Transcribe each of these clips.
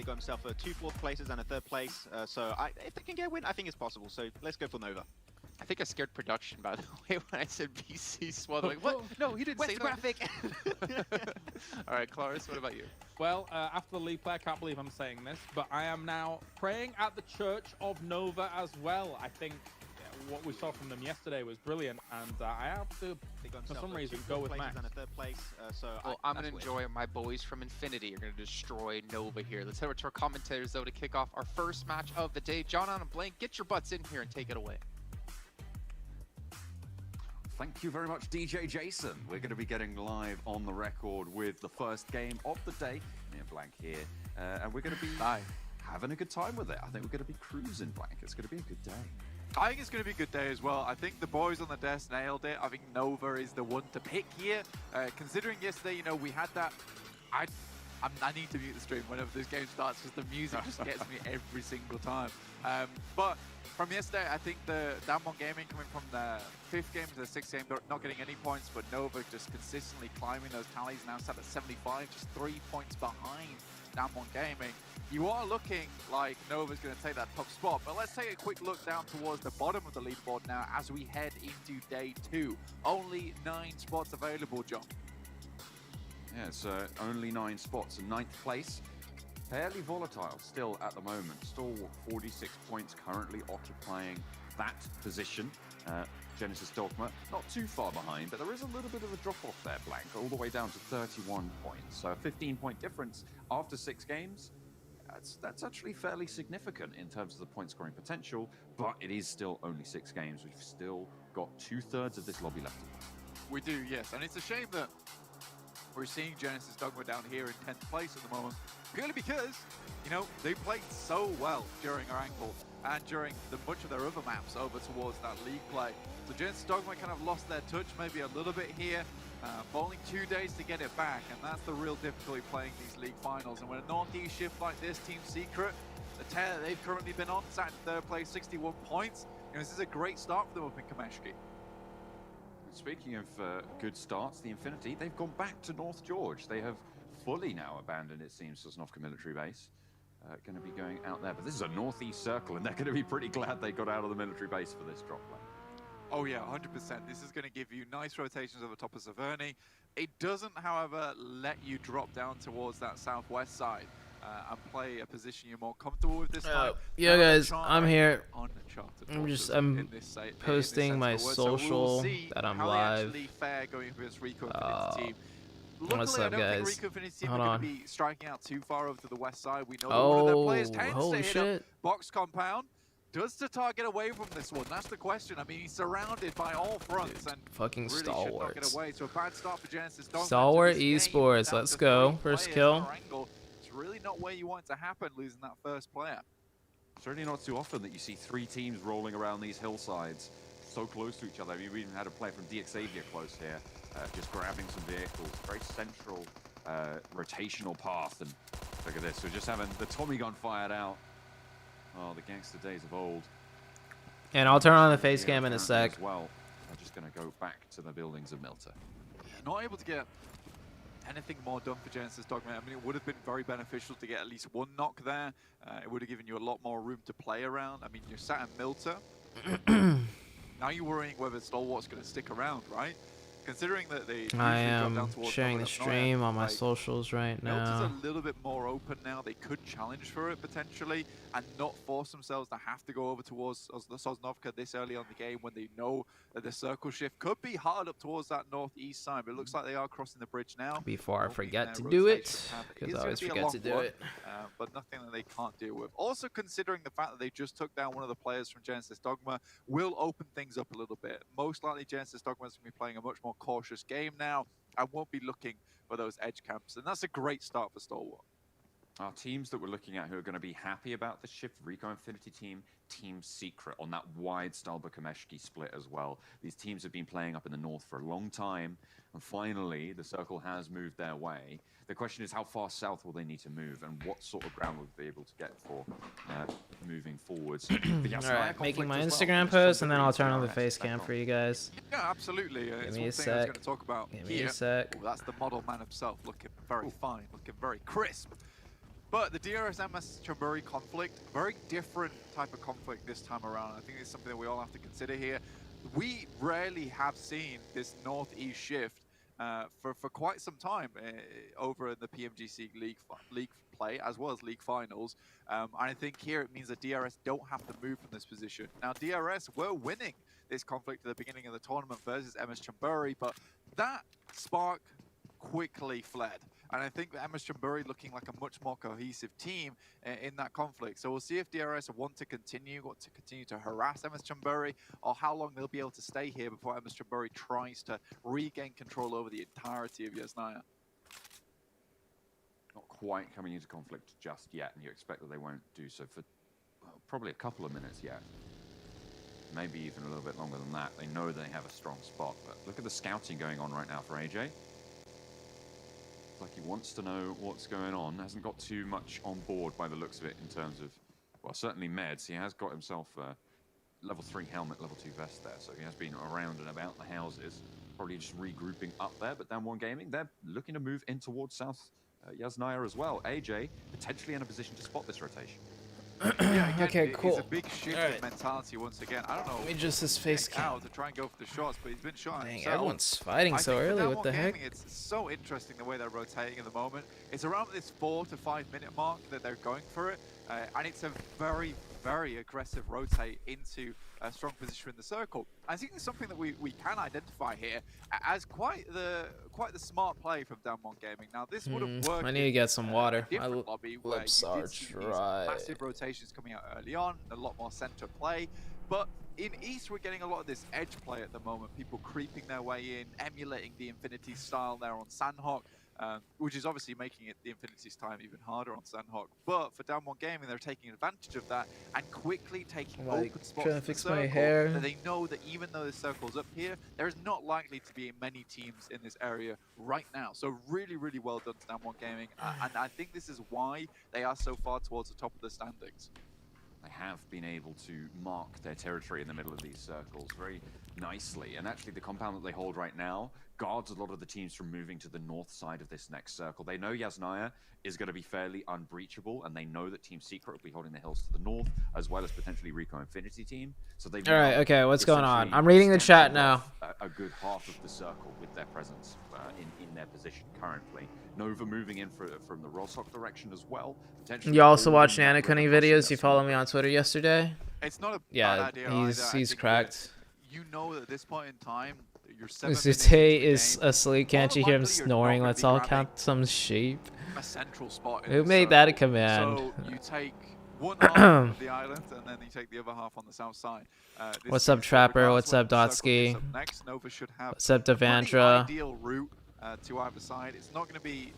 got himself 2 fourth places and a 3rd place. So if they can get a win, I think it's possible. So let's go for Nova. I think I scared production, by the way, when I said BC Swell. Like, what? No, he didn't say that. graphic. All right, Claris, what about you? Well, after the league play, I can't believe I'm saying this, but I am now praying at the Church of Nova as well. I think what we saw from them yesterday was brilliant, and I have to, for some reason, go with Max. And a 3rd place. Well, I'm going to enjoy my boys from Infinity are going to destroy Nova here. Let's head over to our commentators, though, to kick off our first match of the day. John and Blank, get your butts in here and take it away. Thank you very much, DJ Jason. We're going to be getting live on the record with the first game of the day. Me and Blank here. And we're going to be having a good time with it. I think we're going to be cruising, Blank. It's going to be a good day. I think it's going to be a good day as well. I think the boys on the desk nailed it. I think Nova is the one to pick here. Considering yesterday, you know, we had that... I need to mute the stream whenever this game starts because the music just gets me every single time. But from yesterday, I think the Damwon Gaming coming from the 5th game to the 6th game, they're not getting any points, but Nova just consistently climbing those tallies, now sat at 75, just 3 points behind Damwon Gaming. You are looking like Nova's going to take that top spot, but let's take a quick look down towards the bottom of the leaderboard now as we head into day 2. Only 9 spots available, John. Yeah, it's only 9 spots in 9th place. Fairly volatile still at the moment. Stalwart 46 points currently occupying that position. Genesis Dogma not too far behind, but there is a little bit of a drop-off there, Blank, all the way down to 31 points. So a 15-point difference after 6 games. That's actually fairly significant in terms of the point scoring potential, but it is still only 6 games. We've still got 2/3 of this lobby left. We do, yes. And it's a shame that we're seeing Genesis Dogma down here in 10th place at the moment, purely because, you know, they played so well during our angle and during much of their other maps over towards that league play. So Genesis Dogma kind of lost their touch maybe a little bit here, but only 2 days to get it back, and that's the real difficulty playing these league finals. And when a Northeast shift like this, Team Secret, the tear that they've currently been on, sat in 3rd place, 61 points, you know, this is a great start for them up in Kameshki. Speaking of good starts, the Infinity, they've gone back to North George. They have fully now abandoned, it seems, Sosnovka military base. Going to be going out there, but this is a northeast circle, and they're going to be pretty glad they got out of the military base for this drop play. Oh yeah, 100%. This is going to give you nice rotations over top of Severny. It doesn't, however, let you drop down towards that southwest side and play a position you're more comfortable with this time. Yeah, guys, I'm here. I'm I'm posting my social that I'm live. What's up, guys? Hold on. Be striking out too far over to the west side. We know that one of their players tends holy to hit shit. up box compound. Does Tatar get away from this one? That's the question. I mean, he's surrounded by all fronts. Dude, and fucking really Stalwarts. Should not get away. So a bad start for Genesis. Stalwart Esports, let's go. First kill. It's really not where you want it to happen, losing that first player. Certainly not too often that you see 3 teams rolling around these hillsides so close to each other. I mean, we even had a player from DXavia close here, just grabbing some vehicles. Very central rotational path. And look at this, we're just having the Tommy gun fired out. Oh, the gangster days of old. And I'll turn on the face cam in a sec. As well, I'm just going to go back to the buildings of Milta. Not able to get anything more done for Genesis Dogma. I mean, it would have been very beneficial to get at least 1 knock there. It would have given you a lot more room to play around. I mean, you're sat in Milta. Now you're worrying whether Stalwart's going to stick around, right? Considering that they I am sharing the stream on my socials right now. Milta's a little bit more open now. They could challenge for it potentially and not force themselves to have to go over towards the Sosnovka this early on the game when they know that the circle shift could be hard up towards that northeast side. But it looks like they are crossing the bridge now. Before I forget to do it, because I always forget to do it. But nothing that they can't deal with. Also considering the fact that they just took down one of the players from Genesis Dogma will open things up a little bit. Most likely Genesis Dogma is going to be playing a much more cautious game now and won't be looking for those edge camps. And that's a great start for Stalwart. Our teams that we're looking at who are going to be happy about the shift, Rico Infinity team, Team Secret on that wide Stalba-Kameshki split as well. These teams have been playing up in the north for a long time, and finally the circle has moved their way. The question is how far south will they need to move and what sort of ground will they be able to get for moving forwards. Alright, making my Instagram post and then I'll turn on the face cam for you guys. Yeah, absolutely. Give it's me one a thing I was sec. going to talk about Give me here. a sec. That's the model man himself looking very fine, looking very crisp. But the DRS-MS Chonburi conflict, very different type of conflict this time around. I think it's something that we all have to consider here. We rarely have seen this northeast shift for quite some time over in the PMGC league play, as well as league finals. And I think here it means that DRS don't have to move from this position. Now, DRS were winning this conflict at the beginning of the tournament versus MS Chonburi, but that spark quickly fled. And I think that MS Chonburi looking like a much more cohesive team in that conflict. So we'll see if DRS want to continue to harass MS Chonburi, or how long they'll be able to stay here before MS Chonburi tries to regain control over the entirety of Yasnaya. Not quite coming into conflict just yet, and you expect that they won't do so for probably a couple of minutes yet. Maybe even a little bit longer than that. They know they have a strong spot, but look at the scouting going on right now for AJ. Like he wants to know what's going on. Hasn't got too much on board by the looks of it in terms of, well, certainly meds. He has got himself a level 3 helmet, level 2 vest there, so he has been around and about the houses, probably just regrouping up there. But Damwon Gaming, they're looking to move in towards South Yasnaya as well. AJ potentially in a position to spot this rotation. Yeah, again, Okay, cool. It's a big shift in mentality once again. I don't know. Let me just his face cam. out to try and go for the shots, but he's been shot. Dang, himself. everyone's fighting I so think for early. Damwon What the heck? Gaming, it's so interesting the way they're rotating at the moment. It's around this 4 to 5 minute mark that they're going for it, and it's a very, very aggressive rotate into a strong position in the circle. I think it's something that we can identify here as quite the smart play from Damwon Gaming. Now this would have worked. I need to get some water. My different lobby where you lips did are see these dry. massive rotations coming out early on, a lot more center play. But in East, we're getting a lot of this edge play at the moment. People creeping their way in, emulating the Infinity style there on Sandhawk. Which is obviously making it the Infinity's time even harder on Sandhawk. But for Damwon Gaming, they're taking advantage of that and quickly taking open spots trying to in the fix my circle hair. that they know that even though the circle's up here, there is not likely to be many teams in this area right now. So really, really well done to Damwon Gaming. And I think this is why they are so far towards the top of the standings. They have been able to mark their territory in the middle of these circles very nicely. And actually the compound that they hold right now guards a lot of the teams from moving to the north side of this next circle. They know Yasnaya is going to be fairly unbreachable, and they know that Team Secret will be holding the hills to the north, as well as potentially Rico Infinity team. So they All right, okay, what's going on? I'm reading the chat now. A good half of the circle with their presence in their position currently. Nova moving in from the Roshock direction as well. You also watch Nana Cunning videos? You follow me on Twitter yesterday? It's not a Yeah, bad idea he's cracked. You know that at this point in time, you're 7 minutes ZooTay into the is game. asleep. Can't you hear him More likely you're snoring? not gonna Let's be all grabbing count some sheep. a central spot in Who the made that a circle. command? So you take one half of the island, and then you take the other half on the south side. What's up, Trapper? What's up, Dotsky? Next, Nova should have What's up, pretty Devandra? ideal route to either side. It's not going to be.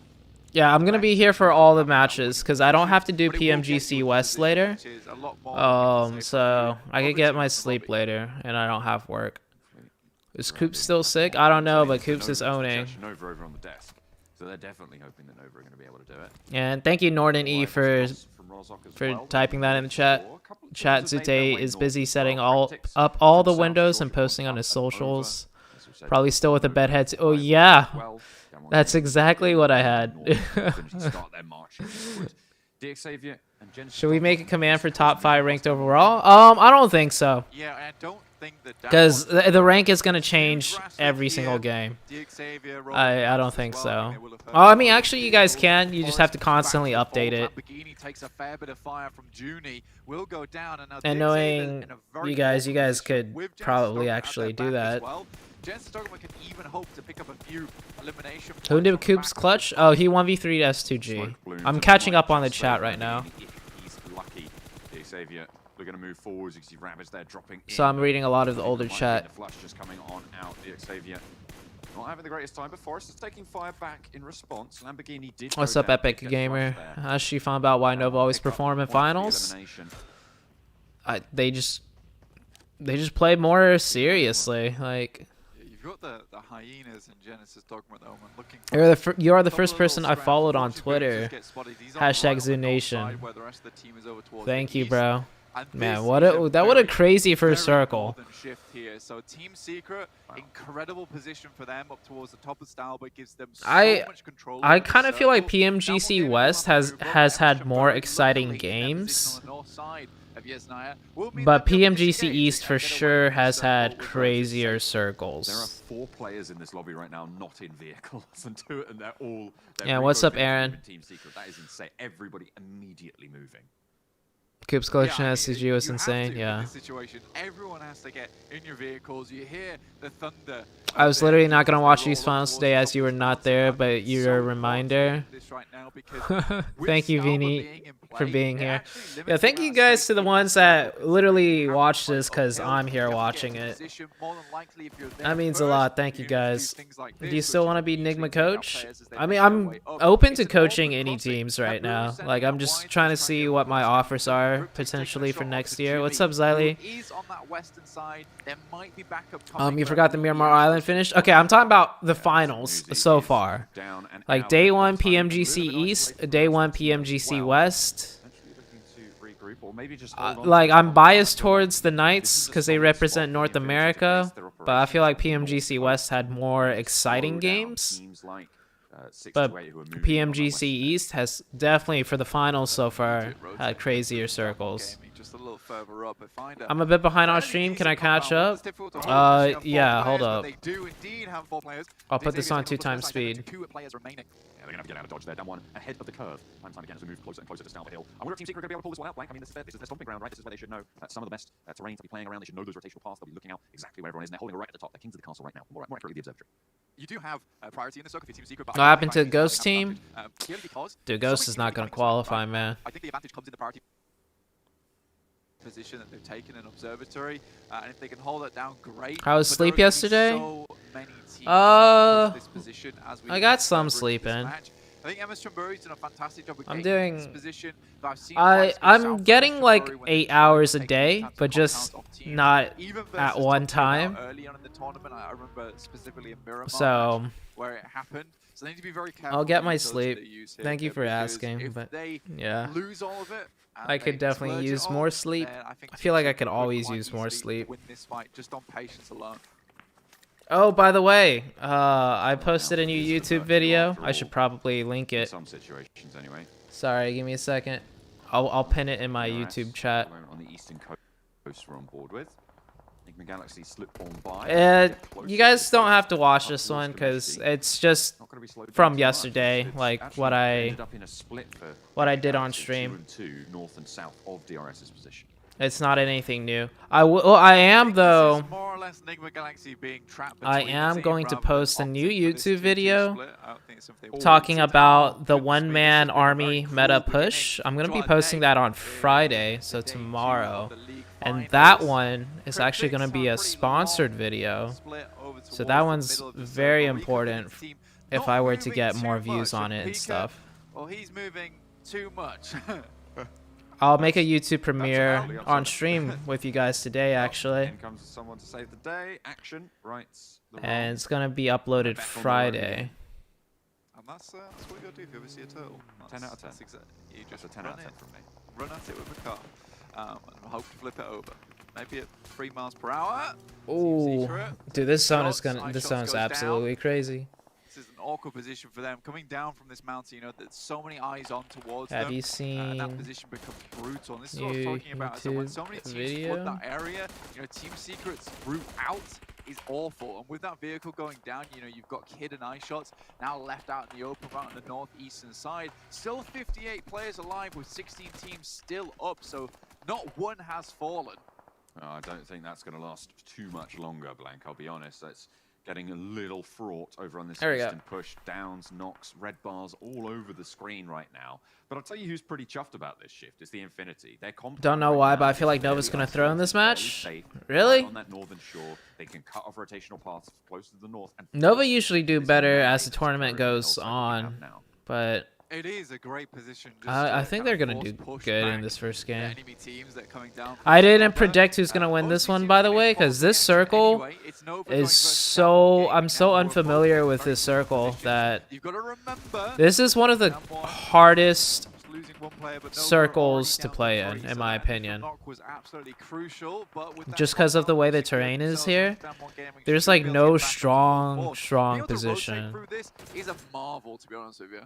Yeah, I'm gonna be here for all the matches because I don't have to do but it will get you PMGC into a West position later. which is a lot more So I could get my Obviously, sleep lobby. later, and I don't have work. Is Coops still sick? I don't know, but Coops is owning. Nova over on the desk. So they're definitely hoping that Nova are going to be able to do it. And thank you, Norden E, for typing that in the chat. Chat ZooTay is busy setting up all the windows and posting on his socials. Probably still with a bedhead. Oh yeah, that's exactly what I had. Should we make a command for top 5 ranked overall? I don't think so. Yeah, I don't think that Because the rank is gonna change every single game. I don't think so. Oh, I mean, actually, you guys can. You just have to constantly update it. Takes a fair bit of fire from Junie. Will go down, And knowing you guys could probably actually do that. Can even hope to pick up a few elimination points Who did from Coops back. clutch? Oh, he 1v3'd S2G. I'm catching up on the chat right now. He's lucky. The Xavier, we're going to move forwards. You can see Ravage there dropping So in. I'm reading a lot of the older Might be chat. The flush just coming on out. The Xavier not having the greatest time, but Forrest is taking fire back in response. Lamborghini did. What's go up, down to Epic get Gamer? flushed there. How's she found about why Nova always Pick up perform in one for the finals? elimination. They just play more seriously. Like You've got the hyenas in Genesis Dogma at the moment looking. you are the Couple first of person little I followed scraps. on Unfortunately, Twitter. Ghosts get spotted. He's on Hashtag right on the north ZooNation. side where the rest of the team is over towards Thank the you, east. bro. Man, what a crazy first circle. Shift here. So Team Secret, incredible position for them up towards the top of style, but gives them so much control. I kind of feel like PMGC West has had more exciting games, but PMGC East for sure has had crazier circles. There are 4 players in this lobby right now not in vehicles, and they're all. Yeah, what's up, Aaron? Team Secret. That is insane. Everybody immediately moving. Coop's collection SCG was insane, yeah. In this situation, everyone has to get in your vehicles. You hear the thunder. I was literally not going to watch these finals today as you were not there, but you're a reminder. Thank you, Vini, for being here. Yeah, thank you guys to the ones that literally watched this because I'm here watching it. That means a lot. Thank you, guys. Do you still want to be Nigma coach? I mean, I'm open to coaching any teams right now. Like, I'm just trying to see what my offers are potentially for next year. What's up, Xylee? You forgot the Miramar Island finished? Okay, I'm talking about the finals so far. Like day 1 PMGC East, day 1 PMGC West. Like, I'm biased towards the Knights because they represent North America, but I feel like PMGC West had more exciting games. But PMGC East has definitely, for the finals so far, had crazier circles. I'm a bit behind on stream. Can I catch up? Yeah, hold up. I'll put this on 2x speed. They're going to get out of dodge there, down 1, ahead of the curve. Time again as we move closer and closer to Stalford Hill. I wonder if Team Secret are going to be able to pull this one out, Blank. I mean, this is their stomping ground, right? This is where they should know some of the best terrain to be playing around. They should know those rotational paths. They'll be looking out exactly where everyone is, and they're holding it right at the top. They're kings of the castle right now, more accurately, the observatory. You do have priority in the circle for Team Secret. But what happened to Ghost team? Dude, Ghost is not going to qualify, man. I think the advantage comes in the priority position that they've taken in observatory, and if they can hold it down, great. How was sleep yesterday? I got some sleep in. I think Emma Stromberry's done a fantastic job with this position. I'm getting like 8 hours a day, but just not at one time. Early on in the tournament, I remember specifically in Miramar, so where it happened. So they need to be very careful. I'll get my sleep. Thank you for asking, but yeah, lose all of it, I could definitely use more sleep. I feel like I could always use more sleep. Win this fight just on patience alone. Oh, by the way, I posted a new YouTube video. I should probably link it. Some situations, anyway. Sorry, give me a second. I'll pin it in my YouTube chat. On the eastern coast, we're on board with. Enigma Galaxy slipped on by. You guys don't have to watch this one because it's just from yesterday, like what I did on stream. North and south of DRS's position. It's not anything new. I am though. More or less Enigma Galaxy being trapped. I am going to post a new YouTube video talking about the one-man army meta push. I'm going to be posting that on Friday, so tomorrow. And that one is actually going to be a sponsored video. So that one's very important if I were to get more views on it and stuff. Well, he's moving too much. I'll make a YouTube premiere on stream with you guys today, actually. In comes someone to save the day. Action rights. And it's going to be uploaded Friday. And that's what you got to do if you ever see a turtle. 10 out of 10. You just a 10 out of 10 from me. Run at it with a car. And hope to flip it over. Maybe at 3 miles per hour. Ooh, dude, this zone is absolutely crazy. This is an awkward position for them. Coming down from this mountain, you know, there's so many eyes on towards them. Have you seen that position becomes brutal. And this is what I'm talking about. So when so many teams flood that area, you know, Team Secret's route out is awful. And with that vehicle going down, you know, you've got Kid and Eye Shots now left out in the open right on the northeastern side. Still 58 players alive with 16 teams still up. So not one has fallen. I don't think that's going to last too much longer, Blank. I'll be honest. That's getting a little fraught over on this eastern push. Downs, knocks, red bars all over the screen right now. But I'll tell you who's pretty chuffed about this shift. It's the Infinity. Don't know why, but I feel like Nova's going to throw in this match. Really? On that northern shore, they can cut off rotational paths close to the north. And Nova usually do better as the tournament goes on, but it is a great position. I think they're going to do good in this first game. I didn't predict who's going to win this one, by the way, because this circle is so... I'm so unfamiliar with this circle that this is one of the hardest circles to play in my opinion. Just because of the way the terrain is here, there's like no strong position. Is a marvel, to be honest with you.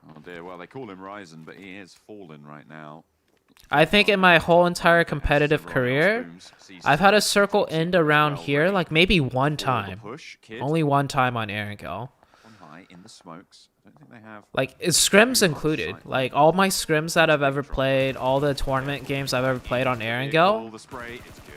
Oh dear, well they call him Ryzen, but he is fallen right now. I think in my whole entire competitive career, I've had a circle end around here like maybe one time. Only one time on Erangel. In the smokes. I don't think they have. Like, it's scrims included. Like, all my scrims that I've ever played, all the tournament games I've ever played on Erangel,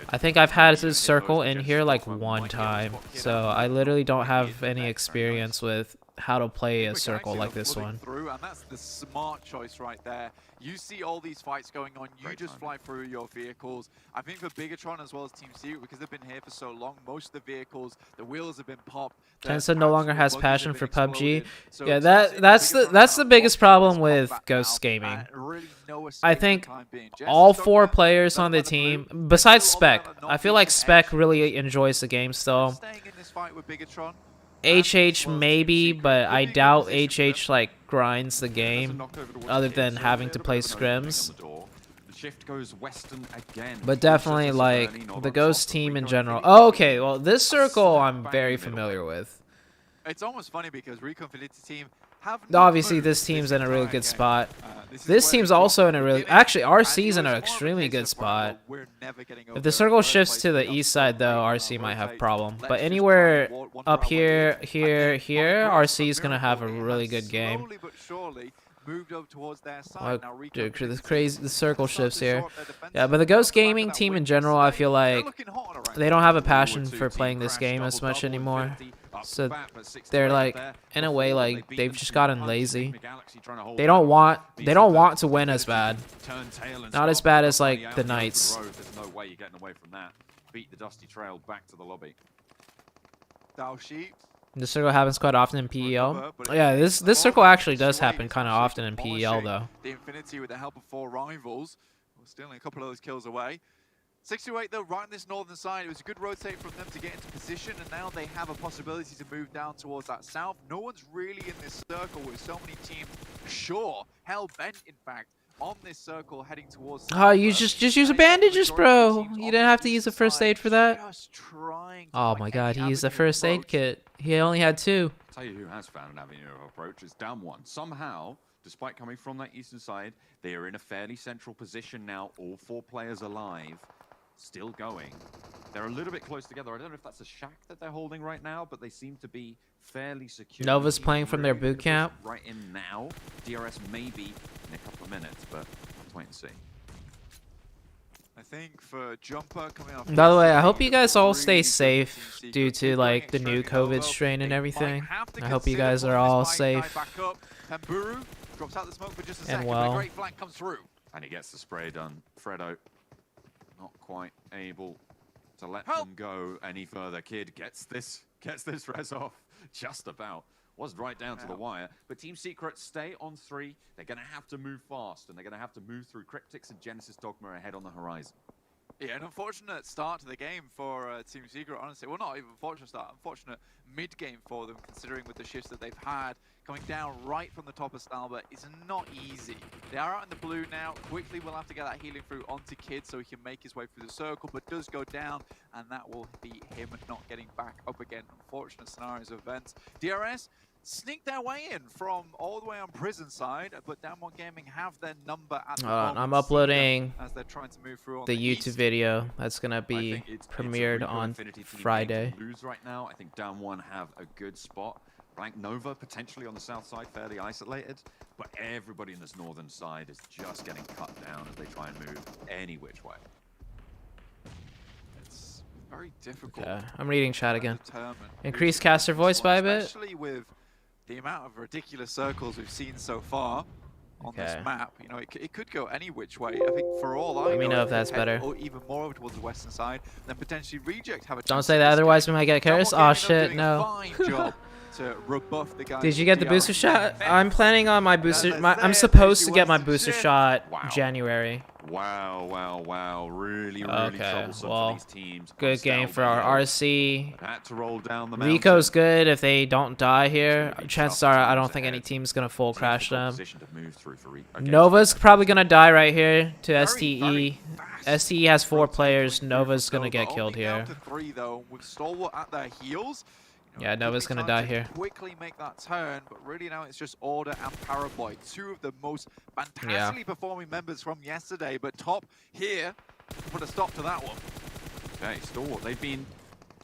I think I've had this circle in here like one time. So I literally don't have any experience with how to play a circle like this one. And that's the smart choice right there. You see all these fights going on, you just fly through your vehicles. I think for Bigatron as well as Team Secret, because they've been here for so long, most of the vehicles, the wheels have been popped. Tensa no longer has passion for PUBG. Yeah, that's the biggest problem with Ghost Gaming. I think all 4 players on the team, besides Spec, I feel like Spec really enjoys the game still. HH maybe, but I doubt HH like grinds the game other than having to play scrims. But definitely like the Ghost team in general. Oh, okay, well this circle I'm very familiar with. It's almost funny because Rico Infinity team obviously this team's in a really good spot. This team's also in a really, actually RC's in an extremely good spot. If the circle shifts to the east side though, RC might have a problem. But anywhere up here, RC's gonna have a really good game. Dude, the circle shifts here. Yeah, but the Ghost Gaming team in general, I feel like they don't have a passion for playing this game as much anymore. So they're like, in a way, like they've just gotten lazy. They don't want to win as bad. Not as bad as like the Knights. There's no way you're getting away from that. Beat the Dusty Trail back to the lobby. This circle happens quite often in PEL. Yeah, this circle actually does happen kind of often in PEL though. The Infinity with the help of 4 rivals, stealing a couple of those kills away. 628 though, right on this northern side. It was a good rotate from them to get into position, and now they have a possibility to move down towards that south. No one's really in this circle with so many teams, sure, hell-bent in fact, on this circle heading towards... Oh, you just use the bandages, bro. You didn't have to use a first aid for that. Oh my god, he used a first aid kit. He only had 2. I'll tell you who has found an avenue of approach. It's down 1. Somehow, despite coming from that eastern side, they are in a fairly central position now. All 4 players alive. Still going. They're a little bit close together. I don't know if that's a shack that they're holding right now, but they seem to be fairly secure. Nova's playing from their boot camp. Right in now. DRS maybe in a couple of minutes, but let's wait and see. I think for Jumper coming off... By the way, I hope you guys all stay safe due to like the new COVID strain and everything. I hope you guys are all safe and well. And he gets the spray done. Fredo not quite able to let them go any further. Kid gets this res off just about. Was right down to the wire, but Team Secret stay on 3. They're going to have to move fast, and they're going to have to move through Cryptics and Genesis Dogma ahead on the horizon. Yeah, an unfortunate start to the game for Team Secret, honestly. Well, not even unfortunate start, unfortunate mid-game for them, considering with the shifts that they've had. Coming down right from the top of Stalbert is not easy. They are out in the blue now. Quickly, we'll have to get that healing through onto Kid so he can make his way through the circle, but does go down, and that will be him not getting back up again. Unfortunate scenarios of events. DRS sneak their way in from all the way on prison side, but Down One Gaming have their number at the moment. I'm uploading as they're trying to move through on the YouTube video that's gonna be premiered on Friday. Lose right now. I think Down One have a good spot. Blank Nova potentially on the south side, fairly isolated, but everybody in this northern side is just getting cut down as they try and move any which way. It's very difficult. Okay, I'm reading chat again. Increase caster voice by a bit. Especially with the amount of ridiculous circles we've seen so far on this map, you know, it could go any which way. I think for all I know, let me know if that's better. Or even more over towards the western side, then potentially Reject have a chance. Don't say that, otherwise we might get cursed. Oh shit, no. Fine job to rebuff the guys. Did you get the booster shot? defense. I'm planning on my booster. I'm there, supposed to she get my wants to booster shit. shot Wow. January. Wow. Really Okay, troublesome well, for these teams. Good game for our RC. Had to roll down the Rico's mountain. good if they don't die here. It's gonna be Chances tough are I don't times think any ahead. team's gonna full crash Difficult them. position to move through for against Nova's them. probably gonna die right here to Very, STE. very fast. STE has 4 rotating players. through Nova's for gonna get Nova. killed Only down here. to 3 though, with Stalwart at their heels. Yeah, Nova's Could be gonna time die to here. Quickly make that turn, but really now it's just Order and Paraboy, 2 of the most fantastically performing members from yesterday. But Top here put a stop to that one. Okay, Stalwart, they've been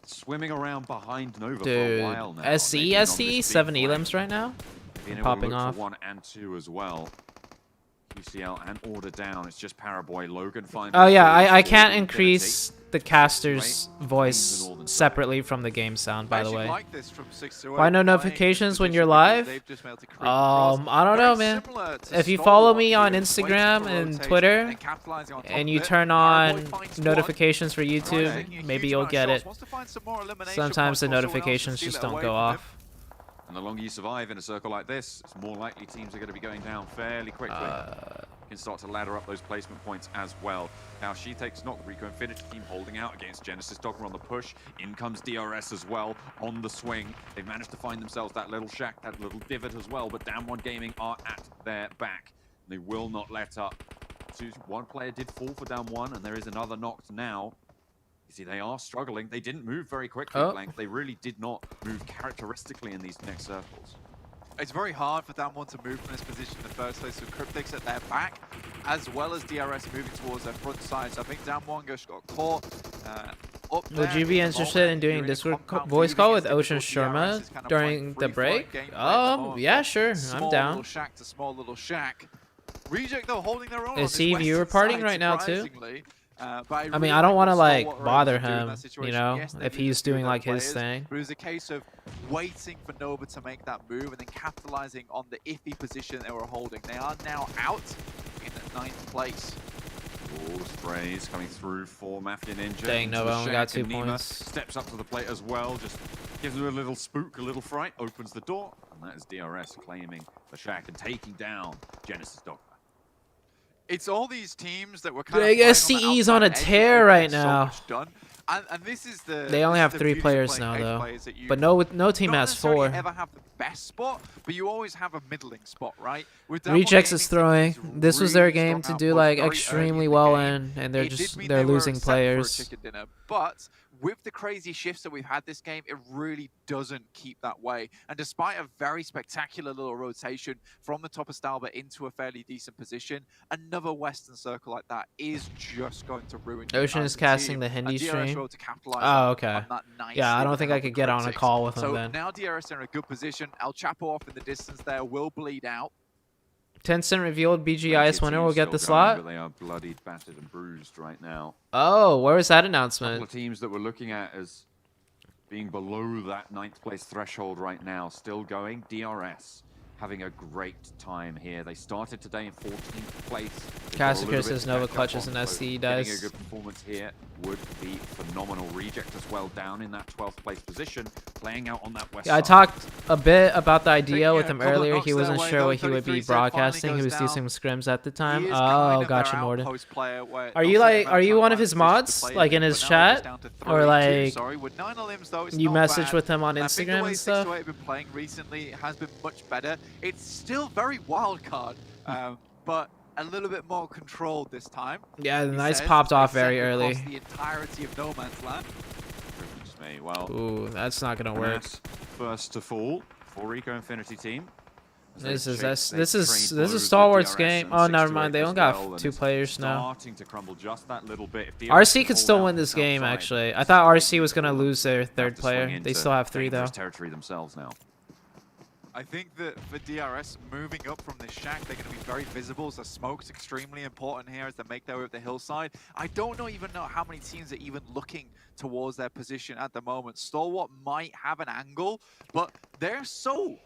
swimming around behind Nova for Dude, a while now. STE 7 elims right now. Popping off. 1 and 2 as well. QCL and Order down. It's just Paraboy. Logan finds. Oh yeah, I can't increase the caster's voice separately from the game sound, by the way. Like this from 6 to Why no 8, notifications when you're because live? they've just been able to create controls. I don't know, Very man. similar to If you follow Stalwart me on here, Instagram waiting for and rotation Twitter, and capitalizing on top and of you it. turn Paraboy on finds squad. notifications for Taking YouTube, a maybe huge you'll amount of get shots. it. Wants to find some more elimination Sometimes points the for someone else to notifications steal just it don't away go from off. him. And the longer you survive in a circle like this, it's more likely teams are going to be going down fairly quickly. You can start to ladder up those placement points as well. Now she takes knock. Rico Infinity team holding out against Genesis Dogma on the push. In comes DRS as well on the swing. They've managed to find themselves that little shack, that little divot as well. But Damn One Gaming are at their back. They will not let up. One player did fall for Damn One, and there is another knocked now. You see, they are struggling. They didn't move very quickly, Blank. They really did not move characteristically in these next circles. It's very hard for Damn One to move from this position in the first place with Cryptics at their back, as well as DRS moving towards their front side. So I think Damn One just got caught up there. Would you be interested in doing Discord voice call with Ocean Sharma during the break? Yeah, sure. I'm down. Little shack to small little shack. Reject though holding their own. Is he viewer partying right now too? I I mean, I don't want to like bother him, you know, if he's doing like his thing. But it was a case of waiting for Nova to make that move and then capitalizing on the iffy position they were holding. They are now out in 9th place. All sprays coming through for Mafia Ninja. Dang, Nova only got 2 points. Steps up to the plate as well, just gives him a little spook, a little fright, opens the door, and that is DRS claiming the shack and taking down Genesis Dogma. It's all these teams that were kind Dang, of SCE's on a tear right now. And this is the They only have 3 players now, though. But no team has 4. Ever have the best spot, but you always have a middling spot, right? Rejects is throwing. This was their game to do like extremely well in, and they're losing players. But with the crazy shifts that we've had this game, it really doesn't keep that way. And despite a very spectacular little rotation from the top of Stalba into a fairly decent position, another Western circle like that is just going to ruin Ocean is casting the Hindi stream. Oh, okay. Yeah, I don't think I could get on a call with him then. So now DRS are in a good position. El Chapo off in the distance there will bleed out. Tencent revealed BGIS winner will get the slot. But they are bloodied, battered, and bruised right now. Oh, where was that A couple announcement? of teams that we're looking at as being below that 9th place threshold right now, still going. DRS having a great time here. They started today in 14th place. Cassicker says Nova clutches and SCE Getting a dice. good performance here would be phenomenal. Reject as well down in that 12th place position, playing out on that west Yeah, I side. talked a bit about the idea Taking with a him couple of earlier. knocks He their wasn't way, sure though. what he would be 33 set finally broadcasting. He goes was doing down. some scrims at the He time. is Oh, kind of gotcha, their Norden. outpost player where Are they'll you take like, about are you time one of to his switch mods, the play like in but his now it's chat, down to or 3-2, like sorry. With 9 limbs, though, it's you not message bad. with him on I think the Instagram way and stuff? 628 have been playing recently has been much better. It's still very wild card, but a little bit more controlled this time. Yeah, the He Knights says popped they off set very across early. The entirety of No Man's Land. Me. Well, Ooh, that's not gonna work. first to fall for Rico Infinity team. This is Stalwart's game. Oh, never mind. They only got 2 players now. Starting to crumble just that little bit. If RC could hold still out win this game, outside, actually. I thought RC was gonna lose their have 3rd to swing player. They into still have 3 though. dangerous territory themselves now. I think that for DRS, moving up from this shack, they're going to be very visible. So smoke's extremely important here as they make their way up the hillside. I don't even know how many teams are even looking towards their position at the moment. Stalwart might have an angle, but they're so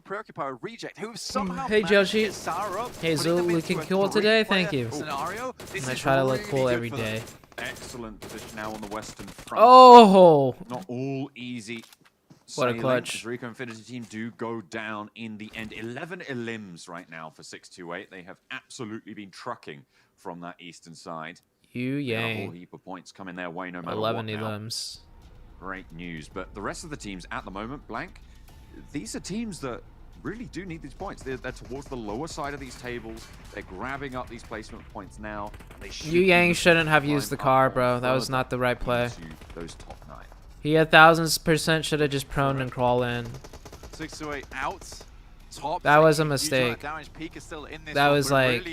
preoccupied with Reject, who somehow Hey, managed to Joshi. get Sarah up, Hey, putting Zoo, them into looking a cool today? 3-player Thank you. Scenario. This I is try to look really cool good every for them. day. Excellent position now on the western front. Oh! Not all easy What a clutch. Rico Infinity team do go down in the end. 11 elims right now for 628. They have absolutely been trucking from that eastern side. You A whole yang. heap of points coming their way no matter 11 what now. elims. Great news. But the rest of the teams at the moment, Blank, these are teams that really do need these points. They're towards the lower side of these tables. They're grabbing up these placement points now. Yu Yang shouldn't have used the car, bro. That was not the right play. Those top 9. He 1000% should have just prone and crawl in. 628 out. Top. That was a mistake. That was like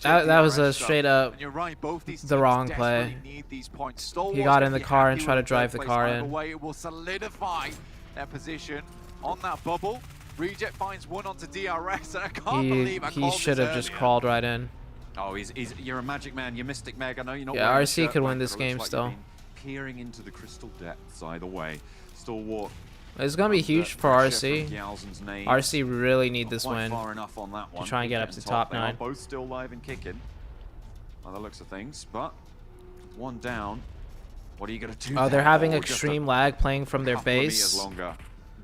that was a straight up the wrong play. He got in the car and tried to drive the car in. It will solidify their position on that bubble. Reject finds one onto DRS, and I can't believe I He called should have this just earlier. crawled right in. Oh, you're a magic man. You're Mystic Meg. I know you're not. Yeah, wearing a RC shirt, could Blank, win this but it looks game like still. you've been peering into the crystal depths either way. Stalwart. It's gonna be huge for RC. RC really need this Quite win far enough on that one. to try and get up to top They are 9. both still live and kicking by the looks of things, but one down. What are you gonna do? Oh, they're there? having Just extreme lag playing from their couple of meters base. longer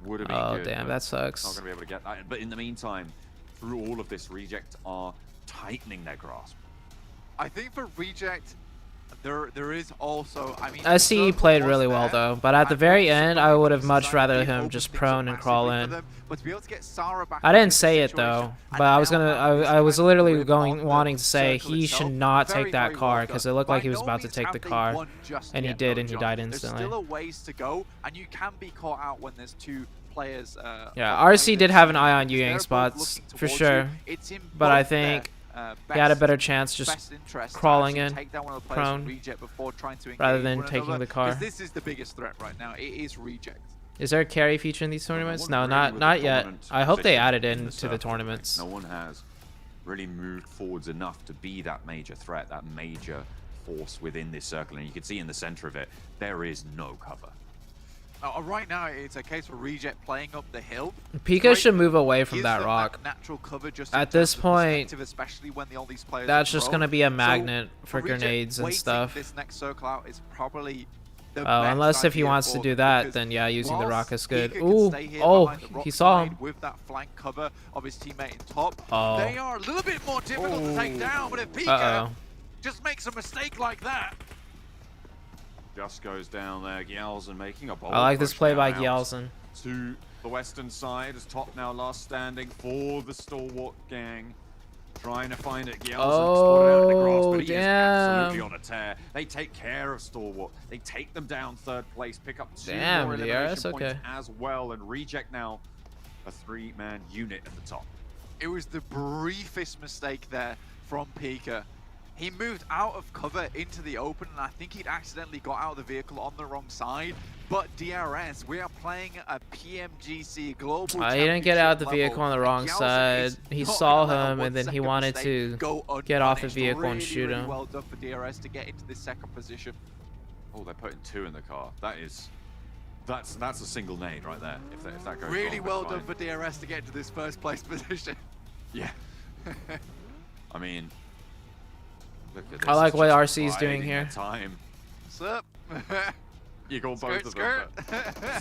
would have been Oh good, damn, but that sucks. not gonna be able to get that. But in the meantime, through all of this, Reject are tightening their grasp. I think for Reject, there is also, I mean, SCE played really well though, but at the very end, I would have much rather him just prone and crawl in. I didn't say it though, but I was literally wanting to say he should not take that car because it looked like he was about to take the car, and he did, and he died instantly. There's still a ways to go, and you can be caught out when there's two players. Yeah, RC did have an eye on Yu Yang spots for sure, but I think he had a better chance just crawling in, prone, rather than taking the car. This is the biggest threat right now. It is Reject. Is there a carry feature in these tournaments? No, not yet. I hope they add it into the tournaments. No one has really moved forwards enough to be that major threat, that major force within this circle. And you can see in the center of it, there is no cover. Right now, it's a case for Reject playing up the hill. Pika should move away from that rock. At this point, that's just going to be a magnet for grenades and stuff. This next circle out is probably unless if he wants to do that, then yeah, using the rock is good. Ooh, oh, he saw him. With that flank cover of his teammate in top. Oh. They are a little bit more difficult to take down, but if Pika just makes a mistake like that. Just goes down there, Gyalzen making a bold I like this play by out Gyalzen. To the western side, as top now last standing for the Stalwart gang. Trying to find it, Gyalzen spotted out in the grass, but he is absolutely on a tear. They take care of Stalwart. They take them down 3rd place, pick up 2 more elimination points as well, and Reject now a 3-man unit at the top. It was the briefest mistake there from Pika. He moved out of cover into the open, and I think he'd accidentally got out of the vehicle on the wrong side. But DRS, we are playing a PMGC global. He didn't get out of the vehicle on the wrong side. He saw him, and then he wanted to get off the vehicle and shoot him. Well done for DRS to get into this 2nd position. Oh, they're putting 2 in the car. That's a single nade right there. If that goes really wrong, well done for DRS to get into this 1st place position. Yeah. I mean, look at this. I like what RC is doing here. Time. What's up? You got both of them.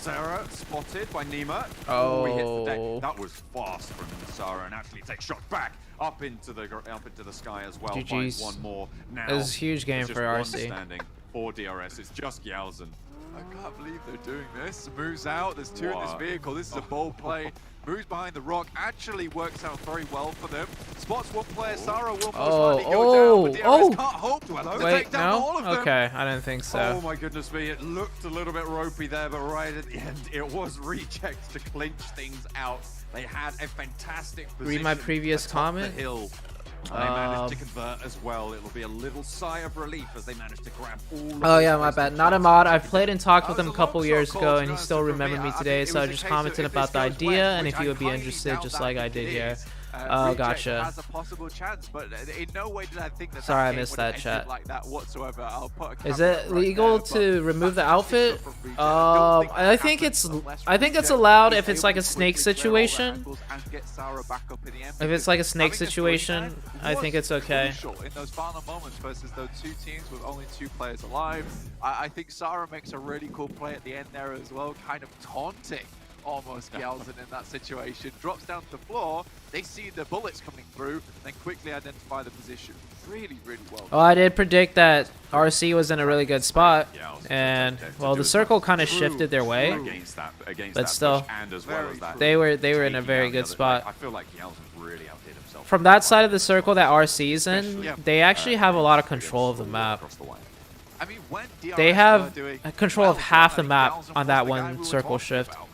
Sarah spotted by Nima. Oh, he hits the deck. That was fast from Sarah, and actually takes shots back up into the sky as well. GG's. Finds one more. Now This is a huge game for RC. Standing for DRS. It's just Gyalzen. I can't believe they're doing this. Moves out. There's 2 in this vehicle. This is a bold play. Moves behind the rock. Actually works out very well for them. Spots one player. Sarah will most likely go down, but DRS can't hope to take down all of them. Okay, I didn't think so. Oh my goodness me, it looked a little bit ropey there, but right at the end, it was Reject to clinch things out. They had a fantastic position. Read my previous comment. The hill. And they managed to convert as well. It'll be a little sigh of relief as they managed to grab all of Oh yeah, my bad. Not a mod. I've played and talked with him a couple years ago, and he still remembered me today, so I just commented about the idea, and if you would be interested, just like I did here. Oh, Reject gotcha. has a possible chance, but in no way did I think that Sorry, I that game missed would have that ended chat. like that whatsoever. I'll put a Is caveat it right legal there, to remove the fantastic outfit? stuff from Reject. Don't think that I think happens it's unless Reject allowed is if it's able like a to snake quickly clear all their situation. angles and get Sarah back up in the end, If it's because like a snake having a situation, storyline I think was it's okay. crucial in those final moments versus those two teams with only 2 players alive. I think Sarah makes a really cool play at the end there as well, kind of taunting almost Galzen in that situation. Drops down to the floor, they see the bullets coming through, then quickly identify the position. Really, really well. Well, I did predict that RC was in a really good spot, and well, the circle kind of shifted their way, but still, they were in a very good spot. I feel like Galzen really outdid himself. From that side of the circle that RC's in, they actually have a lot of control of the map. I mean, when DRS They were have doing control of well, half the Galzen map was on the that guy we one were circle talking shift. about.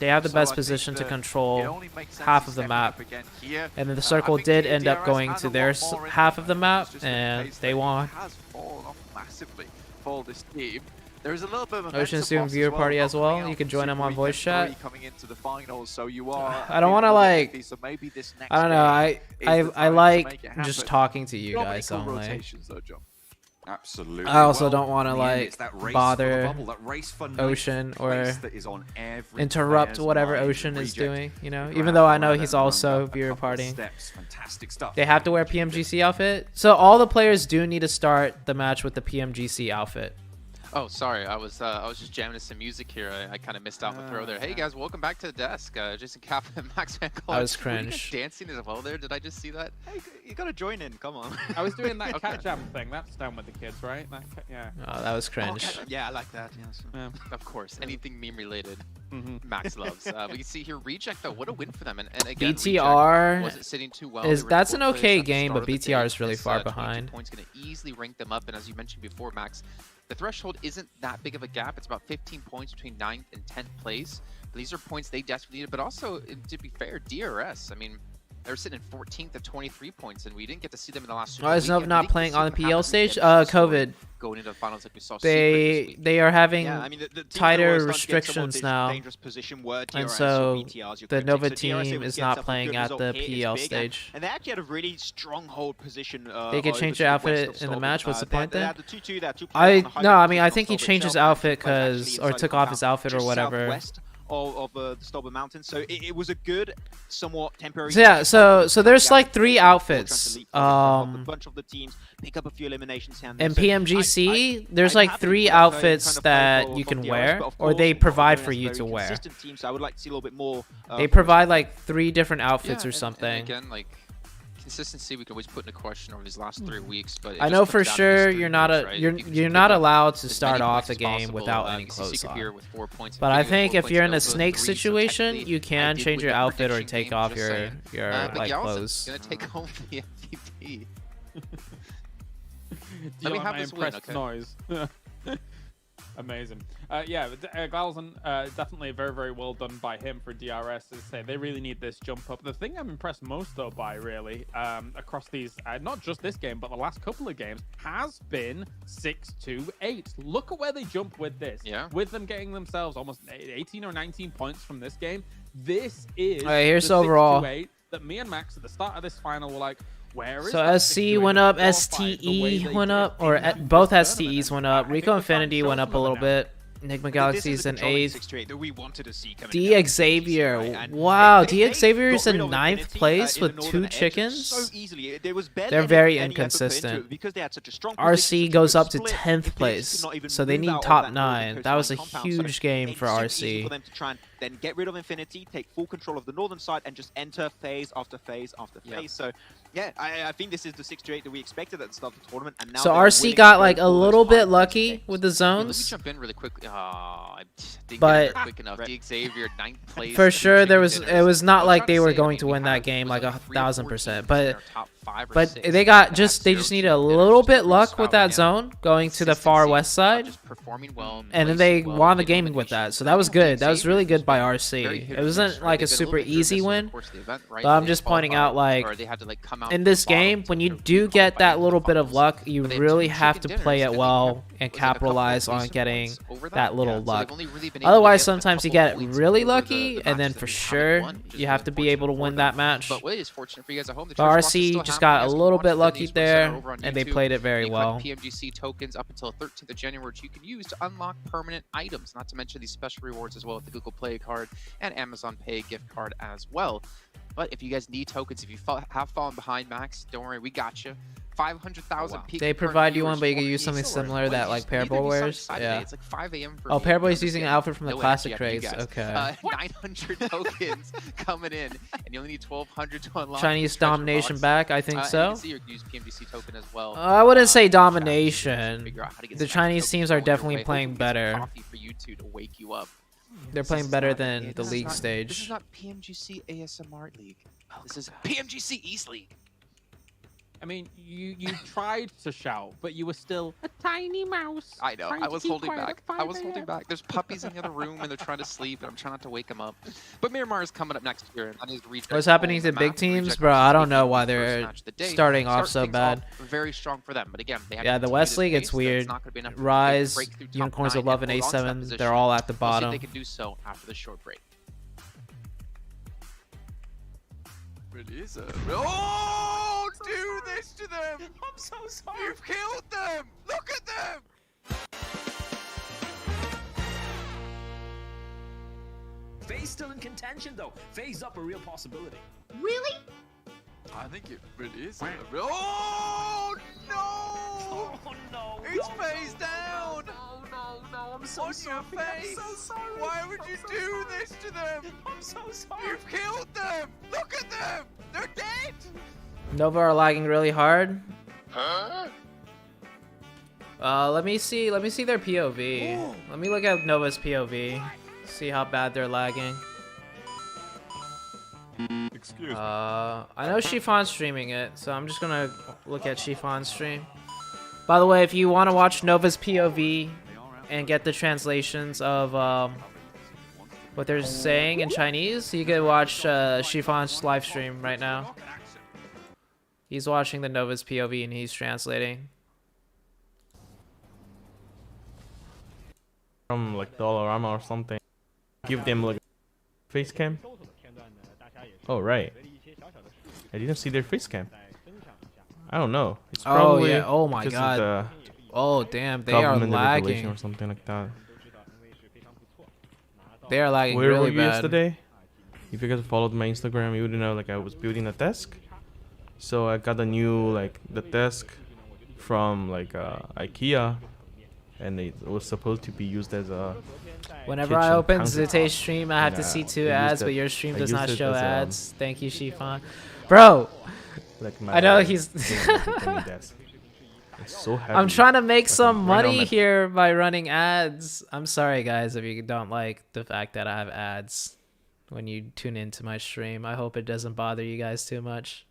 They have the So best I think position to that control it only makes sense half to of the step map. up again here. And then the I circle think did the end up DRS going has to a their lot more in half them. of the map, It's just the and pace they that won. has fallen off massively for this team. There is a little bit of Ocean's momentum doing loss viewer party as coming well. out You can from join him Super on voice Weekend 3 chat. coming into the finals, so you are I don't want to like. so maybe this next I don't know. game is the I time to like make it just happen. talking to you Not many guys cool only. rotations though, John. Absolutely. I also Well, don't want to in the end, like it's that race for the bother bubble, that race for ninth Ocean or place that is on every interrupt player's whatever mind. Ocean is Reject doing. You know, the even ground though I for know them, he's run also up a viewer couple of partying. steps. Fantastic stuff. They have to wear PMGC outfit. So all the players do need to start the match with the PMGC outfit. Oh, sorry. I was just jamming to some music here. I kind of missed out my throw there. Hey guys, welcome back to the desk. Jason Kappa and Max Van Cole. That was Were you guys cringe. dancing as well there? Did I just see that? Hey, you gotta join in. Come on. I was doing that Okay. cat jam thing. That's done with the kids, right? Yeah. Oh, that was cringe. Yeah, I like that. Yes. Yeah. Of course. Anything meme related, Mhm. Max loves. We can see here Reject though. What a win for them. And again, Reject BTR wasn't sitting too well. is They were that's an 4th place okay at the game, start but of the BTR day. is really This, far 22 behind. points going to easily rank them up. And as you mentioned before, Max, the threshold isn't that big of a gap. It's about 15 points between 9th and 10th place. But these are points they desperately needed. But also, to be fair, DRS, I mean, they were sitting in 14th at 23 points, and we didn't get to see them in the last Super Why is Nova Weekend. We not didn't get to playing see on the them have PL the stage? weekend to COVID. going into the finals like we saw Secret this week. They are having Yeah, I mean, the teams that tighter were starting to get restrictions somewhat now, dangerous position were DRS and or so BTRs, your the cryptic. Nova So DRS team able to is get not themselves a playing good at result the here is PL big, stage. and they actually had a really stronghold position. They could over change to their the west outfit of in the Solvit. match. What's the point They then? had the 2-2, they had 2 players on the high No, I ground mean, I from think he Solvit changed his itself, and outfit played actually because, or inside took the off his compound outfit or just whatever. southwest of the Stolber Mountains, so it was a good, somewhat temporary. So yeah, so there's like 3 Gap outfits. a bunch of the teams pick up a few eliminations here and there. In So PMGC, there's I'm like happy 3 with what they outfits kind of that play you for can DRS, wear, but of or course, they Northern provide has for a you very to wear. consistent team, so I would like to see a little bit more. They from provide us. like 3 different outfits or And something. again, like consistency, we can always put into question over these last 3 weeks. But it I just know comes for down to these sure 3 you're not moves, a right? you're If you can you're pick not up allowed to as start many off points a as game possible, without you any can see clothes Secret here on. with 4 points, But I Infinity with think 4 if points, you're in a Nova snake 3, so situation, technically, you can did change win your the outfit or prediction take game, off just your saying. But like Galzen's clothes. gonna take home the MVP. Do Let you me like have my this win, impressed okay? noise? Amazing. Yeah, Galzen, definitely very, very well done by him for DRS. As I say, they really need this jump up. The thing I'm impressed most, though, by really, across these, not just this game, but the last couple of games, has been 6-2-8. Look at where they jump with this. Yeah. With them getting themselves almost 18 or 19 points from this game. This is Alright, here's the overall. 6-2-8 that me and Max at the start of this final were like, where is So that SC 6-2-8 went up, qualified the way STE they went did up, in or this both tournament? STEs went I up. think Rico the fan Infinity went shows up a them little now. bit. Enigma Galaxy's in 8th. That we wanted to see coming D down. Xavier, Right? And wow, they D Xavier's got in rid of 9th Infinity, place in with the 2 Northern Edge chickens. so easily. There was barely They're any- very any effort put into inconsistent. it because they had such a strong RC position goes to up to split. 10th Infinity place, could not even so they move need out of top that 9. That was a coastline compound, huge so game it's for super easy RC. for them to try and then get rid of Infinity, take full control of the northern side, and just enter phase after phase after phase. Yeah. So yeah, I think this is the 6-8 that we expected at the start of the tournament, and now So they're RC willing got to like go a for those little bit final lucky games. with the Yeah, let me zones. jump in really quickly. I didn't But- get it there quick enough. D Xavier 9th place. For 2 sure, there chicken was. dinners. It was not I like trying they were say, I going mean, to we win that had, game was like like 3 or 4 1,000%. teams in But our top 5 or 6 they got that just had they 0 just need a chicken dinners, little just bit luck with spouting that out. zone going to the far Consistency west of side, just performing well, and then they placing well, won the getting gaming with that. eliminations. So that was good. That was really good by Very RC. hit It or miss, wasn't right? like a They've been super little bit hit or easy miss over the win. course of the event, right? But I'm They just pointing qualified, out, like, or they had to like come come out in this bottom game, to when you really do get qualify that into little the bit of finals. luck, you But they have really two have to chicken play dinners, it and well they and was it a couple of capitalize on decent getting points over that little So they've luck. only really been able to Otherwise, get a sometimes you couple get points really over the lucky, and then matches for that they sure, won, which is you very have to be able to unfortunate win for that them. match. But what is fortunate for you guys at home, the But Church Boxes RC still just have got you a guys can little watch bit them in lucky Esports Center there, over on and they YouTube. played it very You well. collect PMGC tokens up until 13th of January, which you can use to unlock permanent items, not to mention these special rewards as well with the Google Play card and Amazon Pay gift card as well. But if you guys need tokens, if you have fallen behind, Max, don't worry, we got you. 500,000 peak They concurrent provide you viewers one, but you can for use something esports. similar What that did like you- you Paraboy did wears. Saturday. Yeah. It's like 5 a.m. for Oh, me. Paraboy's I'm using an just outfit from the kidding. No classic energy out crates. of you guys. Okay. 900 tokens coming in, and you only need 1,200 to unlock. Chinese the treasure domination box. back, I think And you so. can see you can use PMGC token as well. I wouldn't say in chat to domination. figure out how to get The some extra Chinese tokens teams are going your definitely way. playing Hopefully get some better. coffee for you two to wake you up. They're This playing is better not- than yeah, the this is league not- This stage. is not PMGC ASMR League. This is PMGC East League. I mean, you tried to shout, but you were still a tiny mouse. I know. trying I to was keep holding quiet back. at I was 5 holding a.m. back. There's puppies in the other room and they're trying to sleep, and I'm trying not to wake them up. But Miramar is coming up next year. And that is Reject What's happening pulling to the big map. teams, Reject bro? versus I don't Big know Teams why first they're match of the day. starting off Start so things bad. off very strong for them. But again, they have Yeah, to the continue West this League, pace. it's That's weird. not gonna be enough to Rise, break through top Unicorns of 9 Love, and and hold on to that A7, position. they're all at the We'll see if bottom. they can do so after the short break. Really is a... Oh, do this to them! I'm so sorry. You've killed them! Look at them! Faye's still in contention though. Faye's up a real possibility. Really? I think it really is a... Oh, no! Oh no. It's no, face down! No, I'm so On sorry. your face! I'm so sorry. Why would you so do sorry. this to them? I'm so sorry. You've killed them! Look at them! They're dead! Nova are lagging really hard. Let me see their POV. Let me look at Nova's POV. See how bad they're lagging. Excuse me. I know Chiffon's streaming it, so I'm just gonna look at Chiffon's stream. By the way, if you want to watch Nova's POV and get the translations of what they're saying in Chinese, you can watch Chiffon's live stream right now. He's watching the Nova's POV and he's translating. From like Dollarama or something. Give them like face cam. Oh right. I didn't see their face cam. I don't know. It's Oh probably yeah, oh my because of god. the Oh damn, they are government regulation lagging. or something like that. They are lagging Where really were you bad. yesterday? If you guys followed my Instagram, you would know like I was building a desk. So I got a new the desk from IKEA, and it was supposed to be used as a Whenever I kitchen open counter. ZooTay's stream, I have to see I two used ads, it- but your stream I does used not it show as, ads. Thank you, Chiffon. Bro, like I know he's. desk. It's so heavy. I'm trying to make some right on money my- here by running ads. I'm sorry, guys, if you don't like the fact that I have ads when you tune into my stream. I hope it doesn't bother you guys too much.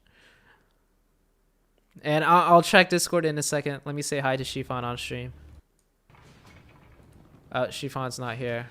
And I'll check Discord in a second. Let me say hi to Chiffon on stream. Chiffon's not here.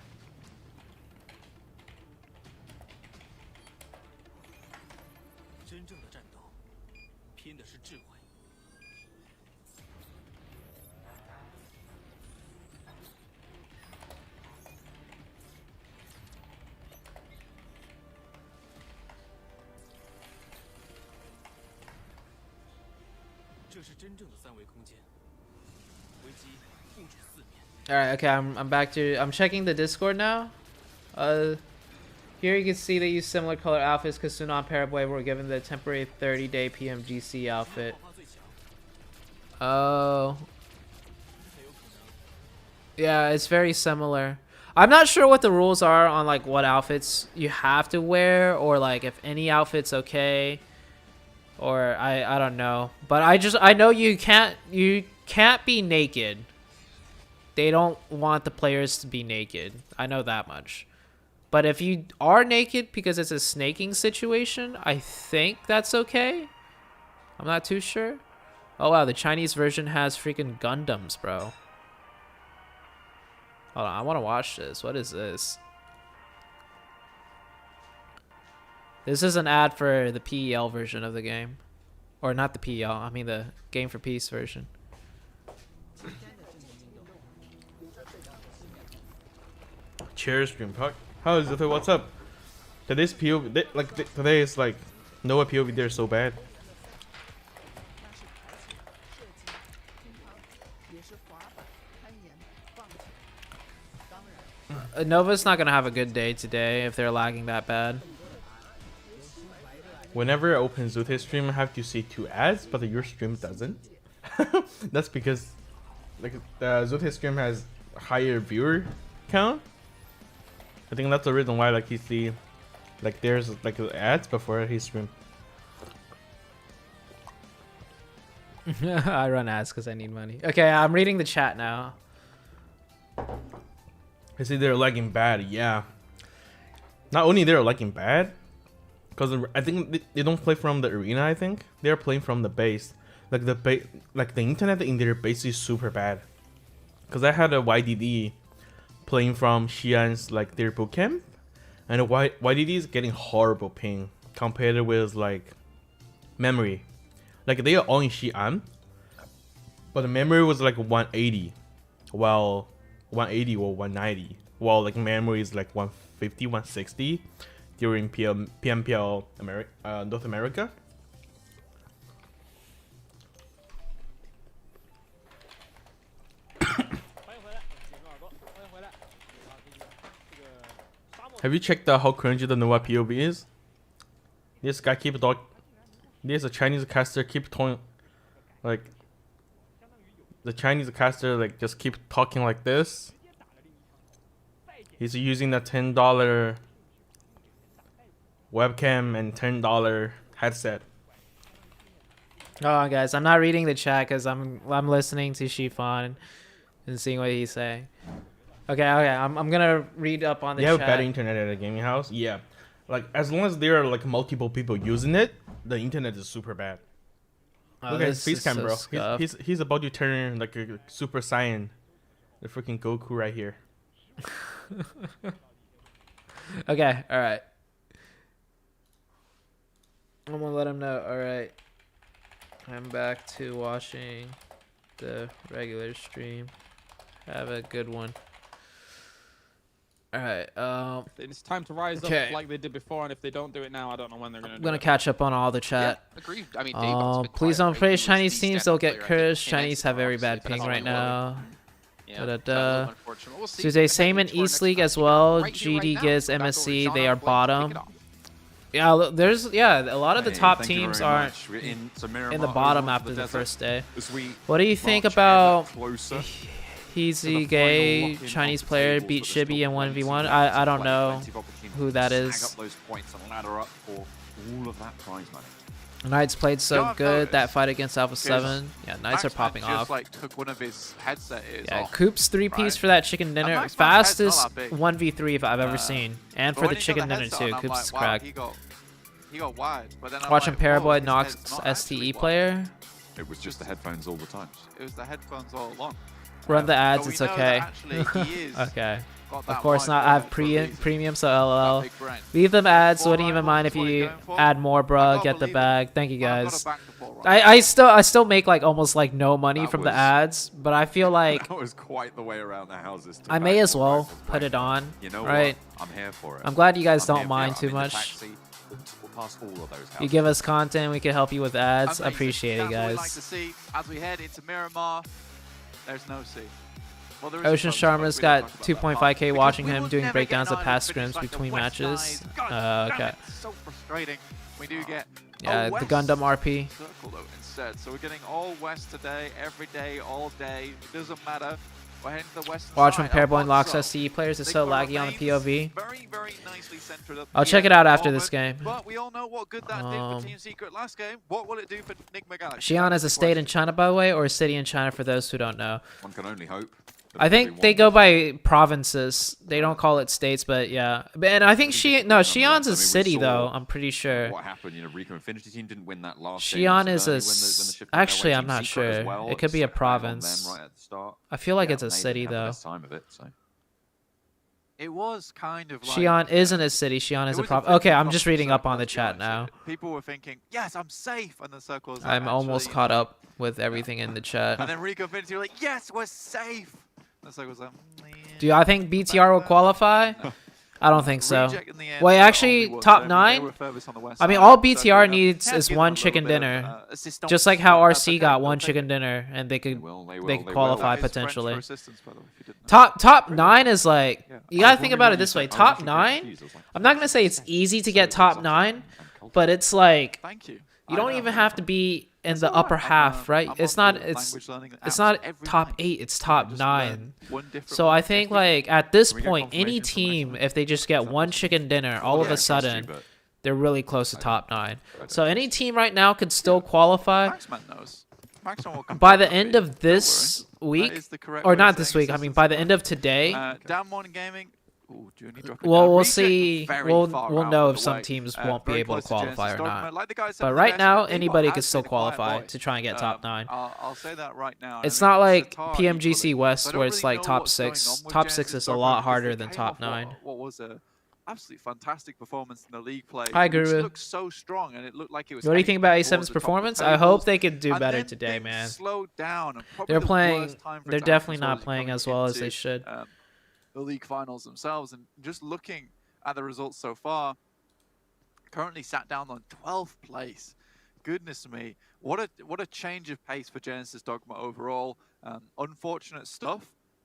All right, okay, I'm back to I'm checking the Discord now. Here you can see they use similar color outfits. Kasuna and Paraguay were given the temporary 30-day PMGC outfit. Oh. Yeah, it's very similar. I'm not sure what the rules are on like what outfits you have to wear, or like if any outfit's okay, or I don't know. But I know you can't be naked. They don't want the players to be naked. I know that much. But if you are naked because it's a snaking situation, I think that's okay. I'm not too sure. Oh wow, the Chinese version has freaking Gundams, bro. Hold on, I want to watch this. What is this? This is an ad for the PEL version of the game. Or not the PL, I mean the Game for Peace version. Cheers, stream talk. How is it? What's up? Today's POV, today is like Nova POV. They're so bad. Nova's not gonna have a good day today if they're lagging that bad. Whenever I open ZooTay stream, I have to see 2 ads, but your stream doesn't. That's because like the ZooTay stream has a higher viewer count. I think that's the reason why like you see like there's like ads before his stream. I run ads because I need money. Okay, I'm reading the chat now. I see they're lagging bad. Yeah. Not only they're lagging bad, because I think they don't play from the arena. I think they're playing from the base. Like the internet in their base is super bad. Because I had a YDD playing from Xi'an's like their boot camp, and the YDD is getting horrible ping compared with like memory. Like they are all in Xi'an, but the memory was like 180, while 180 or 190, while like memory is like 150, 160 during PMPL North America. Have you checked out how cringy the Nova POV is? This guy keep talking. There's a Chinese caster keep talking, like the Chinese caster like just keep talking like this. He's using the $10 webcam and $10 headset. Oh, guys, I'm not reading the chat because I'm listening to Shifan and seeing what he's saying. Okay, I'm gonna read up on the chat. You have better internet at a gaming house? Yeah. Like as long as there are like multiple people using it, the internet is super bad. Oh, look at his face cam, so bro. He's about to turn like a Super Saiyan. The freaking Goku right here. Okay, alright. I'm gonna let him know. Alright. I'm back to watching the regular stream. Have a good one. Alright, it's time to rise up like they did before, and if they don't do it now, I don't know when they're gonna do it. I'm gonna catch up on all the chat. Yeah, agreed. I mean, please don't praise Chinese teams, they'll get cursed. Chinese have very bad ping right now. Yeah, ZooTay, same in East League as well. GD Giz, MSC, they are bottom. Yeah, there's a lot of the top teams aren't in the bottom after the first day. What do you think about Easy Gay, Chinese player, beat Shibi in 1v1? I don't know who that is. Knights played so good that fight against Alpha 7. Yeah, Knights are popping off. Like took one of his headset ears off. Coop's 3-piece for that chicken dinner. Fastest 1v3 if I've ever seen. And for the chicken dinner too. Coop's is cracked. He got wide, but then watching Paraboy Nox STE player. It was just the headphones all the time. It was the headphones all along. Run the ads, it's okay. Okay. Of course not. I have premium, so LOL. Leave them ads. Wouldn't even mind if you add more, bruh. Get the bag. Thank you guys. I still make like almost like no money from the ads, but I feel like that was quite the way around the houses. I may as well put it on. You know right? What? I'm here for it. I'm glad you guys don't mind too much. You give us content, we can help you with ads. I appreciate it, guys. Like to see as we head into Miramar. There's no C. Well, Ocean Sharma's got 2.5k watching him doing breakdowns of past scrims between matches. Okay. So frustrating. We do get the Gundam RP. Circle, though, instead. So we're getting all west today, every day, all day. It doesn't matter. We're heading to the west. Watch when Paraboy locks SCE players. It's so laggy on the POV. Very nicely centered up. I'll check it out after this game. But we all know what good that did for Team Secret last game. What will it do for Enigma Galaxy? Xi'an is a state in China, by the way, or a city in China for those who don't know. One can only hope. I think they go by provinces. They don't call it states, but yeah. And I think Xi'an's a city though. I'm pretty sure. What happened? You know, Rico Infinity Team didn't win that last Xi'an is a. Actually, I'm not sure. Well. It could be a province. Right at the start. I feel like it's a city though. Time of it, so. it was kind of like... Xi'an isn't a city. Xi'an is a province. Okay, I'm just reading up on the chat now. People were thinking, yes, I'm safe. And the circle was like, I'm almost caught up with everything in the chat. And then Rico Infinity were like, yes, we're safe. And the circle was like, Do I think BTR will qualify? No. I don't think so. Reject in the end, Wait, but actually, only was, top they 9? were furthest on the west I mean, side, all so, BTR needs is give one them a chicken little bit of, dinner. assistance. Just like how That's RC okay, got we'll one take chicken it. dinner and they could They qualify That is French for potentially. assistance, by the way, if you didn't know. Top 9 is like, Yeah. you gotta think about it this way. Top 9, I'm not gonna say it's easy to get top 9, but it's like, Thank you. you don't even have to be in the upper half, right? It's not top 8, it's top 9. So I think like at this point, any team, if they just get one chicken dinner, all of a sudden they're really close to top 9. So any team right now could still qualify. Maxman knows. Maxman will By the confirm end that, of this don't worry. That week, is the correct or way of not this saying week, I mean by the end of today, Down Morning Gaming. Ooh, Juni dropping well, down. we'll Reject see. very We'll far out know of if the some way. teams won't be Very able to close to Genesis qualify or Dogma. not. Like the guy said But in the right message, now, Eagle anybody has could still been a quiet qualify boy. to try and get top 9. I'll say that right now. It's And I not think like Qatar PMGC equally. West So I don't where it's really like know top what's going 6. on with Top Genesis 6 is a Dogma lot because harder they than came top off 9. What was a absolutely fantastic performance in the league play. Hi, Which Guru. looked so strong, and it looked like it was. What do you think about heading towards A7's the top of performance? the I hope tables. they could do And better then today, things man. slowed down. And probably They're the playing. worst time for They're it to definitely happen not was playing coming as well as into, they should. The league finals themselves, and just looking at the results so far, currently sat down on 12th place. Goodness me, what a change of pace for Genesis Dogma overall. Unfortunate stuff.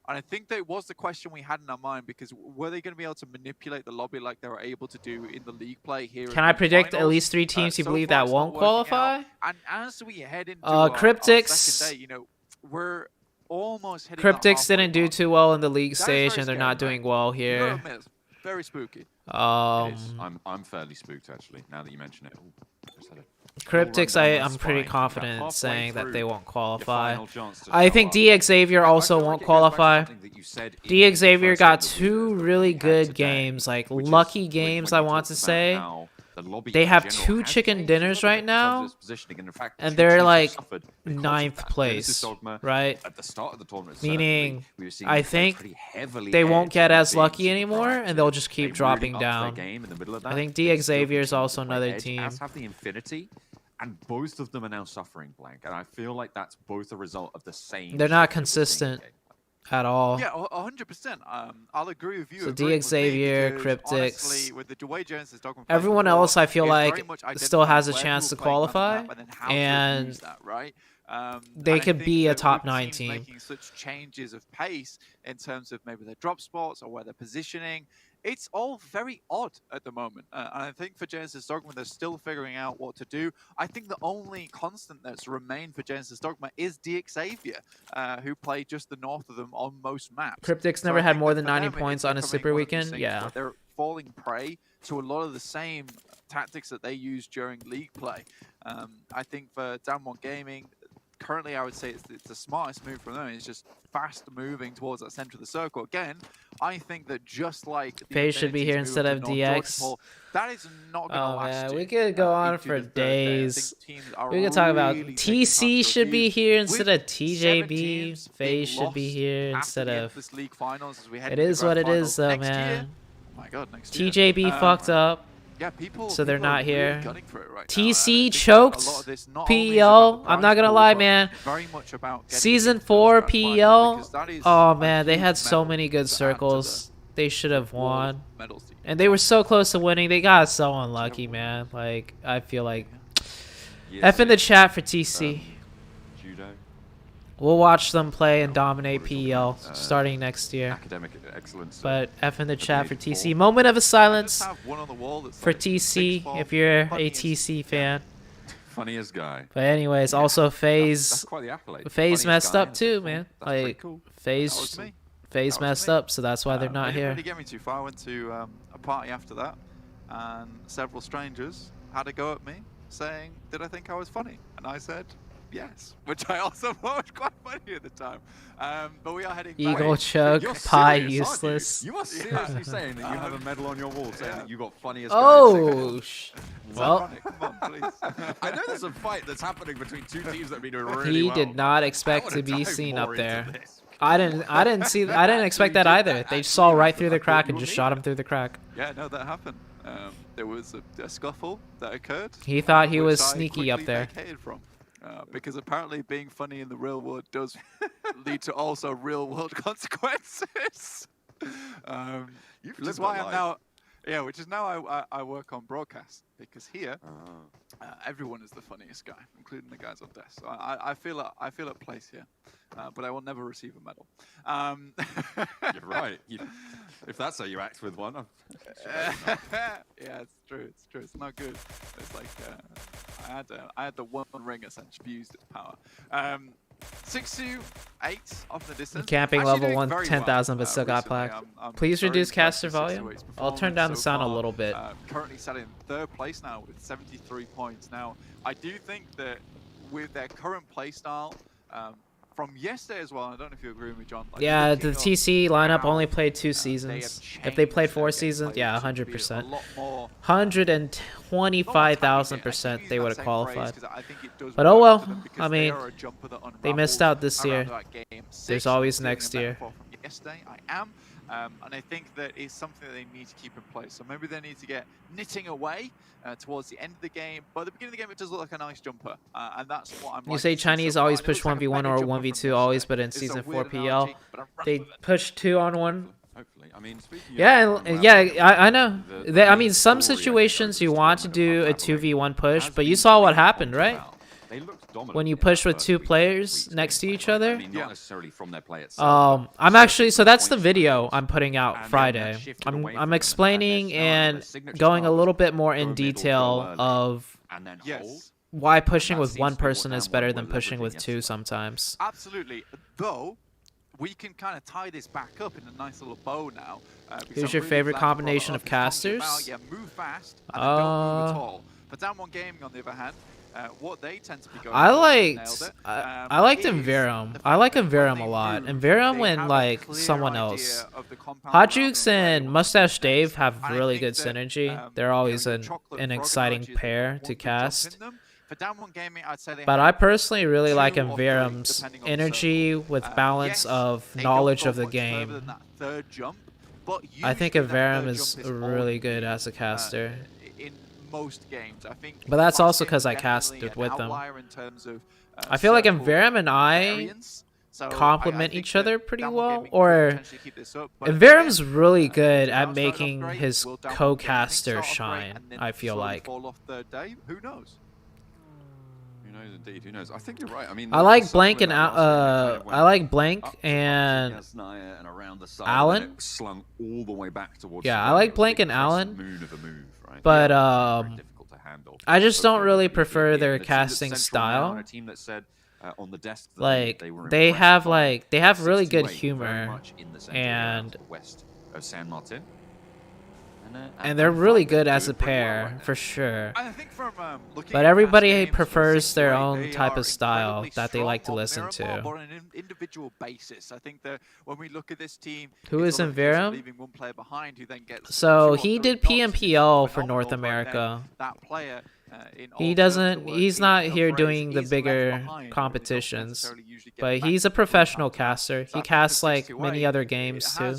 And I think that was the question we had in our mind, because were they going to be able to manipulate the lobby like they were able to do in the league play here? Can I predict at least 3 teams you believe that won't qualify? And as we head into our Cryptics. second day, you know, we're almost hitting Cryptics that didn't do halfway too well in the league That is stage, very and they're scary, not doing man. well mark. You here. gotta admit, it's very spooky. It Um, is. I'm fairly spooked actually. Now that you mention it. Ooh, just had a Cryptics, run down I'm my pretty spine. confident About in saying halfway that they through won't your qualify. final chance to I show think up. D Xavier I also feel won't like it goes back to qualify. something that you said in D the Xavier first got interview 2 that we really had good today, games, like which is lucky when games you I want talked to about say. how the lobby They in have general 2 has chicken changed a dinners little right bit in terms now, of its positioning, and in fact, and 2 they're teams have like suffered because of 9th that. place, Genesis Dogma, right? At the start of the tournament, Meaning, certainly, we were seeing I them play think pretty heavily they won't edge get and as being lucky super anymore, and proactive. they'll just keep They really dropping upped their down. game in the middle of that. I think They D still Xavier is continue also to play another edge, team. as have the Infinity, and both of them are now suffering blank. And I feel like that's both a result of the same. They're not shift that we're seeing consistent in game. at all. Yeah, 100%. I'll agree with you. So agreeing with me, Xavier, because Cryptics, honestly, with the way Genesis Dogma plays everyone before, else I feel is like very much still has a identifying chance to where people are playing on qualify, the map and then how to and use that, right? they And I could think be a that top with 9 teams team. making such changes of pace in terms of maybe their drop spots or where they're positioning, it's all very odd at the moment. And I think for Genesis Dogma, they're still figuring out what to do. I think the only constant that's remained for Genesis Dogma is D Xavier, who play just the north of them on most maps. Cryptics So never I had think more that than for 90 them, points it's on a becoming super one of these weekend. things Yeah. where they're falling prey to a lot of the same tactics that they use during league play. I think for Damwon Gaming, currently I would say it's the smartest move from them. It's just fast moving towards that center of the circle. Again, I think that just like the FaZe should be Infinity's here move instead to of North Georgia DX. Pole, that is not going to Oh last man, you, we could go on into for the third day. I think days. teams are We could talk about really taking time TC to should be review. here instead With of 7 TJB. teams FaZe being should be lost here after instead the of. this league finals as we head It into is grand what it is finals though, next year. man. Oh my God, next year. TJB fucked up. Yeah, people. So they're people are not really here. gunning for it right now. TC I think choked a lot of this not only is PEL. about the I'm not prize gonna pool, lie, but man. very much about getting Season into those 4 grand finals, PEL. because that is Oh a man, they huge had so medal many good to add to circles. They should have the wall of won. medals team. And they were so close to winning. They got so unlucky, man. Like, I feel like. Yeah, F in the chat for TC. Judo, We'll watch them play and dominate PEL starting next year. academic excellence. But F in the chat for Ability TC. for- Moment of a I just silence have one on the wall that's for like TC 6'4", if you're a funniest- TC fan. funniest guy. But anyways, also That's FaZe. quite the accolade. FaZe Funniest messed guy up in too, football. man. That's pretty Like, cool. That was FaZe me. FaZe That was messed me. up, so that's why they're It not didn't here. really get me too far. I went to a party after that, and several strangers had a go at me, saying, "Did I think I was funny?" And I said, "Yes," which I also thought was quite funny at the time. But we are heading back. Eagle choke, You're pie serious, aren't you? useless. You are seriously saying that you have a medal on your wall saying that you got funniest guy in Oh, It's well, ironic. Come on, please. I know there's a fight that's happening between 2 teams that have been doing really he well. did not I expect wanna to be dive seen more up into there. this. I didn't expect that either. They saw right through the crack and just shot him through the crack. Yeah, no, that happened. There was a scuffle that occurred. He thought he was which I sneaky up quickly there. vacated from, because apparently being funny in the real world does lead to also real world consequences. Which is why I'm now, which is now I work on broadcast, because here everyone is the funniest guy, including the guys on desk. So I feel at place here, but I will never receive a medal. You're right. If that's how you act with one, I'm sure yeah, it's true. It's true. It's not good. It's like I had the one ring essentially abused its power. 6-2-8 off the distance. Camping Actually level doing 1, very 10,000, well, but still got recently. plaque. I'm Please very reduce impressed caster with volume. 6-2-8's I'll turn down the so sound a far. little bit. Currently sat in 3rd place now with 73 points. Now, I do think that with their current playstyle, from yesterday as well, I don't know if you agree with me, John. Like, Yeah, the TC lineup how, only played 2 they seasons. have If they played changed 4 their seasons, gameplay yeah, to be a 100%. lot more 125,000% they would have qualified. But oh well, I mean, they missed out this year. There's always next year. Yesterday, I am. And I think that is something that they need to keep in place. So maybe they need to get knitting away towards the end of the game. But at the beginning of the game, it does look like a nice jumper. And that's what I'm You say Chinese always push 1v1 or 1v2 always, but in Season 4 PL, they push 2-on-1. hopefully. I mean, speaking Yeah, of, I know. I mean, some situations you want to do a 2v1 push, but you saw what happened, right? When you push with 2 players next to each other. I'm actually, so that's the video I'm putting out Friday. I'm explaining and going a little bit more in detail of why pushing with 1 person is better than pushing with 2 sometimes. Absolutely. Though, we can kind of tie this back up in a nice little bow now. Who's your favorite combination of casters? Yeah, move fast and don't move at all. For Down 1 Gaming, on the other hand, what they tend to be going I liked Enverum. I like Enverum a lot. Enverum and like someone else. Hot Jukes and Mustache Dave have really good synergy. They're always an exciting pair to cast. But I personally really like Enverum's energy with balance of knowledge of the game. I think Enverum is really good as a caster. Most games, I think, but that's also because I casted with them. I feel like Enverum and I complement each other pretty well. Or Enverum's really good at making his co-caster shine, I feel like. Who knows? Indeed, who knows? I think you're right. I mean, I like Blank and Alan. Slung all the way back towards I like Blank and Alan. But I just don't really prefer their casting style. Like they have really good humor and they're really good as a pair, for sure. But everybody prefers their own type of style that they like to listen to. On an individual basis, I think that when we look at this team, who is Enverum? So he did PMPL for North America. He's not here doing the bigger competitions, but he's a professional caster. He casts like many other games too.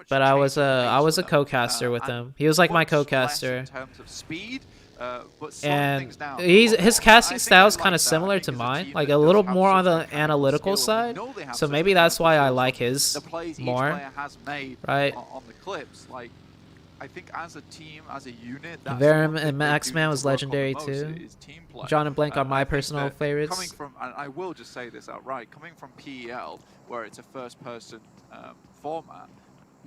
But I was a co-caster with him. He was like my co-caster. And his casting style is kind of similar to mine, like a little more on the analytical side. So maybe that's why I like his more, right? I think as a team, as a unit, Verum and Maxman was legendary too. John and Blank are my personal favorites. Coming from, and I will just say this outright, coming from PEL, where it's a first-person format,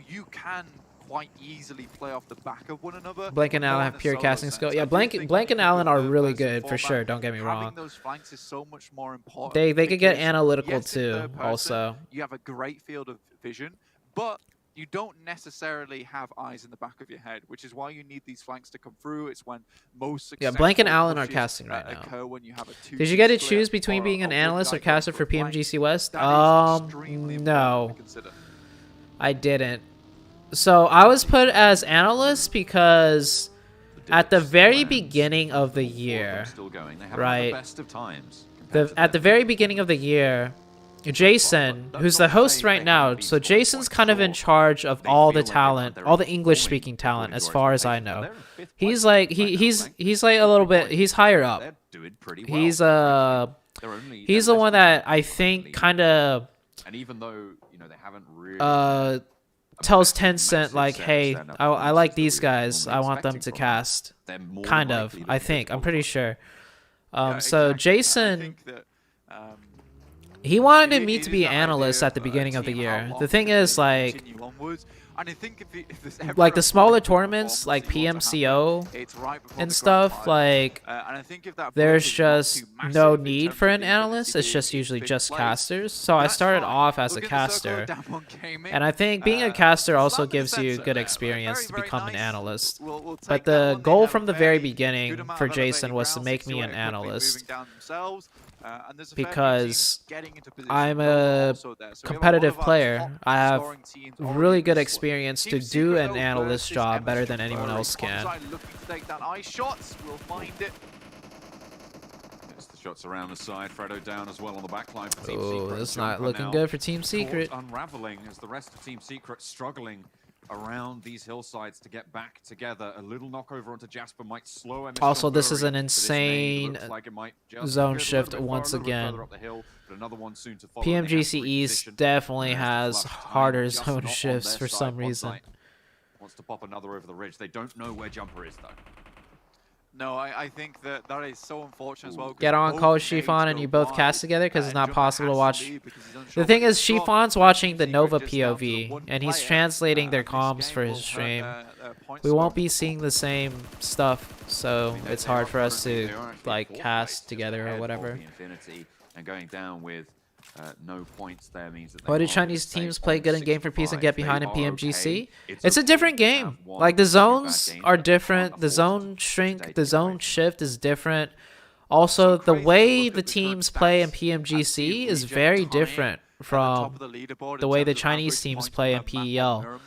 you can quite easily play off the back of one another. Blank and Allen have pure casting skill. Yeah, Blank and Allen are really good for sure. Don't get me wrong. Those flanks is so much more important. They could get analytical too. Also, you have a great field of vision, but you don't necessarily have eyes in the back of your head, which is why you need these flanks to come through. It's when most Blank and Allen are casting right now. Did you get to choose between being an analyst or caster for PMGC West? No, I didn't. So I was put as analyst because at the very beginning of the year, right? At the very beginning of the year, Jason, who's the host right now. So Jason's kind of in charge of all the talent, all the English-speaking talent, as far as I know. He's like he's like a little bit. He's higher up. He's the one that I think kind of tells Tencent like, hey, I like these guys. I want them to cast. Kind of. I think. I'm pretty sure. So Jason. He wanted me to be an analyst at the beginning of the year. The thing is, like the smaller tournaments, like PMCO and stuff, like there's just no need for an analyst. It's just usually just casters. So I started off as a caster, and I think being a caster also gives you good experience to become an analyst. But the goal from the very beginning for Jason was to make me an analyst. Because I'm a competitive player. I have really good experience to do an analyst job better than anyone else can. Shots around the side, Fredo down as well on the back line for Team Secret. Secret. It's not looking good for Team Secret. Unraveling as the rest of Team Secret struggling around these hillsides to get back together. A little knockover onto Jasper might slow him. Also, this is an insane zone shift once again. PMGC East definitely has harder zone shifts for some reason. Wants to pop another over the ridge. They don't know where Jumper is though. No, I think that is so unfortunate as well. Get on Coach Chiffon and you both cast together because it's not possible to watch. The thing is, Chiffon's watching the Nova POV and he's translating their comms for his stream. We won't be seeing the same stuff, so it's hard for us to like cast together or whatever. And going down with no points there means that why do Chinese teams play good in Game for Peace and get behind in PMGC? It's a different game. Like, the zones are different. The zone shrink, the zone shift is different. Also, the way the teams play in PMGC is very different from the way the Chinese teams play in PEL.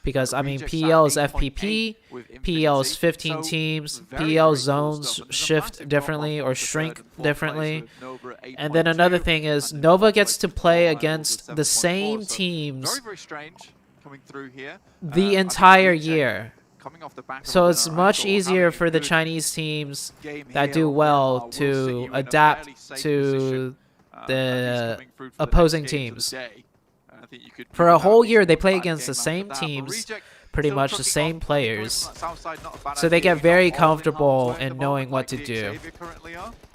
Because, I mean, PEL is FPP, PEL is 15 teams, PEL zones shift differently or shrink differently. And then another thing is, Nova gets to play against the same teams the entire year. So it's much easier for the Chinese teams that do well to adapt to the opposing teams. For a whole year, they play against the same teams, pretty much the same players. So they get very comfortable in knowing what to do.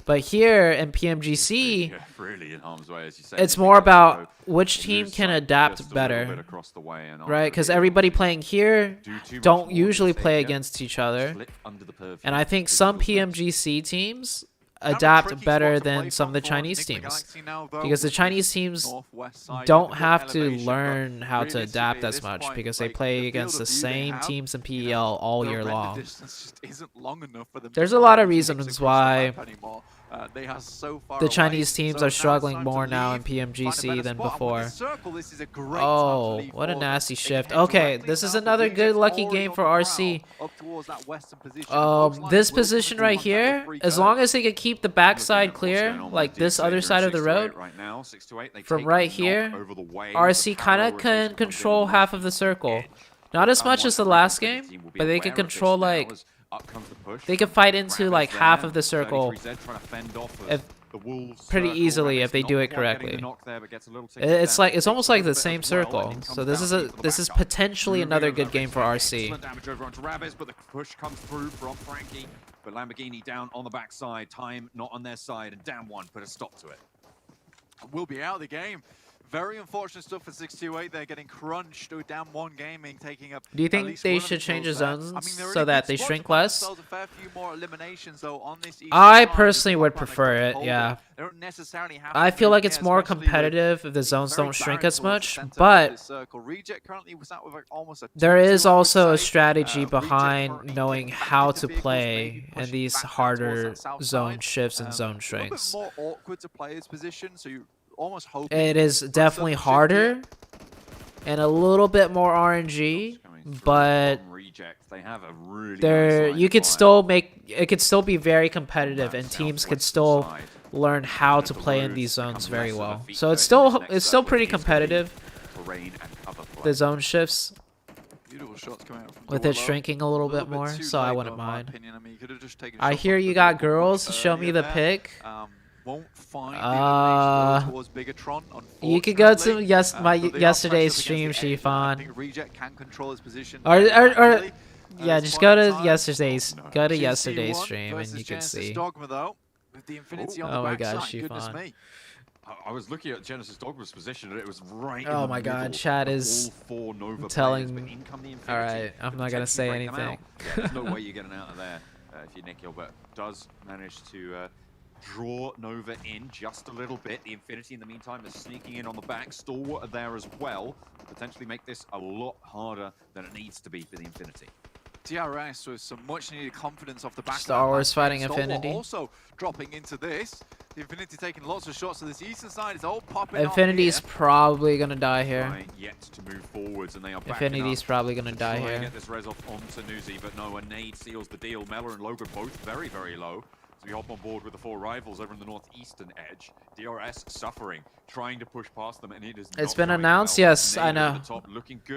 But here in PMGC, it's more about which team can adapt better, right? Because everybody playing here don't usually play against each other. And I think some PMGC teams adapt better than some of the Chinese teams, because the Chinese teams don't have to learn how to adapt as much because they play against the same teams in PEL all year long. There's a lot of reasons why the Chinese teams are struggling more now in PMGC than before. Oh, what a nasty shift. Okay, this is another good lucky game for RC. This position right here, as long as they can keep the backside clear, like this other side of the road, from right here, RC kind of can control half of the circle. Not as much as the last game, but they can control, like, they can fight into like half of the circle pretty easily if they do it correctly. It's almost like the same circle. So this is potentially another good game for RC. But the push comes through from Frankie, but Lamborghini down on the backside. Time not on their side, and down one put a stop to it. We'll be out of the game. Very unfortunate stuff for 628. They're getting crunched. Down one gaming, taking up. Do you think they should change the zones so that they shrink less? I personally would prefer it, yeah. I feel like it's more competitive if the zones don't shrink as much, but there is also a strategy behind knowing how to play in these harder zone shifts and zone shrinks. It is definitely harder and a little bit more RNG, but it could still be very competitive, and teams could still learn how to play in these zones very well. So it's still pretty competitive. The zone shifts with it shrinking a little bit more, so I wouldn't mind. I hear you got girls. Show me the pic. You could go to yesterday's stream, Shifan. Or yeah, just go to yesterday's stream and you can see. Oh my gosh, Shifan. I was looking at Genesis Dogma's position and it was right. Oh my god, chat is telling me. Alright, I'm not gonna say anything. There's no way you're getting out of there if you're Nikhil, but does manage to draw Nova in just a little bit. The Infinity in the meantime is sneaking in on the back. Stalwart there as well. Potentially make this a lot harder than it needs to be for the Infinity. DRS with some much needed confidence off the back. Star Wars fighting Infinity. Also dropping into this. The Infinity taking lots of shots to this eastern side. It's all popping. Infinity's probably gonna die here. Trying yet to move forwards, and they are Infinity's probably gonna die here. Get this res off onto Nuzi, but no, a nade seals the deal. Mela and Logan both very, very low. So we hop on board with the 4 rivals over in the northeastern edge. DRS suffering, trying to push past them, and it is. It's been announced, yes, I know.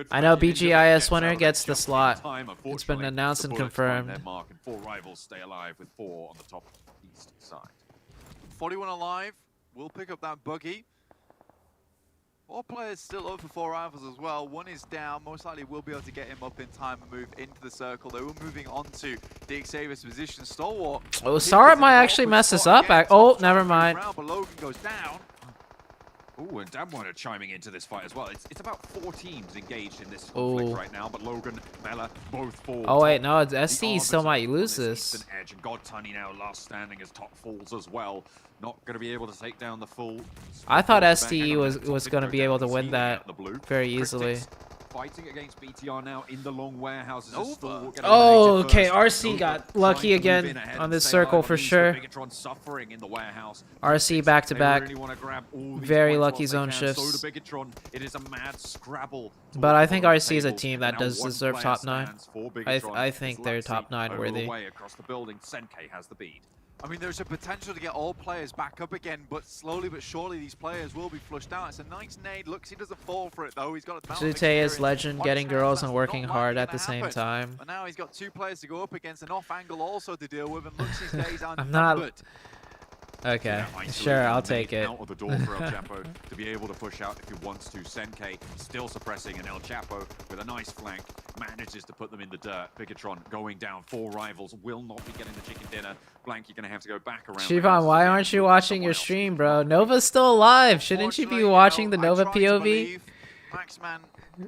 I know BGIS winner gets the slot. It's been announced and confirmed. 4 rivals stay alive with 4 on the top east side. 41 alive, we'll pick up that buggy. 4 players still up for 4 rivals as well. 1 is down. Most likely we'll be able to get him up in time and move into the circle. They were moving on to the Xavier's position. Stalwart. Oh, Star might actually mess this up. Oh, never mind. But Logan goes down. Ooh, and Damwon are chiming into this fight as well. It's about 4 teams engaged in this conflict right now, but Logan, Mela, both 4. Oh wait, no, ST still might lose this. Edge, and God Tunny now last standing as top falls as well. Not going to be able to take down the full. I thought STE was going to be able to win that very easily. Fighting against BTR now in the long warehouses. Oh, okay. RC got lucky again on this circle for sure. RC back to back. Very lucky zone shifts. But I think RC is a team that does deserve top 9. I think they're top 9 worthy. I mean, there's a potential to get all players back up again, but slowly but surely these players will be flushed out. It's a nice nade. Looks, he doesn't fall for it though. He's got a ZooTay is legend, getting girls and working hard at the same time. But now he's got 2 players to go up against, an off angle also to deal with, and looks his days are I'm not. Okay, sure, I'll take it. Out of the door for El Chapo to be able to push out if he wants to. Senke still suppressing, and El Chapo with a nice flank manages to put them in the dirt. Bigatron going down. 4 rivals will not be getting the chicken dinner. Blank, you're going to have to go back around. Shivon, why aren't you watching your stream, bro? Nova's still alive. Shouldn't you be watching the Nova POV?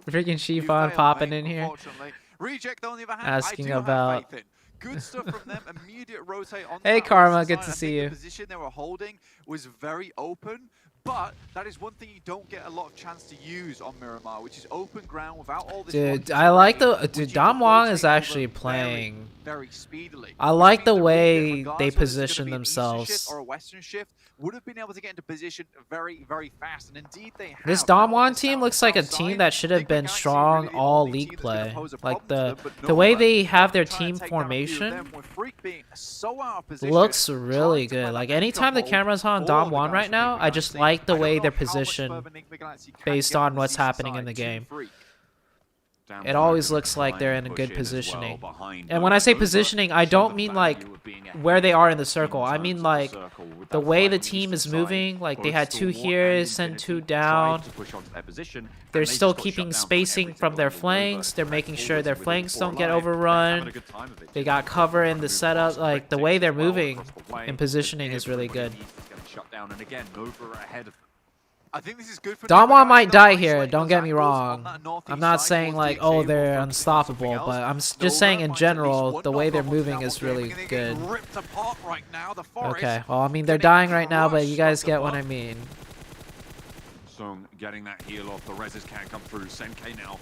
Freaking Shivon popping in here. Asking about... Good stuff from them. Immediate rotate on. Hey Karma, good to see you. The position they were holding was very open, but that is one thing you don't get a lot of chance to use on Miramar, which is open ground without all this. Dude, I like the Dom Wong is actually playing very speedily. I like the way they position themselves. Or a Western shift would have been able to get into position very, very fast, and indeed they have. This Dom Wong team looks like a team that should have been strong all league play. Like the way they have their team formation looks really good. Like anytime the camera's on Dom Wong right now, I just like the way they're positioned based on what's happening in the game. It always looks like they're in a good positioning. And when I say positioning, I don't mean like where they are in the circle. I mean like the way the team is moving. Like they had 2 here, send 2 down. They're still keeping spacing from their flanks. They're making sure their flanks don't get overrun. They got cover in the setup. Like the way they're moving and positioning is really good. I think this is good for Damwon might die here, don't get me wrong. I'm not saying like, oh, they're unstoppable, but I'm just saying in general, the way they're moving is really good. Okay, well, I mean, they're dying right now, but you guys get what I mean. Song getting that heal off, the reses can't come through. Senke now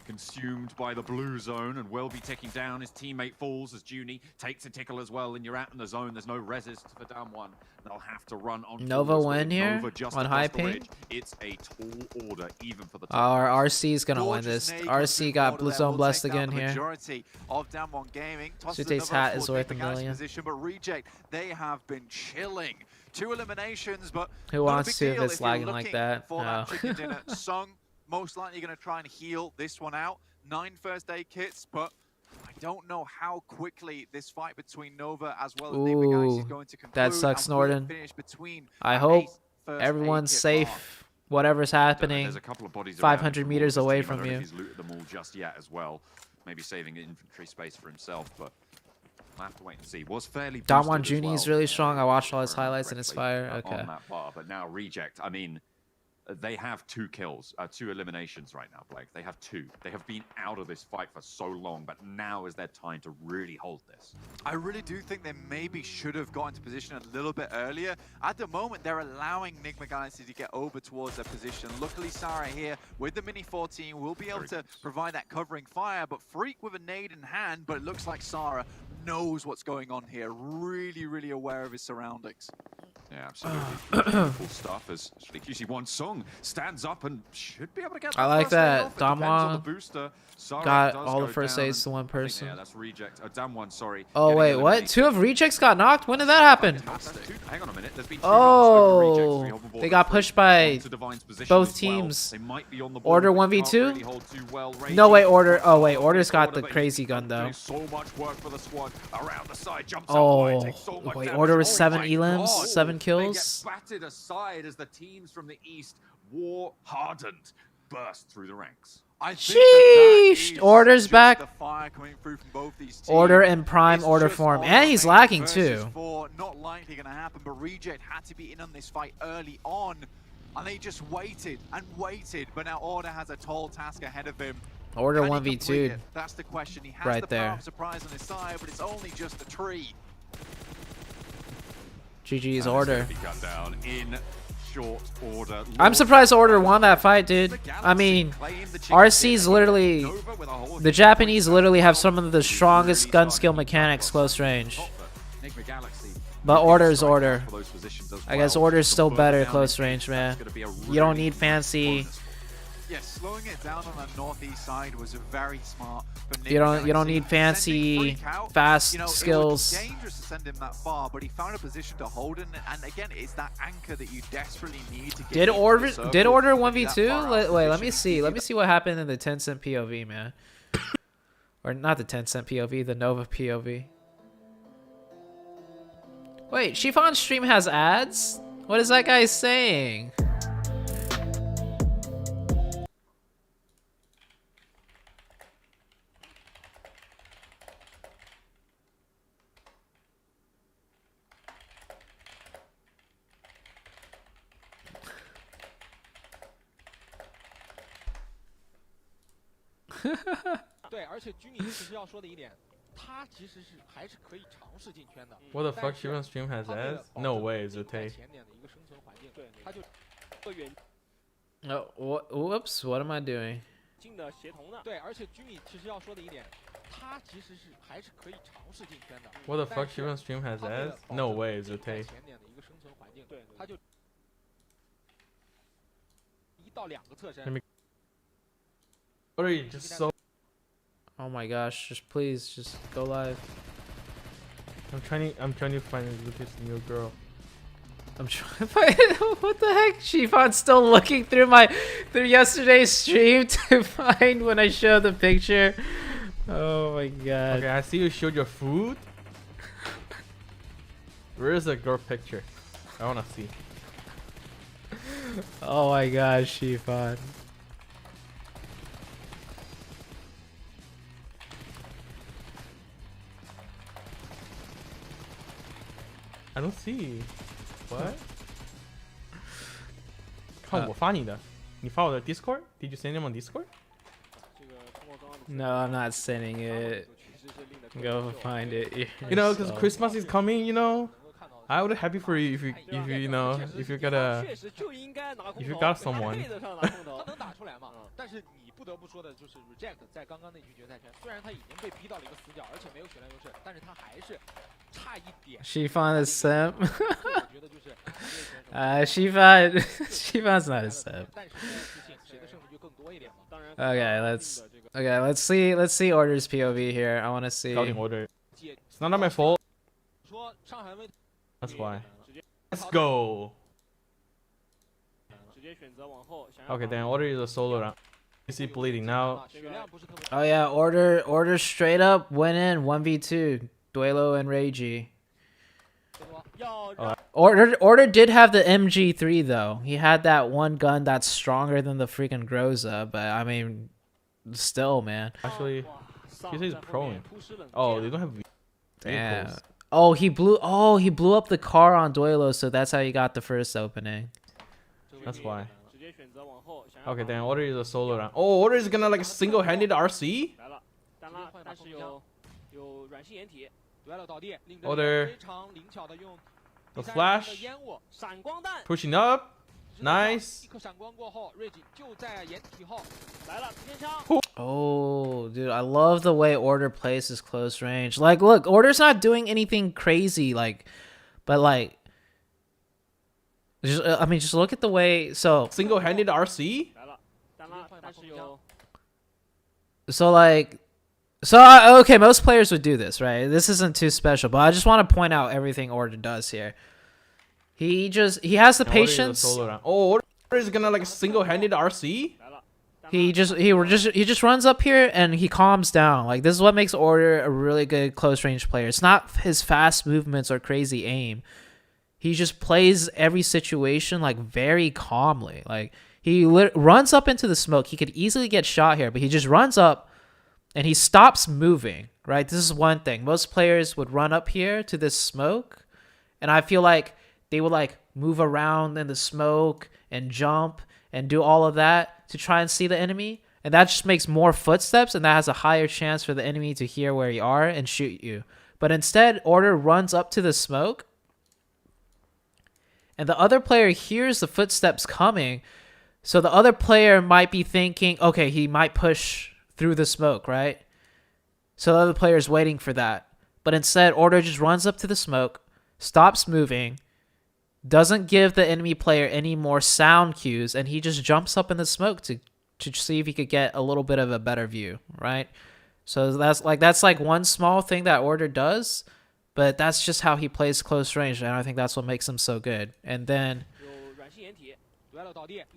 consumed by the blue zone and will be ticking down. His teammate falls as Junie takes a tickle as well, and you're out in the zone. There's no reses for Damwon. They'll have to run on. Nova win here on high ping. It's a tall order even for the our RC is gonna win this. RC got blue zone blessed again here. ZooTay's hat is worth $1 million. But Reject, they have been chilling 2 eliminations, but Who not a wants big to if deal it's if you're lagging like looking that? for that No. chicken dinner. Sung, most likely going to try and heal this one out. 9 first aid kits, but I don't know how quickly this fight between Nova as well as Nick McGuinness is going to conclude. That sucks, and will it Norden. finish between I that hope 8 first everyone's aid kit safe. mark? Whatever's happening. There's a couple of bodies 500 around meters from away Wolves' team. from I don't know you. if he's looted them all just yet as well. Maybe saving infantry space for himself, but we'll have to wait and see. Was fairly Damwon boosted as Juni is well, really strong. I watched all his if I remember highlights and it's correctly, fire. Okay. on that bar, but now Reject, I mean, they have 2 kills, 2 eliminations right now, Blake. They have 2. They have been out of this fight for so long, but now is their time to really hold this. I really do think they maybe should have got into position a little bit earlier. At the moment, they're allowing Nick McGuinness to get over towards their position. Luckily, Sarah here with the Mini 14 will be able to provide that covering fire, but Freak with a nade in hand, but it looks like Sarah knows what's going on here. Really, really aware of his surroundings. Yeah, absolutely. Beautiful stuff as QC1 Sung stands up and should be able to get I the like first aid that off. It depends on the Damwon booster. Sarah got does all the go first down aids to one and I think, person. yeah, that's Reject. Damwon, sorry. Oh getting wait, what? eliminated. 2 of Rejects got knocked? When did that happen? Hang on a minute. There's been 2 Oh, knocks over Rejects. they got pushed by onto Divine's position both as well. teams. They might be on the Order board, but 1v2? can't really hold too well. No, wait, Raging Order. Oh, wait, on Order's got Order, the but crazy he's gun, though. doing so much work for the squad. Around the side, jumps up Oh, wide, takes so much wait, damage. Order was Oh 7 my elims, God. 7 They kills. get batted aside as the teams from the east, war-hardened, burst through the ranks. I think that Sheesh, is Order's just back. the fire coming through from both these teams. Order in prime It's Order just form. on And he's eight lacking, versus too. 4. Not likely going to happen, but Reject had to be in on this fight early on. And they just waited and waited. But now Order has a tall task ahead of him. Order Can he 1v2. complete it? That's the question. He has Right the there. power of surprise on his side, but it's only just a tree. GG's And Order. it's gonna be cut down in short order. I'm surprised Order won that fight, dude. I mean, RC's literally... The Japanese literally have some of the strongest gun skill mechanics close range. But Order's Order. I guess Order's still better close range, man. You don't need fancy... Yeah, slowing it down on the northeast side was very smart. You don't need fancy, fast skills. It was dangerous to send him that far, but he found a position to hold in, and again, it's that anchor that you desperately need to get. Did Order 1v2? Wait, let me see. Let me see what happened in the 10-cent POV, man. Or not the 10-cent POV, the Nova POV. Wait, Chiffon's stream has ads? What is that guy saying? What the fuck? Shivan's stream has ads? No way, ZooTay. Oh, whoops, what am I doing? What the fuck? Shivan's stream has ads? No way, ZooTay. What are you just so... Oh my gosh, just please, just go live. I'm trying to find Lucas' new girl. I'm trying to find what the heck? Chiffon's still looking through yesterday's stream to find when I showed the picture. Oh my god. Okay, I see you showed your food. Where is the girl picture? I wanna see. Oh my gosh, Chiffon. I don't see. What? 看我发你的，你发我的 Discord? Did you send him on Discord? No, I'm not sending it. Go find it. You know, because Christmas is coming. You know, I would be happy for you if you got someone. 不得不说的就是 Reject 在刚刚那局决赛圈，虽然他已经被逼到了一个死角，而且没有血量优势，但是他还是差一点。Chiffon is simp. 我觉得就是 Chiffon's not a simp. Okay, let's see Order's POV here. I want to see. Scouting order. It's not my fault. That's why. Let's go. Okay, then Order is a solo round. You see bleeding now. Oh yeah, Order straight up went in 1v2. Duelo and Reiji. Order did have the MG3 though. He had that one gun that's stronger than the freaking Groza, but I mean, still, man. Actually, he says proing. Oh, they don't have Damn. vehicles. Oh, he blew up the car on Duelo, so that's how he got the first opening. That's why. Okay, then Order is a solo round. Oh, Order is gonna like single-handed RC? Order. The flash. Pushing up. Nice. Oh, dude, I love the way Order plays his close range. Like, look, Order's not doing anything crazy, like, but like, just, I mean, just look at the way. So Single-handed RC? Okay, most players would do this, right? This isn't too special, but I just want to point out everything Order does here. He has the patience. Oh, Order is gonna like single-handed RC? He just runs up here and he calms down. Like, this is what makes Order a really good close range player. It's not his fast movements or crazy aim. He just plays every situation like very calmly. Like, he runs up into the smoke. He could easily get shot here, but he just runs up and he stops moving, right? This is one thing. Most players would run up here to this smoke, and I feel like they would like move around in the smoke and jump and do all of that to try and see the enemy. And that just makes more footsteps, and that has a higher chance for the enemy to hear where you are and shoot you. But instead, Order runs up to the smoke, and the other player hears the footsteps coming. So the other player might be thinking, okay, he might push through the smoke, right? So the other player is waiting for that. But instead, Order just runs up to the smoke, stops moving, doesn't give the enemy player any more sound cues, and he just jumps up in the smoke to see if he could get a little bit of a better view, right? So that's like one small thing that Order does, but that's just how he plays close range, and I think that's what makes him so good. And then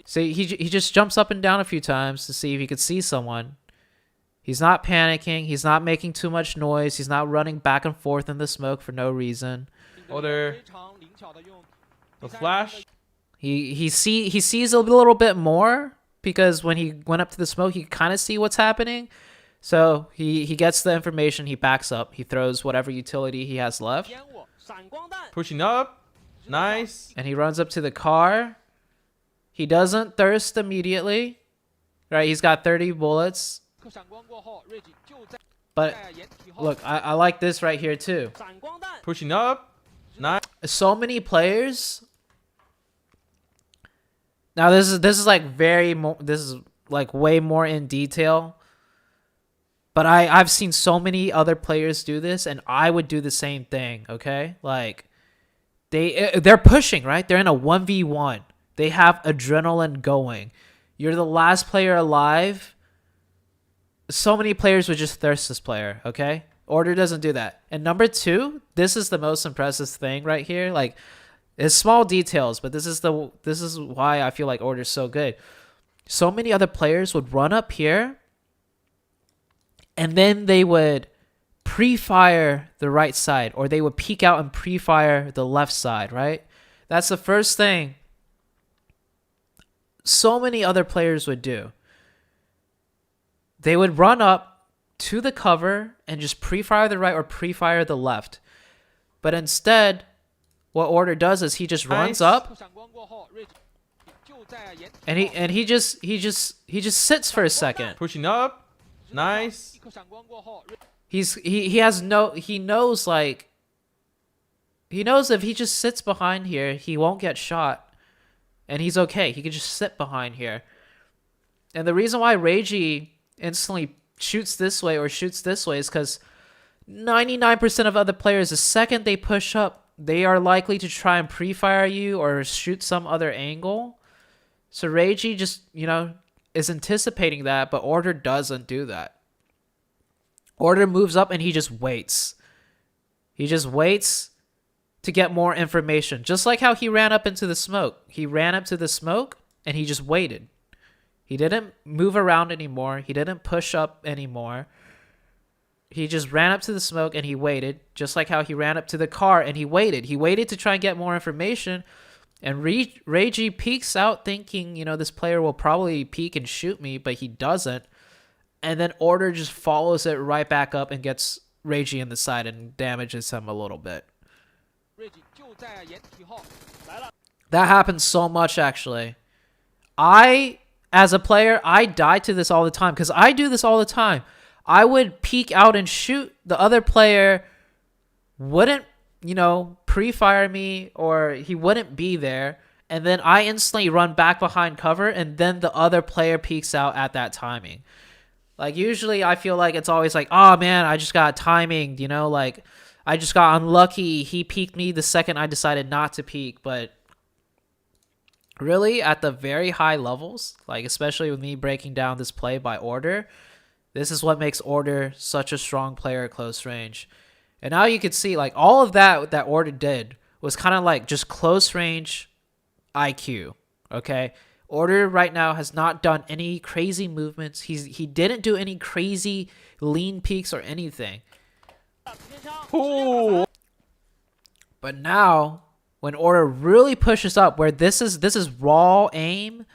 see, he just jumps up and down a few times to see if he could see someone. He's not panicking. He's not making too much noise. He's not running back and forth in the smoke for no reason. Order. The flash. He sees a little bit more because when he went up to the smoke, he could kind of see what's happening. So he gets the information. He backs up. He throws whatever utility he has left. Pushing up. Nice. And he runs up to the car. He doesn't thirst immediately. Right, he's got 30 bullets. But look, I like this right here too. Pushing up. Nice. So many players. Now this is like this is like way more in detail. But I've seen so many other players do this, and I would do the same thing, okay? Like, they're pushing, right? They're in a 1v1. They have adrenaline going. You're the last player alive. So many players would just thirst this player, okay? Order doesn't do that. And number two, this is the most impressive thing right here. Like, it's small details, but this is why I feel like Order's so good. So many other players would run up here, and then they would pre-fire the right side, or they would peek out and pre-fire the left side, right? That's the first thing so many other players would do. They would run up to the cover and just pre-fire the right or pre-fire the left. But instead, what Order does is he just runs up, and he just sits for a second. Pushing up. Nice. He knows if he just sits behind here, he won't get shot, and he's okay. He can just sit behind here. And the reason why Reiji instantly shoots this way or shoots this way is because 99% of other players, the second they push up, they are likely to try and pre-fire you or shoot some other angle. So Reiji just, is anticipating that, but Order doesn't do that. Order moves up and he just waits. He just waits to get more information. Just like how he ran up into the smoke. He ran up to the smoke and he just waited. He didn't move around anymore. He didn't push up anymore. He just ran up to the smoke and he waited. Just like how he ran up to the car and he waited. He waited to try and get more information. And Reiji peeks out thinking, you know, this player will probably peek and shoot me, but he doesn't. And then Order just follows it right back up and gets Reiji in the side and damages him a little bit. That happens so much, actually. As a player, I die to this all the time because I do this all the time. I would peek out and shoot. The other player wouldn't, you know, pre-fire me, or he wouldn't be there. And then I instantly run back behind cover, and then the other player peeks out at that timing. Like, usually I feel like it's always like, oh man, I just got timing, you know, like I just got unlucky. He peeked me the second I decided not to peek. But really, at the very high levels, like especially with me breaking down this play by Order, this is what makes Order such a strong player at close range. And now you can see, like, all of that Order did was kind of like just close range IQ, okay? Order right now has not done any crazy movements. He didn't do any crazy lean peaks or anything. Ooh. But now, when Order really pushes up, where this is raw aim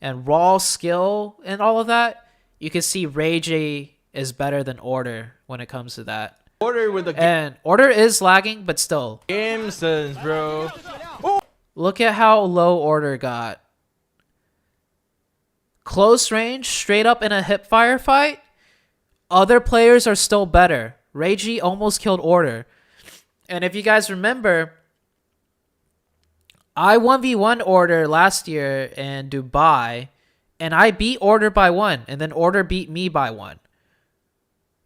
and raw skill and all of that, you can see Reiji is better than Order when it comes to that. Order with the And Order is lagging, but still. game sense, bro. Look at how low Order got. Close range, straight up in a hip fire fight, other players are still better. Reiji almost killed Order. And if you guys remember, I 1v1 Order last year in Dubai, and I beat Order by 1, and then Order beat me by 1.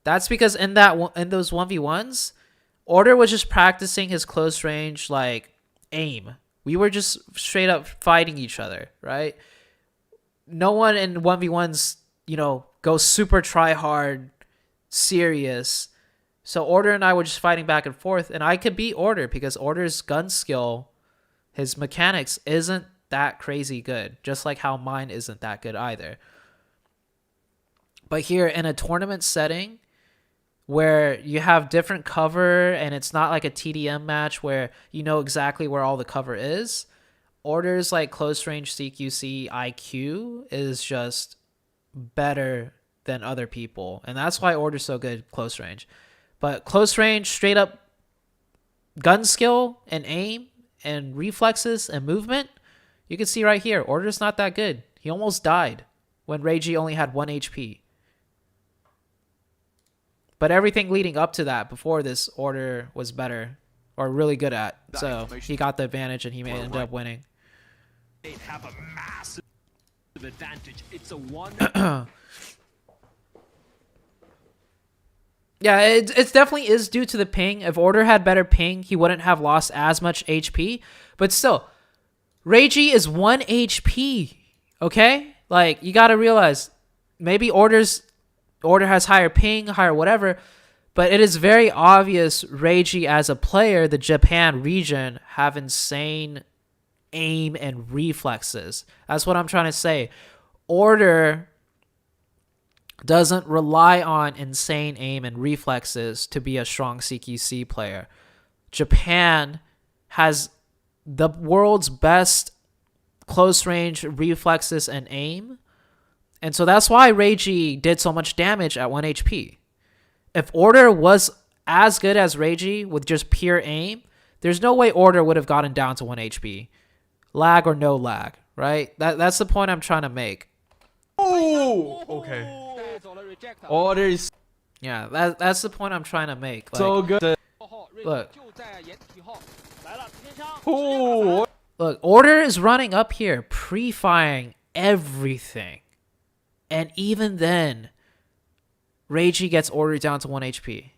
That's because in those 1v1s, Order was just practicing his close range, like, aim. We were just straight up fighting each other, right? No one in 1v1s, you know, go super try hard, serious. So Order and I were just fighting back and forth, and I could beat Order because Order's gun skill, his mechanics isn't that crazy good, just like how mine isn't that good either. But here in a tournament setting where you have different cover and it's not like a TDM match where you know exactly where all the cover is, Order's like close range CQC IQ is just better than other people. And that's why Order's so good close range. But close range, straight up gun skill and aim and reflexes and movement, you can see right here, Order's not that good. He almost died when Reiji only had 1 HP. But everything leading up to that, before this, Order was better or really good at. So he got the advantage and he may end up winning. They have a massive advantage. It's a one. Yeah, it definitely is due to the ping. If Order had better ping, he wouldn't have lost as much HP. But still, Reiji is 1 HP, okay? Like, you gotta realize, maybe Order has higher ping, higher whatever, but it is very obvious Reiji as a player, the Japan region, have insane aim and reflexes. That's what I'm trying to say. Order doesn't rely on insane aim and reflexes to be a strong CQC player. Japan has the world's best close range reflexes and aim. And so that's why Reiji did so much damage at 1 HP. If Order was as good as Reiji with just pure aim, there's no way Order would have gotten down to 1 HP. Lag or no lag, right? That's the point I'm trying to make. Oh, okay. Order's Yeah, that's the point I'm trying to make. Like, so good. Look. Oh, Look, Order is running up here, pre-firing everything. And even then, Reiji gets Order down to 1 HP.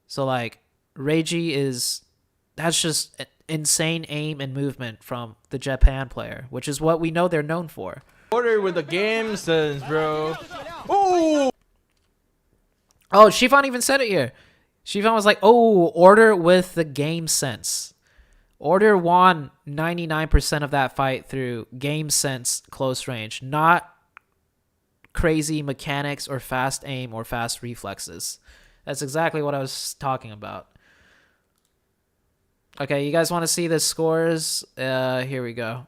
So, like, that's just insane aim and movement from the Japan player, which is what we know they're known for. Order with the game sense, bro. Oh, Shifan even said it here. Shifan was like, oh, Order with the game sense. Order won 99% of that fight through game sense close range, not crazy mechanics or fast aim or fast reflexes. That's exactly what I was talking about. Okay, you guys want to see the scores? Here we go.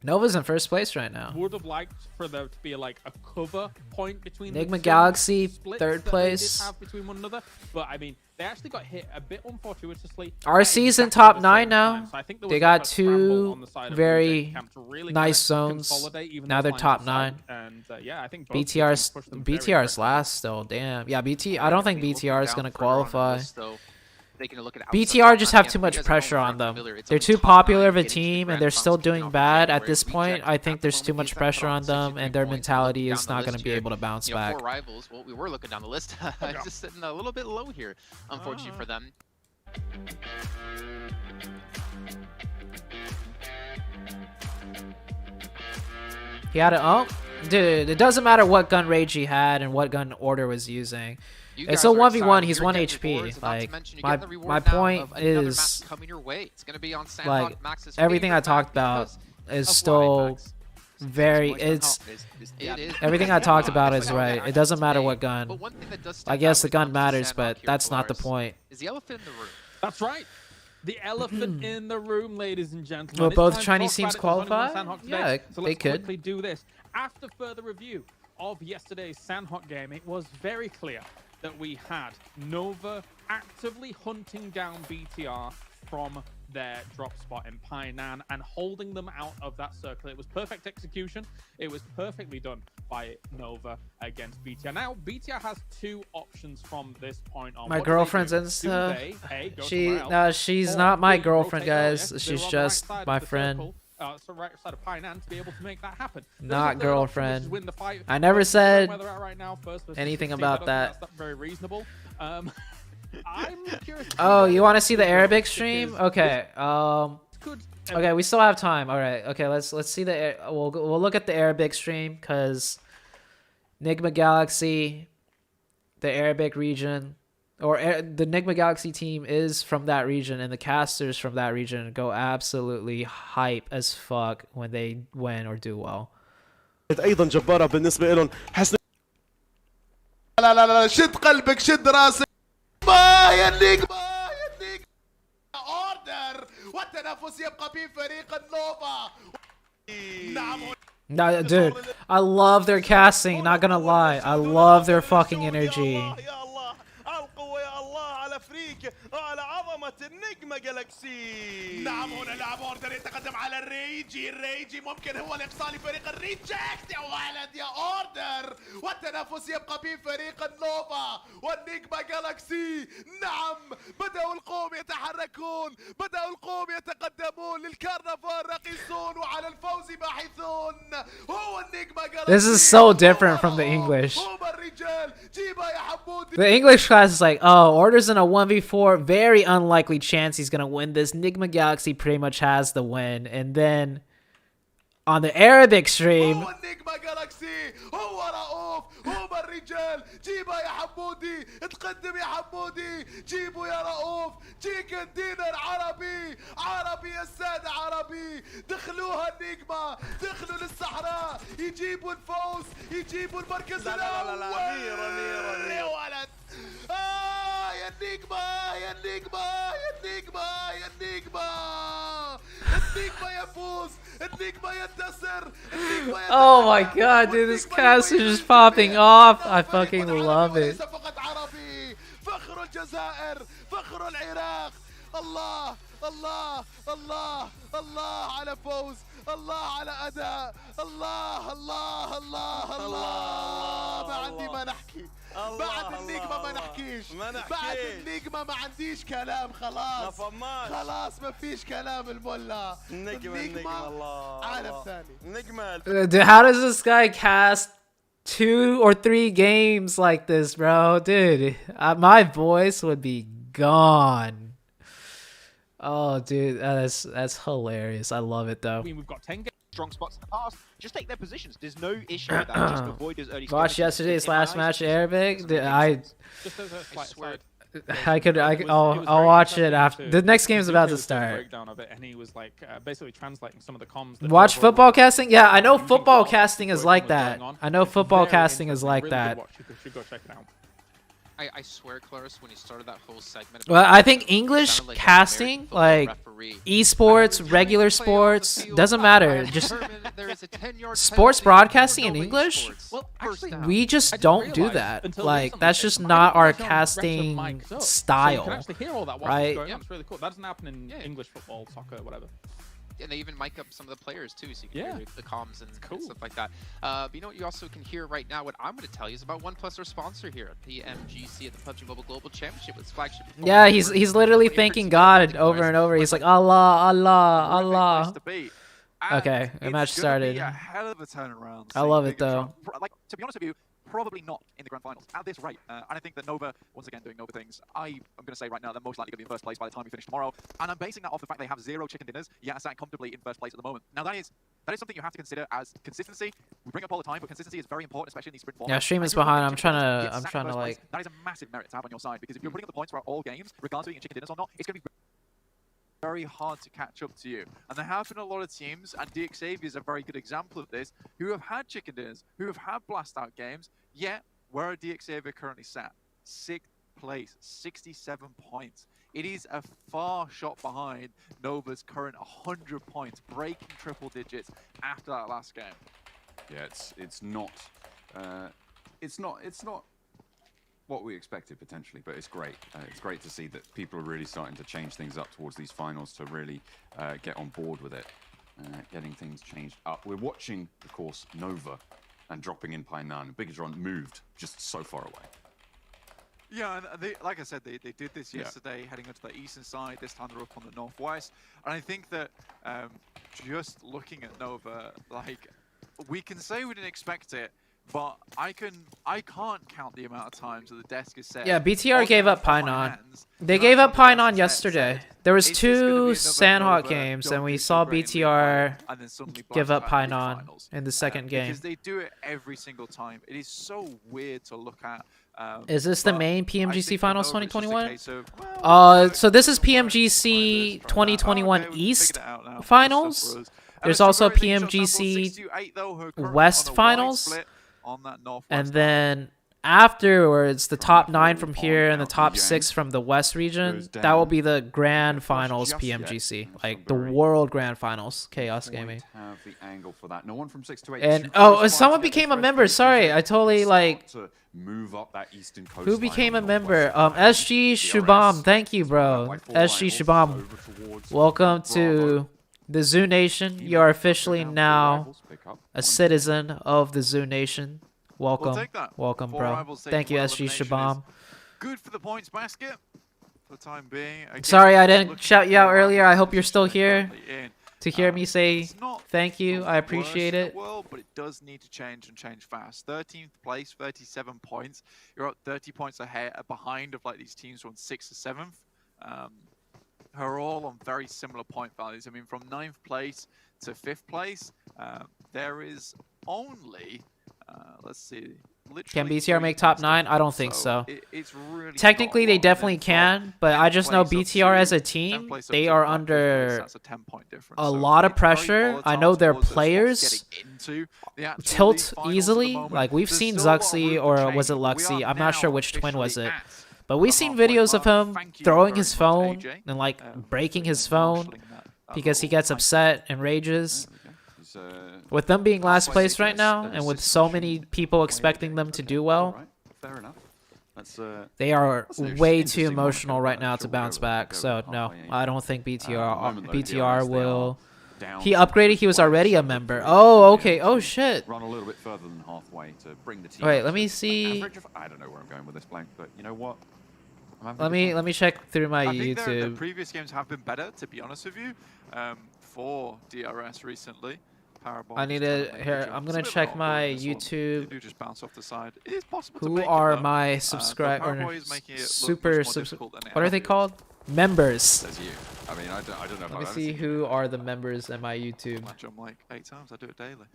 Nova's in first place right now. Would have liked for there to be like a cover point between Enigma the two Galaxy, splits third that place. They did have between one another, but I mean, they actually got hit a bit unfortuitously. RC's in Exactly top the 9 same now. time. So I think there They was got like a scramble two on the side of very Blue Jay Camp to really nice kind of zones. consolidate even Now those they're lines top of sight. 9. And yeah, I think both teams pushed them very BTR's aggressively. last still. Damn. Yeah, I don't think BTR is gonna qualify. Taking a look at BTR just have too much pressure on them. They're too popular of a team and they're still doing bad at this point. I think there's too much pressure on them and their mentality is not going to be able to bounce back. 4 rivals. Well, we were looking down the list. Just sitting a little bit low here, unfortunately for them. He had a dude, it doesn't matter what gun rage he had and what gun Order was using. It's a 1v1, he's 1 HP. Like, my point is, like, everything I talked about is still very, everything I talked about is right. It doesn't matter what gun. I guess the gun matters, but that's not the point. Is the elephant in the room? That's right. The elephant in the room, ladies and gentlemen. Will It's both time to Chinese talk teams about it. There's only one qualify? Sandhawk today, Yeah, so they let's could. quickly do this. After further review of yesterday's Sandhawk game, it was very clear that we had Nova actively hunting down BTR from their drop spot in Painan and holding them out of that circle. It was perfect execution. It was perfectly done by Nova against BTR. Now, BTR has 2 options from this point on. My What do they girlfriend's do? Insta. Do they, A, go She, somewhere else, no, she's or not my B, girlfriend, rotate guys. earlier? She's They're on the right just side my of the friend. circle, so right side of Painan to be able to make that happen. There's Not a third option, which is girlfriend. win the fight. I never First, said where they're at right now, first versus anything 16. about I don't think that. That's very reasonable. I'm curious. to Oh, see you where want to see the this Arabic goes, stream? because Okay. this could Okay, we still have time. All right. Okay, let's see the. We'll look at the Arabic stream because Enigma Galaxy, the Arabic region, or the Enigma Galaxy team is from that region, and the casters from that region go absolutely hype as fuck when they win or do well. ايضا جباره بالنسبه لهم حسن لا لا لا شد قلبك شد راسك ما يليق اوردر والتنافس يبقى في فريق النوفا نعم No, dude, I love their casting. Not gonna lie, I love their fucking energy. يا الله القوه يا الله على افريقيا على عظمه النجمه جالاكسي نعم هنا لاعب اوردر يتقدم على الريجي ممكن هو الاقصاء لفريق الريجكت يا ولد يا اوردر والتنافس يبقى في فريق النوفا والنجمه جالاكسي نعم بدأوا القوم يتحركون بدأوا القوم يتقدمون للكرنفال راقصون وعلى الفوز باحثون هو النجمه جالاكسي. This is so different from the English. هم الرجال جيبها يا حمودي. The English class is like, oh, Order's in a 1v4, very unlikely chance he's gonna win this. Enigma Galaxy pretty much has the win, and then on the Arabic stream, هو النجمة جالاكسي هو رؤوف هم الرجال جيبها يا حمودي تقدم يا حمودي جيبوا يا رؤوف تشيكن دينر عربي يا السادة عربي دخلوها النجمة دخلوا للصحراء يجيبوا الفوز يجيبوا المركز الأول لا يا ولد يا النجمة يا النجمة يا النجمة يا النجمة النجمة يفوز النجمة ينتصر النجمة ينتصر. oh my god, dude, this cast is just popping off. I fucking love it. فقط عربي فخر الجزائر فخر العراق الله الله الله الله على فوز الله على أداء الله الله الله الله ما عندي ما نحكي بعد النجمة ما نحكيش بعد النجمة ما عنديش كلام خلاص خلاص ما فيش كلام الملا النجمة عالم ثاني نجمة. Dude, how does this guy cast 2 or 3 games like this, bro? Dude, my voice would be gone. Oh, dude, that's hilarious. I love it though. I mean, we've got 10 strong spots in the past. Just take their positions. There's no issue with that. Just avoid those early. Watch yesterday's last match, Arabic. just as a slight I'll watch it after the next game's about to start. Breakdown of it, and he was like basically translating some of the comms. Watch football casting? Yeah, I know football casting is like that. I know football casting is like that. You should go check it out. I swear, Claris, when he started that whole segment. Well, I think English casting, like esports, regular sports, doesn't matter. Just sports broadcasting in English, we just don't do that. Like, that's just not our casting style, right? Yeah, it's really cool. That doesn't happen in English football, soccer, whatever. And they even mic up some of the players too, so you can hear the comms and stuff like that. But you know what you also can hear right now? What I'm going to tell you is about OnePlus, our sponsor here at PMGC at the PUBG Mobile Global Championship with its flagship. Yeah, he's literally thanking God over and over. He's like, Allah, Allah, Allah. Okay, the match started. A hell of a turnaround. I love it though. Like, to be honest with you, probably not in the grand finals at this rate. And I think that Nova, once again, doing Nova things, I'm going to say right now they're most likely going to be in first place by the time we finish tomorrow. And I'm basing that off the fact they have 0 chicken dinners, yet are sat comfortably in first place at the moment. Now that is something you have to consider as consistency. We bring up all the time, but consistency is very important, especially in these sprint formats. Yeah, stream is behind. I'm trying to like. That is a massive merit to have on your side, because if you're putting up the points throughout all games, regardless of being in chicken dinners or not, it's going to be very hard to catch up to you. And there have been a lot of teams, and DXavier is a very good example of this, who have had chicken dinners, who have had blast out games, yet where are DXavier currently sat? 6th place, 67 points. It is a far shot behind Nova's current 100 points, breaking triple digits after that last game. Yeah, it's not what we expected potentially, but it's great. It's great to see that people are really starting to change things up towards these finals to really get on board with it, getting things changed up. We're watching, of course, Nova and dropping in Painan. Bigatron moved just so far away. Yeah, and they, like I said, they did this yesterday, heading up to the eastern side. This time they're up on the northwest. And I think that just looking at Nova, like, we can say we didn't expect it, but I can't count the amount of times that the desk is set. Yeah, BTR gave up Painan. They gave up Painan yesterday. There was 2 Sandhawk games, and we saw BTR give up Painan in the second game. Because they do it every single time. It is so weird to look at. Is this the main PMGC Finals 2021? So this is PMGC 2021 East Finals. There's also PMGC West Finals. And then afterwards, the top 9 from here and the top 6 from the West region, that will be the Grand Finals PMGC, like the World Grand Finals, Chaos Gaming. And oh, someone became a member. Sorry, I totally like. Who became a member? SG Shubham, thank you, bro. SG Shubham, welcome to the Zoo Nation. You are officially now a citizen of the Zoo Nation. Welcome, welcome, bro. Thank you, SG Shabam. Good for the points basket for the time being. Again, sorry I didn't shout you out earlier. I hope you're still here to hear me say thank you. I appreciate it. World, but it does need to change and change fast. 13th place, 37 points. You're up 30 points ahead, behind of like these teams from 6th to 7th. Who are all on very similar point values. I mean, from 9th place to 5th place, there is only. Let's see. Can BTR make top 9? I don't think so. It's really technically, they definitely can, but I just know BTR as a team, they are under a lot of pressure. I know their players tilt easily. Like, we've seen Zuxi, or was it Luxy? I'm not sure which twin was it. But we've seen videos of him throwing his phone and, like, breaking his phone because he gets upset and rages. With them being last place right now, and with so many people expecting them to do well, they are way too emotional right now to bounce back. So no, I don't think BTR will. He upgraded. He was already a member. Oh, okay. Oh shit. Run a little bit further than halfway to bring the team. Wait, let me see. I don't know where I'm going with this blank, but you know what? Let me check through my YouTube. I think the previous games have been better, to be honest with you, for DRS recently. I need to here. I'm gonna check my YouTube. Do just bounce off the side. It is possible Who are my subscribers? What are they called? Members. I mean, I don't know. Let me see who are the members in my YouTube. I jump like 8 times. I do it daily.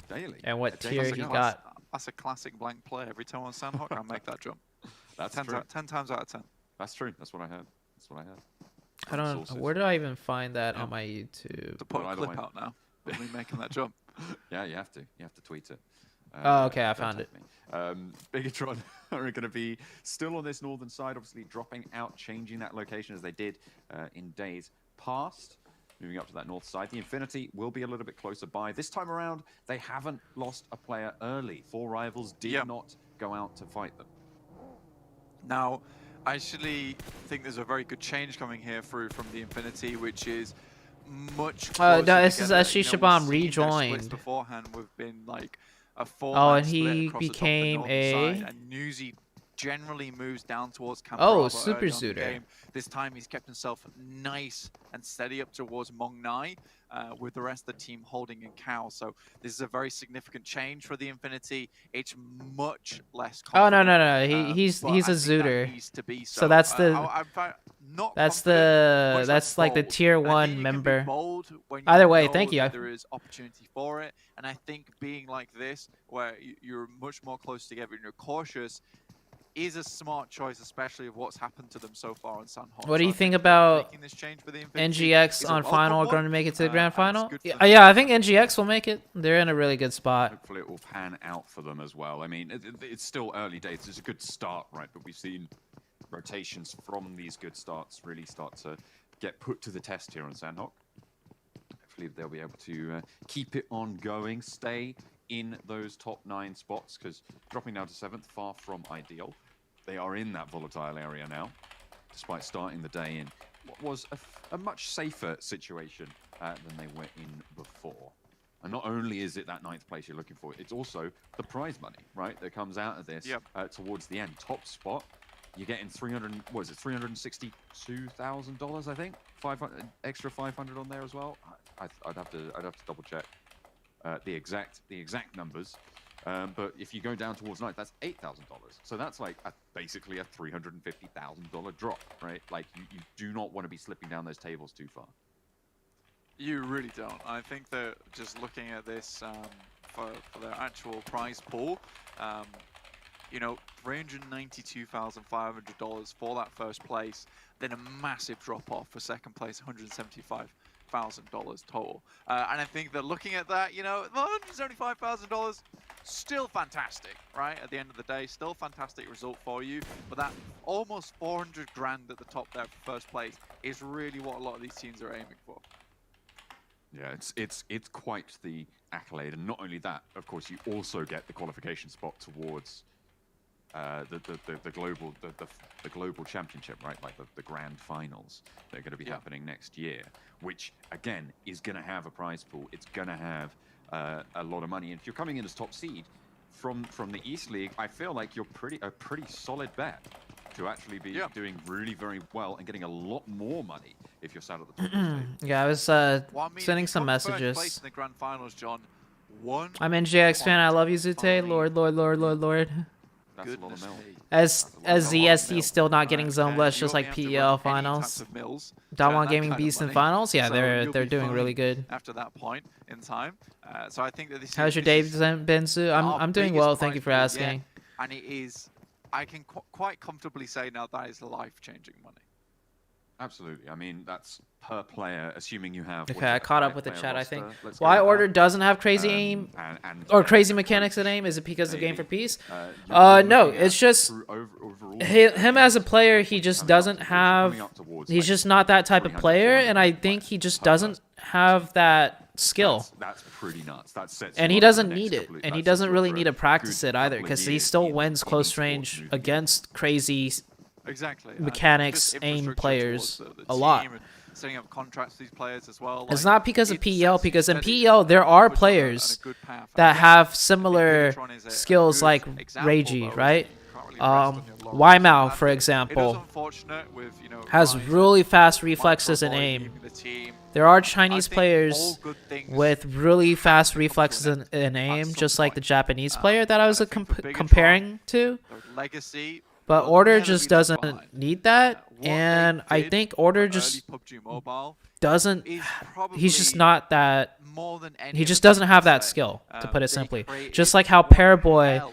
Daily. And what tier he got? That's a classic blank play. Every time on Sandhawk, I make that jump. That's 10 times out of 10. That's true. That's what I heard. That's what I heard. I don't. Where did I even find that on my YouTube? To put Well, a either clip way. out now. Of me making that jump. Yeah, you have to. You have to tweet it. Oh, okay, I don't found tag me. Bigatron are going to be still on this northern side, obviously dropping out, changing that location as they did in days past. Moving up to that north side, the Infinity will be a little bit closer by. This time around, they haven't lost a player early. 4 rivals did not go out to fight them. Now, I actually think there's a very good change coming here through from the Infinity, which is much closer no, this is together. actually You know, Shabam we've seen their splits rejoined. beforehand. We've been like a 4-man Oh, and split he across the top of the became northern a- side, and Newsy generally moves down towards Camp Oh, Bravo super early on in the Zooter. game. This time he's kept himself nice and steady up towards Mong Nai, with the rest of the team holding in Cow. So this is a very significant change for the Infinity. It's much less Oh no confident, no no! He's but a I think that zooter. needs to be So that's the not that's confident, the much that's like the bold. tier And I think one you can be member. bold when you Either way, know thank you. that there is opportunity for it, and I think being like this, where you're much more close together and you're cautious, is a smart choice, especially of what's happened to them so far in San Juan. What do So you I think that about making this change for the Infinity NGX is a on welcome final one, going to make it to the grand and it's final? good for Yeah, them. yeah, I think NGX will make it. They're in a really good spot. Hopefully it will pan out for them as well. I mean, it's still early days. It's a good start, right? But we've seen rotations from these good starts really start to get put to the test here on Sandhawk. Hopefully they'll be able to keep it on going, stay in those top 9 spots, because dropping down to 7th, far from ideal. They are in that volatile area now, despite starting the day in what was a much safer situation than they were in before. And not only is it that 9th place you're looking for, it's also the prize money, right? That comes out of this towards the end. Top spot, you're getting $362,000, I think. 500 extra 500 on there as well. I'd have to double check the exact numbers. But if you go down towards 9th, that's $8,000. So that's like basically a $350,000 drop, right? Like you do not want to be slipping down those tables too far. You really don't. I think that just looking at this for their actual prize pool, you know, $392,500 for that first place, then a massive drop off for second place, $175,000 total. And I think that looking at that, you know, $175,000, still fantastic, right? At the end of the day, still fantastic result for you. But that almost 400 grand at the top there for first place is really what a lot of these teams are aiming for. Yeah, it's quite the accolade, and not only that, of course, you also get the qualification spot towards the global championship, right? Like the grand finals that are going to be happening next year, which again is going to have a prize pool. It's going to have a lot of money. And if you're coming in as top seed from the East League, I feel like you're a pretty solid bet to actually be doing really very well and getting a lot more money if you're sat at the top of the table. Yeah, I was sending some Place messages. in the grand finals, John. I'm NGX fan. I love you, ZooTay. Lord. That's a lot of mil. As ZSD still not getting zone blessed, just like PEL finals. Damwon Gaming Beast in finals. Yeah, they're doing really good. After that point in time, so I think that this. How's your day been, Zoo? I'm doing well. Thank you for asking. And it is, I can quite comfortably say now that is life-changing money. Absolutely. I mean, that's per player, assuming you have. Okay, I caught up with the chat, I think. Let's Why go with Order that. doesn't have crazy aim and or crazy mechanics in aim? Is it because of Game for Peace? you're No, looking it's at just overall him as a player, he just doesn't have, coming up towards, he's like, just not that type of 300, player, 400 and I think he just doesn't have that skill. That's pretty nuts. That sets And you he up for doesn't the need next it, couple of- and he that sets doesn't you up really for need a to practice good it either, couple of because he years still in wins close esports range moving against crazy Exactly. mechanics, Just aim infrastructure players towards the a lot. team and setting up contracts for these players as well. It's like, not because of it PEL, sets you because in steady PEL and there are puts you on players a good path. that And have similar Bigatron is a skills good like example, Reiji, though, right? you can't really rest on your laurels on Wymao, that. for It is example, unfortunate with, you know, has Rise really and fast Micro reflexes in Boy aim. leaving the team. There are I Chinese think players all good things with really fast come to an reflexes end in aim, some just like the point. Japanese player that I was I think for Bigatron, comparing to. their legacy But will Order never just be that doesn't behind. need that, What they and I did think Order for just early PUBG Mobile doesn't. is He's just probably not that. more than any He of just the doesn't teams have that say. skill, to put it They simply. created Just like how one Paraboy hell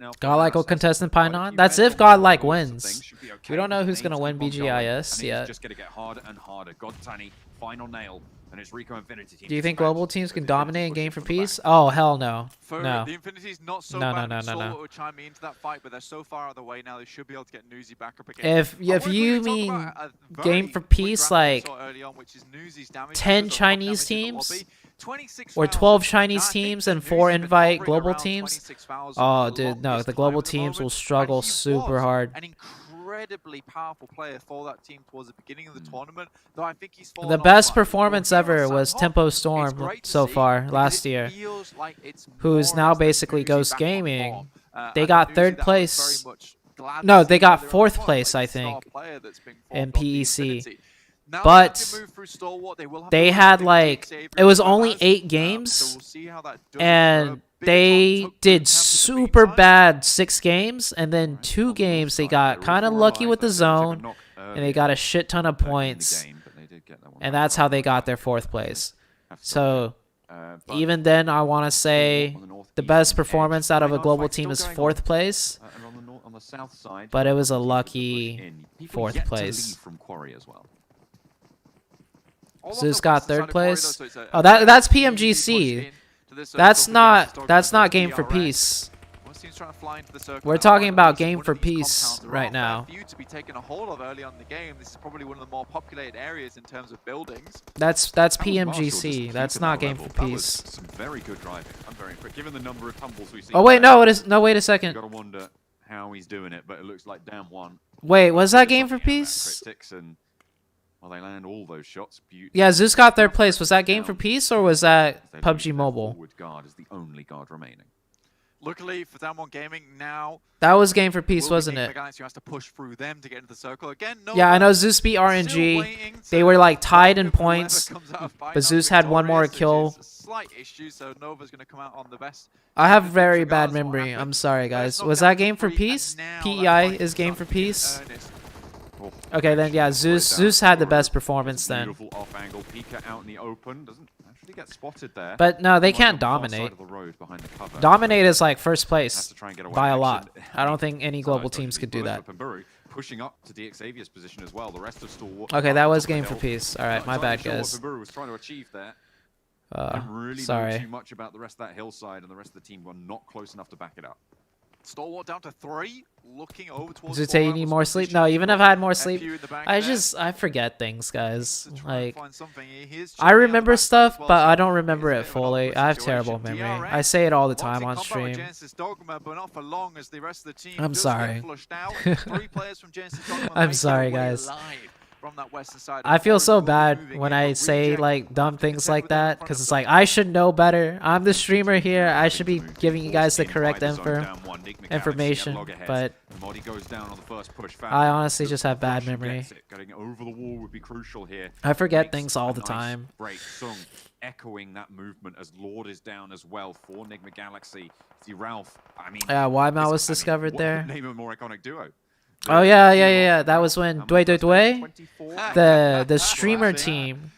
right now. Godlike will contest in Pynon. That's if Godlike wins. We don't know who's gonna win BGIS yet. Just gonna get harder and harder. God Tani, final nail. And it's Rico Infinity team. Do you think global teams can dominate and game for peace? Oh, hell no. For No. the Infinity's not so No, bad. no, no, no, Solo no. will chime into that fight, but they're so far out of the way now. They should be able to get Newsy back up again. If you mean game for peace, like 10 Chinese teams or 12 Chinese teams and 4 invite global teams, oh, dude, no, the global teams will struggle super hard. An incredibly powerful player for that team towards the beginning of the tournament, though I think he's fallen The off best slightly. performance ever was Tempo Storm so far last year, who's now basically Ghost Gaming. They got 3rd place. No, they got 4th place, I think, in PEC. But they had like, it was only 8 games, and they did super bad 6 games, and then 2 games they got kind of lucky with the zone, and they got a shit ton of points, and that's how they got their 4th place. So even then, I want to say the best performance out of a global team is 4th place, but it was a lucky 4th place. Zeus got 3rd place. Oh, that's PMGC. That's not game for peace. We're talking about game for peace right now. That's PMGC. That's not game for peace. Some very good driving. I'm very impressed. Given the number of tumbles we see. Oh wait, no, it is. No, wait a second. You gotta wonder how he's doing it, but it looks like damn one. Wait, was that game for peace? Well, they land all those shots. Yeah, Zeus got 3rd place. Was that game for peace or was that PUBG Mobile? Guard is the only guard remaining. Luckily for Damwon Gaming now. That was game for peace, wasn't it? Has to push through them to get into the circle again. Yeah, I know Zeus beat RNG. They were like tied in points, but Zeus had 1 more kill. Slight issue, so Nova's going to come out on the best. I have very bad memory. I'm sorry, guys. Was that game for peace? PEI is game for peace. Okay, then yeah, Zeus had the best performance then. Beautiful off angle. Pika out in the open. Doesn't actually get spotted there. But no, they can't dominate. Dominate is like 1st place by a lot. I don't think any global teams could do that. Pushing up to DX Xavier's position as well. The rest of Stalwart. Okay, that was game for peace. All right, my bad, guys. was trying to achieve there. Really sorry. Know too much about the rest of that hillside, and the rest of the team were not close enough to back it up. Stalwart down to 3, looking over towards. ZooTay, you need more sleep? No, even if I had more sleep, I forget things, guys. Like, I remember stuff, but I don't remember it fully. I have terrible memory. I say it all the time on stream. I'm sorry. I'm sorry, guys. I feel so bad when I say like dumb things like that, because it's like I should know better. I'm the streamer here. I should be giving you guys the correct information, but I honestly just have bad memory. I forget things all the time. Echoing that movement as Lord is down as well for Nigma Galaxy. See Ralph. I mean, yeah, Wymal was discovered there. Name a more iconic duo. Oh yeah. That was when Dway, the streamer team,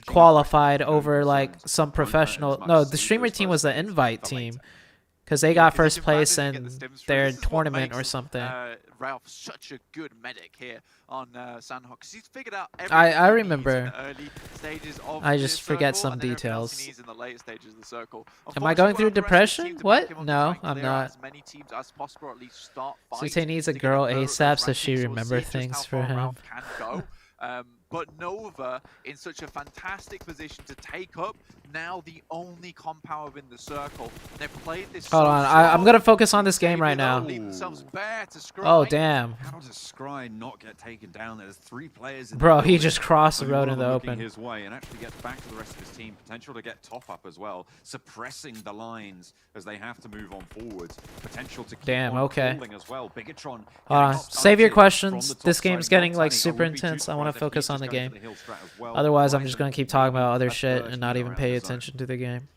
qualified over like some professional. No, the streamer team was the invite team, because they got 1st place in their tournament or something. Ralph, such a good medic here on Sandhawk, because he's figured out I remember. I just circle, forget some details. in the later stages of the circle. Am I going through depression? What? No, I'm not. ZooTay needs a girl ASAP so she remembers things for him. But Nova in such a fantastic position to take up now the only comp power in the circle. They've played this. Hold on, I'm gonna focus on this game right now. Oh damn! How does Scry not get taken down? There's 3 players. Bro, he just crossed the road in the open. His way and actually gets back to the rest of his team. Potential to get top up as well, suppressing the lines as they have to move on forwards. Potential to keep damn. on Okay. as well. Bigatron. Hold on. Save your questions. This game's getting like super intense. I want to focus on the game. Otherwise, I'm just gonna keep talking about other shit and not even pay attention to the game.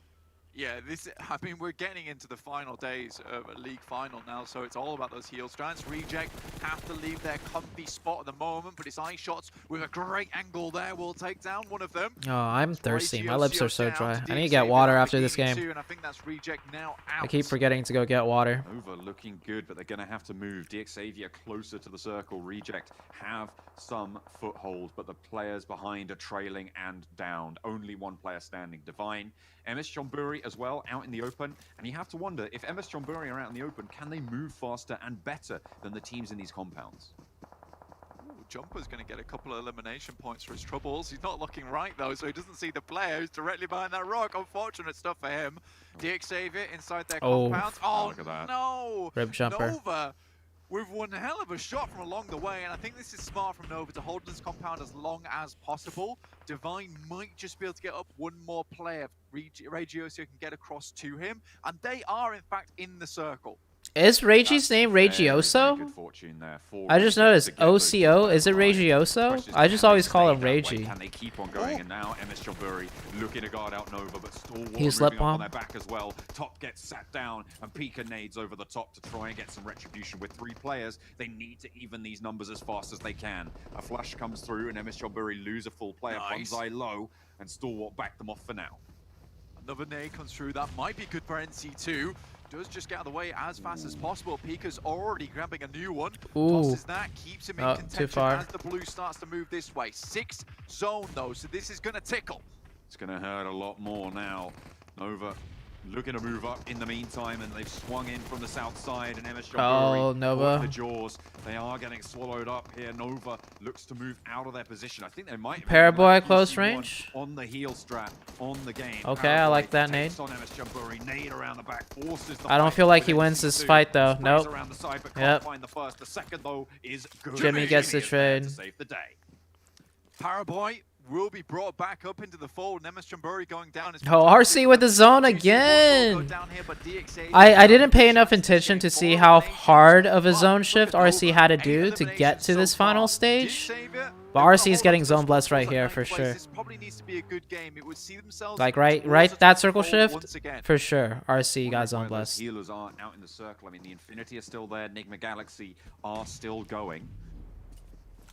Yeah, I mean, we're getting into the final days of a league final now, so it's all about those heal strands. Reject have to leave their comfy spot at the moment, but it's eye shots with a great angle there. Will take down one of them. Oh, I'm thirsty. My lips are so dry. I need to DXAV get water after this BGMI, game. and I think that's Reject now out. I keep forgetting to go get water. Nova looking good, but they're going to have to move. DXAV closer to the circle. Reject have some foothold, but the players behind are trailing and downed. Only one player standing. Divine, MS Chonburi as well, out in the open. And you have to wonder, if MS Chonburi are out in the open, can they move faster and better than the teams in these compounds? Jumper's going to get a couple of elimination points for his troubles. He's not looking right, though, so he doesn't see the player who's directly behind that rock. Unfortunate stuff for him. DXAV inside their compound. Oh, look at that. No! Rib jumper. Nova with one hell of a shot from along the way, and I think this is smart from Nova to hold this compound as long as possible. Divine might just be able to get up one more player. Regioso can get across to him, and they are, in fact, in the circle. Is Regi's name Regioso? I just noticed OCO. Is it Regioso? I just always call him Regi. Can they keep on going? And now MS Chonburi looking to guard out Nova, but Stalwart He's moving lip up on balm. their back as well. Top gets sat down, and Pika nades over the top to try and get some retribution. With 3 players, they need to even these numbers as fast as they can. A flash comes through, and MS Chonburi lose a full player. Nice. Bonsai low, and Stalwart back them off for now. Another nade comes through. That might be good for NC2. Does just get out of the way as fast as possible. Pika's already grabbing a new one. Ooh. Tosses that, keeps him in Oh, contention too far. as the blue starts to move this way. 6th zone though, so this is going to tickle. It's going to hurt a lot more now. Nova looking to move up in the meantime, and they've swung in from the south side, and MS Oh, Chonburi Nova. caught the jaws. They are getting swallowed up here. Nova looks to move out of their position. I think they might. Paraboy close range. On the heel strat on the game. Okay, I like that nade. On MS Chonburi, nade around the back, forces the I don't fight, feel like but he wins this NC2 fight though. sprays Nope. around the side, but Yep. can't find the first. The second though is good. Jimmy gets the is there to trade. save the day. Paraboy will be brought back up into the fold. MS Chonburi going down. Oh, RC with the zone again. I didn't pay enough attention to see how hard of a zone shift RC had to do to get to this final stage. But RC is getting zone blessed right here for sure. This probably needs to be a good game. It would see themselves Like towards right the that top circle fold shift once again. for sure. RC got zone Those blessed. healers are out in the circle. I mean, the Infinity are still there. Enigma Galaxy are still going.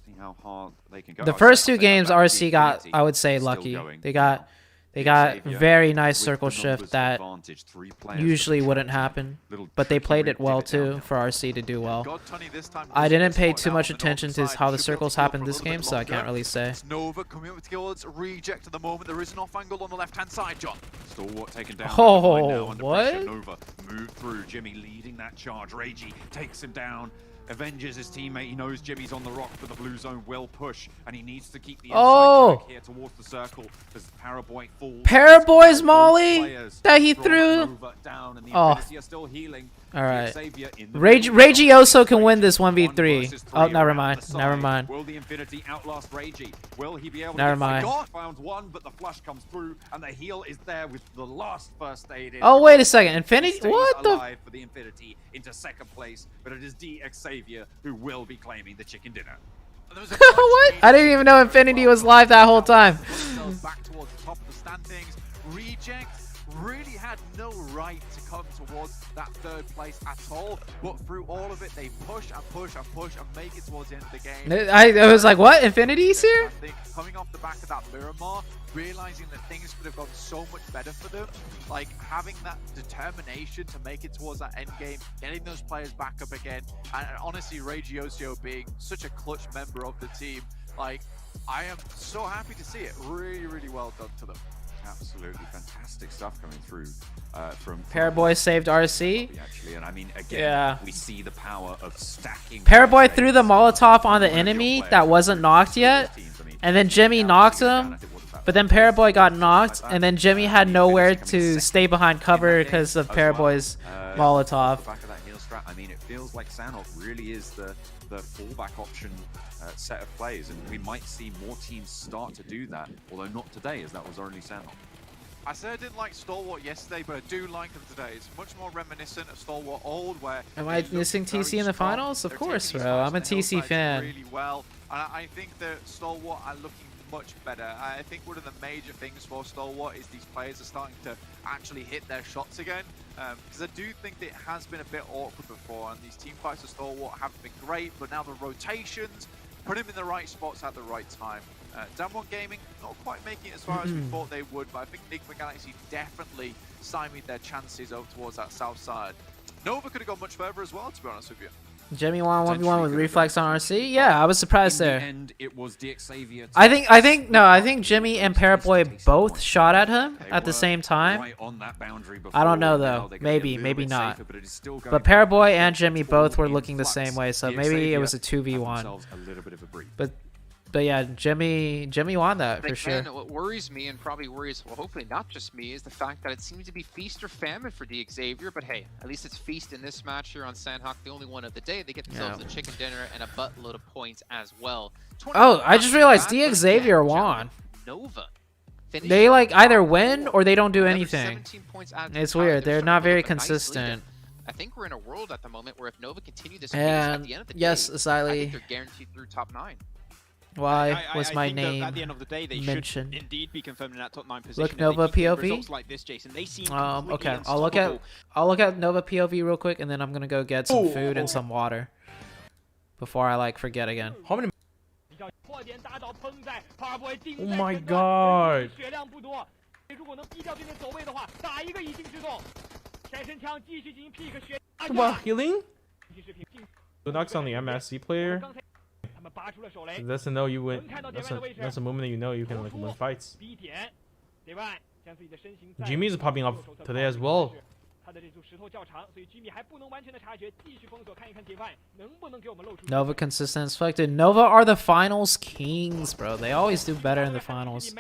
See how hard they can go. The I first said 2 games about the RC got, Infinity I would say, still lucky. going. They got Xavier very nice with circle the shift numbers that advantage. 3 players usually with wouldn't tricky- happen. little But they tricky played route it well to get down too for RC to do well. God, Tony this time I was didn't just pay spotted too out much on the attention northern to side. how the Should be able circles to go happen for a this little bit game, so I can't longer. really say. It's Nova coming up towards Reject at the moment. There is an off angle on the left hand side, John. Stalwart taken down. Oh, Divine now under what? pressure. Nova moved through. Jimmy leading that charge. Regi takes him down. Avenges his teammate. He knows Jimmy's on the rock, but the blue zone will push, and he needs to keep the inside Oh! track here towards the circle as Paraboy falls. Paraboy's Both Molly players that he brought threw. Nova down, and the Oh. Infinity are still healing. All right. Xavier in the Regioso can win this 1v3. 1 versus 3 Oh, never around mind. the Never side. mind. Will the Infinity outlast Regi? Will he be able Never to mind. Found one, but the flush comes through, and the heal is there with the last first aid in. Oh, wait a second. Infinity? Stays What the? alive for the Infinity into second place, but it is Xavier who will be claiming the chicken dinner. And there was a What? I didn't even know Infinity was live that whole time. Back towards the top of the standings. Reject really had no right to come towards that 3rd place at all, but through all of it, they push and push and push and make it towards the end of the game. I was like, what? Infinity's I here? think coming off the back of that Miramar, realizing that things could have gone so much better for them, like having that determination to make it towards that end game, getting those players back up again, and honestly, Regioso being such a clutch member of the team, like, I am so happy to see it. Really, really well done to them. Absolutely fantastic stuff coming through from Paraboy saved RC. actually, and I mean again, Yeah. we see the power of stacking. Paraboy threw the Molotov on the enemy that wasn't knocked yet, and then Jimmy knocked him. But then Paraboy got knocked, and then Jimmy had nowhere to stay behind cover because of Paraboy's Molotov. Back of that heel strat, I mean, it feels like Sanok really is the fallback option set of plays, and we might see more teams start to do that, although not today, as that was only Sanok. I said I didn't like Stalwart yesterday, but I do like them today. It's much more reminiscent of Stalwart old, where Am they I look missing very TC in the strong. finals? Of They're course, taking these bro. fights I'm a on the TC hillsides fan. really well, and I think that Stalwart are looking much better. I think one of the major things for Stalwart is these players are starting to actually hit their shots again. Because I do think that it has been a bit awkward before, and these team fights for Stalwart haven't been great, but now the rotations put him in the right spots at the right time. Damwon Gaming not quite making it as far as we thought they would, but I think Enigma Galaxy definitely stymied their chances over towards that south side. Nova could have gone much further as well, to be honest with you. Jimmy won 1v1 with Reflex on RC. Yeah, I was surprised there. And it was I think Jimmy and Paraboy both shot at him at the same time. Right on that boundary before. I don't know though. Maybe not. Safer, but Paraboy and Jimmy both were looking the same way, so maybe it was a 2v1. But yeah, Jimmy won that for sure. Man, what worries me, and probably worries, well, hopefully not just me, is the fact that it seems to be feast or famine for the Xavier. But hey, at least it's feast in this match here on Sandhawk, the only one of the day. They get themselves a chicken dinner and a buttload of points as well. Oh, I just realized the Xavier won. Nova. They like either win or they don't do anything. It's weird. They're not very consistent. I think we're in a world at the moment where if Nova continue this pace at the end of the day, yes, Asili. I think they're guaranteed through top 9. Why was my think name at the end of the day, they mentioned? should indeed be confirmed in that top 9 position. Look, Nova POV. Results like this, Jason, they seem Okay, I'll look at Nova POV real quick, and then I'm gonna go get some food and some water before I like forget again. How many? Oh my god! What healing? Lunox on the MSC player. That's a know you win. That's a moment that you know you can like win fights. Jimmy's popping up today as well. Nova consistent as fuck. Dude, Nova are the finals kings, bro. They always do better in the finals.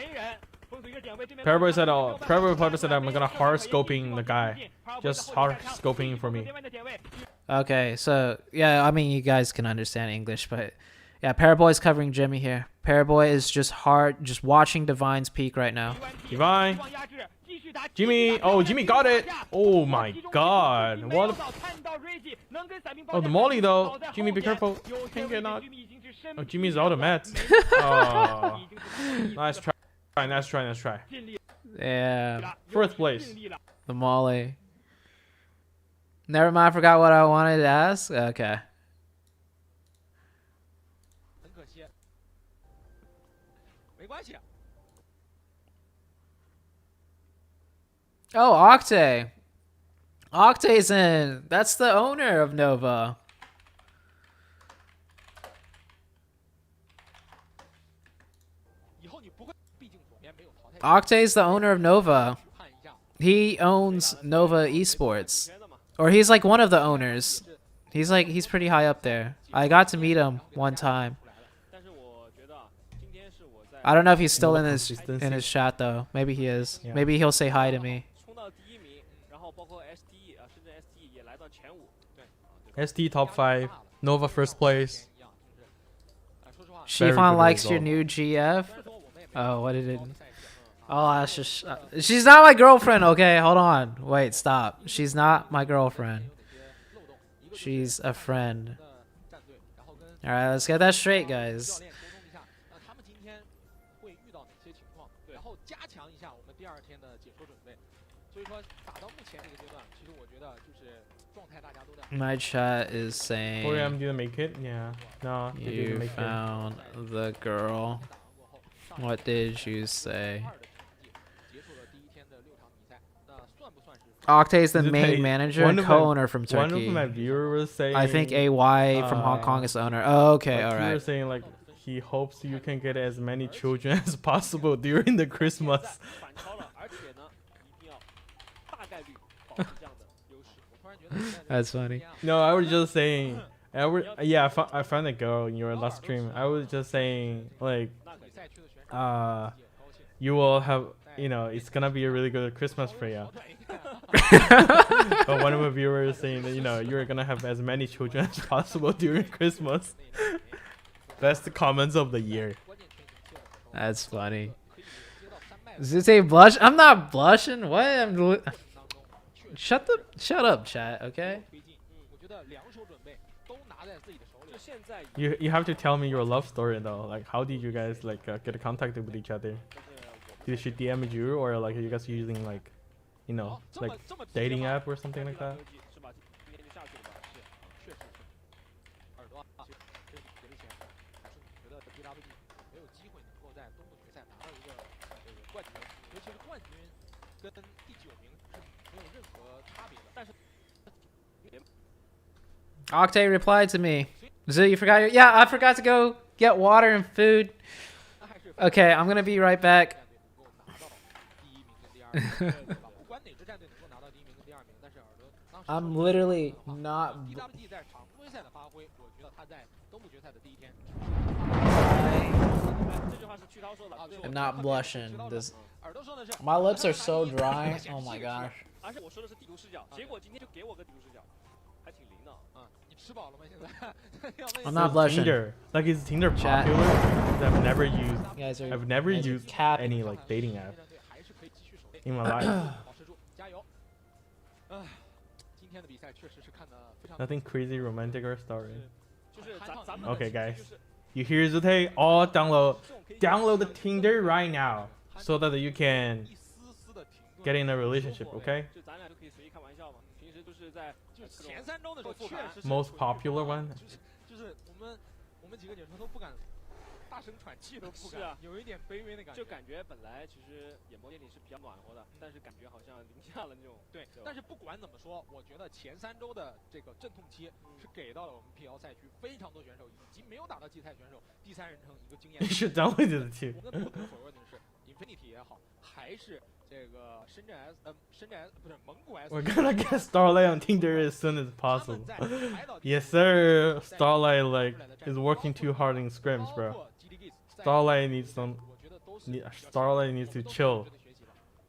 Paraboy said, Paraboy probably said I'm gonna hard scoping the guy. Just hard scoping for me. Okay, so yeah, I mean you guys can understand English, but yeah, Paraboy's covering Jimmy here. Paraboy is just watching Divine's peak right now. Divine. Jimmy. Oh, Jimmy got it. Oh my god. What? Oh, the molly though. Jimmy, be careful. Can't get knocked. Oh, Jimmy's automat. Oh. Nice try. Nice try. Yeah. First place. The molly. Never mind, I forgot what I wanted to ask. Okay. Oh, Octay. Octay's in. That's the owner of Nova. Octay's the owner of Nova. He owns Nova Esports. Or he's like one of the owners. He's pretty high up there. I got to meet him one time. I don't know if he's still in his chat though. Maybe he is. Yeah. Maybe he'll say hi to me. ST top 5. Nova first place. Shifan likes your new GF. Oh, what did it? Oh, that's just. She's not my girlfriend. Okay, hold on. Wait, stop. She's not my girlfriend. She's a friend. All right, let's get that straight, guys. My chat is saying 4am didn't make it. Yeah. No, they didn't you make found the girl. What did you say? Octay's the main manager and co-owner from Turkey. One of my viewers was saying, I think AY from Hong Kong is the owner. Oh, okay, all right. He was saying like he hopes you can get as many children as possible during the Christmas. That's funny. No, I was just saying. I found a girl in your last stream. I was just saying like, you will have, it's gonna be a really good Christmas for you. But one of the viewers saying that you're gonna have as many children as possible during Christmas. That's the comments of the year. That's funny. ZooTay blush? I'm not blushing. What? Shut up, chat. Okay. You have to tell me your love story though. Like, how did you guys like get contacted with each other? Did she DM you, or like you guys using like, you know, like dating app or something like that? Octay replied to me. Zoo, you forgot your... Yeah, I forgot to go get water and food. Okay, I'm gonna be right back. I'm literally not... I'm not blushing. This... My lips are so dry. Oh my gosh. I'm not blushing. Tinder. Like, is Tinder Chat. popular? I've never used. You guys are, I've never used capping. any like dating app in my life. Nothing crazy, romantic, or story. Okay, guys, you hear ZooTay? All download the Tinder right now so that you can get in a relationship. Okay. Most popular one. 大声喘气都不敢，有一点卑微的感觉。就感觉本来其实演播店里是比较暖和的，但是感觉好像零下了那种。对，但是不管怎么说，我觉得前3周的这个阵痛期是给到了我们 PL 赛区非常多选手，以及没有打到季赛选手第3人称一个经验。你是张伟的题。我们不可否认的是 ，Infinity 也好，还是这个深圳 S 不是蒙古 S。We're gonna get Starlight on Tinder as soon as possible. Yes, sir. Starlight like is working too hard in scrims, bro. Starlight needs some. Starlight needs to chill.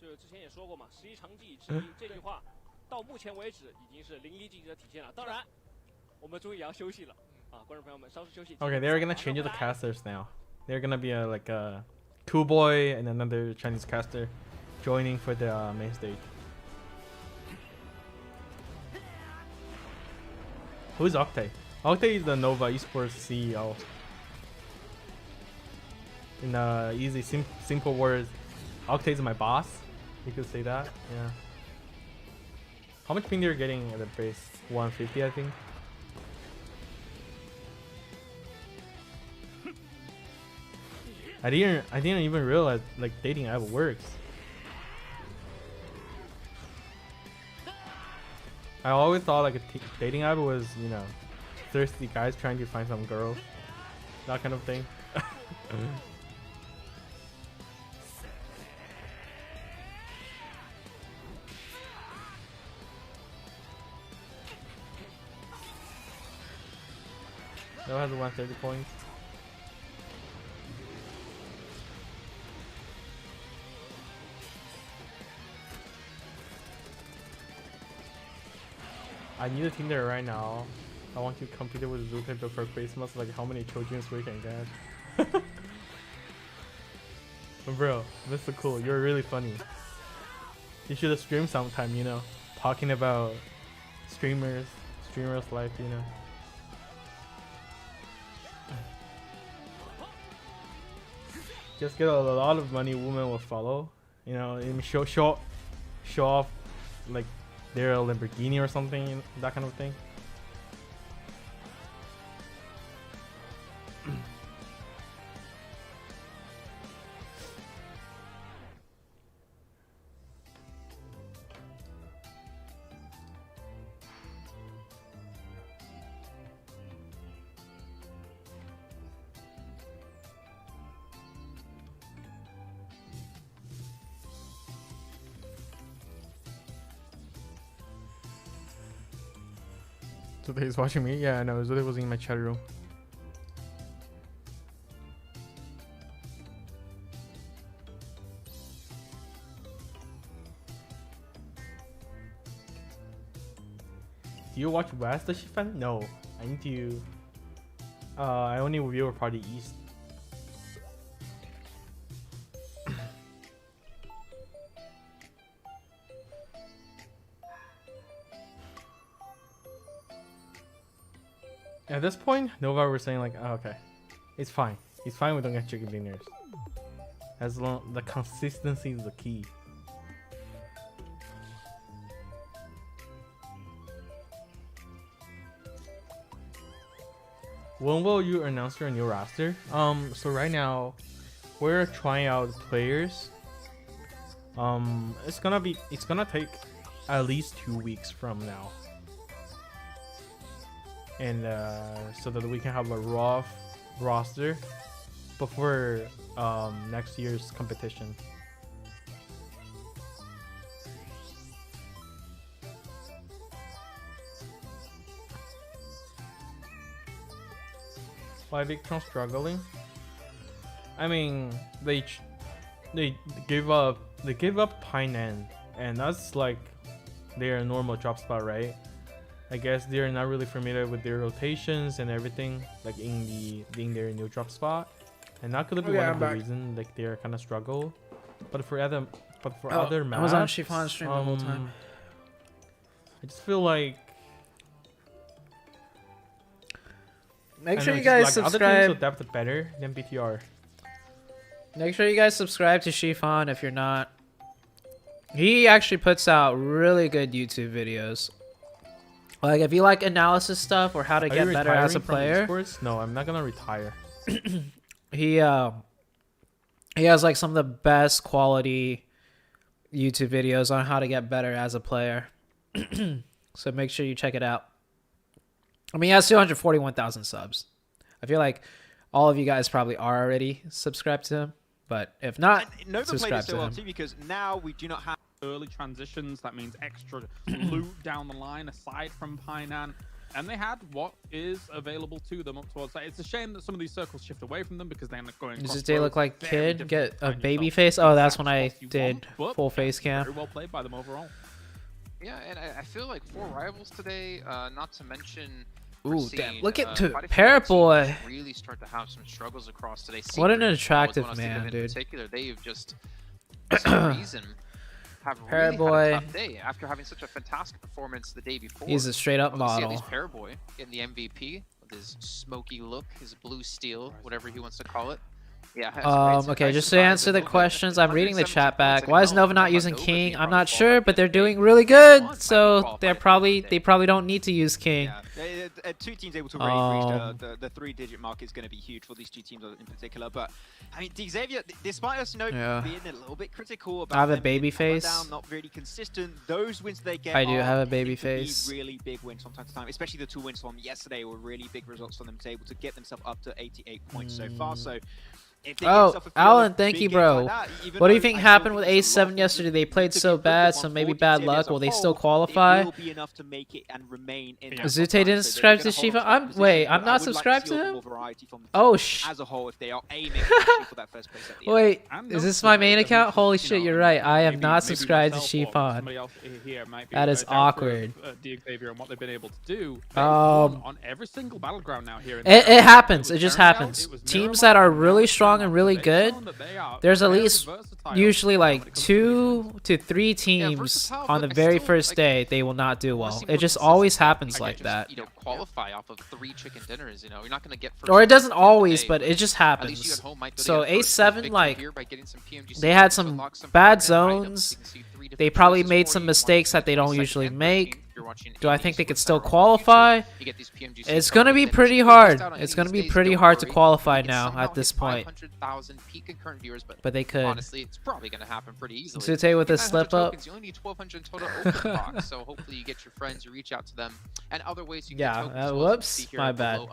就是之前也说过嘛，11长技之一这句话，到目前为止已经是淋漓尽致的体现了。当然，我们终于也要休息了啊，观众朋友们，稍事休息。Okay, they're gonna change the casters now. They're gonna be like a cool boy and another Chinese caster joining for the main stage. Who's Octay? Octay is the Nova Esports CEO. In easy, simple words, Octay is my boss. You could say that. Yeah. How much ping they're getting at the base? 150, I think. I didn't even realize like dating app works. I always thought like a dating app was, you know, thirsty guys trying to find some girls, that kind of thing. No has 130 points. I need a Tinder right now. I want to compete with ZooTay before Christmas. Like how many children we can get. Bro, this is cool. You're really funny. You should stream sometime, you know, talking about streamers life, you know. Just get a lot of money, women will follow, you know, and show off like their Lamborghini or something, that kind of thing. ZooTay is watching me? Yeah, I know. ZooTay was in my chat room. Do you watch West, the fan? No. I need to... I only review a party East. At this point, Nova were saying like, oh, okay, it's fine. It's fine. We don't get chicken dinners. As long the consistency is the key. When will you announce your new roster? So right now, we're trying out players. It's gonna take at least 2 weeks from now, and so that we can have a raw roster before next year's competition. Why Victron struggling? I mean, they gave up Painan, and that's like their normal drop spot, right? I guess they're not really familiar with their rotations and everything, like in their new drop spot, and that could be one of the reasons like they're kind of struggle. But for other maps, I was on Chiffon stream the whole time. I just feel like make sure you guys subscribe. Other teams will depth better than BTR. Make sure you guys subscribe to Chiffon if you're not. He actually puts out really good YouTube videos. Like if you like analysis stuff or how to get better as a player. Esports? No, I'm not gonna retire. He has like some of the best quality YouTube videos on how to get better as a player. So make sure you check it out. I mean, he has 241,000 subs. I feel like all of you guys probably are already subscribed to him. But if not, Nova played it so well too, because now we do not have early transitions. That means extra loot down the line aside from Painan, and they had what is available to them up towards that. It's a shame that some of these circles shift away from them because they end up going. Does they look like Kid? Get a baby face? Oh, that's when I did full face cam. Very well played by them overall. Yeah, and I feel like 4 rivals today. Not to mention. Ooh, damn! Look at Parrot Boy. Really start to have some struggles across today. What an attractive man, dude. In particular, they've just for some reason have Parrot really Boy. had a tough day after having such a fantastic performance the day before. He's a straight up model. At least Parrot Boy getting the MVP with his smoky look, his blue steel, whatever he wants to call it. Yeah. Okay, just to answer the questions, I'm reading the chat back. Why is Nova not using King? I'm not sure, but they're doing really good, so they probably don't need to use King. Yeah, 2 teams able to really reach the 3-digit mark is going to be huge for these 2 teams in particular. But I mean, Xavier, despite us being a little bit critical about I have a baby face. Not really consistent. Those wins they get. I do have a baby face. Really big wins from time to time, especially the 2 wins from yesterday were really big results for them to able to get themselves up to 88 points so far. So. Oh, Alan, thank you, bro. What do you think happened with A7 yesterday? They played so bad, so maybe bad luck. Will they still qualify? ZooTay didn't subscribe to Shiva. I'm not subscribed to him. Oh Wait, is this my main account? Holy shit, you're right. I am not subscribed to Shiva. That is awkward. On every single battleground now here. It happens. It just happens. Teams that are really strong and really good, there's at least usually like 2 to 3 teams on the very first day they will not do well. It just always happens like that. Qualify off of 3 chicken dinners, you're not gonna get. Or it doesn't always, but it just happens. So A7, like, they had some bad zones. They probably made some mistakes that they don't usually make. Do I think they could still qualify? It's going to be pretty hard. It's going to be pretty hard to qualify now at this point. But they could. Honestly, it's probably going to happen pretty easily. ZooTay with a slip up. You only need 1,200 total open box, so hopefully you get your friends, you reach out to them, and other ways you can get tokens. Whoops, my bad.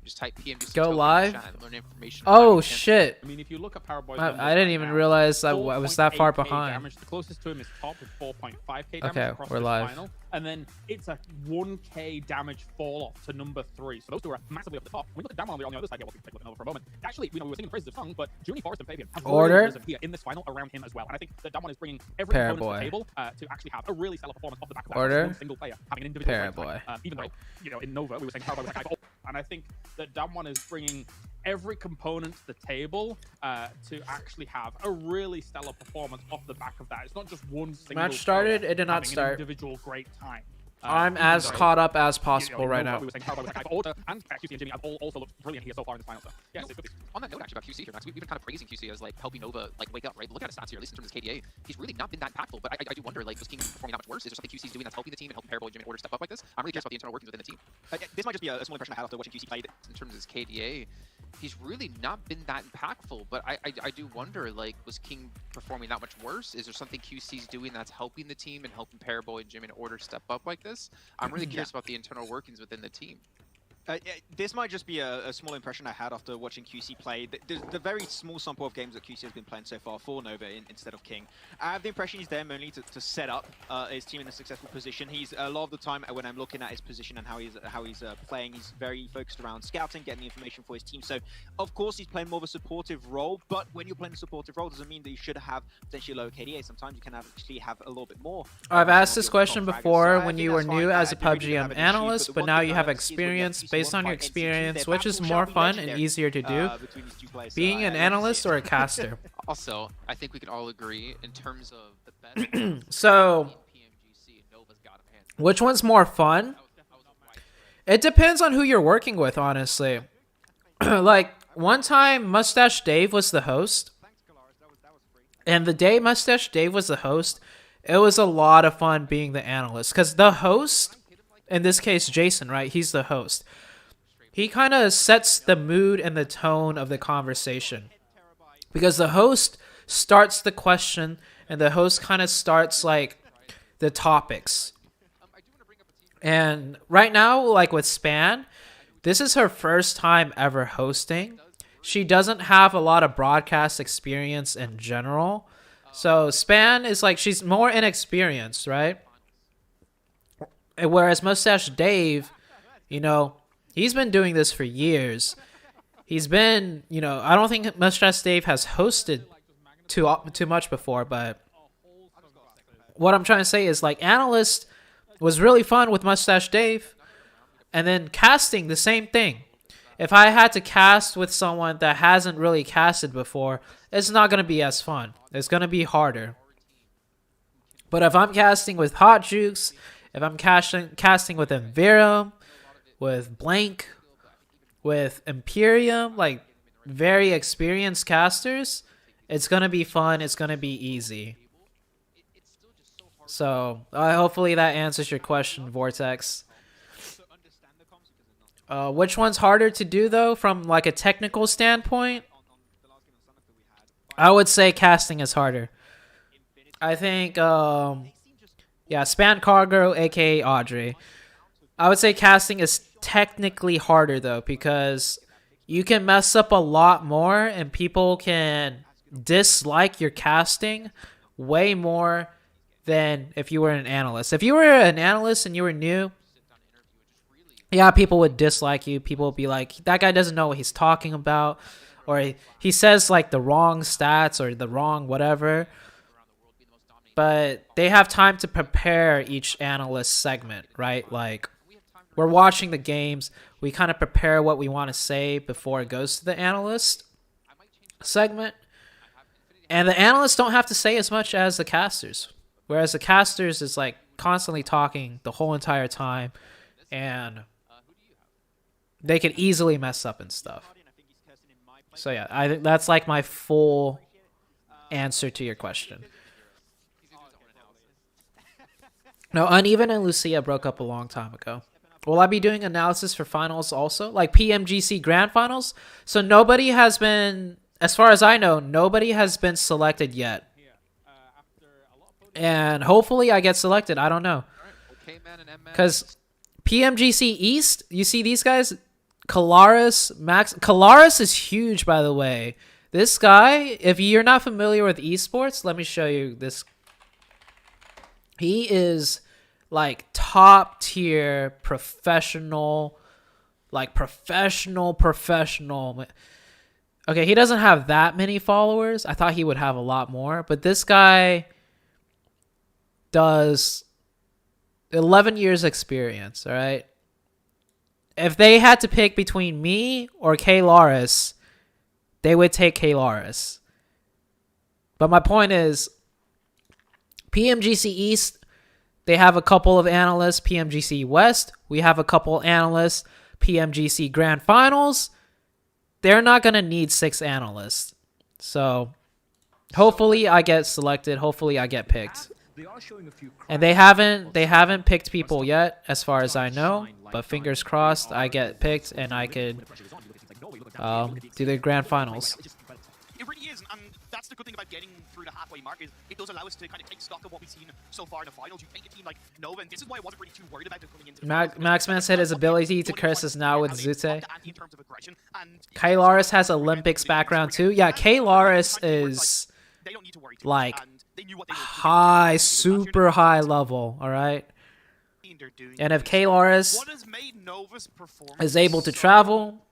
Just type PMGC Go live. Learn information. Oh shit! I mean, if you look at Paraboy's I didn't even realize I was that far behind. The closest to him is top with 4.5k damage. Okay, we're live. Final. And then it's a 1k damage fall off to number 3. So those 2 are massively up the top. When we look at Damwon on the other side, we'll take a look at Nova for a moment. Actually, we were singing praises of Song, but Junie, Forrest, and Fabian have really risen here in this final around him as well. And I think that Damwon is bringing every opponent to the table to actually have a really stellar performance off the back of that. One single player having an individual even though, in Nova, we were saying Paraboy was like, and I think that Damwon is bringing every component to the table to actually have a really stellar performance off the back of that. It's not just one single match started. It did not start. An individual great time. I'm as caught up as possible right now. And QC and Jimmy have all also looked brilliant here so far in this final. So yes, it could be. On that note, actually, about QC here, Max, we've been kind of praising QC as like helping Nova like wake up, right? Look at his stats here, at least in terms of his KDA. He's really not been that impactful, but I do wonder, like, was King performing that much worse? Is there something QC's doing that's helping the team and helping Parabol and Jimmy Order step up like this? I'm really curious about the internal workings within the team. This might just be a small impression I had after watching QC play. In terms of his KDA, he's really not been that impactful, but I do wonder, like, was King performing that much worse? Is there something QC's doing that's helping the team and helping Parabol and Jimmy and Order step up like this? I'm really curious about the internal workings within the team. This might just be a small impression I had after watching QC play. The very small sample of games that QC has been playing so far for Nova instead of King, I have the impression he's there mainly to set up his team in a successful position. He's a lot of the time when I'm looking at his position and how he's playing, he's very focused around scouting, getting the information for his team. So of course he's playing more of a supportive role, but when you're playing a supportive role, doesn't mean that you should have potentially low KDA. Sometimes you can actually have a little bit more. I've asked this question before when you were new as a PUBGM analyst, but now you have experience. Based on your experience, which is more fun and easier to do, being an analyst or a caster? Also, I think we can all agree in terms of the best. So, which one's more fun? It depends on who you're working with, honestly. Like, one time, Mustache Dave was the host, and the day Mustache Dave was the host, it was a lot of fun being the analyst, because the host, in this case, Jason, right? He's the host. He kind of sets the mood and the tone of the conversation, because the host starts the question and the host kind of starts like the topics. And right now, like with Span, this is her first time ever hosting. She doesn't have a lot of broadcast experience in general. So Span is like, she's more inexperienced, right? Whereas Mustache Dave, you know, he's been doing this for years. He's been, you know, I don't think Mustache Dave has hosted too much before, but what I'm trying to say is, like, analyst was really fun with Mustache Dave, and then casting, the same thing. If I had to cast with someone that hasn't really casted before, it's not going to be as fun. It's going to be harder. But if I'm casting with Hot Jukes, if I'm casting with Enviro, with Blank, with Imperium, like very experienced casters, it's going to be fun. It's going to be easy. So hopefully that answers your question, Vortex. Which one's harder to do, though, from like a technical standpoint? I would say casting is harder. I think, yeah, Span Cargo, aka Audrey. I would say casting is technically harder, though, because you can mess up a lot more and people can dislike your casting way more than if you were an analyst. If you were an analyst and you were new, yeah, people would dislike you. People would be like, that guy doesn't know what he's talking about, or he says like the wrong stats or the wrong whatever. But they have time to prepare each analyst segment, right? Like, we're watching the games. We kind of prepare what we want to say before it goes to the analyst segment. And the analysts don't have to say as much as the casters. Whereas the casters is like constantly talking the whole entire time. And they could easily mess up and stuff. So yeah, I think that's like my full answer to your question. No, Uneven and Lucia broke up a long time ago. Will I be doing analysis for finals also? Like PMGC Grand Finals? So nobody has been, as far as I know, nobody has been selected yet. And hopefully I get selected. I don't know. Because PMGC East, you see these guys? Kalaris, Max. Kalaris is huge, by the way. This guy, if you're not familiar with esports, let me show you this. He is like top tier professional, like professional. Okay, he doesn't have that many followers. I thought he would have a lot more, but this guy does 11 years experience, all right? If they had to pick between me or Kalaris, they would take Kalaris. But my point is, PMGC East, They have a couple of analysts, PMGC West. We have a couple analysts, PMGC Grand Finals. They're not going to need 6 analysts. So hopefully I get selected. Hopefully I get picked. And they haven't picked people yet, as far as I know. But fingers crossed, I get picked and I could do the grand finals. It really is, and that's the good thing about getting through the halfway mark is it does allow us to kind of take stock of what we've seen so far in the finals. You take a team like Nova, and this is why I wasn't really too worried about them coming into the Maxman said his ability to curse is now with ZooTay. Kaylaris has Olympics background too. Yeah, Kaylaris is like high, super high level, alright? And if Kaylaris is able to travel,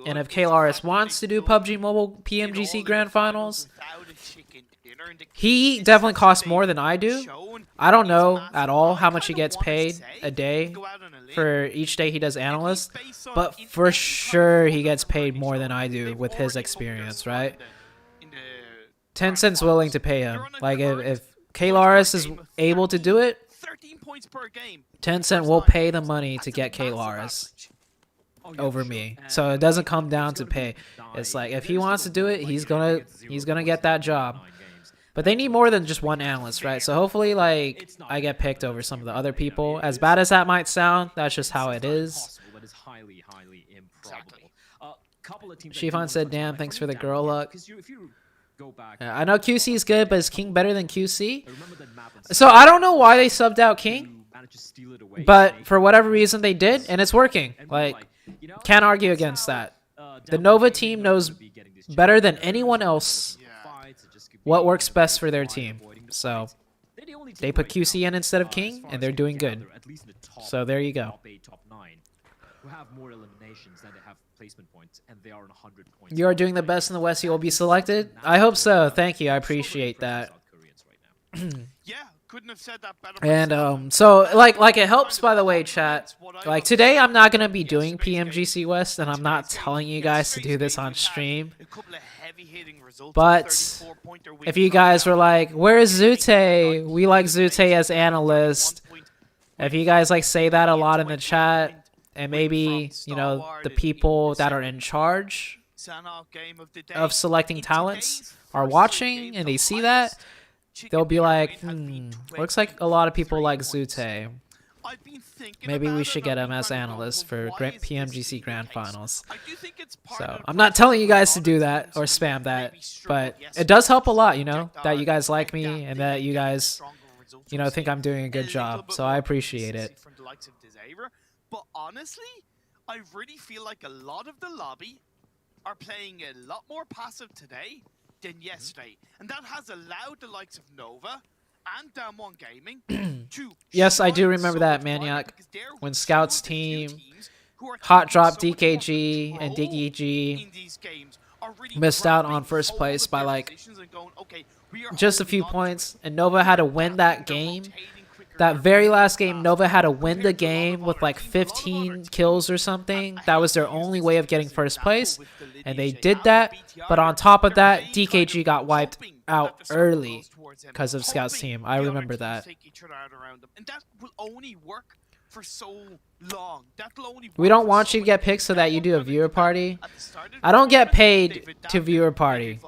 and if Kaylaris wants to do PUBG Mobile PMGC Grand Finals, he definitely costs more than I do. I don't know at all how much he gets paid a day for each day he does analyst, but for sure he gets paid more than I do with his experience, right? Tencent's willing to pay him. Like if Kaylaris is able to do it, Tencent will pay the money to get Kaylaris over me. So it doesn't come down to pay. It's like if he wants to do it, he's gonna get that job. But they need more than just one analyst, right? So hopefully, like, I get picked over some of the other people. As bad as that might sound, that's just how it is. Shifan said, "Damn, thanks for the girl luck." Yeah, I know QC is good, but is King better than QC? So I don't know why they subbed out King, but for whatever reason they did, and it's working. Like, can't argue against that. The Nova team knows better than anyone else what works best for their team. So they put QC in instead of King, and they're doing good. So there you go. You are doing the best in the West. You will be selected. I hope so. Thank you. I appreciate that. And so like it helps, by the way, chat. Like today I'm not gonna be doing PMGC West, and I'm not telling you guys to do this on stream. But if you guys were like, "Where is ZooTay? We like ZooTay as analyst." If you guys like say that a lot in the chat, and maybe you know the people that are in charge of selecting talents are watching and they see that, they'll be like, looks like a lot of people like ZooTay. Maybe we should get him as analyst for PMGC Grand Finals. So I'm not telling you guys to do that or spam that, but it does help a lot, you know, that you guys like me and that you guys, you know, think I'm doing a good job. So I appreciate it. But honestly, I really feel like a lot of the lobby are playing a lot more passive today than yesterday, and that has allowed the likes of Nova and Damwon Gaming to yes, I do remember that, Maniac, when Scout's team hot drop DKG and DKG missed out on first place by like just a few points, and Nova had to win that game. That very last game, Nova had to win the game with like 15 kills or something. That was their only way of getting first place, and they did that. But on top of that, DKG got wiped out early because of Scout's team. I remember that. We don't want you to get picked so that you do a viewer party. I don't get paid to viewer party.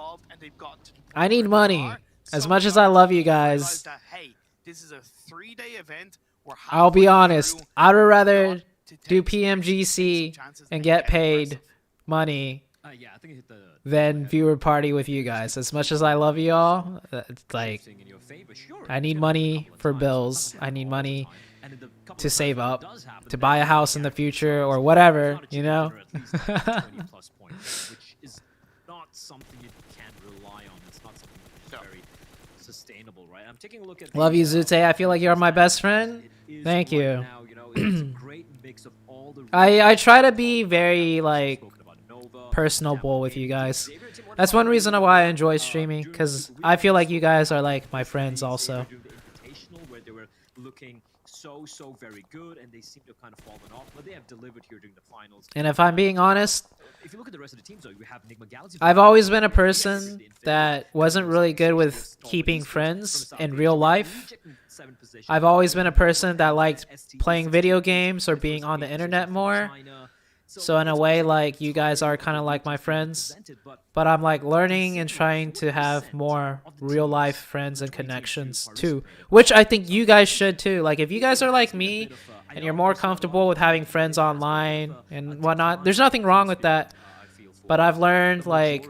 I need money. As much as I love you guys, I'll be honest, I'd rather do PMGC and get paid money than viewer party with you guys. As much as I love you all, like, I need money for bills. I need money to save up, to buy a house in the future or whatever, you know? Love you, ZooTay. I feel like you're my best friend. Thank you. I try to be very like personable with you guys. That's one reason why I enjoy streaming, because I feel like you guys are like my friends also. And if I'm being honest, I've always been a person that wasn't really good with keeping friends in real life. I've always been a person that liked playing video games or being on the internet more. So in a way, like, you guys are kind of like my friends, but I'm like learning and trying to have more real life friends and connections too, which I think you guys should too. Like, if you guys are like me and you're more comfortable with having friends online and whatnot, there's nothing wrong with that. But I've learned, like,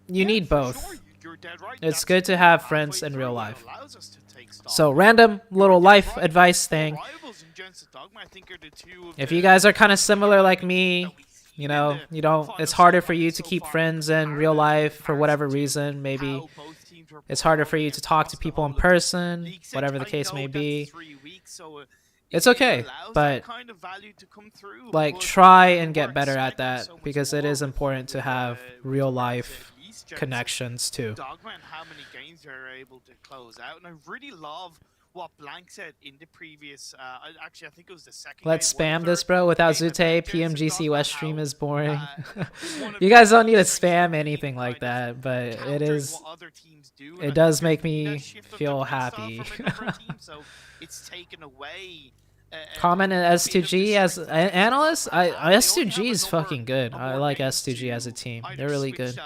you need both. It's good to have friends in real life. So, random little life advice thing. If you guys are kind of similar like me, you know, it's harder for you to keep friends in real life for whatever reason. Maybe it's harder for you to talk to people in person, whatever the case may be. It's okay, but like, try and get better at that, because it is important to have real life connections too. Dogman, how many games they're able to close out, and I really love what Blank said in the previous. Actually, I think it was the second. Let's spam this, bro. Without ZooTay, PMGC West stream is boring. You guys don't need to spam anything like that, but it is. It does make me feel happy. It's taken away. Comment in S2G as an analyst? S2G is fucking good. I like S2G as a team. They're really good.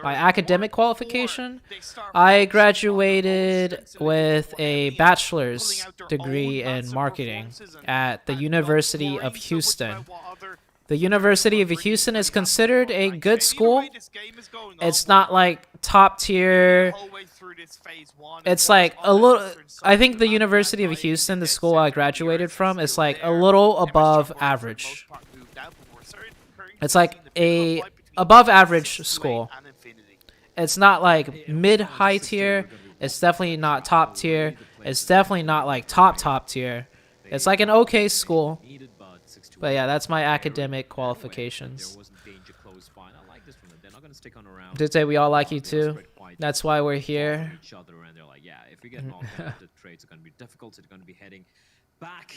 By academic qualification, I graduated with a bachelor's degree in marketing at the University of Houston. The University of Houston is considered a good school. It's not like top tier. It's like a little. I think the University of Houston, the school I graduated from, is like a little above average. It's like a above average school. It's not like mid-high tier. It's definitely not top tier. It's definitely not like top tier. It's like an okay school. But yeah, that's my academic qualifications. ZooTay, we all like you too. That's why we're here. If we get knocked out, the trades are going to be difficult. It's going to be heading back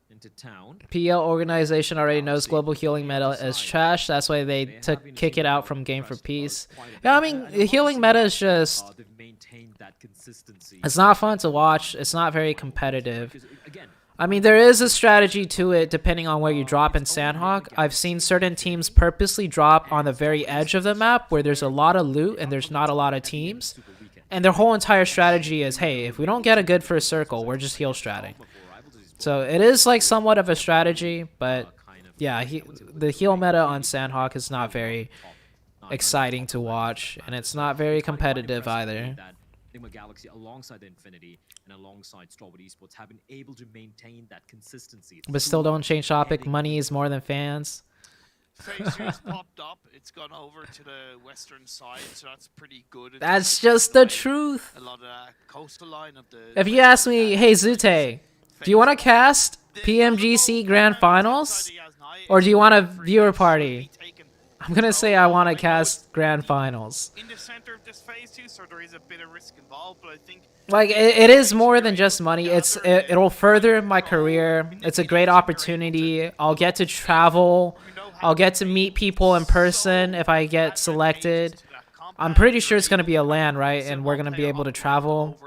into town. PL organization already knows global healing meta is trash. That's why they kick it out from Game for Peace. Yeah, I mean, the healing meta is just. It's not fun to watch. It's not very competitive. I mean, there is a strategy to it depending on where you drop in Sandhawk. I've seen certain teams purposely drop on the very edge of the map where there's a lot of loot and there's not a lot of teams. And their whole entire strategy is, hey, if we don't get a good first circle, we're just heal stratting. So it is like somewhat of a strategy, but yeah, the heal meta on Sandhawk is not very exciting to watch, and it's not very competitive either. Galaxy, alongside Infinity and alongside Strawberry Esports, have been able to maintain that consistency. But still, don't change topic. Money is more than fans. Phase 2's popped up. It's gone over to the western side, so that's pretty good. That's just the truth. A lot of coastal line of the. If you ask me, hey ZooTay, do you want to cast PMGC Grand Finals, or do you want a viewer party? I'm gonna say I want to cast Grand Finals. In the center of this phase 2, so there is a bit of risk involved, but I think. Like, it is more than just money. It'll further my career. It's a great opportunity. I'll get to travel. I'll get to meet people in person if I get selected. I'm pretty sure it's going to be a LAN, right? And we're going to be able to travel.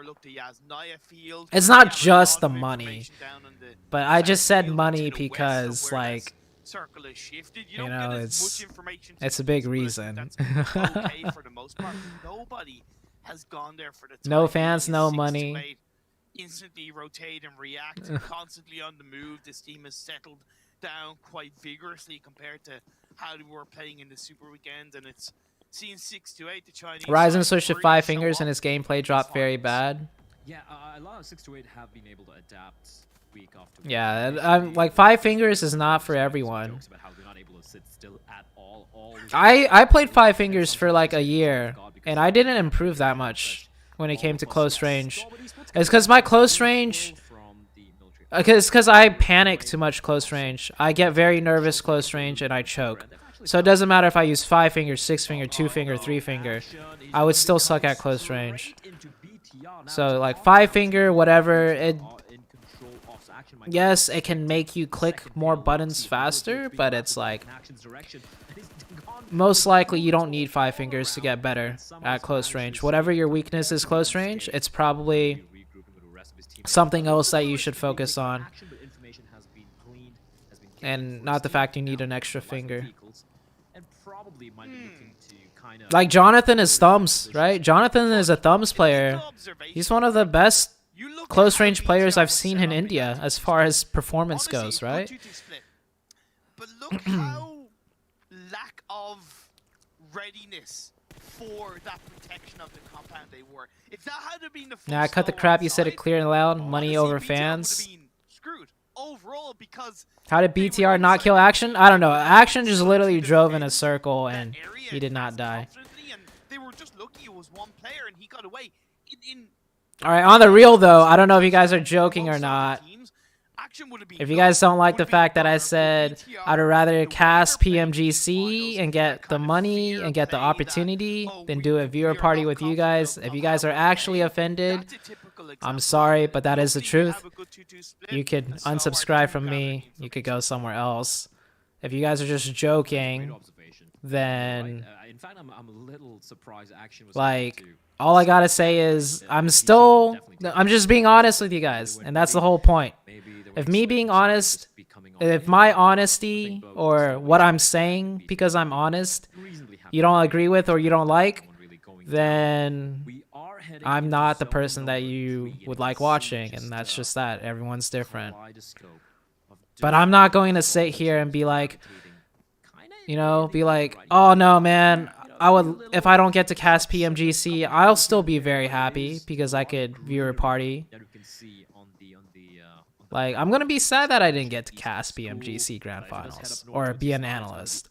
It's not just the money. But I just said money because, like, you know, it's a big reason. Has gone there for the no fans, no money. Instantly rotate and react, constantly on the move. This team has settled down quite vigorously compared to how they were playing in the Super Weekend, and it's seen 6-8 the Chinese. Ryzen switched to 5 fingers and his gameplay dropped very bad. Yeah, a lot of 6-8 have been able to adapt week after week. Yeah, I'm like 5 fingers is not for everyone. I played 5 fingers for like a year, and I didn't improve that much when it came to close range. It's because my close range. It's because I panic too much close range. I get very nervous close range and I choke. So it doesn't matter if I use 5 finger, 6 finger, 2 finger, 3 finger. I would still suck at close range. So like 5 finger, whatever. Yes, it can make you click more buttons faster, but it's like most likely you don't need 5 fingers to get better at close range. Whatever your weakness is close range, it's probably something else that you should focus on, and not the fact you need an extra finger. Like Jonathan is thumbs, right? Jonathan is a thumbs player. He's one of the best close range players I've seen in India as far as performance goes, right? But look how lack of readiness for that protection of the compound they were. If that had been the full Nah, cut the crap. You said it clear and loud. Money over fans. Screwed overall because how did BTR not kill Action? I don't know. Action just literally drove in a circle and he did not die. And they were just lucky it was one player and he got away. Alright, on the real though, I don't know if you guys are joking or not. If you guys don't like the fact that I said I'd rather cast PMGC and get the money and get the opportunity than do a viewer party with you guys, if you guys are actually offended, I'm sorry, but that is the truth. You could unsubscribe from me. You could go somewhere else. If you guys are just joking, then like all I gotta say is I'm just being honest with you guys, and that's the whole point. If me being honest, if my honesty or what I'm saying because I'm honest, you don't agree with or you don't like, then I'm not the person that you would like watching, and that's just that. Everyone's different. But I'm not going to sit here and be like, you know, oh no, man, if I don't get to cast PMGC, I'll still be very happy because I could viewer party. Like, I'm gonna be sad that I didn't get to cast PMGC Grand Finals or be an analyst.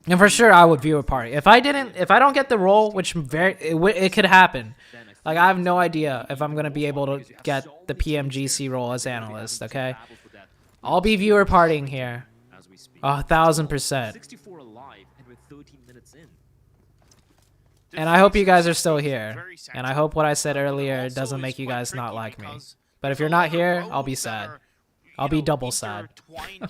And for sure, I would view a party. If I don't get the role, which it could happen. Like, I have no idea if I'm gonna be able to get the PMGC role as analyst. Okay, I'll be viewer partying here, 1000%. And I hope you guys are still here. And I hope what I said earlier doesn't make you guys not like me. But if you're not here, I'll be sad. I'll be double sad.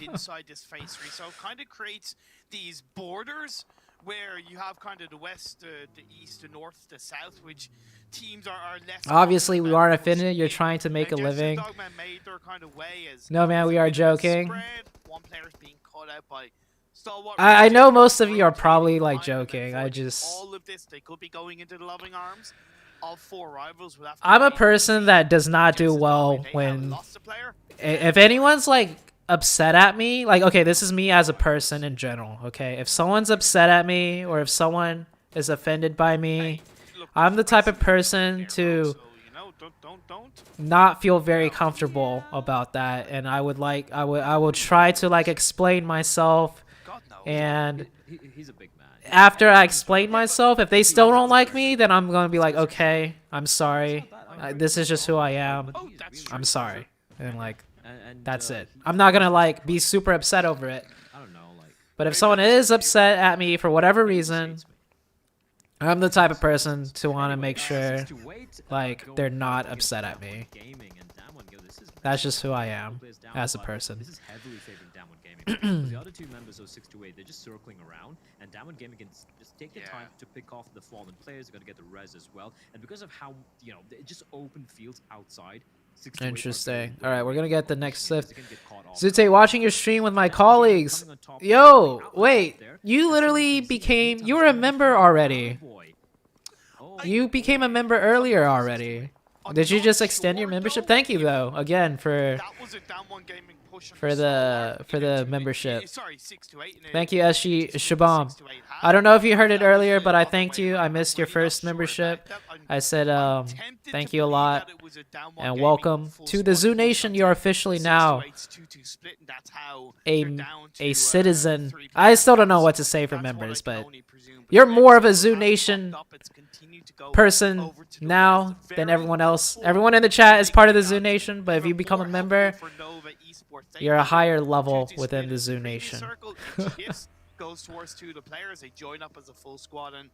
Inside this phase 3, so it kind of creates these borders where you have kind of the west, the east, the north, the south, which teams are less. Obviously, we aren't offended. You're trying to make a living. No, man, we are joking. I know most of you are probably like joking. I just. All of this, they could be going into the loving arms. I'm a person that does not do well when if anyone's like upset at me, like, okay, this is me as a person in general, okay? If someone's upset at me or if someone is offended by me, I'm the type of person to not feel very comfortable about that, and I will try to like explain myself, and after I explain myself, if they still don't like me, then I'm gonna be like, okay, I'm sorry. This is just who I am. I'm sorry. And like, that's it. I'm not gonna like be super upset over it. But if someone is upset at me for whatever reason, I'm the type of person to want to make sure like they're not upset at me. That's just who I am as a person. The other two members of 628, they're just circling around, and Diamond Gaming can just take their time to pick off the fallen players. They're gonna get the res as well, and because of how, you know, just open fields outside. Interesting. All right, we're gonna get the next lift. ZooTay, watching your stream with my colleagues. Yo, wait, you literally you were a member already. You became a member earlier already. Did you just extend your membership? Thank you though, again for the membership. Thank you, SG Shabam. I don't know if you heard it earlier, but I thanked you. I missed your first membership. I said thank you a lot and welcome to the Zoo Nation. You're officially now a citizen. I still don't know what to say for members, but you're more of a Zoo Nation person now than everyone else. Everyone in the chat is part of the Zoo Nation, but if you become a member, you're a higher level within the Zoo Nation. Goes towards two of the players. They join up as a full squad, and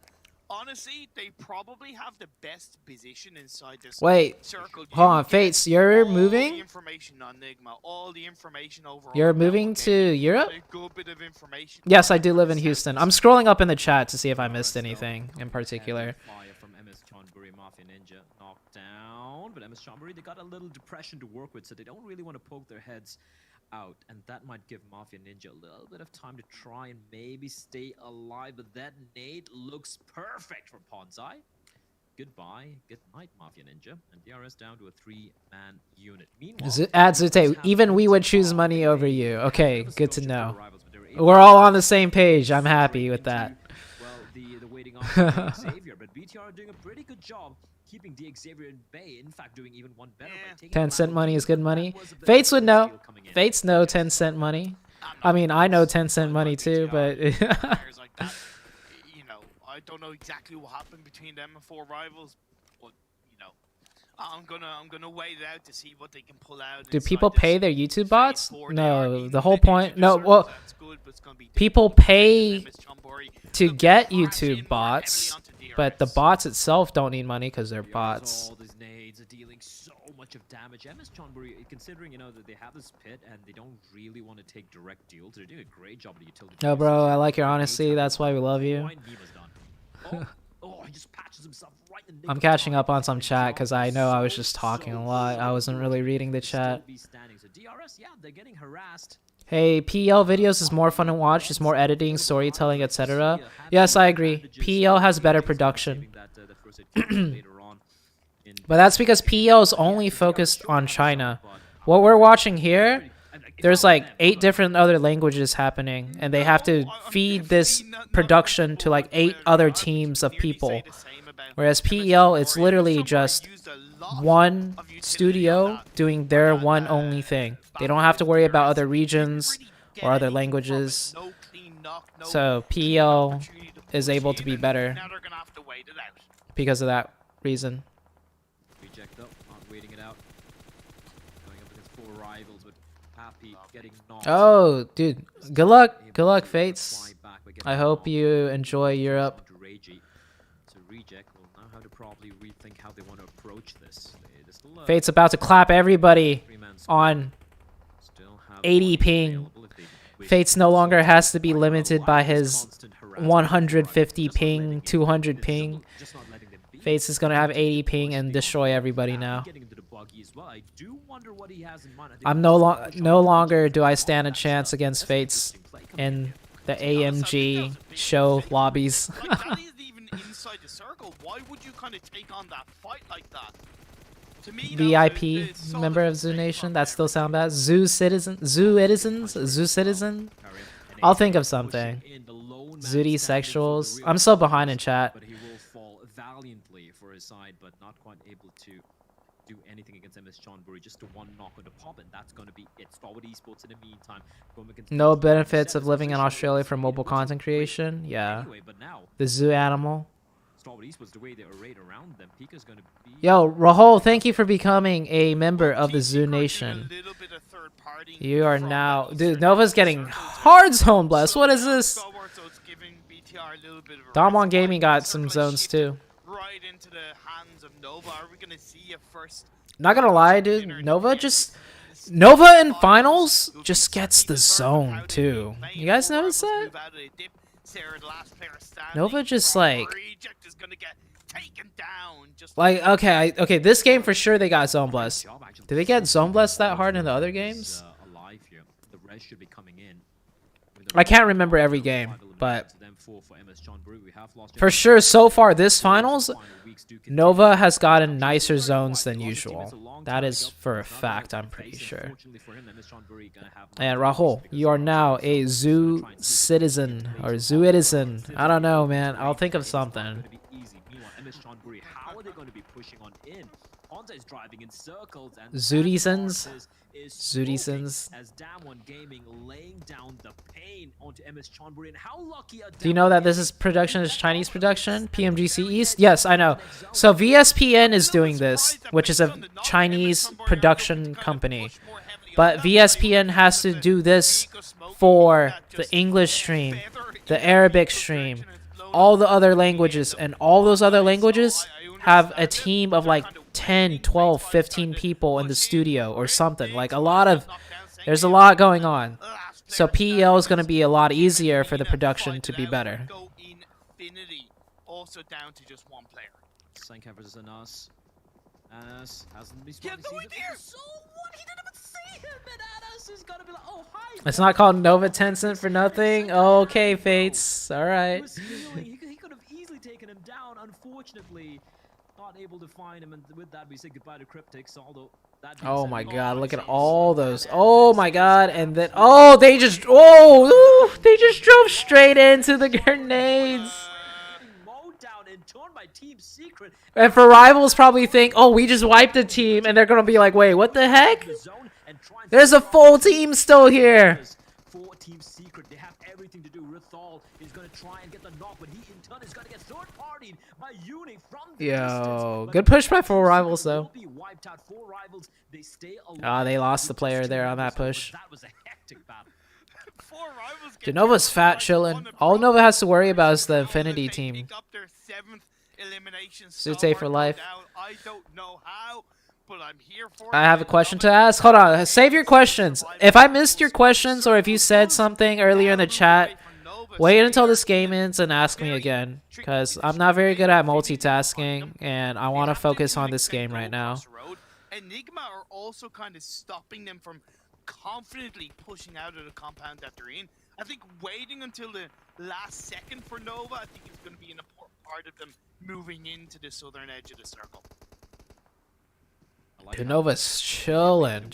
honestly, they probably have the best position inside this circle. Hold on, Fates, you're moving? The information on Nigma, all the information overall. You're moving to Europe? A good bit of information. Yes, I do live in Houston. I'm scrolling up in the chat to see if I missed anything in particular. Chonburi, Mafia Ninja knocked down, but MS Chonburi, they got a little depression to work with, so they don't really want to poke their heads out, and that might give Mafia Ninja a little bit of time to try and maybe stay alive, but that nade looks perfect for Ponsai. Goodbye, good night, Mafia Ninja, and DRS down to a 3-man unit. Meanwhile, At ZooTay, even we would choose money over you. Okay, good to know. We're all on the same page. I'm happy with that. Well, the waiting on Xavier, but BTR are doing a pretty good job keeping the Xavier in bay. In fact, doing even one better by taking 10-cent money is good money. Fates would know. Fates know 10-cent money. I mean, I know 10-cent money too, but I don't know exactly what happened between them and 4 rivals, but I'm gonna wait it out to see what they can pull out. do people pay their YouTube bots? No, the whole point. No, well, people pay to get YouTube bots, but the bots itself don't need money because they're bots. All these nades are dealing so much of damage. MS Chonburi, considering that they have this pit and they don't really want to take direct deals, they're doing a great job of the utility. No, bro, I like your honesty. That's why we love you. He just patches himself right in the I'm catching up on some chat because I know I was just talking a lot. I wasn't really reading the chat. Hey, PL videos is more fun to watch. It's more editing, storytelling, etc. Yes, I agree. PL has better production. But that's because PL is only focused on China. What we're watching here, there's like 8 different other languages happening, and they have to feed this production to like 8 other teams of people. Whereas PEL, it's literally just one studio doing their one only thing. They don't have to worry about other regions or other languages. So PEL is able to be better because of that reason. Oh, dude. Good luck. Good luck, Fates. I hope you enjoy Europe. Fate's about to clap everybody on 80 ping. Fates no longer has to be limited by his 150 ping, 200 ping. Fates is going to have 80 ping and destroy everybody now. I'm no longer do I stand a chance against Fates in the AMG show lobbies. Inside the circle, why would you kind of take on that fight like that? To me, VIP member of Zoo Nation, that still sound bad. Zoo Citizen, Zoo Citizens, Zoo Citizen. I'll think of something. Zooty sexuals. I'm so behind in chat. But he will fall valiantly for his side, but not quite able to do anything against MS Chonburi. Just a one knock on the pop, and that's going to be it. Starwood Esports in the meantime. No benefits of living in Australia for mobile content creation. Yeah. The zoo animal. Yo, Rahul, thank you for becoming a member of the Zoo Nation. You are now... Dude, Nova's getting hard zone blessed. What is this? Damwon Gaming got some zones too. Not gonna lie, dude. Nova in finals just gets the zone too. You guys notice that? Nova just like okay, this game for sure they got zone blessed. Did they get zone blessed that hard in the other games? I can't remember every game, but for sure so far this finals, Nova has gotten nicer zones than usual. That is for a fact, I'm pretty sure. And Rahul, you are now a Zoo Citizen or Zoo Citizen. I don't know, man. I'll think of something. Zootisons? Zootisons. Do you know that this is production is Chinese production? PMGC East? Yes, I know. So VSPN is doing this, which is a Chinese production company. But VSPN has to do this for the English stream, the Arabic stream, all the other languages, and all those other languages have a team of like 10, 12, 15 people in the studio or something. Like there's a lot going on. So PEL is going to be a lot easier for the production to be better. Sanka versus Anas. Anas hasn't been Yeah, no idea. So what? He didn't even see him, and Anas is gonna be like, oh hi. It's not called Nova Tencent for nothing. Okay, Fates. All He right. was healing. He could have easily taken him down. Unfortunately, not able to find him, and with that we say goodbye to Cryptix. Although that being Oh said, my we God! Look at changed all that, those. and Oh this my is God! an And then absolute they just they just drove straight into the grenades. mowed down and torn by Team Secret. And for rivals, probably think, oh, we just wiped the team, and they're gonna be like, wait, what the heck? The zone and try and There's a full team still here. for Team Secret. They have everything to do. Rithal is going to try and get the knock, but he in turn is going to get third-partied by Uni from the Yo, distance. good push by four rivals though. Will be wiped out. Four rivals. They stay alive. Ah, they lost the player there on that push. That was a hectic battle. Four rivals get Nova's fat chilling. All Nova has to worry about is the Infinity They team. pick up their 7th elimination. ZooTay for life. I don't know how, but I'm here for I it. have a question to ask. Hold on, save your questions. If I missed your questions or if you said something earlier in the chat, wait until this game ends and ask me again, because I'm not very good at multitasking and I want to focus on this game right now. Enigma are also kind of stopping them from confidently pushing out of the compound that they're in. I think waiting until the last second for Nova, I think is going to be an important part of them moving into the southern edge of the circle. Nova's chilling.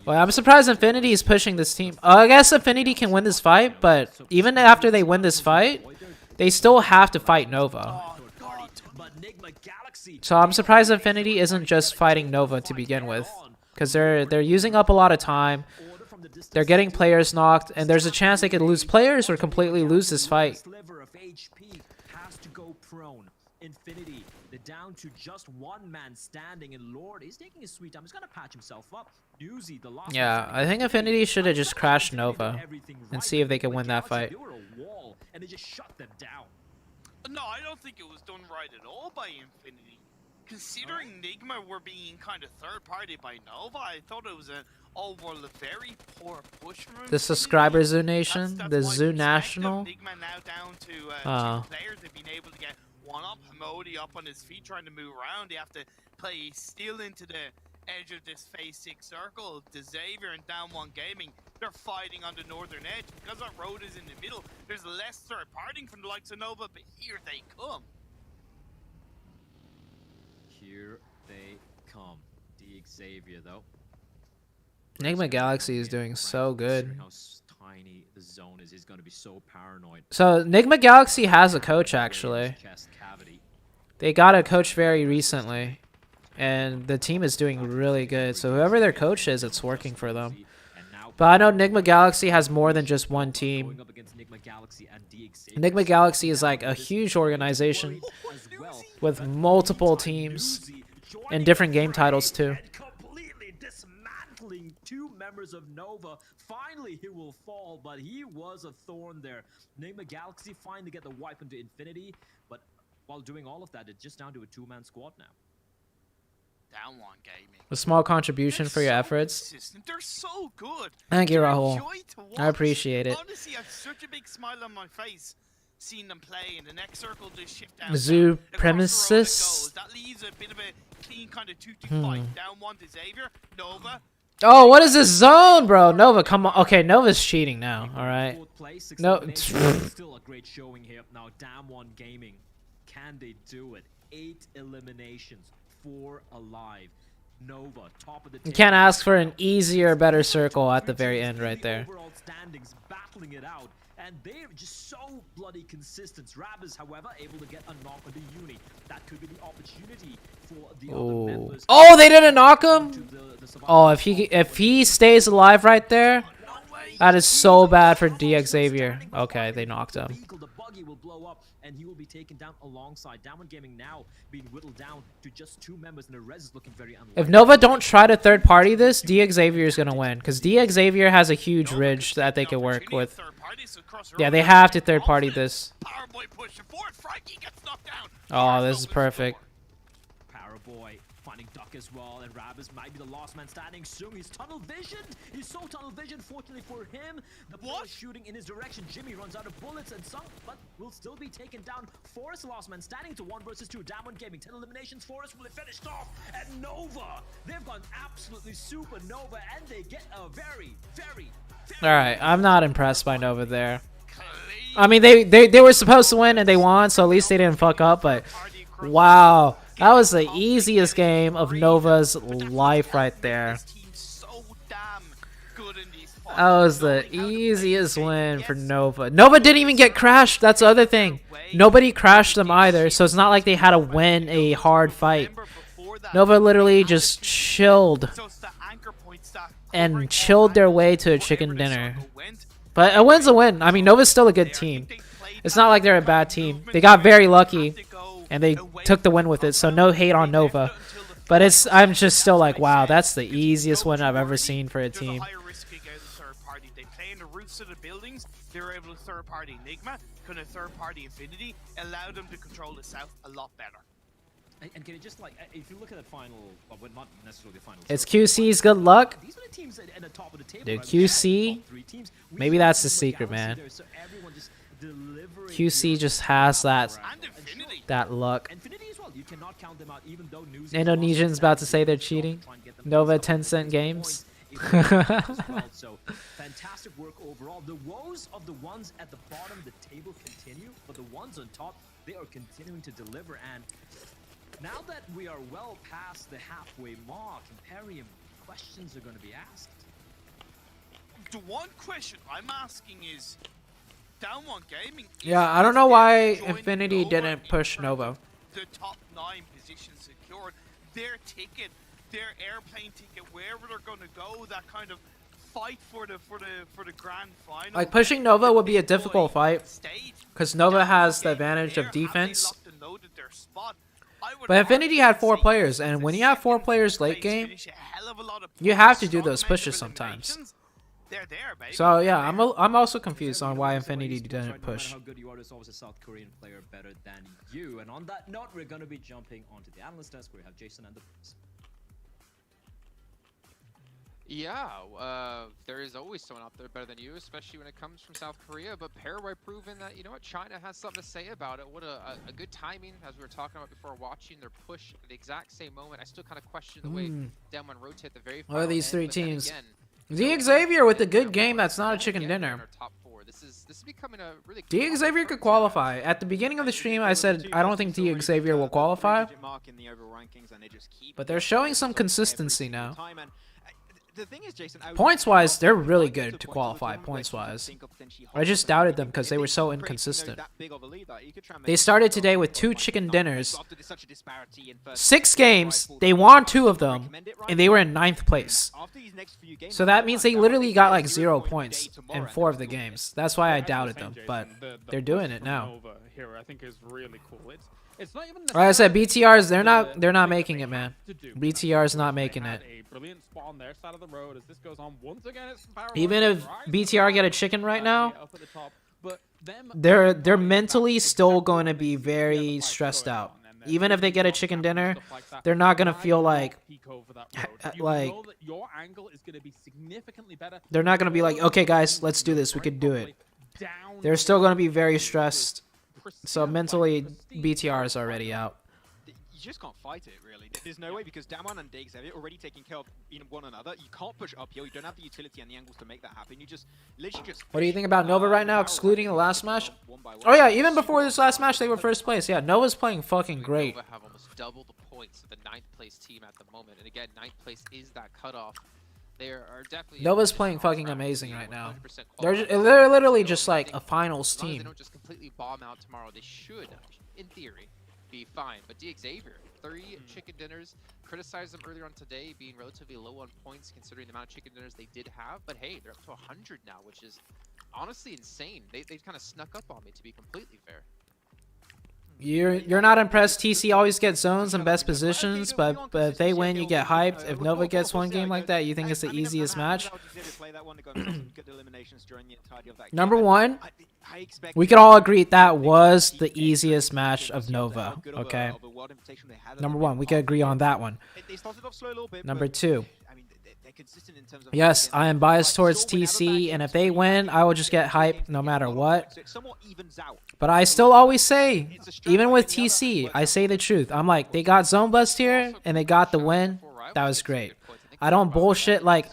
Well, I'm surprised Infinity is pushing this team. I guess Infinity can win this fight, but even after they win this fight, they still have to fight Nova. So I'm surprised Infinity isn't just fighting Nova to begin with, because they're using up a lot of time. They're getting players knocked, and there's a chance they could lose players or completely lose this fight. Infinity, they're down to just one man standing, and Lord is taking his sweet time. He's gonna patch himself up. Newsy, the last Yeah, I think Infinity should have just crashed Nova and see if they can win that fight. They were a wall, and they just shut them down. No, I don't think it was done right at all by Infinity. Considering Nigma were being kind of third-party by Nova, I thought it was an overall very poor push from The Infinity. subscriber Zoo Nation, That's the why Zoo we expect National. them. Nigma now down to Oh. 2 players. They've been able to get one up. Hamodi up on his feet trying to move around. They have to play still into the edge of this phase 6 circle. The Xavier and Down 1 Gaming, they're fighting on the northern edge. Because that road is in the middle, there's less third parting from the likes of Nova, but here they come. Here they come. The Xavier, though. Enigma Galaxy is doing so good. How tiny the zone is, he's going to be so paranoid. So Enigma Galaxy has a coach actually. They got a coach very recently, and the team is doing really good. So whoever their coach is, it's working for them. But I know Enigma Galaxy has more than just one team. Enigma Galaxy is like a huge organization with multiple teams and different game titles too. Completely dismantling 2 members of Nova. Finally, he will fall, but he was a thorn there. Enigma Galaxy finally get the wipe into Infinity, but while doing all of that, it's just down to a 2-man squad now. Down 1 Gaming. A small contribution for your efforts. Consistent. They're so good. Thank you, They're a Rahul. joy to watch. I appreciate it. Honestly, I have such a big smile on my face seeing them play, and the next circle just shift down. Zoo across the road it Premises. goes. That leaves a bit of a clean kind of 2-2 fight. Down 1 to Xavier, Nova. Oh, what is this zone, bro? Nova, come on. Okay, Nova's cheating now. All right. No. Still a great showing here. Now, Down 1 Gaming. Can they do it? 8 eliminations, 4 alive. Nova, top of the You can't ask for an easier, better circle at the very end right there. Overall standings, battling it out, and they're just so bloody consistent. Rabbiz, however, able to get a knock on the Uni. That could be the opportunity for the other members. Oh, they didn't knock him? Oh, if he stays alive right there, that is so bad for DX Xavier. Okay, they knocked him. The buggy will blow up, and he will be taken down alongside. Down 1 Gaming now being whittled down to just 2 members, and the res is looking very unlikely. If Nova don't try to third party this, DX Xavier is gonna win, because DX Xavier has a huge ridge that they can work with. Yeah, they have to third party this. Oh, this is perfect. Paraboy finding Duck knock as well, and Rabis might be the last man standing soon. He's tunnel visioned. He's so tunnel visioned. Fortunately for him, the ball is shooting in his direction. Jimmy runs out of bullets and some, but will still be taken down. Forest, last man standing to 1 versus 2. Diamond Gaming, 10 eliminations. Forest will be finished off. And Nova, they've gone absolutely super Nova, and they get a very, very All right, I'm not impressed by Nova there. I mean, they were supposed to win and they won, so at least they didn't fuck up. But wow, that was the easiest game of Nova's life right there. That was the easiest win for Nova. Nova didn't even get crashed. That's the other thing. Nobody crashed them either, so it's not like they had to win a hard fight. Nova literally just chilled and chilled their way to a chicken dinner. But a win's a win. I mean, Nova's still a good team. It's not like they're a bad team. They got very lucky, and they took the win with it, so no hate on Nova. But I'm just still like, wow, that's the easiest win I've ever seen for a team. They play in the roofs of the buildings. They were able to third-party Enigma, kind of third-party Infinity, allowed them to control the south a lot better. And can it just like, if you look at that final, well, not necessarily the final. It's QC's good luck. These are the teams at the top of the table. Dude, QC, maybe that's the secret, man. QC just has that luck. Indonesian's about to say they're cheating. Nova 10-cent games. So fantastic work overall. The woes of the ones at the bottom of the table continue, but the ones on top, they are continuing to deliver. And now that we are well past the halfway mark, Imperium, questions are going to be asked. The one question I'm asking is, Down One Gaming. Yeah, I don't know why Infinity didn't push Nova. The top 9 positions secured, their ticket, their airplane ticket, wherever they're going to go, that kind of fight for the grand final. Like, pushing Nova would be a difficult fight because Nova has the advantage of defense. But Infinity had 4 players, and when you have 4 players late game, you have to do those pushes sometimes. So yeah, I'm also confused on why Infinity didn't push. How good you are is always a South Korean player better than you. And on that note, we're going to be jumping onto the analyst desk where we have Jason and the boys. Yeah, there is always someone out there better than you, especially when it comes from South Korea. But Paraguay proving that, you know what, China has something to say about it. What a good timing, as we were talking about before, watching their push at the exact same moment. I still kind of question the way Demon rotate the very final What are these 3 end, teams? Again, Xavier with a good game that's not a chicken dinner. This is becoming a really Xavier could qualify. At the beginning of the stream, I said I don't think Xavier will qualify. But they're showing some consistency now. The thing is, Jason, Points-wise, they're really good to qualify, points-wise. I just doubted them because they were so inconsistent. They started today with 2 chicken dinners. 6 games, they won 2 of them, and they were in 9th place. So that means they literally got like 0 points in 4 of the games. That's why I doubted them, but they're doing it now. I think is really cool. It's not even like I said, BTRs, they're not making it, man. BTR's not making it. Brilliant spot on their side of the road as this goes on once again. It's even if BTR get a chicken right now, they're mentally still going to be very stressed out. Even if they get a chicken dinner, they're not going to feel like they're not going to be like, okay guys, let's do this, we could do it. They're still going to be very stressed. So mentally, BTR is already out. You just can't fight it, really. There's no way, because Damwon and Xavier already taking care of one another. You can't push uphill. You don't have the utility and the angles to make that happen. You just literally just. What do you think about Nova right now, excluding the last match? Oh yeah, even before this last match, they were first place. Yeah, Nova's playing fucking great. Nova have almost double the points of the 9th place team at the moment, and again, 9th place is that cutoff. They are definitely. Nova's playing fucking amazing right now. They're literally just like a finals team. They don't just completely bomb out tomorrow. They should, in theory, be fine. But Xavier, 3 chicken dinners. Criticized them earlier on today, being relatively low on points considering the amount of chicken dinners they did have. But hey, they're up to 100 now, which is honestly insane. They kind of snuck up on me, to be completely fair. You're not impressed. TC always gets zones and best positions, but if they win, you get hyped. If Nova gets one game like that, you think it's the easiest match. Number one, we could all agree that was the easiest match of Nova. Okay. Number one, we could agree on that one. Number two. Yes, I am biased towards TC, and if they win, I will just get hype no matter what. But I still always say, even with TC, I say the truth. I'm like, they got zone blessed here, and they got the win. That was great. I don't bullshit like,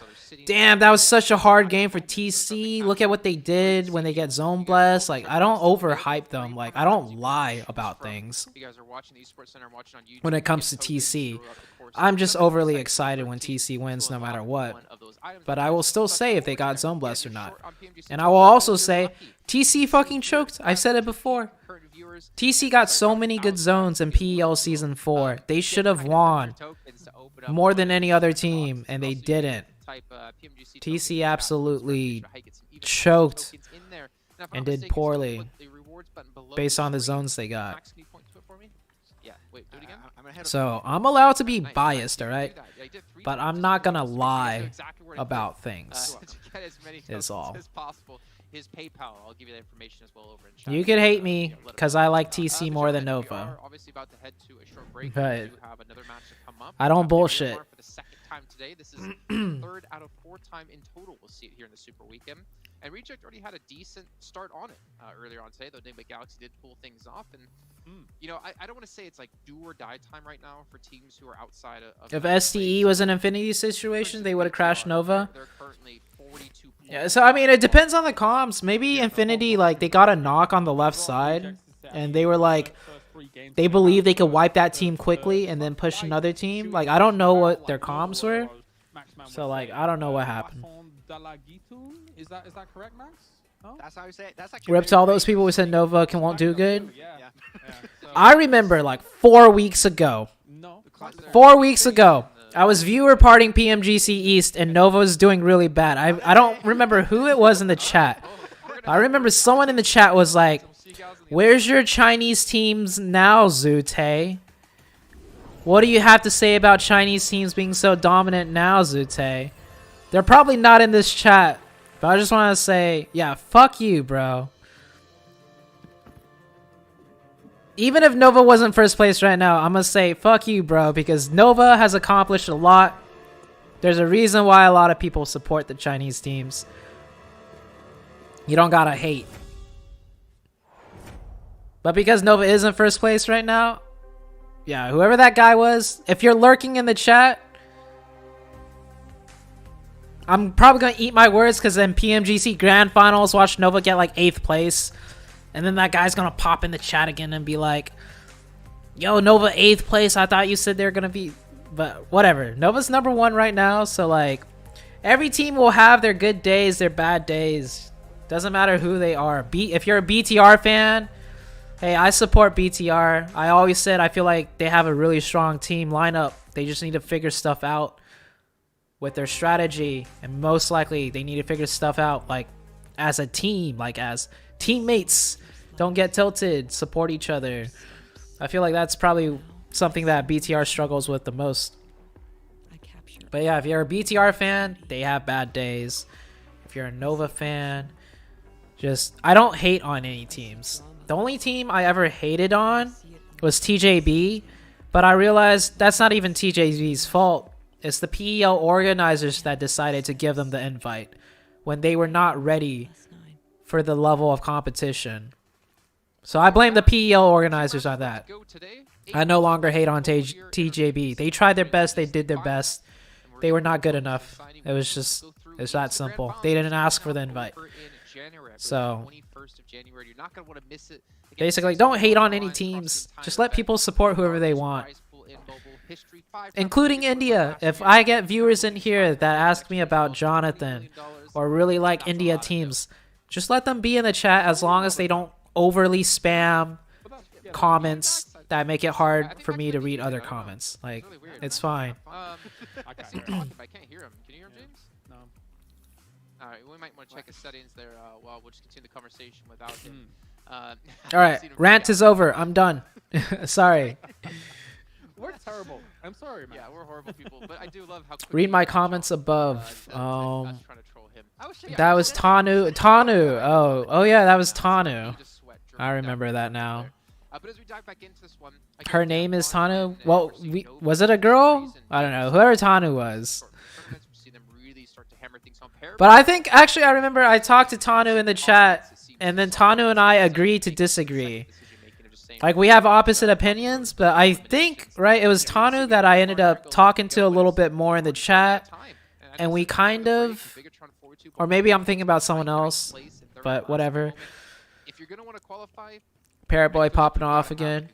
damn, that was such a hard game for TC. Look at what they did when they get zone blessed. Like, I don't overhype them. Like, I don't lie about things when it comes to TC. I'm just overly excited when TC wins no matter what. But I will still say if they got zone blessed or not. And I will also say TC fucking choked. I've said it before. TC got so many good zones in PEL Season 4. They should have won more than any other team, and they didn't. TC absolutely choked and did poorly based on the zones they got. So I'm allowed to be biased, alright? But I'm not gonna lie about things. Is all. His PayPal, I'll give you that information as well over in chat. You could hate me because I like TC more than Nova. But I don't bullshit. For the second time today, this is third out of 4 time in total. We'll see it here in the Super Weekend. And Reject already had a decent start on it earlier on today, though Nigma Galaxy did pull things off. And you know, I don't want to say it's like do or die time right now for teams who are outside of. If SDE was an Infinity situation, they would have crashed Nova. They're currently 42 points. Yeah, so I mean, it depends on the comms. Maybe Infinity, like, they got a knock on the left side, and they were like, they believe they could wipe that team quickly and then push another team. Like, I don't know what their comms were, so like, I don't know what happened. Is that correct, Max? Oh? That's how you say it. That's Rip to all those people who said Nova won't do good. I remember like 4 weeks ago. 4 weeks ago, I was viewer partying PMGC East, and Nova was doing really bad. I don't remember who it was in the chat. I remember someone in the chat was like, "Where's your Chinese teams now, ZooTay? What do you have to say about Chinese teams being so dominant now, ZooTay?" They're probably not in this chat, but I just want to say, yeah, fuck you, bro. Even if Nova wasn't first place right now, I'm going to say, fuck you, bro, because Nova has accomplished a lot. There's a reason why a lot of people support the Chinese teams. You don't gotta hate. But because Nova isn't first place right now, yeah, whoever that guy was, if you're lurking in the chat, I'm probably going to eat my words because then PMGC Grand Finals, watch Nova get like 8th place. And then that guy's going to pop in the chat again and be like, yo, Nova 8th place. I thought you said they're going to be... But whatever. Nova's number 1 right now. So like, every team will have their good days, their bad days. Doesn't matter who they are. If you're a BTR fan, hey, I support BTR. I always said I feel like they have a really strong team lineup. They just need to figure stuff out with their strategy, and most likely they need to figure stuff out like as a team, like as teammates. Don't get tilted, support each other. I feel like that's probably something that BTR struggles with the most. But yeah, if you're a BTR fan, they have bad days. If you're a Nova fan, just, I don't hate on any teams. The only team I ever hated on was TJB, but I realized that's not even TJB's fault. It's the PEL organizers that decided to give them the invite when they were not ready for the level of competition. So I blame the PEL organizers on that. I no longer hate on TJB. They tried their best. They did their best. They were not good enough. It was just, it's that simple. They didn't ask for the invite. So basically, don't hate on any teams. Just let people support whoever they want. Including India. If I get viewers in here that ask me about Jonathan or really like India teams, just let them be in the chat as long as they don't overly spam comments that make it hard for me to read other comments. Like, it's fine. I can't hear him. Can you hear him, James? No. All right, we might want to check his settings there while we'll just continue the conversation without him. All right, rant is over. I'm done. Sorry. We're terrible. I'm sorry, man. Yeah, we're horrible people, but I do love how. Read my comments above. Trying to troll him. That was Tanu. Tanu. Oh yeah, that was Tanu. I remember that now. But as we dive back into this one, Her name is Tanu. Well, was it a girl? I don't know. Whoever Tanu was. But I think actually I remember I talked to Tanu in the chat, and then Tanu and I agreed to disagree. Like, we have opposite opinions, but I think, right, it was Tanu that I ended up talking to a little bit more in the chat, and we kind of, or maybe I'm thinking about someone else, but whatever. If you're gonna want to qualify, Parrot Boy popping off again.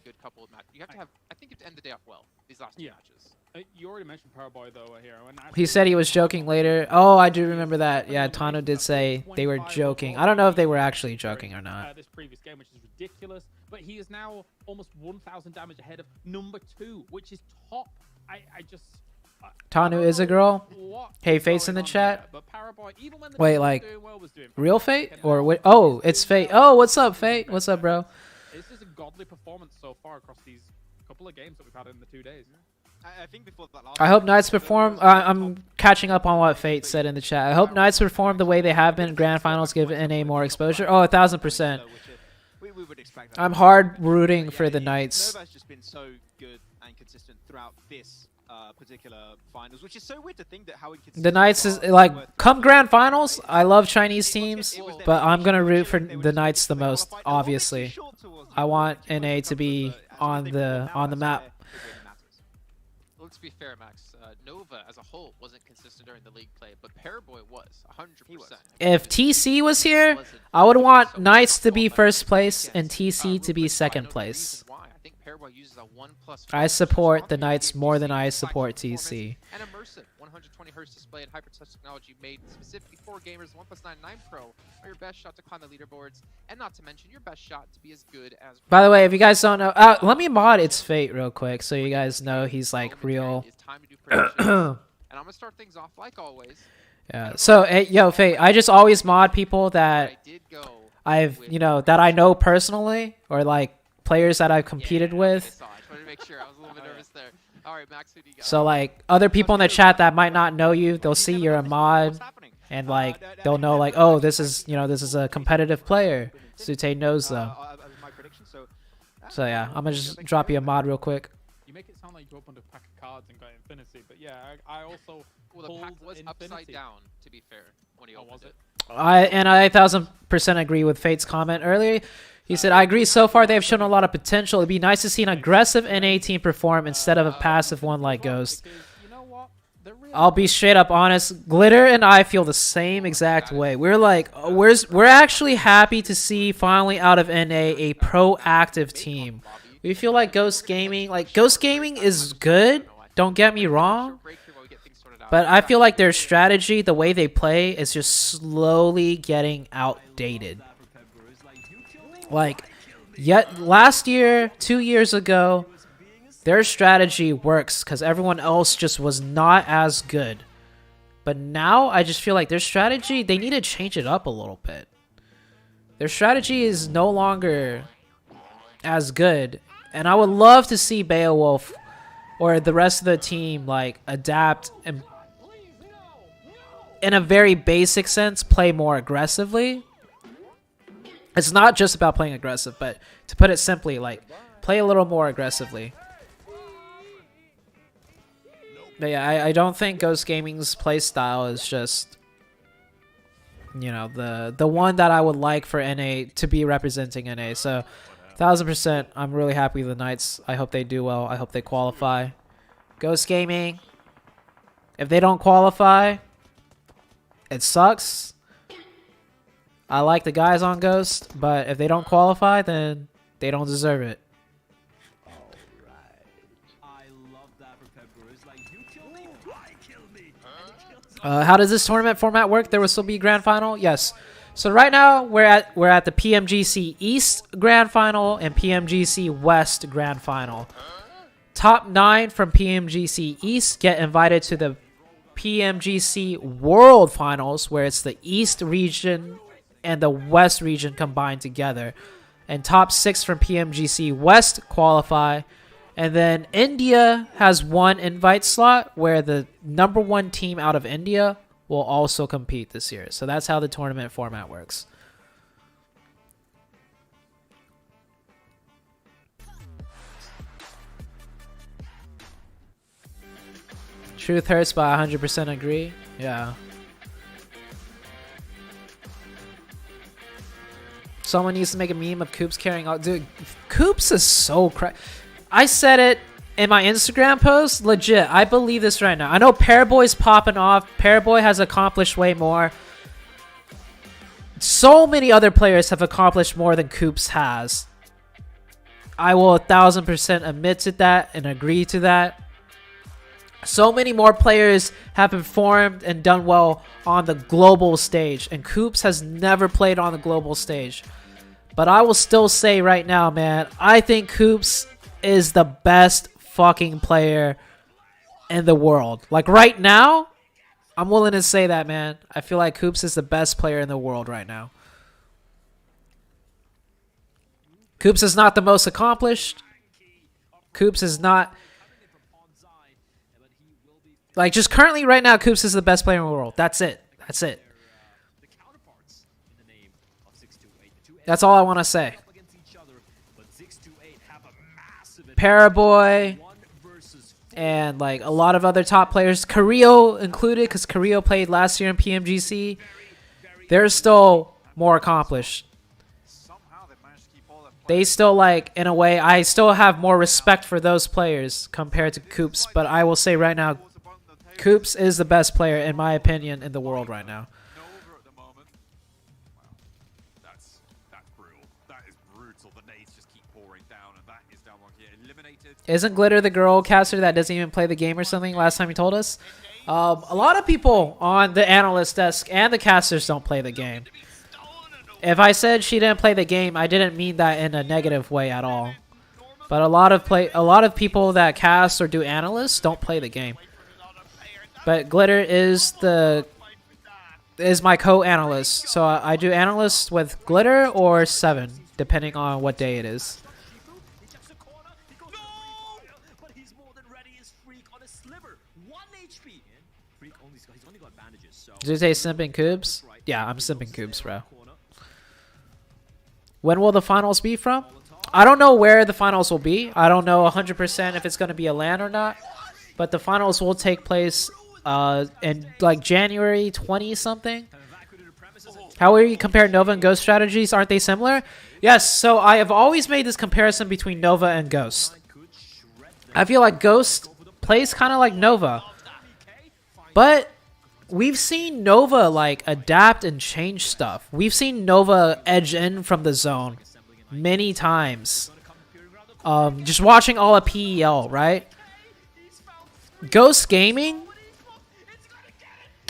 You have to have. I think you have to end the day off well. These last 2 matches. You already mentioned Paraboy though here. He said he was joking later. Oh, I do remember that. Yeah, Tano did say they were joking. I don't know if they were actually joking or not. This previous game, which is ridiculous, but he is now almost 1,000 damage ahead of number 2, which is top. I just. Tanu is a girl. Hey, Fate's in the chat. Wait, like real Fate or what? Oh, it's Fate. Oh, what's up, Fate? What's up, bro? This is a godly performance so far across these couple of games that we've had in the 2 days. I think before that last I hope Knights perform. I'm catching up on what Fate said in the chat. I hope Knights perform the way they have been in Grand Finals, give NA more exposure. Oh, 1,000%. We would expect that. I'm hard rooting for the Knights. Nova's just been so good and consistent throughout this particular finals, which is so weird to think that how inconsistent The Knights is like, come Grand Finals, I love Chinese teams, but I'm gonna root for the Knights the most. Obviously, I want NA to be on the map. Let's be fair, Max. Nova as a whole wasn't consistent during the league play, but Paraboy was 100%. If TC was here, I would want Knights to be first place and TC to be second place. I support the Knights more than I support TC. An immersive 120 Hz display and hyper-touch technology made specifically for gamers. 1+9 Pro are your best shot to climb the leaderboards, and not to mention your best shot to be as good as. By the way, if you guys don't know, let me mod It's Fate real quick so you guys know he's like real. And I'm gonna start things off like always. Yeah. So, hey, yo, Fate, I just always mod people that that I know personally, or like players that I've competed with. So like other people in the chat that might not know you, they'll see you're a mod, and like they'll know like, oh, this is a competitive player. ZooTay knows though. So yeah, I'm gonna just drop you a mod real quick. You make it sound like you opened a pack of cards and got Infinity, but yeah, I also. Well, the pack was upside down, to be fair, when he opened it. I 1,000% agree with Fate's comment earlier. He said, I agree so far they have shown a lot of potential. It'd be nice to see an aggressive NA team perform instead of a passive one like Ghost. I'll be straight up honest. Glitter and I feel the same exact way. We're like, we're actually happy to see finally out of NA a proactive team. We feel like Ghost Gaming is good. Don't get me wrong. But I feel like their strategy, the way they play, is just slowly getting outdated. Like, yet last year, 2 years ago, their strategy works because everyone else just was not as good. But now, I just feel like their strategy, they need to change it up a little bit. Their strategy is no longer as good. And I would love to see Beowulf or the rest of the team, like, adapt and, in a very basic sense, play more aggressively. It's not just about playing aggressive, but to put it simply, like, play a little more aggressively. But yeah, I don't think Ghost Gaming's play style is just, the one that I would like for NA to be representing NA. So, 1,000%, I'm really happy with the Knights. I hope they do well. I hope they qualify. Ghost Gaming, if they don't qualify, it sucks. I like the guys on Ghost, but if they don't qualify, then they don't deserve it. How does this tournament format work? There will still be grand final? Yes. So right now we're at the PMGC East Grand Final and PMGC West Grand Final. Top 9 from PMGC East get invited to the PMGC World Finals, where it's the East region and the West region combined together. and top 6 from PMGC West qualify. And then India has 1 invite slot where the #1 team out of India will also compete this year. So that's how the tournament format works. Truth hurts, but I 100% agree. Yeah. Someone needs to make a meme of Coops carrying all. Dude, Coops is so I said it in my Instagram post. Legit, I believe this right now. I know Paraboy's popping off. Paraboy has accomplished way more. So many other players have accomplished more than Coops has. I will 1000% admit to that and agree to that. So many more players have performed and done well on the global stage, and Coops has never played on the global stage. But I will still say right now, man, I think Coops is the best fucking player in the world. Like right now, I'm willing to say that, man. I feel like Coops is the best player in the world right now. Coops is not the most accomplished. Coops is not... Like, just currently right now, Coops is the best player in the world. That's it. That's it. That's all I want to say. Paraboy and, like, a lot of other top players. Carrillo included, because Carrillo played last year in PMGC. They're still more accomplished. They still, like, in a way, I still have more respect for those players compared to Coops. But I will say right now, Coops is the best player, in my opinion, in the world right now. That's brutal. That is brutal. The nades just keep pouring down, and that is down one here. Eliminated. Isn't Glitter the girl caster that doesn't even play the game or something? Last time you told us. A lot of people on the analyst desk and the casters don't play the game. If I said she didn't play the game, I didn't mean that in a negative way at all. But a lot of people that cast or do analysts don't play the game. But Glitter is my co-analyst, so I do analyst with Glitter or 7, depending on what day it is. ZooTay simping Coops? Yeah, I'm simping Coops, bro. When will the finals be from? I don't know where the finals will be. I don't know 100% if it's going to be a LAN or not. But the finals will take place in like January 20 something. How will you compare Nova and Ghost strategies? Aren't they similar? Yes, so I have always made this comparison between Nova and Ghost. I feel like Ghost plays kind of like Nova. But we've seen Nova like adapt and change stuff. We've seen Nova edge in from the zone many times. Just watching all of PEL, right? Ghost Gaming,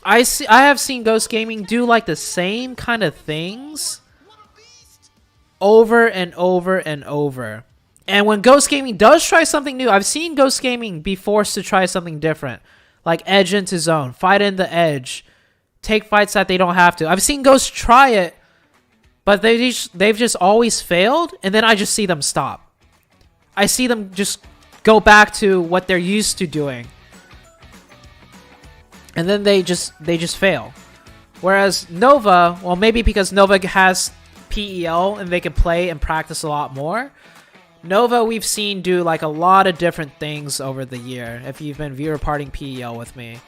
I have seen Ghost Gaming do like the same kind of things over and over and over. And when Ghost Gaming does try something new, I've seen Ghost Gaming be forced to try something different. Like edge into zone, fight in the edge, take fights that they don't have to. I've seen Ghost try it, but they've just always failed, and then I just see them stop. I see them just go back to what they're used to doing. And then they just fail. Whereas Nova, well, maybe because Nova has PEL and they can play and practice a lot more. Nova, we've seen do like a lot of different things over the year, if you've been viewer parting PEL with me.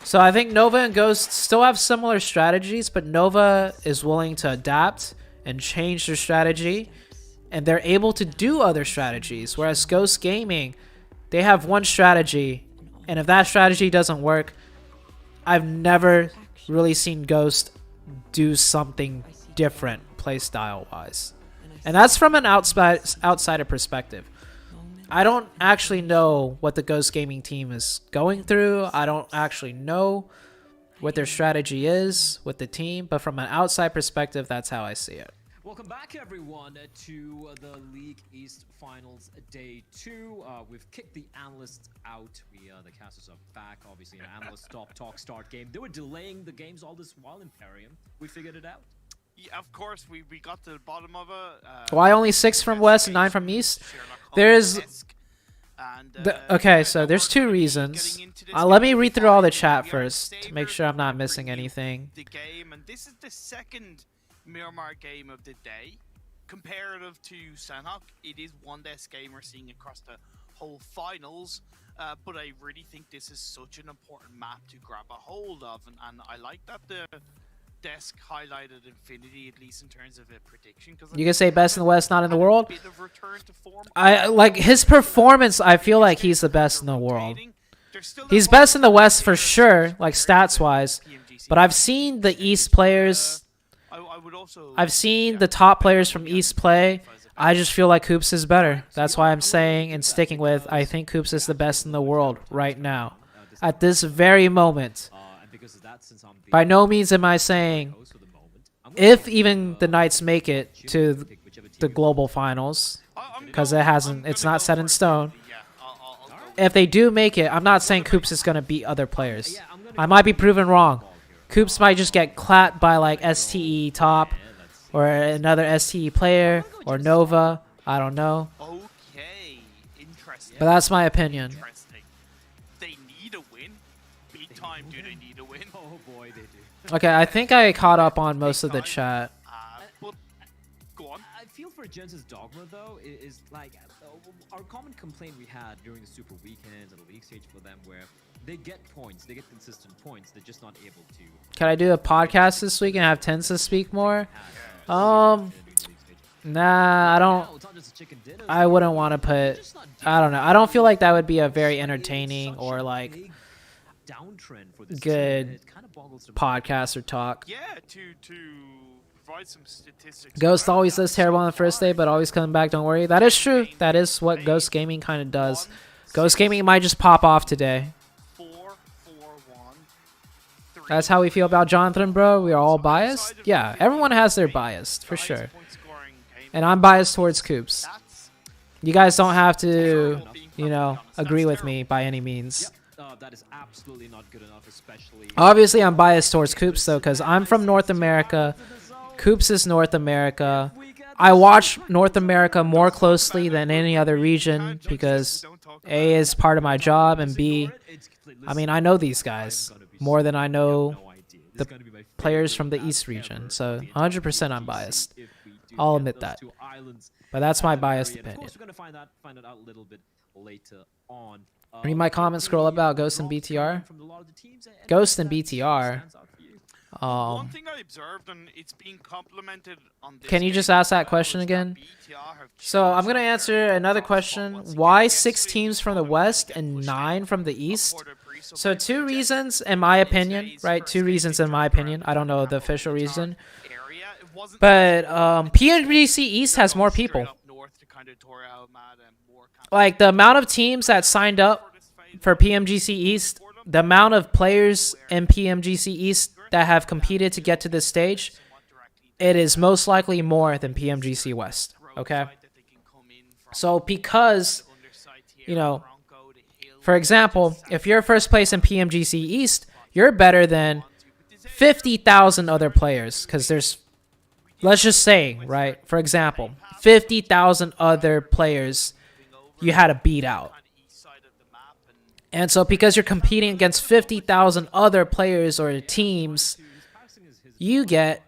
So I think Nova and Ghost still have similar strategies, but Nova is willing to adapt and change their strategy, and they're able to do other strategies. Whereas Ghost Gaming, they have one strategy, and if that strategy doesn't work, I've never really seen Ghost do something different playstyle-wise. And that's from an outsider perspective. I don't actually know what the Ghost Gaming team is going through. I don't actually know what their strategy is with the team. But from an outside perspective, that's how I see it. Welcome back, everyone, to the League East Finals Day 2. We've kicked the analysts out. The casters are back, obviously, an analyst stop, talk, start game. They were delaying the games all this while, Imperium. We figured it out. Yeah, of course, we got to the bottom of it. Why only 6 from West and 9 from East? There's okay, so there's 2 reasons. Let me read through all the chat first to make sure I'm not missing anything. The game, and this is the second Miramar game of the day. Comparative to Sanhok, it is one less game we're seeing across the whole finals. But I really think this is such an important map to grab a hold of, and I like that the desk highlighted Infinity, at least in terms of a prediction. You can say best in the West, not in the world. I like his performance. I feel like he's the best in the world. He's best in the West for sure, like stats wise. But I've seen the East players. I've seen the top players from East play. I just feel like Hoops is better. That's why I'm saying and sticking with I think Hoops is the best in the world right now. At this very moment. By no means am I saying if even the Knights make it to the global finals, because it's not set in stone. If they do make it, I'm not saying Hoops is going to beat other players. I might be proven wrong. Hoops might just get clapped by like STE top or another STE player or Nova. I don't know. Okay, interesting. But that's my opinion. They need a win. Big time do they need a win. Oh boy, they do. Okay, I think I caught up on most of the chat. But go on. I feel for Jens' dogma though is like our common complaint we had during the Super Weekends and the league stage for them, where they get points, they get consistent points, they're just not able to. Can I do a podcast this week and have Tens to speak more? Nah, I don't. I wouldn't want to put. I don't know. I don't feel like that would be a very entertaining or like good podcast or talk. Yeah, to provide some statistics. Ghost always does terrible on the first day, but always coming back. Don't worry. That is true. That is what Ghost Gaming kind of does. Ghost Gaming might just pop off today. 4-4-1. That's how we feel about Jonathan, bro. We are all biased. Yeah, everyone has their bias for sure. And I'm biased towards Coops. You guys don't have to, you know, agree with me by any means. That is absolutely not good enough, especially. Obviously, I'm biased towards Coops though, because I'm from North America. Coops is North America. I watch North America more closely than any other region because A is part of my job and B, I mean, I know these guys more than I know the players from the East region. So 100% I'm biased. I'll admit that. But that's my biased opinion. Read my comments, scroll about Ghost and BTR. Ghost and BTR. One thing I observed, and it's being complimented on this. Can you just ask that question again? So I'm going to answer another question. Why 6 teams from the West and 9 from the East? So 2 reasons in my opinion, right? 2 reasons in my opinion. I don't know the official reason. But PMGC East has more people. Like the amount of teams that signed up for PMGC East, the amount of players in PMGC East that have competed to get to this stage, it is most likely more than PMGC West, okay? So because, you know, for example, if you're first place in PMGC East, you're better than 50,000 other players because there's, let's just say, right, for example, 50,000 other players you had to beat out. And so because you're competing against 50,000 other players or teams, you get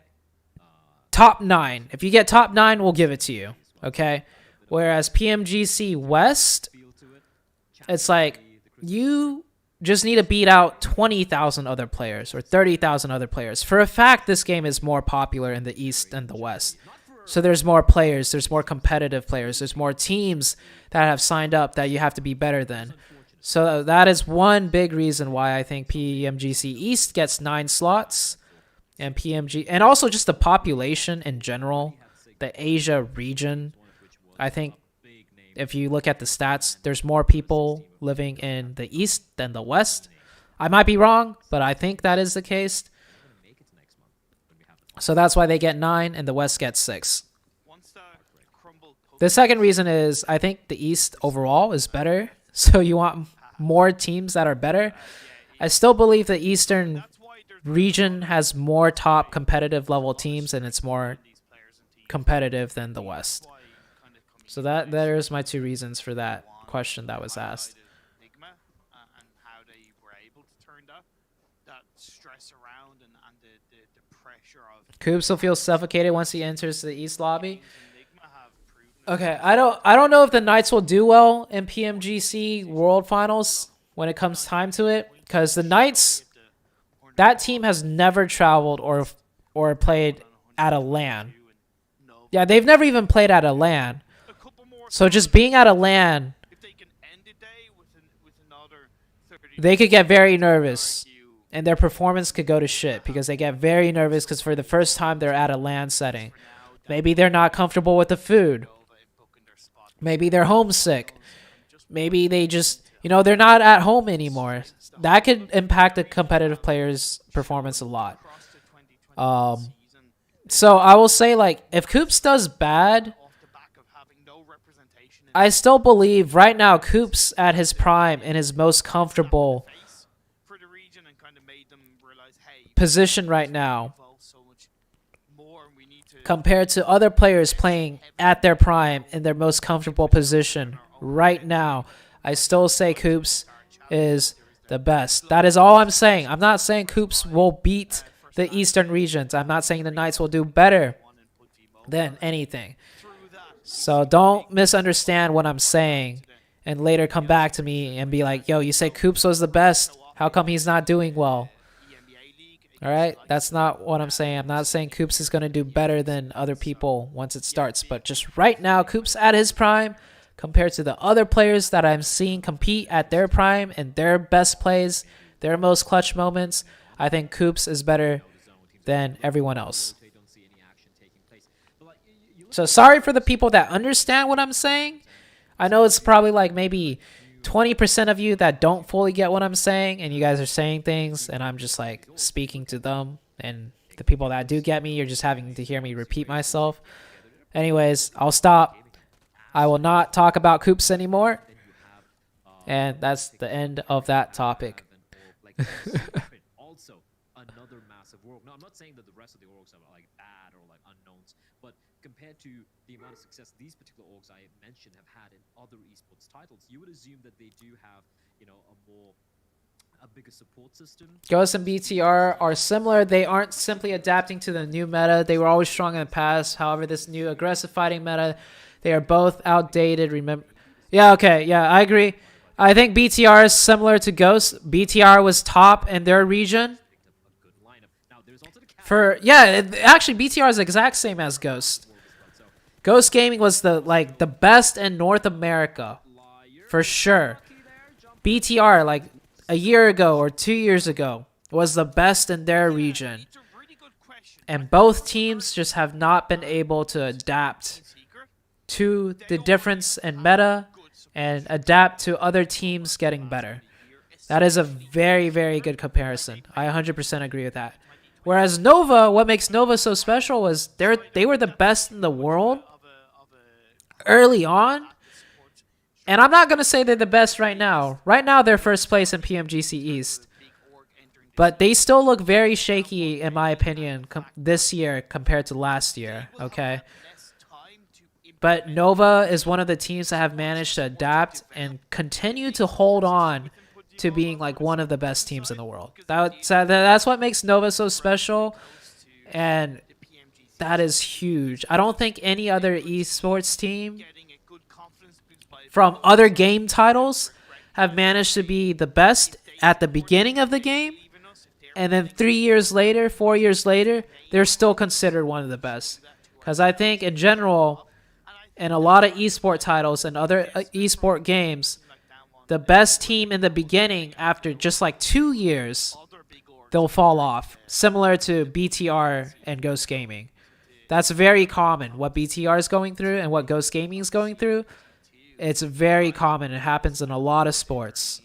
top 9. If you get top 9, we'll give it to you, okay? Whereas PMGC West, it's like you just need to beat out 20,000 other players or 30,000 other players. For a fact, this game is more popular in the East than the West. So there's more players, there's more competitive players, there's more teams that have signed up that you have to be better than. So that is one big reason why I think PMGC East gets 9 slots and PMG, and also just the population in general, the Asia region. I think if you look at the stats, there's more people living in the East than the West. I might be wrong, but I think that is the case. So that's why they get 9 and the West gets 6. The second reason is I think the East overall is better. So you want more teams that are better. I still believe the Eastern region has more top competitive level teams, and it's more competitive than the West. So there's my 2 reasons for that question that was asked. And how they were able to turn that stress around and the pressure of Coops will feel suffocated once he enters the East lobby. Okay, I don't know if the Knights will do well in PMGC World Finals when it comes time to it, because the Knights, that team has never traveled or played at a LAN. Yeah, they've never even played at a LAN. So just being at a LAN, they could get very nervous, and their performance could go to shit because they get very nervous because for the first time they're at a LAN setting. Maybe they're not comfortable with the food. Maybe they're homesick. Maybe they just, they're not at home anymore. That could impact a competitive player's performance a lot. So I will say, like, if Coops does bad, I still believe right now Coops at his prime and his most comfortable position right now compared to other players playing at their prime in their most comfortable position right now. I still say Coops is the best. That is all I'm saying. I'm not saying Coops will beat the Eastern regions. I'm not saying the Knights will do better than anything. So don't misunderstand what I'm saying and later come back to me and be like, yo, you said Coops was the best. How come he's not doing well? All right, that's not what I'm saying. I'm not saying Coops is going to do better than other people once it starts. But just right now, Coops at his prime compared to the other players that I'm seeing compete at their prime and their best plays, their most clutch moments, I think Coops is better than everyone else. So sorry for the people that understand what I'm saying. I know it's probably like maybe 20% of you that don't fully get what I'm saying, and you guys are saying things, and I'm just like speaking to them. And the people that do get me, you're just having to hear me repeat myself. Anyways, I'll stop. I will not talk about Coops anymore. And that's the end of that topic. Also, another massive org. Now, I'm not saying that the rest of the orgs are like bad or like unknowns, but compared to the amount of success these particular orgs I mentioned have had in other esports titles, you would assume that they do have, a bigger support system. Ghost and BTR are similar. They aren't simply adapting to the new meta. They were always strong in the past. However, this new aggressive fighting meta, they are both outdated. Remember? Yeah, okay. Yeah, I agree. I think BTR is similar to Ghost. BTR was top in their region. Actually, BTR is the exact same as Ghost. Ghost Gaming was the best in North America, for sure. BTR, like a year ago or 2 years ago, was the best in their region. And both teams just have not been able to adapt to the difference in meta and adapt to other teams getting better. That is a very, very good comparison. I 100% agree with that. Whereas Nova, what makes Nova so special was they were the best in the world early on. And I'm not going to say they're the best right now. Right now, they're first place in PMGC East. But they still look very shaky, in my opinion, this year compared to last year, okay? But Nova is one of the teams that have managed to adapt and continue to hold on to being like one of the best teams in the world. That's what makes Nova so special, and that is huge. I don't think any other esports team from other game titles have managed to be the best at the beginning of the game, and then 3 years later, 4 years later, they're still considered one of the best. Because I think in general, in a lot of esport titles and other esport games, the best team in the beginning, after just like 2 years, they'll fall off. Similar to BTR and Ghost Gaming. That's very common. What BTR is going through and what Ghost Gaming is going through, it's very common. It happens in a lot of sports.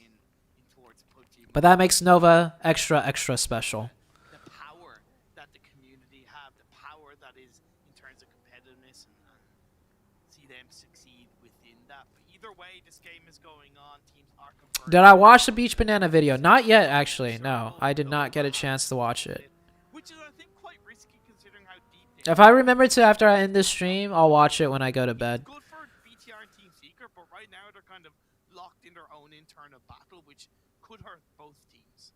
But that makes Nova extra, extra special. The power that the community have, the power that is in terms of competitiveness, and see them succeed within that. But either either way this game is going on, teams are converting. Did I watch the Beach Banana video? Not yet, actually. No, I did not get a chance to watch it. Which is, I think, quite risky considering how deep they If I remember to after I end this stream, I'll watch it when I go to bed. Good for BTR and Team Secret, but right now they're kind of locked in their own internal battle, which could hurt both teams.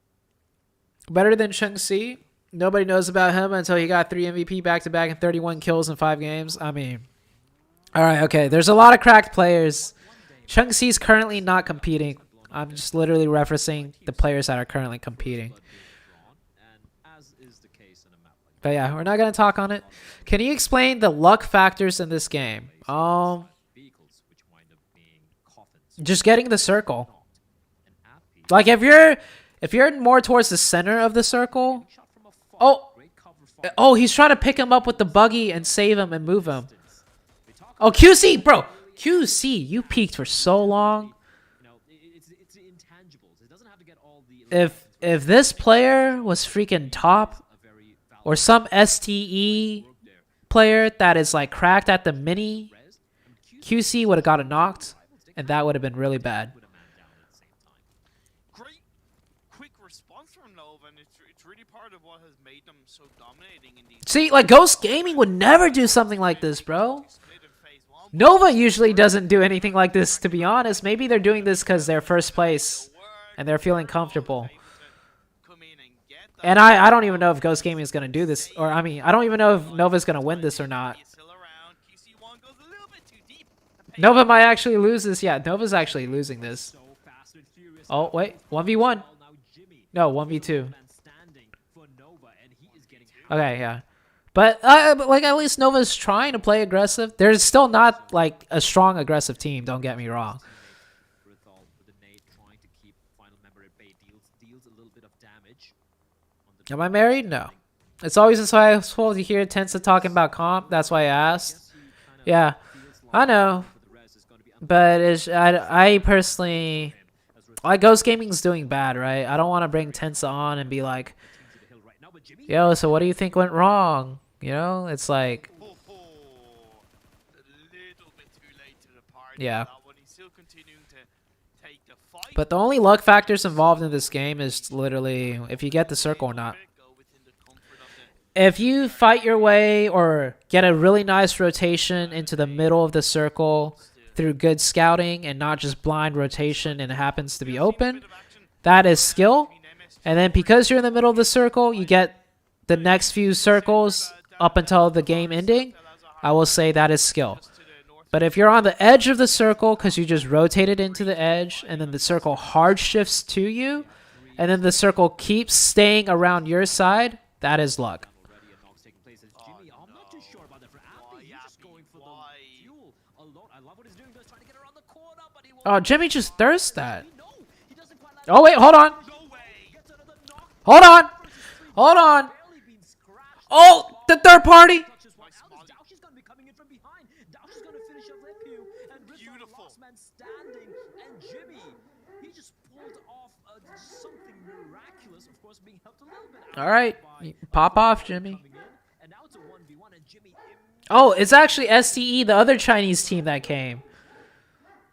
Better than Cheng-Si? Nobody knows about him until he got 3 MVP back-to-back and 31 kills in 5 games. I mean, all right, okay. There's a lot of cracked players. Cheng-Si's currently not competing. I'm just literally referencing the players that are currently competing. But yeah, we're not going to talk on it. Can you explain the luck factors in this game? Just getting the circle. Like if you're more towards the center of the circle. Oh, he's trying to pick him up with the buggy and save him and move him. Oh, QC, bro. QC, you peaked for so long. If this player was freaking top, or some STE player that is like cracked at the mini, QC would have gotten knocked, and that would have been really bad. Great, quick response from Nova, and it's really part of what has made them so dominating in these. See, like Ghost Gaming would never do something like this, bro. Nova usually doesn't do anything like this, to be honest. Maybe they're doing this because they're first place and they're feeling comfortable. And I don't even know if Ghost Gaming is going to do this. Or, I mean, I don't even know if Nova's going to win this or not. Nova might actually lose this. Yeah, Nova's actually losing this. Oh, wait. 1v1. No, 1v2. Okay, yeah. But, like, at least Nova's trying to play aggressive. There's still not, like, a strong aggressive team. Don't get me wrong. Am I married? No. It's always insightful to hear Tensa talking about comp. That's why I asked. Yeah, I know. But I personally... Like, Ghost Gaming's doing bad, right? I don't want to bring Tensa on and be like, yo, so what do you think went wrong? You know? It's like... Yeah. But the only luck factors involved in this game is literally if you get the circle or not. If you fight your way or get a really nice rotation into the middle of the circle through good scouting and not just blind rotation and it happens to be open, that is skill. And then because you're in the middle of the circle, you get the next few circles up until the game ending, I will say that is skill. But if you're on the edge of the circle because you just rotated into the edge and then the circle hard shifts to you and then the circle keeps staying around your side, that is luck. Oh, Jimmy just thirsts that. Oh, wait, hold on. Hold on. Hold on. Oh, the third party. All right, pop off, Jimmy. Oh, it's actually STE, the other Chinese team that came.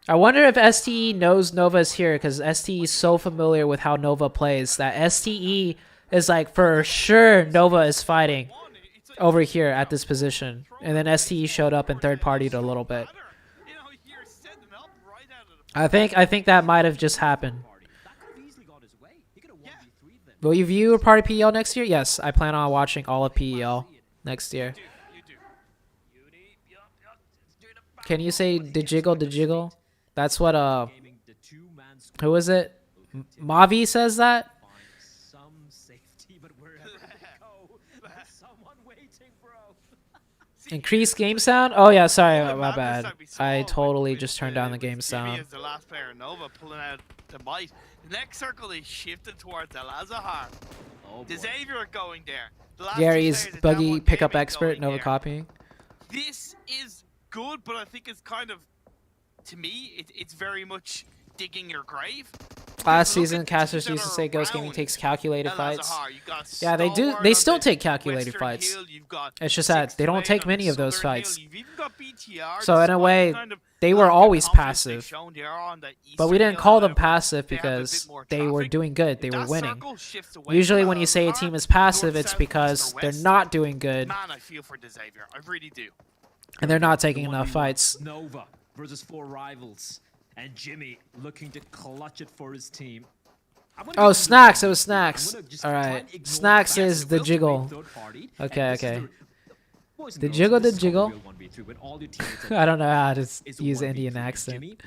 I wonder if STE knows Nova's here because STE is so familiar with how Nova plays that STE is like for sure Nova is fighting over here at this position. And then STE showed up and third partied a little bit. I think that might have just happened. Will you view a part of PEL next year? Yes, I plan on watching all of PEL next year. Can you say jiggle? That's what who is it? Mavi says that. Increase game sound? Oh yeah, sorry, my bad. I totally just turned down the game sound. The last player, Nova, pulling out the bite. The next circle is shifted towards El Azahar. The Xavier going there. Gary's buggy pickup expert, Nova copying. This is good, but I think it's kind of, to me, it's very much digging your grave. Last season, casters used to say Ghost Gaming takes calculated fights. Yeah, they do. They still take calculated fights. It's just that they don't take many of those fights. So in a way, they were always passive. But we didn't call them passive because they were doing good. They were winning. Usually when you say a team is passive, it's because they're not doing good. Man, I feel for Xavier. I really do. And they're not taking enough fights. Nova versus 4 rivals. And Jimmy looking to clutch it for his team. Oh, Snacks. It was Snacks. All right. Snacks is the jiggle. Okay, okay. The jiggle, the jiggle. I don't know how to use Indian accent.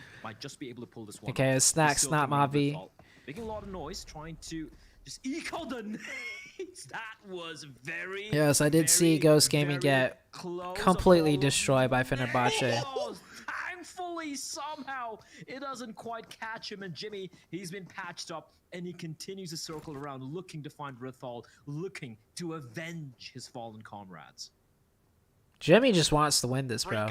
Okay, it's Snacks, not Mavi. Making a lot of noise, trying to just eco the nades. That was very. Yes, I did see Ghost Gaming get completely destroyed by Fenerbahce. Thankfully, somehow it doesn't quite catch him, and Jimmy, he's been patched up, and he continues to circle around, looking to find Rithal, looking to avenge his fallen comrades. Jimmy just wants to win this, bro.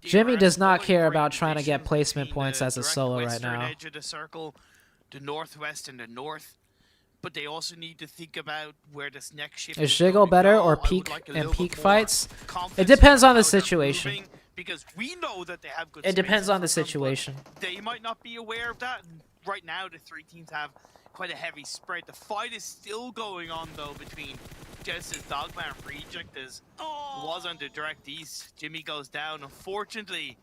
Jimmy does not care about trying to get placement points as a solo right now. Edge of the circle, the northwest and the north, but they also need to think about where this next shift is Jiggle better or peak and peak fights? It depends on the situation. Because we know that they have good. It depends on the situation. They might not be aware of that. Right now, the 3 teams have quite a heavy spread. The fight is still going on though between Genesis, Dogma, and Reject. As was on the direct east. Jimmy goes down. Unfortunately,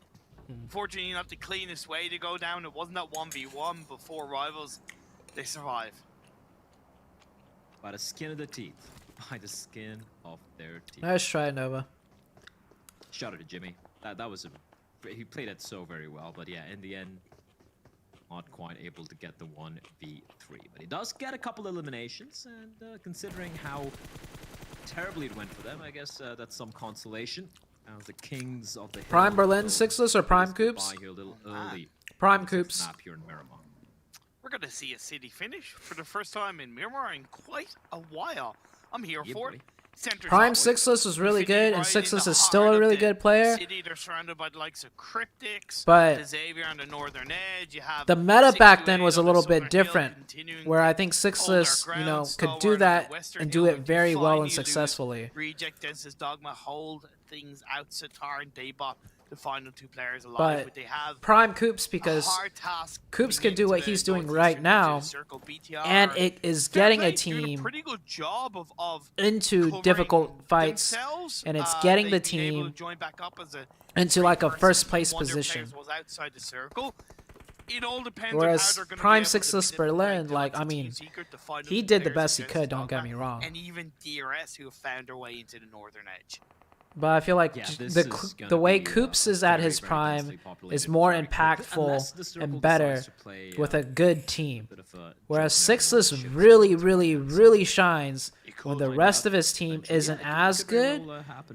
not the cleanest way to go down. It wasn't that 1v1 before rivals. They survive. By the skin of the teeth. By the skin of their teeth. Nice try, Nova. Shout out to Jimmy. That was he played it so very well, but yeah, in the end, not quite able to get the 1v3. But he does get a couple eliminations, and considering how terribly it went for them, I guess that's some consolation. As the kings of the Prime Berlin Sixless or Prime Coops? Prime Coops. We're gonna see a city finish for the first time in Miramar in quite a while. I'm here for it. Prime Sixless was really good, and Sixless is still a really good player. They're surrounded by the likes of Cryptics, but Xavier on the northern edge. You have the meta back then was a little bit different, where I think Sixless, you know, could do that and do it very well and successfully. Reject, Densis, Dogma hold things out Satar and Daybot, the final 2 players alive. But they have Prime Coops, because Coops can do what he's doing right now, and it is getting a team into difficult fights, and it's getting the team into like a first place position. Whereas Prime Sixless Berlin, like, I mean, he did the best he could, don't get me wrong. And even DRS who have found their way into the northern edge. But I feel like the way Coops is at his prime is more impactful and better with a good team. Whereas Sixless really shines when the rest of his team isn't as good,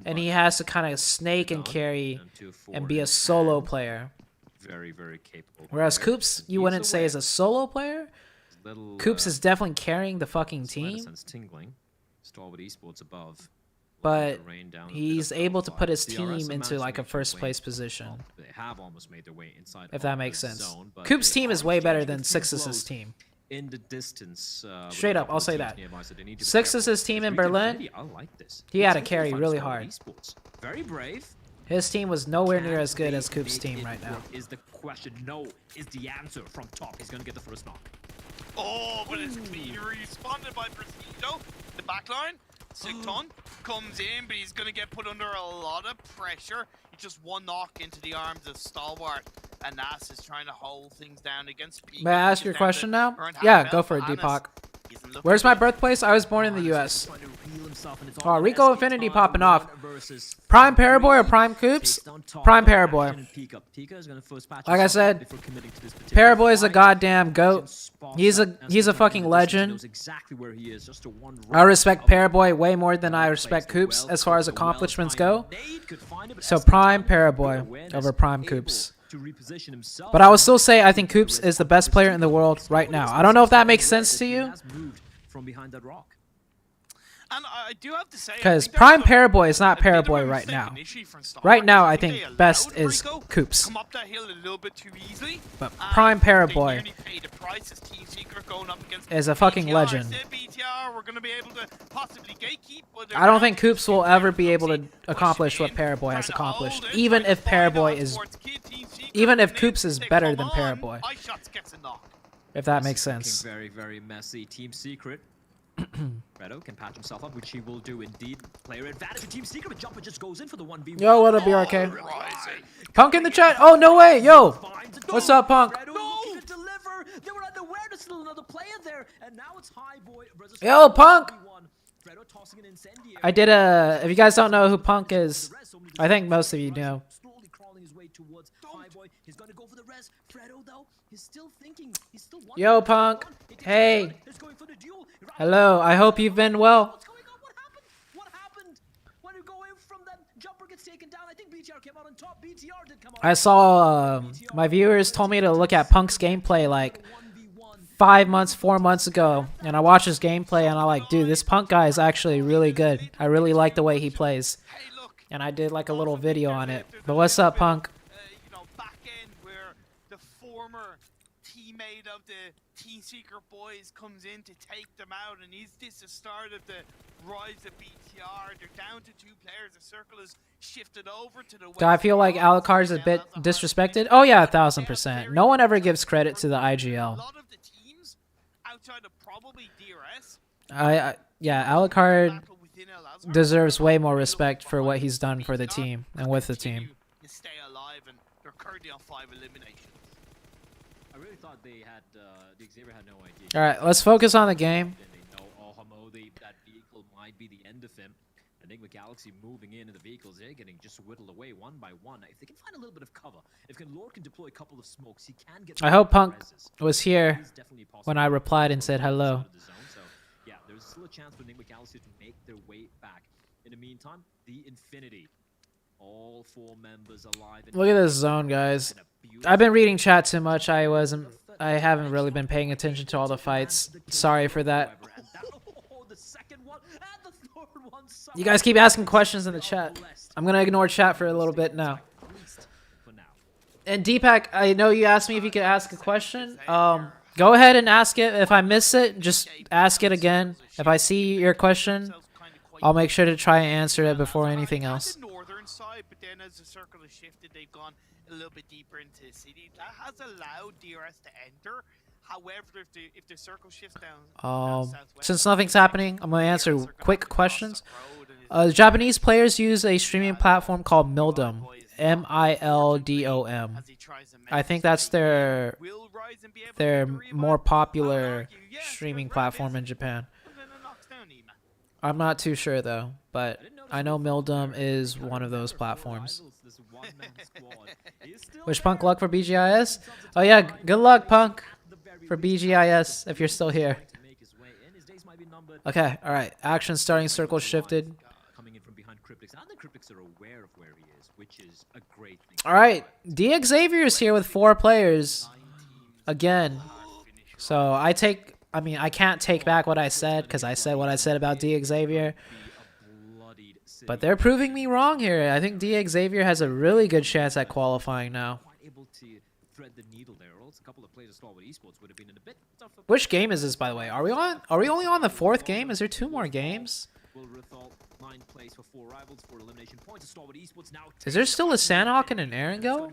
and he has to kind of snake and carry and be a solo player. Very capable. Whereas Coops, you wouldn't say is a solo player. Coops is definitely carrying the fucking team. Esports above. But he's able to put his team into like a first place position. They have almost made their way inside, if that makes sense. Coop's team is way better than Sixless's team. In the distance, straight up, I'll say that. Sixless's team in Berlin, he had to carry really hard. Very brave. His team was nowhere near as good as Coop's team right now. Is the question? No, is the answer from top. He's gonna get the first knock. Oh, but it's clean responded by Presidio. The backline. Sigton comes in, but he's going to get put under a lot of pressure. It's just one knock into the arms of Stalwart, and Nas is trying to hold things down against Pubg. May I ask your question now? Yeah, go for it, Deepak. Where's my birthplace? I was born in the US. Oh, Rico Infinity popping off. Prime Paraboy or Prime Coops? Prime Paraboy. Like I said, Paraboy is a goddamn goat. He's a fucking legend. I respect Paraboy way more than I respect Coops as far as accomplishments go. So Prime Paraboy over Prime Coops. But I will still say I think Coops is the best player in the world right now. I don't know if that makes sense to you. And I do have to say, Because Prime Paraboy is not Paraboy right now. Right now, I think best is Coops. Come up that hill a little bit too easily. But Prime Paraboy They nearly paid the price as Team Secret going up against is a fucking BTR. legend. I said BTR, we're going to be able to possibly gatekeep, but they're I don't down think to Coops will ever be able to pushing accomplish what in, Paraboy has trying to accomplished. hold it, Even trying if to find Paraboy out is, towards Team Secret, even if and Coops then is they better come than on, Paraboy. iShots gets a knock. If that makes Looking sense. very, very messy. Team Secret. Redo can patch himself up, which he will do indeed. Player advantage to Team Secret, but Jumper just goes in for the 1v1. Yo, what up, BRK? Punk in the chat. Oh, no way. Yo. What's up, Punk? Redo looking to deliver. They were unaware there's still another player there, and now it's High Boy versus Yo, Punk. Redo tossing an incendiary. I did a... If you guys don't know who Punk is, I think most of you know. Slowly crawling his way towards High Boy. He's gonna go for the res. Fredo though, he's still thinking. He's still wanting Yo, to Punk. run. He takes Hey. the shot. He's going for the duel. Hello. I hope you've been well. What's going on? What happened? What happened? When you go in from them, Jumper gets taken down. I think BTR came out on top. BTR did come out. I saw... my viewers told me to look at Punk's gameplay like 5 months, 4 months ago. And I watched his gameplay and I'm like, dude, this Punk guy is actually really good. I really like the way he plays. And I did like a little video on it. But what's up, Punk? You know, back end where the former teammate of the Team Secret boys comes in to take them out, and is this the start of the rise of BTR? They're down to 2 players. The circle is shifted over to the. Do I feel like Alucard's a bit disrespected? Oh yeah, 1000%. No one ever gives credit to the IGL. A lot of the teams outside of probably DRS. Yeah, Alucard deserves way more respect for what he's done for the team and with the team. To stay alive, and they're currently on 5 eliminations. I really thought they had the Xavier had no idea. All right, let's focus on the game. And they know, oh, Hamodi, that vehicle might be the end of him. Enigma Galaxy moving into the vehicles, they're getting just whittled away one by one. If they can find a little bit of cover, if Lord can deploy a couple of smokes, he can get. I hope Punk was here when I replied and said hello. So, yeah, there's still a chance for Enigma Galaxy to make their way back. In the meantime, the Infinity. All 4 members alive. Look at this zone, guys. I've been reading chat too much. I haven't really been paying attention to all the fights. Sorry for that. You guys keep asking questions in the chat. I'm gonna ignore chat for a little bit now. And Deepak, I know you asked me if you could ask a question. Go ahead and ask it. If I miss it, just ask it again. If I see your question, I'll make sure to try and answer it before anything else. The northern side, but then as the circle has shifted, they've gone a little bit deeper into the city. That has allowed DRS to enter. However, if the circle shifts down, since nothing's happening, I'm gonna answer quick questions. Japanese players use a streaming platform called Mildom, M-I-L-D-O-M. I think that's their more popular streaming platform in Japan. I'm not too sure though, but I know Mildom is one of those platforms. Wish Punk luck for BGIS. Oh yeah, good luck, Punk, for BGIS if you're still here. Okay, all right. Action starting. Circle shifted. All right, D Xavier is here with 4 players again. So I can't take back what I said because I said what I said about D Xavier. But they're proving me wrong here. I think D Xavier has a really good chance at qualifying now. Which game is this, by the way? Are we only on the 4th game? Is there 2 more games? Is there still a Sandhawk and an Erangel?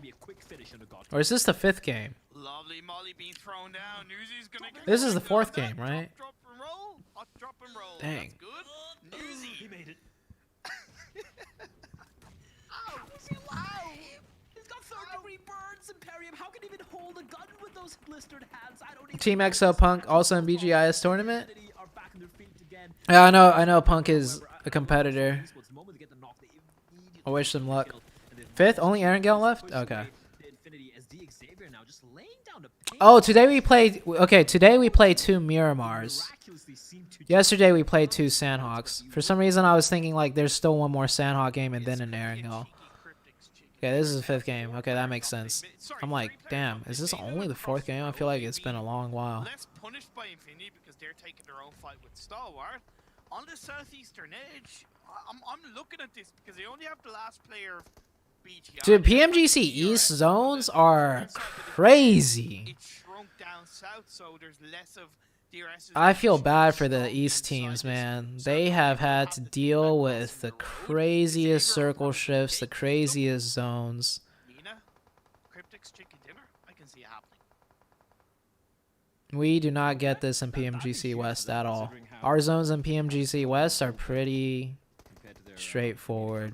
Or is this the 5th game? This is the 4th game, right? Dang. He made it. He's got 3rd-degree burns, Imperium. How can he even hold a gun with those blistered hands? I don't even Team XO Punk also in BGIS tournament. Yeah, I know Punk is a competitor. I wish him luck. 5th? Only Erangel left? Okay. Oh, today we played 2 Miramars. Yesterday we played 2 Sandhawks. For some reason I was thinking like there's still one more Sandhawk game and then an Erangel. Okay, this is the 5th game. Okay, that makes sense. I'm like, damn, is this only the 4th game? I feel like it's been a long while. Less punished by Infinity because they're taking their own fight with Stalwart. on the southeastern edge, I'm looking at this because they only have the last player of BGMI. Dude, PMGC East zones are crazy. It shrunk down south, so there's less of DRS's. I feel bad for the East teams, man. They have had to deal with the craziest circle shifts, the craziest zones. Nina, Cryptic's chicken dinner. I can see it happening. We do not get this in PMGC West at all. Our zones in PMGC West are pretty straightforward.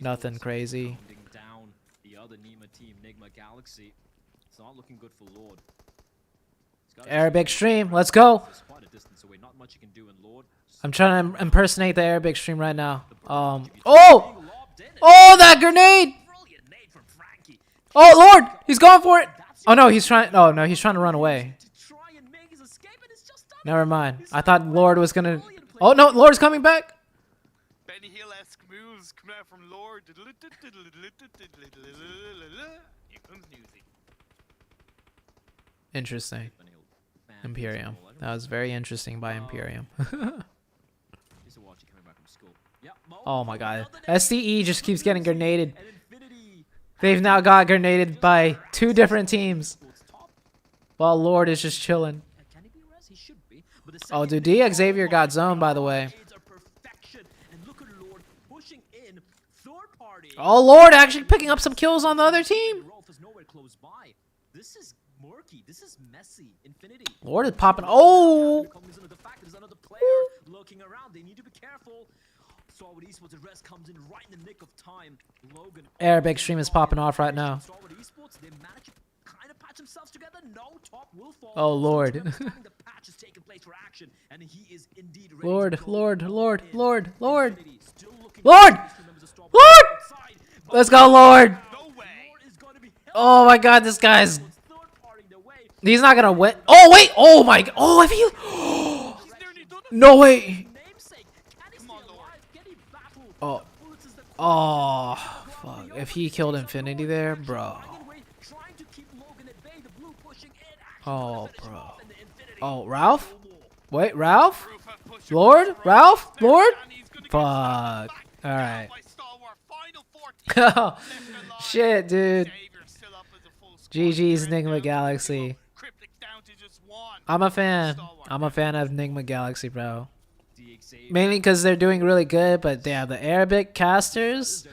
Nothing crazy. Arabic stream, let's go. I'm trying to impersonate the Arabic stream right now. Oh, that grenade! Oh Lord, he's going for it. Oh no, he's trying. Oh no, he's trying to run away. Never mind. I thought Lord was gonna. Oh no, Lord's coming back. Benny Hill-esque moves coming out from Lord. Here comes Newsy. Interesting. Imperium. That was very interesting by Imperium. Oh my god. SDE just keeps getting grenaded. They've now got grenaded by 2 different teams. While Lord is just chilling. Oh, dude, Xavier got zoned, by the way. Oh, Lord actually picking up some kills on the other team. Lord is popping. Oh! Arabic stream is popping off right now. Oh, Lord. Lord, Lord, Lord, Lord, Lord. Lord! Lord! Let's go, Lord! Oh my god, this guy's... He's not gonna win. Oh, wait! Oh my god! Oh, if he... No way! Oh. Oh, fuck. If he killed Infinity there, bro. Oh, bro. Oh, Ralph? Wait, Ralph? Lord? Ralph? Lord? Fuck. Alright. Oh, shit, dude. GG's Enigma Galaxy. I'm a fan. I'm a fan of Enigma Galaxy, bro. Mainly because they're doing really good, but yeah, the Arabic casters,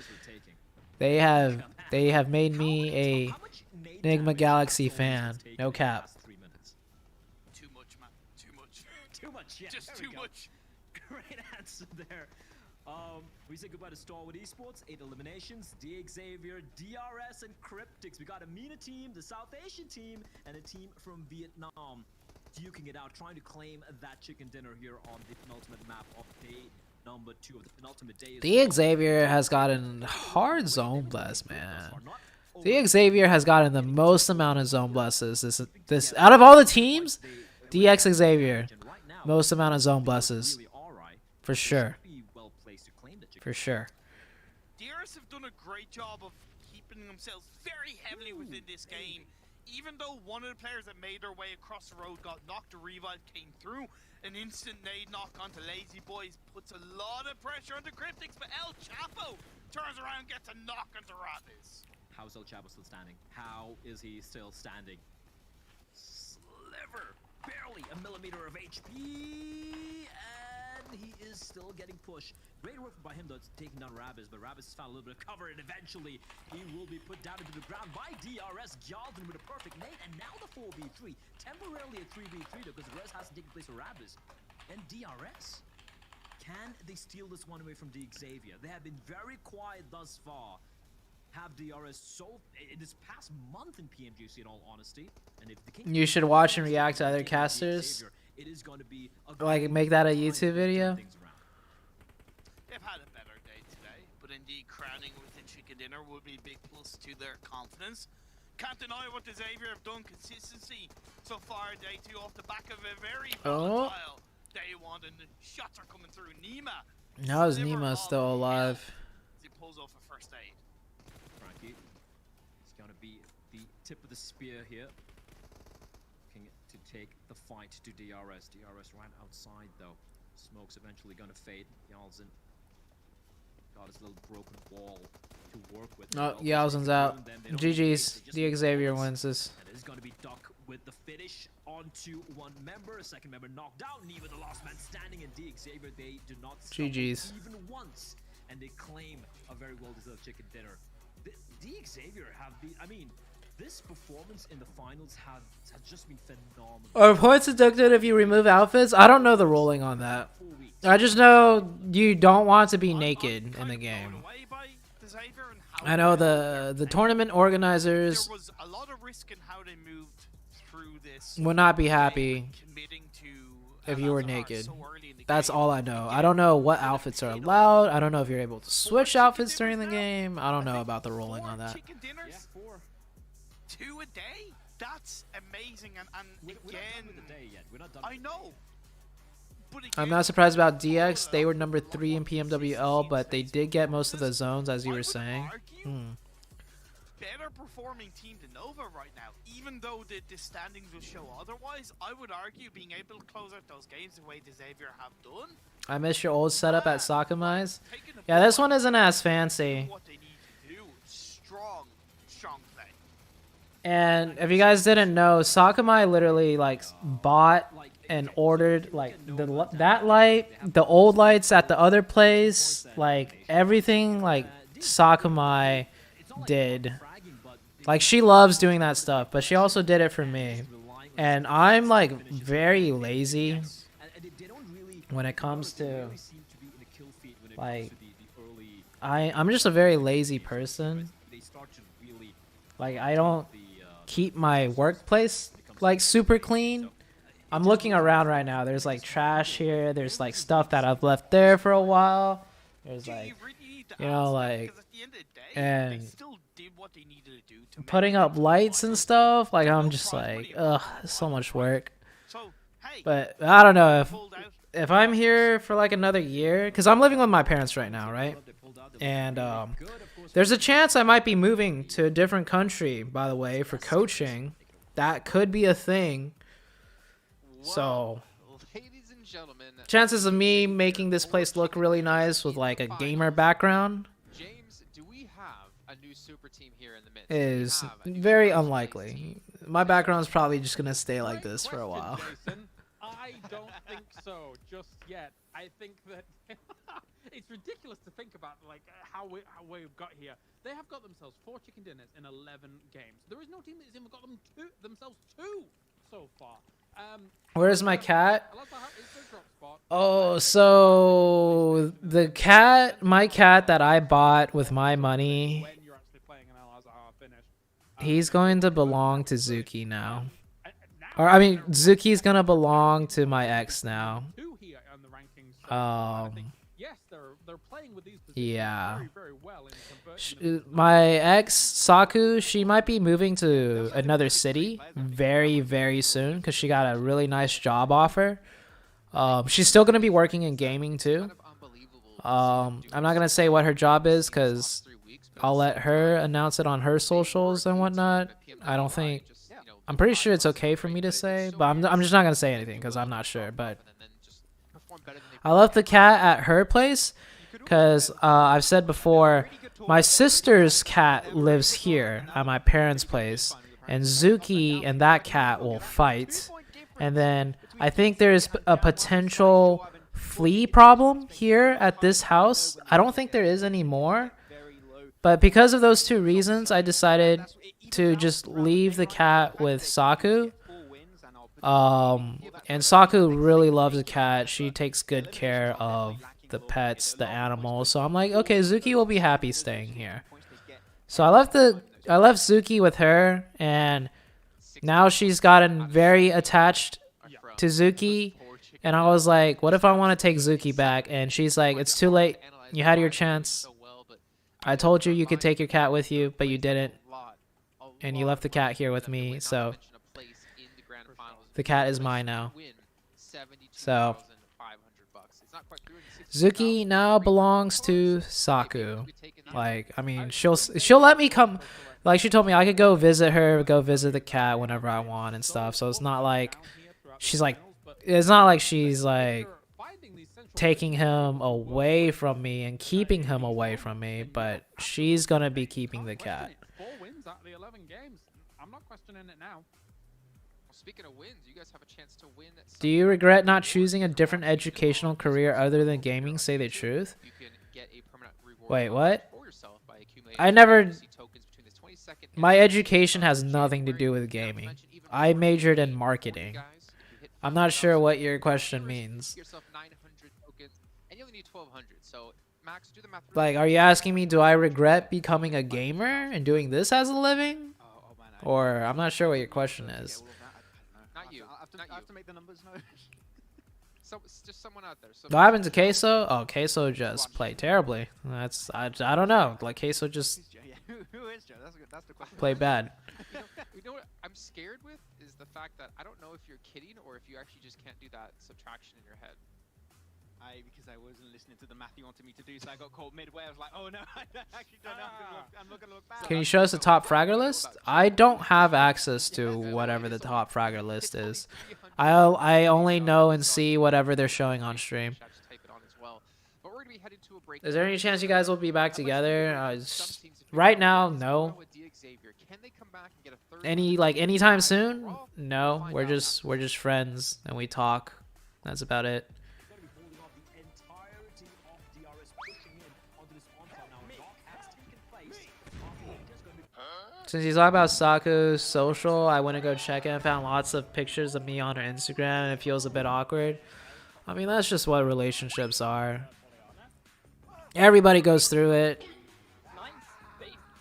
they have made me a Enigma Galaxy fan. No cap. Too much, man. Too much. Too much, yeah. Just too much. Great answer there. We say goodbye to Starwood Esports, 8 eliminations, Xavier, DRS, and Cryptics. We got a MENA team, the South Asian team, and a team from Vietnam. Duking it out, trying to claim that chicken dinner here on the penultimate map of day number 2 of the penultimate day. Xavier has gotten hard zone bless, man. Xavier has gotten the most amount of zone blesses. This out of all the teams, Xavier, most amount of zone blesses. For sure. For sure. DRS have done a great job of keeping themselves very heavily within this game. Even though one of the players that made their way across the road got knocked, a revive came through. An instant nade knock onto Lazy Boys puts a lot of pressure on the Cryptics, but El Chapo turns around and gets a knock onto Rabbis. How is El Chapo still standing? How is he still standing? Sliver, barely a millimeter of HP, and he is still getting pushed. Great work by him though, taking down Rabbis, but Rabbis has found a little bit of cover, and eventually he will be put down into the ground by DRS. Gyaldin with a perfect nade, and now the 4v3. Temporarily a 3v3 though, because the rest hasn't taken place for Rabbis. And DRS, can they steal this one away from Xavier? They have been very quiet thus far. Have DRS so in this past month in PMGC, in all honesty, and if the King You should watch and react to other casters. it is going to be Like make that a YouTube video. They've had a better day today, but indeed crowning with the chicken dinner will be a big plus to their confidence. Can't deny what the Xavier have done. Consistency so far day 2 off the back of a very volatile day 1, and the shots are coming through. Nima. How is Nima still alive? He pulls off a first aid. Frankie, it's going to be the tip of the spear here. Looking to take the fight to DRS. DRS right outside though. Smoke's eventually gonna fade. Yalzin got his little broken wall to work with. Oh, Yalzin's out. GG's. The Xavier wins this. And it is gonna be Duck with the finish onto one member. Second member knocked down. Neva, the last man standing, and D Xavier, they do not stop GG's. even once, and they claim a very well-deserved chicken dinner. D Xavier have been, I mean, this performance in the finals has just been phenomenal. Are points deducted if you remove outfits? I don't know the ruling on that. I just know you don't want to be naked in the game. I know the tournament organizers There was a lot of risk in how they moved through this. would not be happy committing to if you were naked. That's all I know. I don't know what outfits are allowed. I don't know if you're able to switch outfits during the game. I don't know about the ruling on that. Chicken dinners? Yeah, 4. 2 a day? That's amazing. And We're not again, done with the day yet. We're not done. I know. But I'm again, not surprised about DX. They were number 3 in PMWL, but they did get most of the zones, as you were saying. Better performing team than Nova right now. Even though the standings will show otherwise, I would argue being able to close out those games the way the Xavier have done. I miss your old setup at Sakamai's. Yeah, this one isn't as fancy. What they need to do, strong play. And if you guys didn't know, Sakamai literally like bought and ordered like that light, the old lights at the other place, like everything like Sakamai did. Like she loves doing that stuff, but she also did it for me. And I'm like very lazy when it comes to like I'm just a very lazy person. Like I don't keep my workplace like super clean. I'm looking around right now. There's like trash here. There's like stuff that I've left there for a while. There's like, you know, like, and putting up lights and stuff. Like I'm just like, ugh, so much work. But I don't know if I'm here for like another year, because I'm living with my parents right now, right? And there's a chance I might be moving to a different country, by the way, for coaching. That could be a thing. So, ladies and gentlemen, chances of me making this place look really nice with like a gamer background James, do we have a new super team here in the midst? is very unlikely. My background's probably just gonna stay like this for a while. Jason. I don't think so just yet. I think that it's ridiculous to think about like how we've got here. They have got themselves 4 chicken dinners in 11 games. There is no team that's even got themselves two so far. Where's my cat? Oh, so the cat, my cat that I bought with my money, he's going to belong to Zuki now. Or I mean, Zuki's gonna belong to my ex now. Yeah. My ex, Saku, she might be moving to another city very, very soon because she got a really nice job offer. She's still going to be working in gaming too. I'm not going to say what her job is because I'll let her announce it on her socials and whatnot. I'm pretty sure it's okay for me to say, but I'm just not going to say anything because I'm not sure. But I left the cat at her place because I've said before, my sister's cat lives here at my parents' place, and Zuki and that cat will fight. And then I think there's a potential flea problem here at this house. I don't think there is anymore, but because of those 2 reasons, I decided to just leave the cat with Saku. And Saku really loves the cat. She takes good care of the pets, the animals. So I'm like, okay, Zuki will be happy staying here. So I left Zuki with her, and now she's gotten very attached to Zuki. And I was like, what if I want to take Zuki back? And she's like, it's too late. You had your chance. I told you you could take your cat with you, but you didn't. And you left the cat here with me, so the cat is mine now. So Zuki now belongs to Saku. Like, I mean, she'll let me come. Like, she told me I could go visit her, go visit the cat whenever I want and stuff. So it's not like she's like taking him away from me and keeping him away from me, but she's gonna be keeping the cat. 4 wins out of the 11 games. I'm not questioning it now. Well, speaking of wins, you guys have a chance to win. Do you regret not choosing a different educational career other than gaming? Say the truth. You can get a permanent reward Wait, what? for yourself by accumulating I never... PMGC tokens between the 22nd and My education has nothing to do with gaming. I majored in marketing. I'm not sure what your question means. yourself 900 tokens, and you only need 1,200. So, Max, do the math. Like, are you asking me, do I regret becoming a gamer and doing this as a living? Or, I'm not sure what your question is. Not you. I have to make the numbers know. So, just someone out there. What happened to Queso? Oh, Queso just played terribly. I don't know. Like, Queso just Who is Joe? That's the question. played bad. You know what I'm scared with is the fact that I don't know if you're kidding or if you actually just can't do that subtraction in your head. Because I wasn't listening to the math you wanted me to do, so I got caught midway. I was like, oh no, I actually don't know. I'm not gonna look back. Can you show us the top fragger list? I don't have access to whatever the top fragger list is. I only know and see whatever they're showing on stream. Is there any chance you guys will be back together? Right now, no. Anytime soon? No. We're just friends and we talk. That's about it. Since he's talking about Saku's social, I went to go check it and found lots of pictures of me on her Instagram, and it feels a bit awkward. I mean, that's just what relationships are. Everybody goes through it.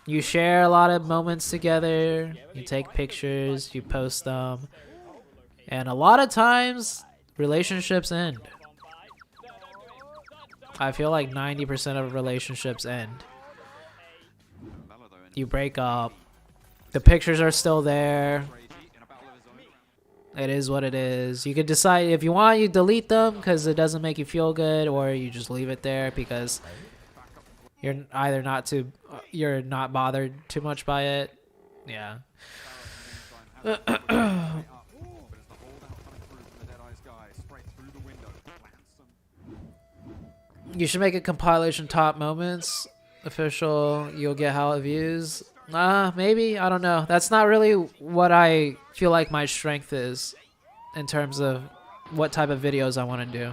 You share a lot of moments together, you take pictures, you post them, and a lot of times, relationships end. I feel like 90% of relationships end. You break up. The pictures are still there. It is what it is. You can decide if you want, you delete them because it doesn't make you feel good, or you just leave it there because you're either you're not bothered too much by it. Yeah. You should make a compilation top moments. Official, you'll get how views. Maybe, I don't know. That's not really what I feel like my strength is in terms of what type of videos I want to do.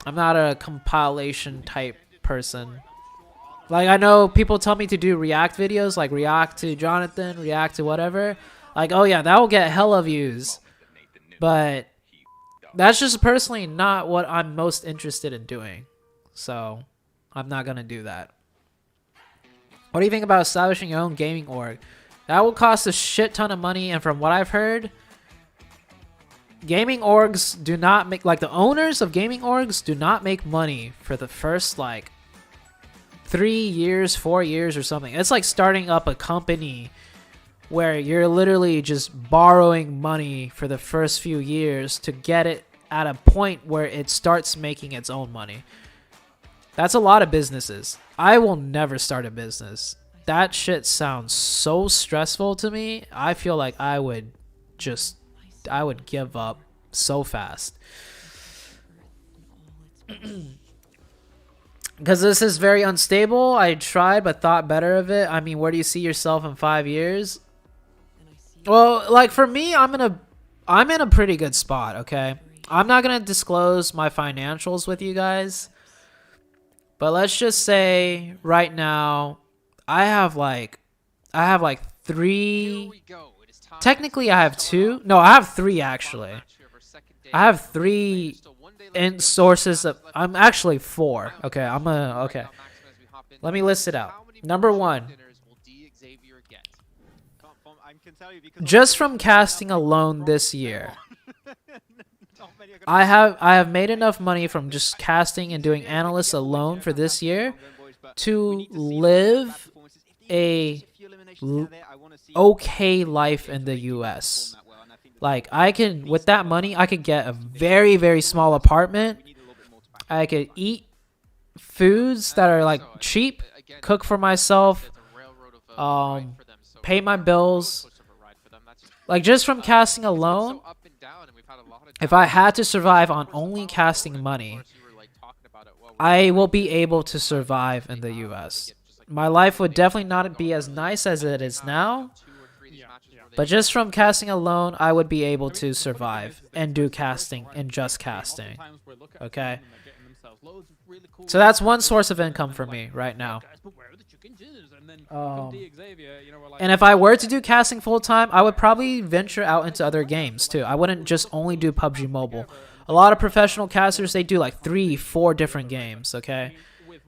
I'm not a compilation type person. Like, I know people tell me to do react videos, like react to Jonathan, react to whatever. Like, oh yeah, that will get hella views. But that's just personally not what I'm most interested in doing. So, I'm not going to do that. What do you think about establishing your own gaming org? That will cost a shit ton of money, and from what I've heard, gaming orgs do not make, like the owners of gaming orgs do not make money for the first like 3 years, 4 years or something. It's like starting up a company where you're literally just borrowing money for the first few years to get it at a point where it starts making its own money. That's a lot of businesses. I will never start a business. That shit sounds so stressful to me. I feel like I would give up so fast. Because this is very unstable. I tried but thought better of it. I mean, where do you see yourself in 5 years? Well, like for me, I'm in a pretty good spot, okay? I'm not going to disclose my financials with you guys. But let's just say right now, I have like 3. Technically, I have 2. No, I have 3 actually. I have 3 in sources of. I'm actually 4. Okay, okay. Let me list it out. Number 1. Just from casting alone this year. I have made enough money from just casting and doing analysts alone for this year to live a okay life in the US. Like I can, with that money, I could get a very, very small apartment. I could eat foods that are like cheap, cook for myself, pay my bills. Like just from casting alone, if I had to survive on only casting money, I will be able to survive in the US. My life would definitely not be as nice as it is now, but just from casting alone, I would be able to survive and do casting and just casting. Okay? So that's one source of income for me right now. And if I were to do casting full-time, I would probably venture out into other games too. I wouldn't just only do PUBG Mobile. A lot of professional casters, they do like 3-4 different games, okay?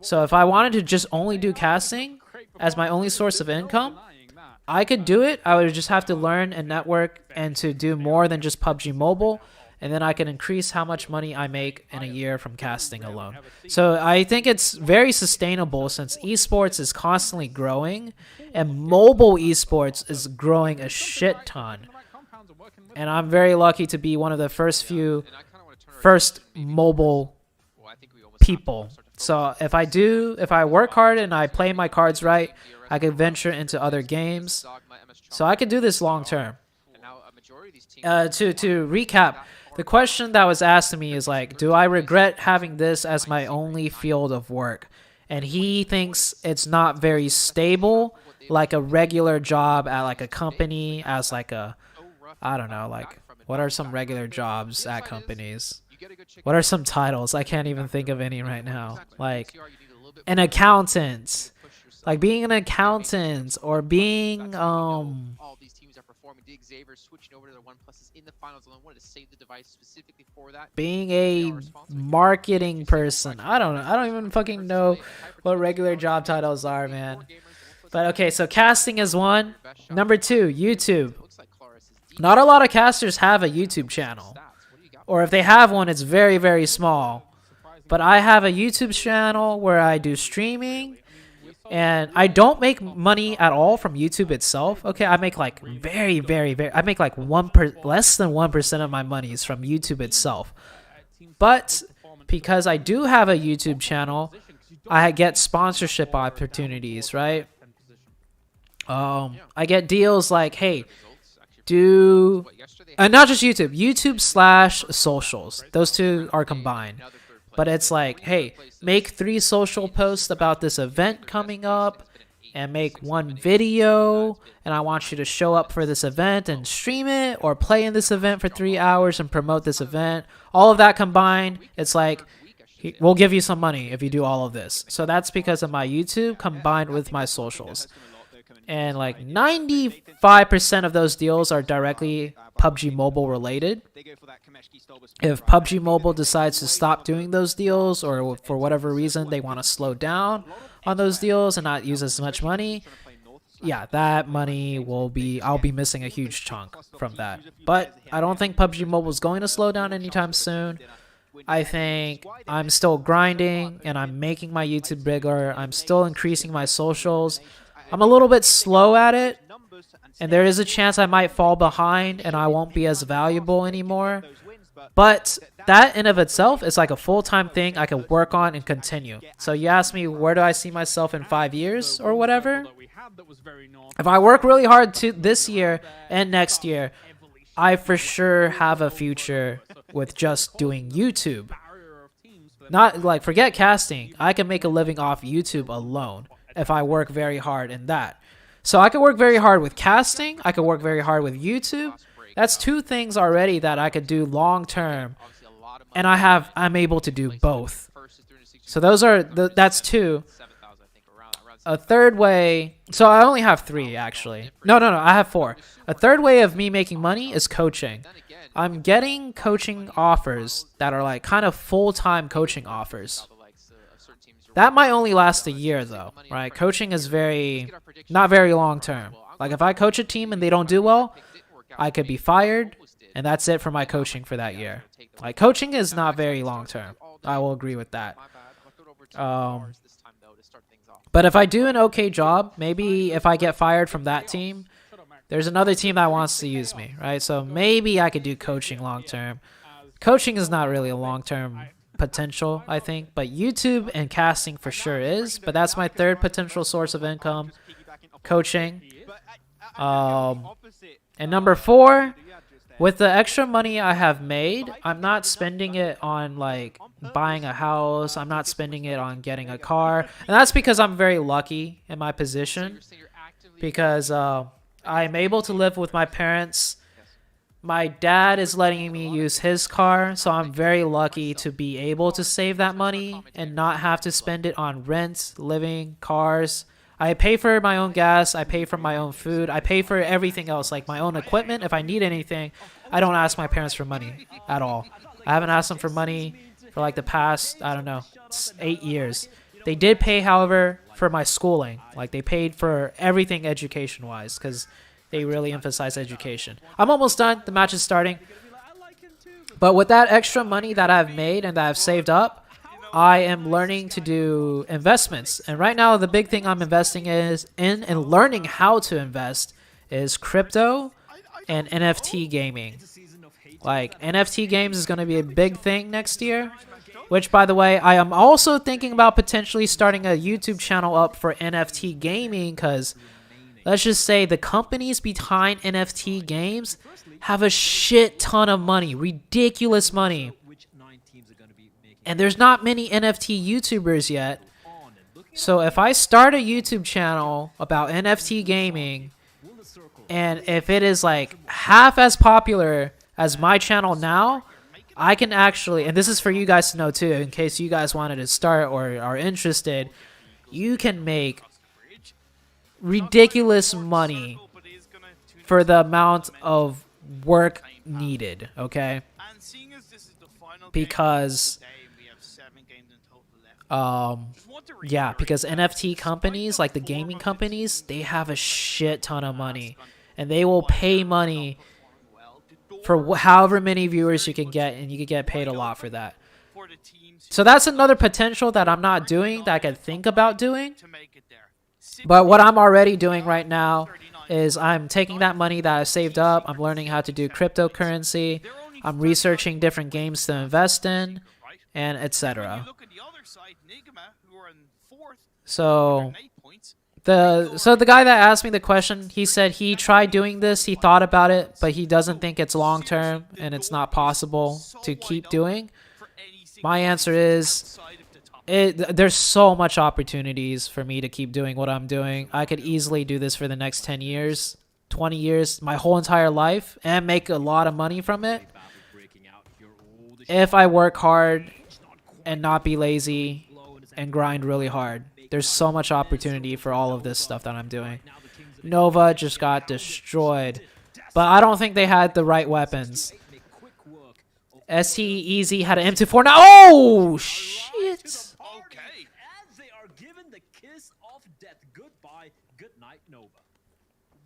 So if I wanted to just only do casting as my only source of income, I could do it. I would just have to learn and network and to do more than just PUBG Mobile, and then I can increase how much money I make in a year from casting alone. So I think it's very sustainable since esports is constantly growing, and mobile esports is growing a shit ton. And I'm very lucky to be one of the first mobile people. So if I work hard and I play my cards right, I can venture into other games. So I could do this long term. To recap, the question that was asked to me is like, do I regret having this as my only field of work? And he thinks it's not very stable, like a regular job at like a company as like a, I don't know, like what are some regular jobs at companies? What are some titles? I can't even think of any right now. Like an accountant. Like being an accountant or being being a marketing person. I don't know. I don't even fucking know what regular job titles are, man. But okay, so casting is one. Number 2, YouTube. Not a lot of casters have a YouTube channel. Or if they have one, it's very, very small. But I have a YouTube channel where I do streaming. And I don't make money at all from YouTube itself. Okay, I make like very, I make like less than 1% of my money is from YouTube itself. But because I do have a YouTube channel, I get sponsorship opportunities, right? I get deals like, hey, do not just YouTube/socials. Those two are combined. But it's like, hey, make 3 social posts about this event coming up and make 1 video. And I want you to show up for this event and stream it or play in this event for 3 hours and promote this event. All of that combined, it's like, we'll give you some money if you do all of this. So that's because of my YouTube combined with my socials. And like 95% of those deals are directly PUBG Mobile related. If PUBG Mobile decides to stop doing those deals or for whatever reason they want to slow down on those deals and not use as much money, yeah, that money I'll be missing a huge chunk from that. But I don't think PUBG Mobile is going to slow down anytime soon. I think I'm still grinding and I'm making my YouTube bigger. I'm still increasing my socials. I'm a little bit slow at it, and there is a chance I might fall behind and I won't be as valuable anymore. But that in of itself is like a full-time thing I can work on and continue. So you ask me, where do I see myself in 5 years or whatever? If I work really hard this year and next year, I for sure have a future with just doing YouTube. Not like, forget casting. I can make a living off YouTube alone if I work very hard in that. So I could work very hard with casting. I could work very hard with YouTube. That's 2 things already that I could do long term. And I'm able to do both. So that's 2. A third way, so I only have 3 actually. No, I have 4. A third way of me making money is coaching. I'm getting coaching offers that are like kind of full-time coaching offers. That might only last a year though, right? Coaching is not very long term. Like if I coach a team and they don't do well, I could be fired and that's it for my coaching for that year. Like coaching is not very long term. I will agree with that. But if I do an okay job, maybe if I get fired from that team, there's another team that wants to use me, right? So maybe I could do coaching long term. Coaching is not really a long term potential, I think, but YouTube and casting for sure is. But that's my third potential source of income, coaching. And number 4, with the extra money I have made, I'm not spending it on like buying a house. I'm not spending it on getting a car. And that's because I'm very lucky in my position, because I'm able to live with my parents. My dad is letting me use his car, so I'm very lucky to be able to save that money and not have to spend it on rent, living, cars. I pay for my own gas, I pay for my own food, I pay for everything else, like my own equipment. If I need anything, I don't ask my parents for money at all. I haven't asked them for money for like the past, I don't know, 8 years. They did pay, however, for my schooling. Like they paid for everything education-wise, because they really emphasize education. I'm almost done, the match is starting. But with that extra money that I've made and that I've saved up, I am learning to do investments. And right now, the big thing I'm investing in and learning how to invest is crypto and NFT gaming. Like, NFT games is going to be a big thing next year. Which, by the way, I am also thinking about potentially starting a YouTube channel up for NFT gaming, because let's just say the companies behind NFT games have a shit ton of money. Ridiculous money. And there's not many NFT YouTubers yet. So if I start a YouTube channel about NFT gaming, and if it is like half as popular as my channel now, I can actually, and this is for you guys to know too, in case you guys wanted to start or are interested, you can make ridiculous money for the amount of work needed, okay? Because yeah, because NFT companies, like the gaming companies, they have a shit ton of money, and they will pay money for however many viewers you can get, and you can get paid a lot for that. So that's another potential that I'm not doing, that I could think about doing. But what I'm already doing right now is I'm taking that money that I saved up, I'm learning how to do cryptocurrency, I'm researching different games to invest in, and etc. So the guy that asked me the question, he said he tried doing this, he thought about it, but he doesn't think it's long term and it's not possible to keep doing. My answer is there's so much opportunities for me to keep doing what I'm doing. I could easily do this for the next 10 years, 20 years, my whole entire life, and make a lot of money from it if I work hard and not be lazy and grind really hard. There's so much opportunity for all of this stuff that I'm doing. Nova just got destroyed, but I don't think they had the right weapons. SE Easy had an M24 now. Oh shit!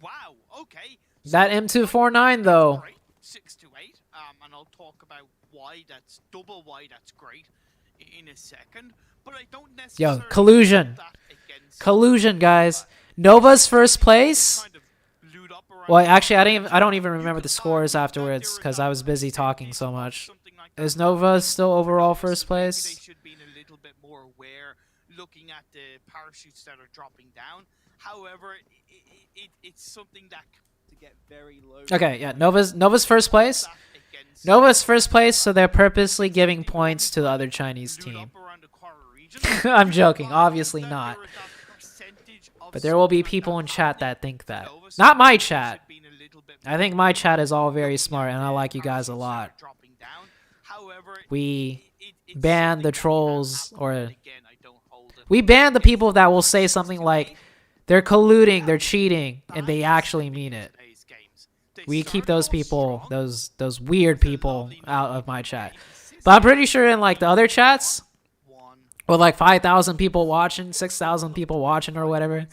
Wow. Okay. That M249 though. 6 to 8. And I'll talk about why that's double why that's great in a second. But I don't necessarily. Yo, collusion. Collusion, guys. Nova's first place. Well, actually, I don't even remember the scores afterwards because I was busy talking so much. Is Nova still overall first place? They should be a little bit more aware, looking at the parachutes that are dropping down. However, it's something that to get very low. Okay, yeah, Nova's first place. Nova's first place, so they're purposely giving points to the other Chinese team. I'm joking, obviously not. But there will be people in chat that think that. Not my chat. I think my chat is all very smart, and I like you guys a lot. We ban the trolls, or we ban the people that will say something like they're colluding, they're cheating, and they actually mean it. We keep those people, those weird people, out of my chat. But I'm pretty sure in like the other chats, with like 5,000 people watching, 6,000 people watching or whatever,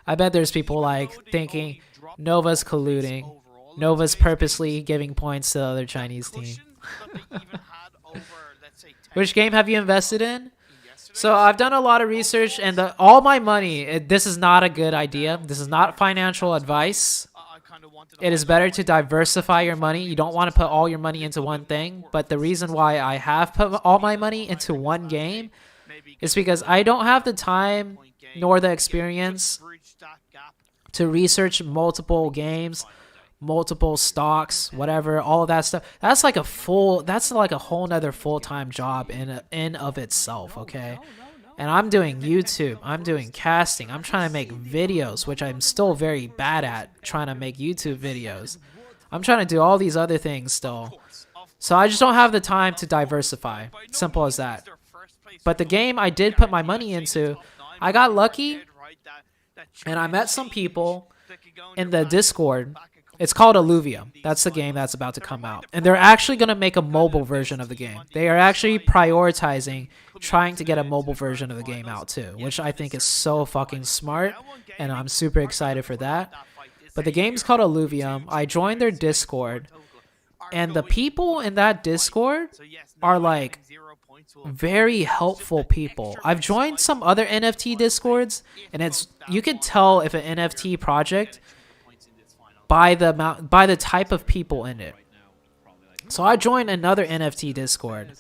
I bet there's people like thinking Nova's colluding, Nova's purposely giving points to the other Chinese team. Which game have you invested in? So I've done a lot of research, and all my money, this is not a good idea. This is not financial advice. It is better to diversify your money. You don't want to put all your money into one thing. But the reason why I have put all my money into one game is because I don't have the time nor the experience to research multiple games, multiple stocks, whatever, all of that stuff. That's like a whole nother full-time job in of itself, okay? And I'm doing YouTube, I'm doing casting, I'm trying to make videos, which I'm still very bad at, trying to make YouTube videos. I'm trying to do all these other things still. So I just don't have the time to diversify. Simple as that. But the game I did put my money into, I got lucky, and I met some people in the Discord. It's called Alluvium. That's the game that's about to come out. And they're actually going to make a mobile version of the game. They are actually prioritizing trying to get a mobile version of the game out too, which I think is so fucking smart, and I'm super excited for that. But the game's called Alluvium. I joined their Discord, and the people in that Discord are like very helpful people. I've joined some other NFT Discords, and you could tell if an NFT project by the type of people in it. So I joined another NFT Discord,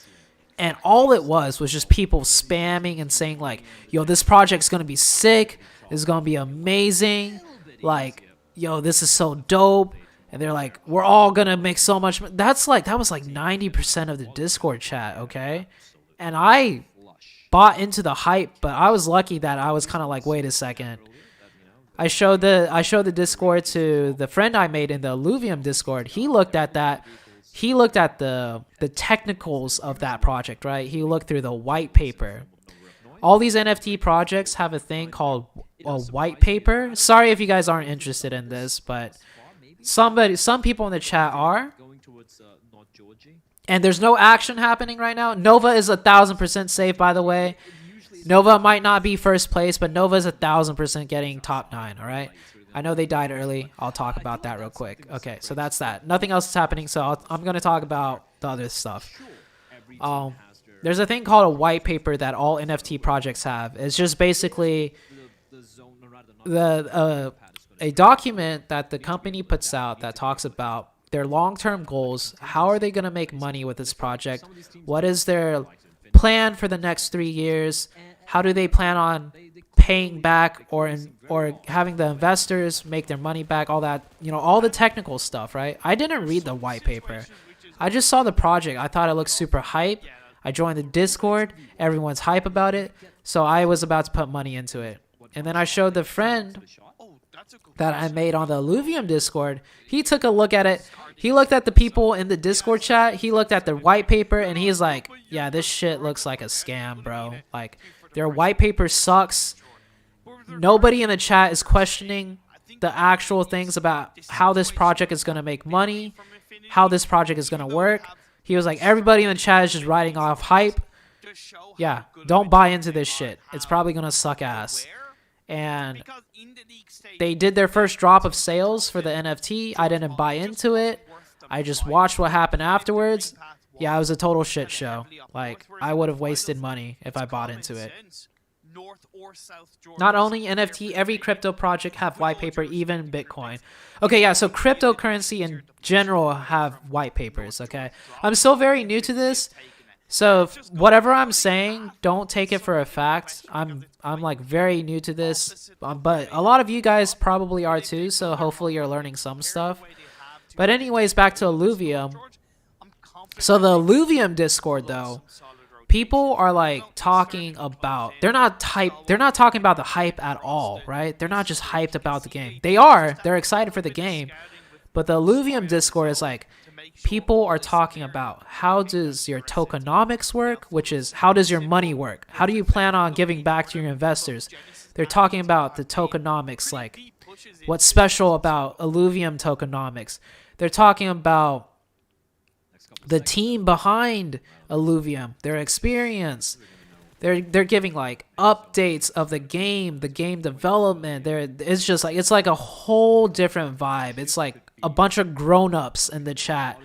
and all it was just people spamming and saying like, yo, this project's gonna be sick, this is gonna be amazing, like, yo, this is so dope. And they're like, we're all gonna make so much. That was like 90% of the Discord chat, okay? And I bought into the hype, but I was lucky that I was kind of like, wait a second. I showed the Discord to the friend I made in the Alluvium Discord. He looked at that. He looked at the technicals of that project, right? He looked through the white paper. All these NFT projects have a thing called a white paper. Sorry if you guys aren't interested in this, but some people in the chat are. And there's no action happening right now. Nova is 1,000% safe, by the way. Nova might not be first place, but Nova is 1,000% getting top 9, all right? I know they died early. I'll talk about that real quick. Okay, so that's that. Nothing else is happening, so I'm going to talk about the other stuff. There's a thing called a white paper that all NFT projects have. It's just basically a document that the company puts out that talks about their long-term goals. How are they going to make money with this project? What is their plan for the next 3 years? How do they plan on paying back or having the investors make their money back? All that, all the technical stuff, right? I didn't read the white paper. I just saw the project. I thought it looked super hype. I joined the Discord. Everyone's hype about it. So I was about to put money into it. And then I showed the friend that I made on the Alluvium Discord. He took a look at it. He looked at the people in the Discord chat. He looked at the white paper, and he's like, yeah, this shit looks like a scam, bro. Like, their white paper sucks. Nobody in the chat is questioning the actual things about how this project is going to make money, how this project is going to work. He was like, everybody in the chat is just riding off hype. Yeah, don't buy into this shit. It's probably going to suck ass. And they did their first drop of sales for the NFT. I didn't buy into it. I just watched what happened afterwards. Yeah, it was a total shit show. Like, I would have wasted money if I bought into it. Not only NFT, every crypto project have white paper, even Bitcoin. Okay, yeah, so cryptocurrency in general have white papers, okay? I'm still very new to this. So whatever I'm saying, don't take it for a fact. I'm like very new to this, but a lot of you guys probably are too, so hopefully you're learning some stuff. But anyways, back to Alluvium. So the Alluvium Discord though, people are like talking about, they're not talking about the hype at all, right? They're not just hyped about the game. They're excited for the game, but the Alluvium Discord is like, people are talking about how does your tokenomics work, which is how does your money work? How do you plan on giving back to your investors? They're talking about the tokenomics, like what's special about Alluvium tokenomics. They're talking about the team behind Alluvium, their experience. They're giving like updates of the game development. It's like a whole different vibe. It's like a bunch of grown-ups in the chat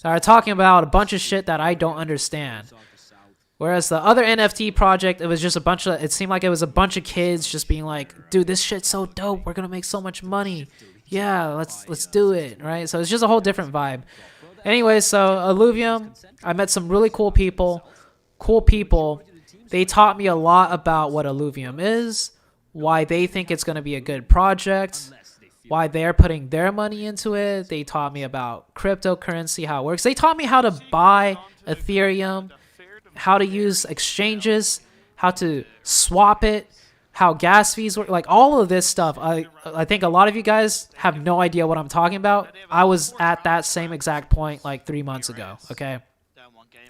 that are talking about a bunch of shit that I don't understand. Whereas the other NFT project, it seemed like it was a bunch of kids just being like, dude, this shit's so dope. We're going to make so much money. Yeah, let's do it, right? So it's just a whole different vibe. Anyway, so Alluvium, I met some really cool people. They taught me a lot about what Alluvium is, why they think it's going to be a good project, why they're putting their money into it. They taught me about cryptocurrency, how it works. They taught me how to buy Ethereum, how to use exchanges, how to swap it, how gas fees work, like all of this stuff. I think a lot of you guys have no idea what I'm talking about. I was at that same exact point like 3 months ago, okay?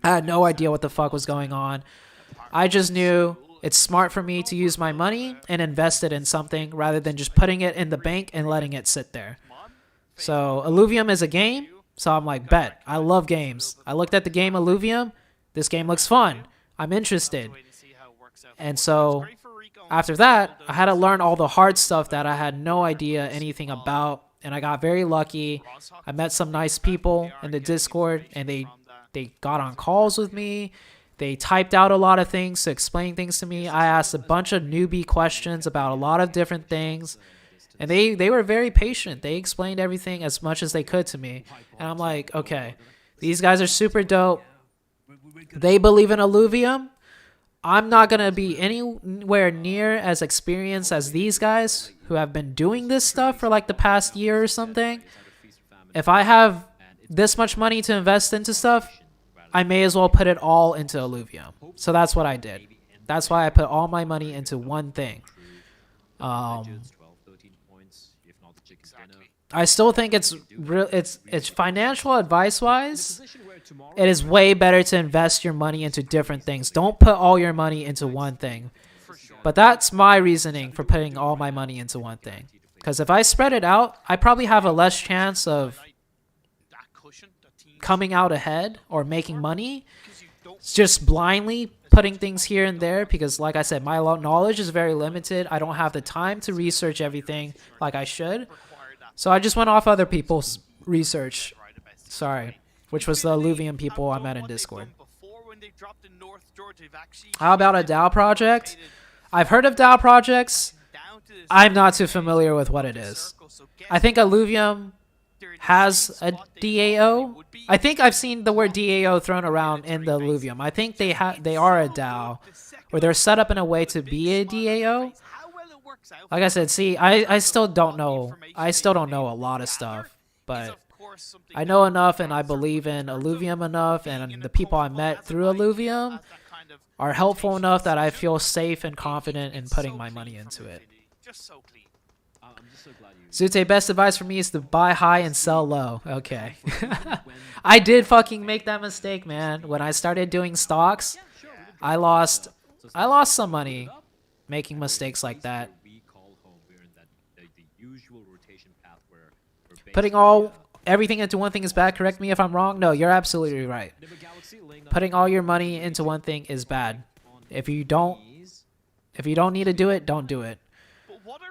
I had no idea what the fuck was going on. I just knew it's smart for me to use my money and invest it in something rather than just putting it in the bank and letting it sit there. So Illuvium is a game, so I'm like, bet. I love games. I looked at the game Illuvium. This game looks fun. I'm interested. And so after that, I had to learn all the hard stuff that I had no idea anything about. And I got very lucky. I met some nice people in the Discord, and they got on calls with me. They typed out a lot of things to explain things to me. I asked a bunch of newbie questions about a lot of different things. And they were very patient. They explained everything as much as they could to me. And I'm like, okay, these guys are super dope. They believe in Illuvium. I'm not going to be anywhere near as experienced as these guys who have been doing this stuff for like the past year or something. If I have this much money to invest into stuff, I may as well put it all into Illuvium. So that's what I did. That's why I put all my money into one thing. I still think it's financial advice wise. It is way better to invest your money into different things. Don't put all your money into one thing. But that's my reasoning for putting all my money into one thing. Because if I spread it out, I probably have a less chance of coming out ahead or making money just blindly putting things here and there. Because like I said, my knowledge is very limited. I don't have the time to research everything like I should. So I just went off other people's research. Sorry. Which was the Illuvium people I met in Discord. How about a DAO project? I've heard of DAO projects. I'm not too familiar with what it is. I think Illuvium has a DAO. I think I've seen the word DAO thrown around in the Illuvium. I think they are a DAO, or they're set up in a way to be a DAO. Like I said, see, I still don't know. I still don't know a lot of stuff, but I know enough, and I believe in Illuvium enough, and the people I met through Illuvium are helpful enough that I feel safe and confident in putting my money into it. ZooTay, best advice for me is to buy high and sell low. Okay. I did fucking make that mistake, man. When I started doing stocks, I lost some money making mistakes like that. Putting everything into one thing is bad. Correct me if I'm wrong. No, you're absolutely right. Putting all your money into one thing is bad. If you don't need to do it, don't do it.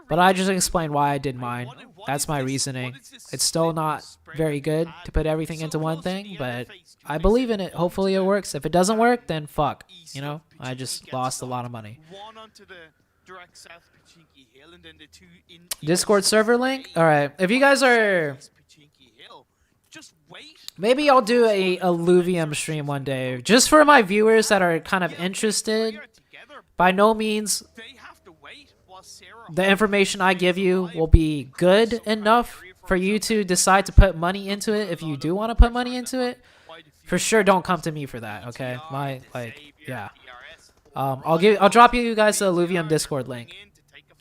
But I just explained why I did mine. That's my reasoning. It's still not very good to put everything into one thing, but I believe in it. Hopefully it works. If it doesn't work, then fuck. You know, I just lost a lot of money. Discord server link? Alright, if you guys are... Maybe I'll do a Illuvium stream one day. Just for my viewers that are kind of interested. By no means... the information I give you will be good enough for you to decide to put money into it. If you do want to put money into it, for sure don't come to me for that, okay? Yeah. I'll drop you guys the Illuvium Discord link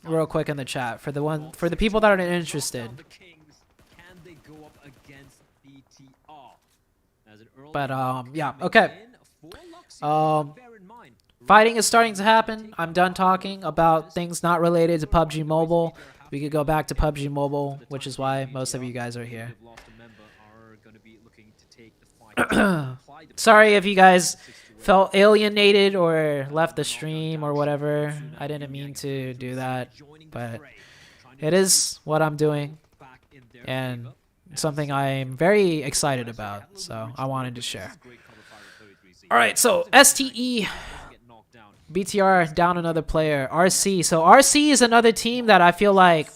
real quick in the chat for the people that are interested. But yeah, okay. Fighting is starting to happen. I'm done talking about things not related to PUBG Mobile. We could go back to PUBG Mobile, which is why most of you guys are here. Sorry if you guys felt alienated or left the stream or whatever. I didn't mean to do that, but it is what I'm doing and something I'm very excited about, so I wanted to share. Alright, so STE BTR down another player. RC. So RC is another team that I feel like...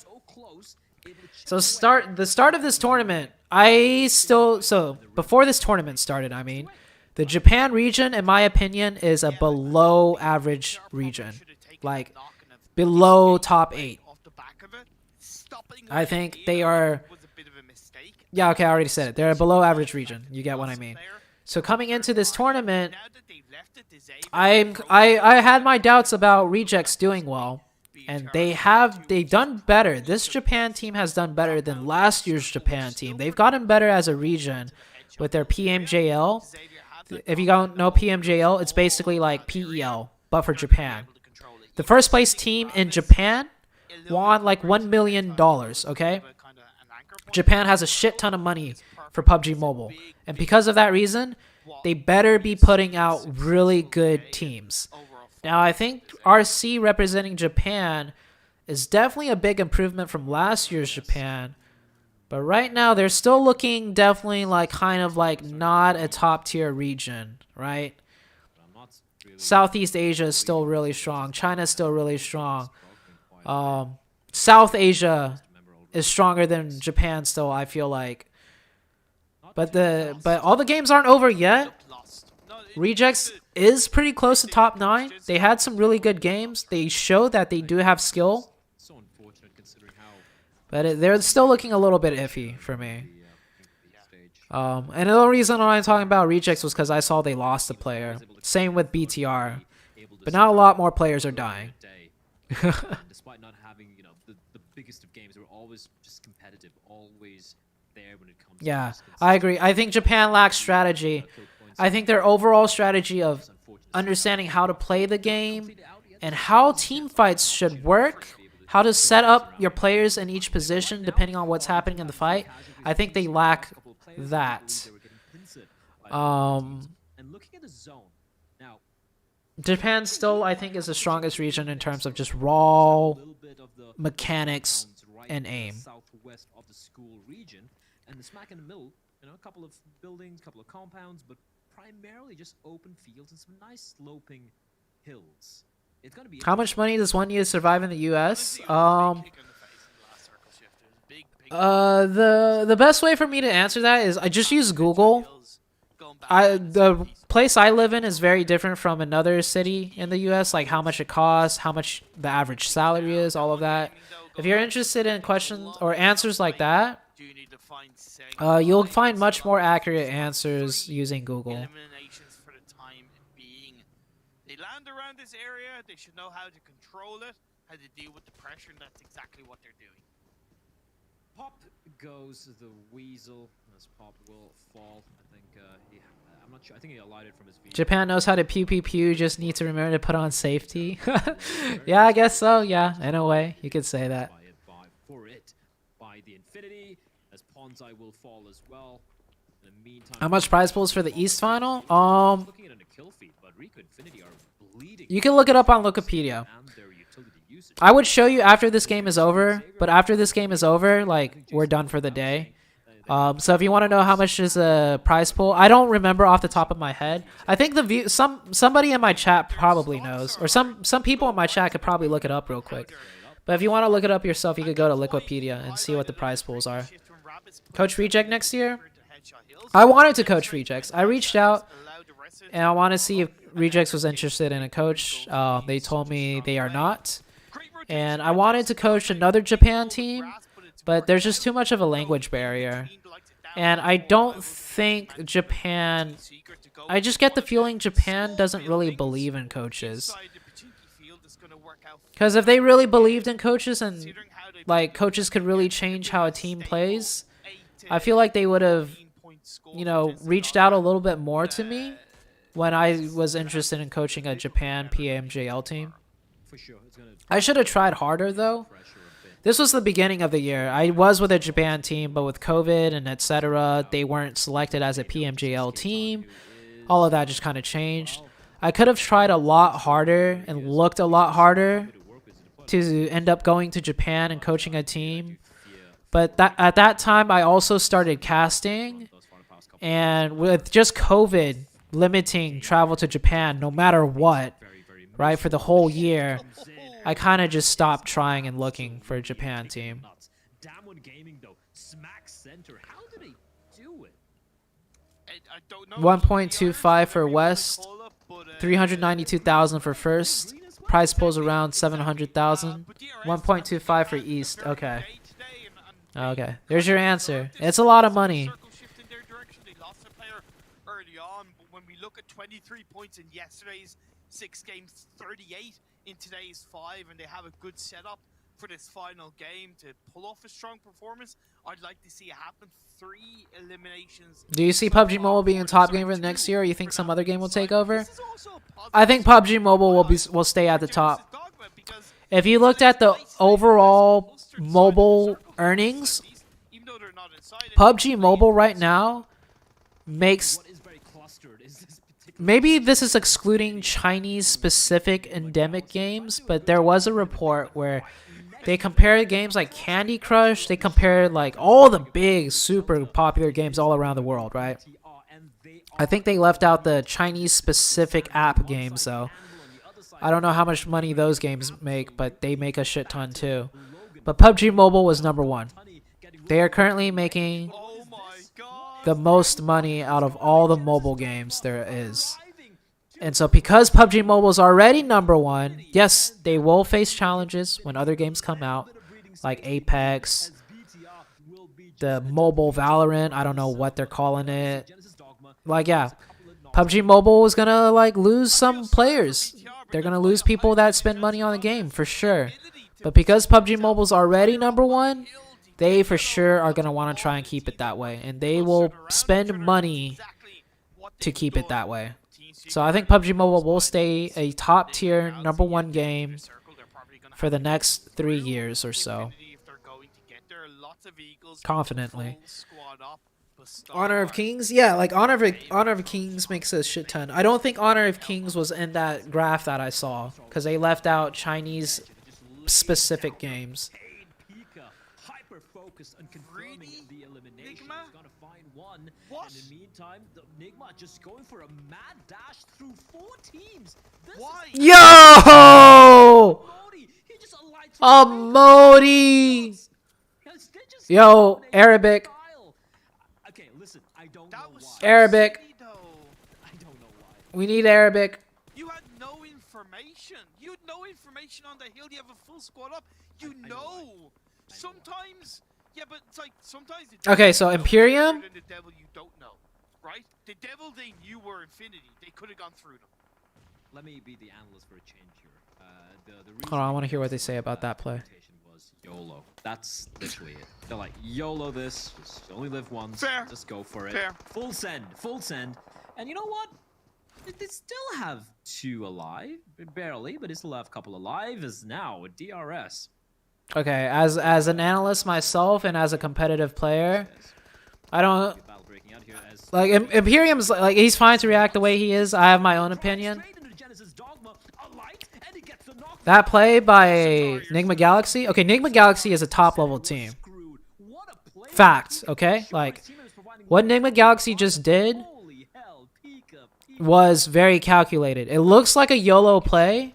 So the start of this tournament, before this tournament started, I mean, the Japan region, in my opinion, is a below average region. Like, below top 8. I think they are... Yeah, okay, I already said it. They're a below average region. You get what I mean. So coming into this tournament, I had my doubts about Rejects doing well. And they've done better. This Japan team has done better than last year's Japan team. They've gotten better as a region with their PMJL. If you don't know PMJL, it's basically like PEL, but for Japan. The first place team in Japan won like $1 million, okay? Japan has a shit ton of money for PUBG Mobile. And because of that reason, they better be putting out really good teams. Now, I think RC representing Japan is definitely a big improvement from last year's Japan. But right now, they're still looking definitely like kind of like not a top tier region, right? Southeast Asia is still really strong. China is still really strong. South Asia is stronger than Japan still, I feel like. But all the games aren't over yet. Rejects is pretty close to top 9. They had some really good games. They show that they do have skill. But they're still looking a little bit iffy for me. And the only reason I'm talking about Rejects was because I saw they lost a player. Same with BTR. But now a lot more players are dying. Despite not having, the biggest of games, they were always just competitive, always there when it comes to... Yeah, I agree. I think Japan lacks strategy. I think their overall strategy of understanding how to play the game and how team fights should work, how to set up your players in each position depending on what's happening in the fight, I think they lack that. Japan still, I think, is the strongest region in terms of just raw mechanics and aim. Southwest of the school region, and the smack in the middle, a couple of buildings, couple of compounds, but primarily just open fields and some nice sloping hills. It's gonna be... How much money does one need to survive in the US? The best way for me to answer that is I just use Google. The place I live in is very different from another city in the US, like how much it costs, how much the average salary is, all of that. If you're interested in questions or answers like that, you'll find much more accurate answers using Google. They land around this area, they should know how to control it, how to deal with the pressure, and that's exactly what they're doing. Pop goes the weasel, as Pop will fall. I think I'm not sure. I think he alighted from his vehicle. Japan knows how to pew, just need to remember to put on safety. Yeah, I guess so. Yeah, in a way, you could say that. By the infinity, as Ponzai will fall as well. In the meantime, How much prize pools for the East final? looking at a kill feed, but Rico Infinity are bleeding. You can look it up on Wikipedia. I would show you after this game is over, but after this game is over, like, we're done for the day. So if you want to know how much is a prize pool, I don't remember off the top of my head. I think somebody in my chat probably knows, or some people in my chat could probably look it up real quick. But if you want to look it up yourself, you could go to Wikipedia and see what the prize pools are. Coach Reject next year? I wanted to coach Rejects. I reached out, and I want to see if Rejects was interested in a coach. They told me they are not. And I wanted to coach another Japan team, but there's just too much of a language barrier. And I don't think Japan... I just get the feeling Japan doesn't really believe in coaches. Because if they really believed in coaches and like coaches could really change how a team plays, I feel like they would have, reached out a little bit more to me when I was interested in coaching a Japan PMJL team. I should have tried harder though. This was the beginning of the year. I was with a Japan team, but with COVID and etc., they weren't selected as a PMJL team. All of that just kind of changed. I could have tried a lot harder and looked a lot harder to end up going to Japan and coaching a team. But at that time, I also started casting. And with just COVID limiting travel to Japan, no matter what, right, for the whole year, I kind of just stopped trying and looking for a Japan team. 1.25 for West, 392,000 for first. Prize pools around 700,000. 1.25 for East. Okay. Okay, there's your answer. It's a lot of money. Circle shift in their direction. They lost a player early on, but when we look at 23 points in yesterday's 6 games, 38 in today's 5, and they have a good setup for this final game to pull off a strong performance, I'd like to see it happen. 3 eliminations. Do you see PUBG Mobile being a top game for the next year, or you think some other game will take over? I think PUBG Mobile will stay at the top. If you looked at the overall mobile earnings, PUBG Mobile right now makes... Maybe this is excluding Chinese-specific endemic games, but there was a report where they compared games like Candy Crush, they compared like all the big, super popular games all around the world, right? I think they left out the Chinese-specific app games, though. I don't know how much money those games make, but they make a shit ton too. But PUBG Mobile was #1. They are currently making the most money out of all the mobile games there is. And so because PUBG Mobile is already #1, yes, they will face challenges when other games come out, like Apex, the mobile Valorant, I don't know what they're calling it. Like, yeah, PUBG Mobile is gonna like lose some players. They're gonna lose people that spend money on the game for sure. But because PUBG Mobile is already #1, they for sure are gonna want to try and keep it that way, and they will spend money to keep it that way. So I think PUBG Mobile will stay a top tier #1 game for the next 3 years or so. Confidently. Honor of Kings? Yeah, like Honor of Kings makes a shit ton. I don't think Honor of Kings was in that graph that I saw, because they left out Chinese specific games. What? In the meantime, Nigma just going for a mad dash through 4 teams. Why? Yo! A Modi! Yo, Arabic. Okay, listen, I don't know why. Arabic. I don't know why. We need Arabic. You had no information. You had no information on the hill. You have a full squad up. You know. Sometimes... Yeah, but it's like sometimes okay, so Imperium. The devil you don't know, right? The devil they knew were Infinity. They could have gone through them. Let me be the analyst for a change here. Hold on, I want to hear what they say about that play. Was YOLO. That's literally it. They're like YOLO. This just only live once. Fair. Just go for it. Fair. Full send. Full send. And you know what? They still have 2 alive, barely, but they still have a couple alive. Is now a DRS. Okay, as an analyst myself and as a competitive player, I don't like Imperium's like he's fine to react the way he is. I have my own opinion. That play by Nigma Galaxy. Okay, Nigma Galaxy is a top level team. Facts, okay? Like what Nigma Galaxy just did was very calculated. It looks like a YOLO play,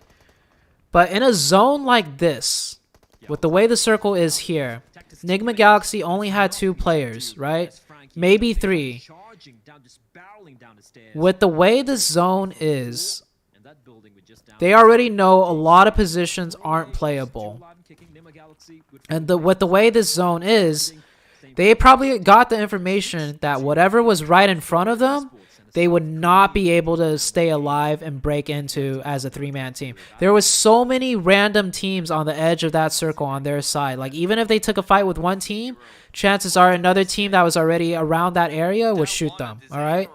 but in a zone like this, with the way the circle is here, Nigma Galaxy only had 2 players, right? Maybe 3. With the way the zone is, they already know a lot of positions aren't playable. And with the way this zone is, they probably got the information that whatever was right in front of them, they would not be able to stay alive and break into as a 3-man team. There was so many random teams on the edge of that circle on their side. Like even if they took a fight with one team, chances are another team that was already around that area would shoot them. All right.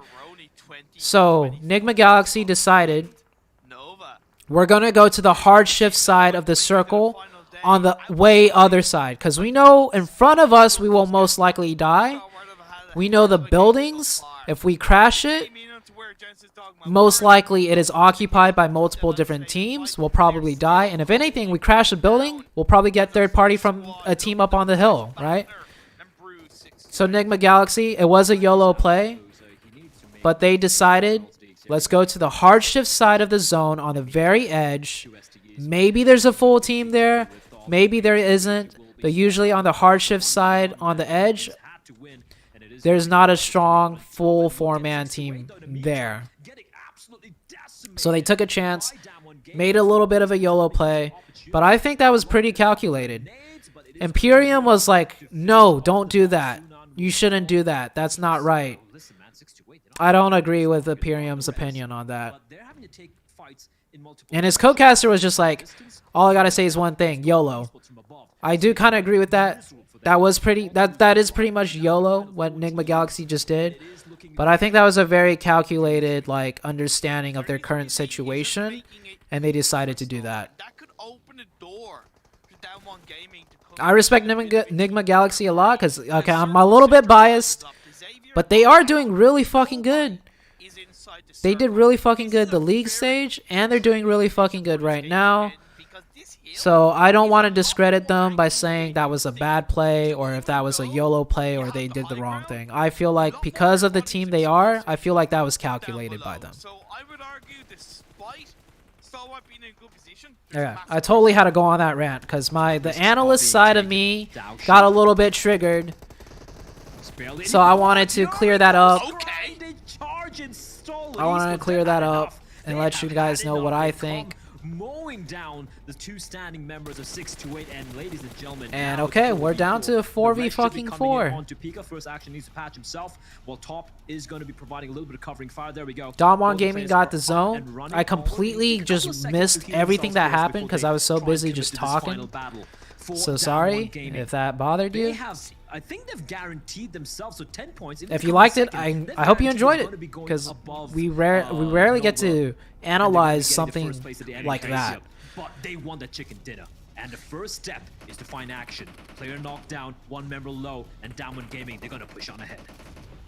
So Nigma Galaxy decided we're gonna go to the hard shift side of the circle on the way other side, because we know in front of us we will most likely die. We know the buildings. If we crash it, most likely it is occupied by multiple different teams. We'll probably die. And if anything, we crash a building, we'll probably get third party from a team up on the hill, right? So Nigma Galaxy, it was a YOLO play, but they decided, let's go to the hard shift side of the zone on the very edge. Maybe there's a full team there. Maybe there isn't. But usually on the hard shift side on the edge, there's not a strong full 4-man team there. So they took a chance, made a little bit of a YOLO play, but I think that was pretty calculated. Imperium was like, no, don't do that. You shouldn't do that. That's not right. I don't agree with Imperium's opinion on that. And his co-caster was just like, all I gotta say is one thing, YOLO. I do kind of agree with that. That is pretty much YOLO, what Enigma Galaxy just did. But I think that was a very calculated like understanding of their current situation, and they decided to do that. I respect Enigma Galaxy a lot because, okay, I'm a little bit biased, but they are doing really fucking good. They did really fucking good the league stage, and they're doing really fucking good right now. So I don't want to discredit them by saying that was a bad play or if that was a YOLO play or they did the wrong thing. I feel like because of the team they are, I feel like that was calculated by them. Yeah, I totally had to go on that rant because the analyst side of me got a little bit triggered. So I wanted to clear that up. I wanted to clear that up and let you guys know what I think. Mowing down the two standing members of 628, and ladies and gentlemen, and okay, we're down to a 4v4. First action needs to patch himself, while top is going to be providing a little bit of covering fire. There we go. Damwon Gaming got the zone. I completely just missed everything that happened because I was so busy just talking. So sorry if that bothered you. I think they've guaranteed themselves 10 points. If you liked it, I hope you enjoyed it because we rarely get to analyze something like that. But they won the chicken dinner. And the first step is to find action. Player knocked down, one member low, and Damwon Gaming, they're going to push on ahead.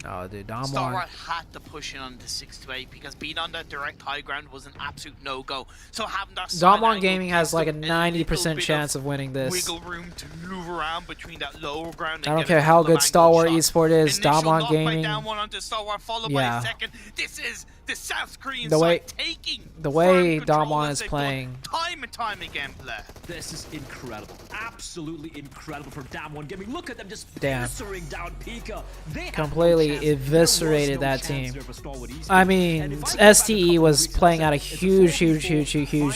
Oh, dude, Starlight had to push in on the 6-8 because being on that direct high ground was an absolute no-go. So having that Damwon Gaming has like a 90% chance of winning this. Wiggle room to move around between that lower ground. I don't care how good Star Wars Esports is. Damwon Gaming. Yeah. This is the South Korean the way Damwon is playing. Time and time again, Blair. This is incredible. Absolutely incredible for Damwon Gaming. Look at them just eviscerating down Pika. They completely eviscerated that team. I mean, STE was playing at a huge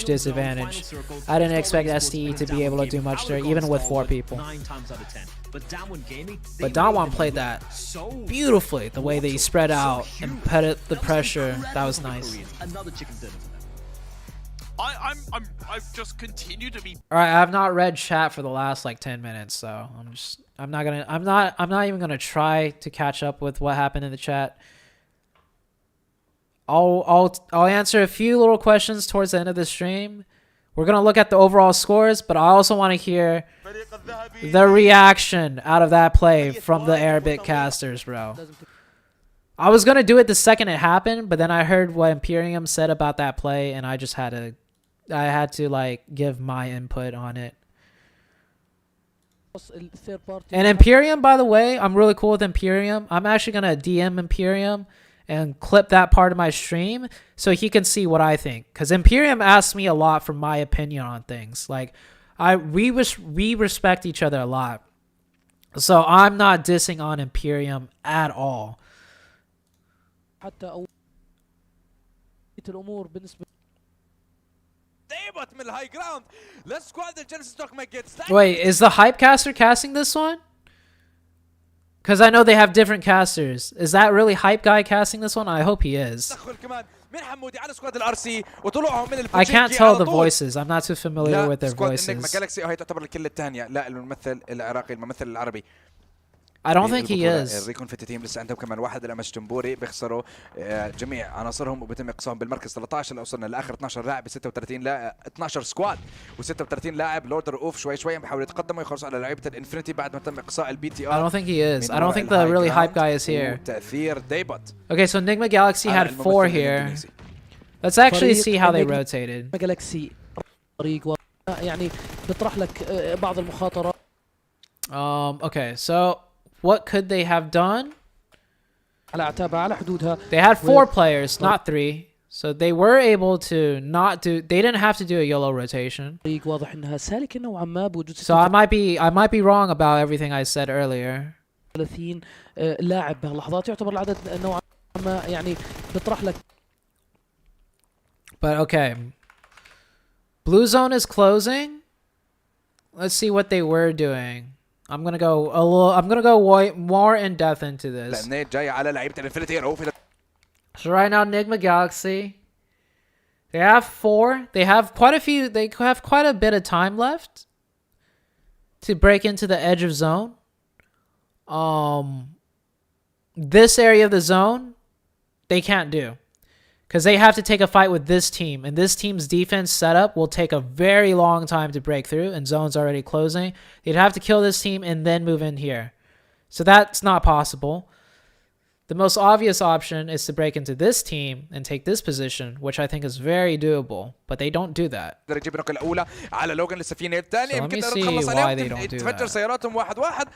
disadvantage. I didn't expect STE to be able to do much there, even with 4 people. But Damwon played that beautifully, the way they spread out and put the pressure. That was nice. I've just continued to be. All right, I have not read chat for the last like 10 minutes, so I'm not even gonna try to catch up with what happened in the chat. I'll answer a few little questions towards the end of the stream. We're gonna look at the overall scores, but I also want to hear the reaction out of that play from the Arabic casters, bro. I was gonna do it the second it happened, but then I heard what Imperium said about that play, and I just had to like give my input on it. And Imperium, by the way, I'm really cool with Imperium. I'm actually gonna DM Imperium and clip that part of my stream so he can see what I think. Because Imperium asked me a lot for my opinion on things. Like, we respect each other a lot. So I'm not dissing on Imperium at all. Wait, is the hype caster casting this one? Because I know they have different casters. Is that really Hype Guy casting this one? I hope he is. I can't tell the voices. I'm not too familiar with their voices. I don't think he is. الريكون في التيم لسه عندهم كمان واحد الامش جمبوري بيخسروا جميع عناصرهم وبيتم اقصائهم بالمركز 13 اللي وصلنا لاخر 12 لاعب ب 36 لاعب 12 سكواد و36 لاعب. لورد رؤوف شوي بيحاولوا يتقدموا يخلصوا على لعيبه الانفينيتي بعد ما تم اقصاء البي تي ار. I don't think he is. I don't think the really hype guy is here. تاثير ديبوت. Okay, so Enigma Galaxy had 4 here. Let's actually see how they rotated. Galaxy يعني بيطرح لك بعض المخاطرات. Okay, so what could they have done? They had 4 players, not 3. So they were able to not do. They didn't have to do a YOLO rotation. So I might be wrong about everything I said earlier. 30 لاعب بهاللحظات يعتبر العدد نوعا ما يعني بيطرح لك. But okay, blue zone is closing. let's see what they were doing. I'm gonna go more in depth into this. جاي على لعيبة الانفينيتي رؤوف. So right now, Enigma Galaxy, they have 4. They have quite a few. They have quite a bit of time left to break into the edge of zone. This area of the zone, they can't do. Because they have to take a fight with this team. And this team's defense setup will take a very long time to break through. And zone's already closing. They'd have to kill this team and then move in here. So that's not possible. The most obvious option is to break into this team and take this position, which I think is very doable. But they don't do that. So let me see why they don't do that.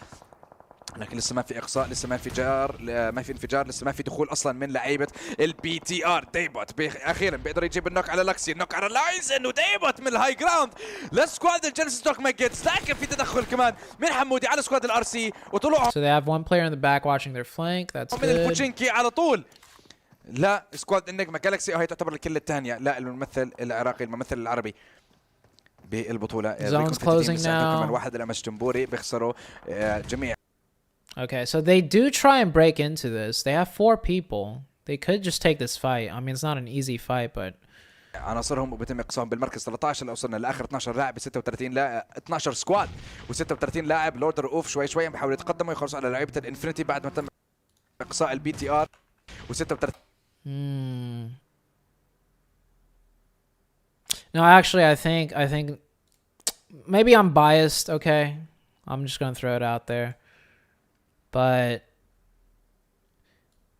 لكن لسه ما في اقصاء، لسه ما انفجار، ما في انفجار، لسه ما في دخول اصلا من لعيبه البي تي ار. ديبوت اخيرا بيقدر يجيب النوك على لاكسي، النوك على لايزن، وديبوت من الهاي جراوند لسكواد الجينيسيس ستوك ماجيتس. لكن في تدخل كمان من حمودي على سكواد الار سي وطلوعهم. So they have one player in the back watching their flank. That's من البوتشينكي على طول. لا سكواد النجمه جالكسي هي تعتبر الكل الثانيه. لا الممثل العراقي الممثل العربي بالبطوله. Zone's closing now. كمان واحد الامش جمبوري بيخسروا جميع. Okay, so they do try and break into this. They have 4 people. They could just take this fight. I mean, it's not an easy fight, but عناصرهم وبيتم اقصائهم بالمركز 13 اللي وصلنا لاخر 12 لاعب ب 36 لاعب 12 سكواد و36 لاعب. لوردر اوف شوي شوي بيحاولوا يتقدموا يخلصوا على لعيبه الانفينيتي بعد ما تم اقصاء البي تي ار و36. No, actually, I think maybe I'm biased. Okay, I'm just gonna throw it out there. But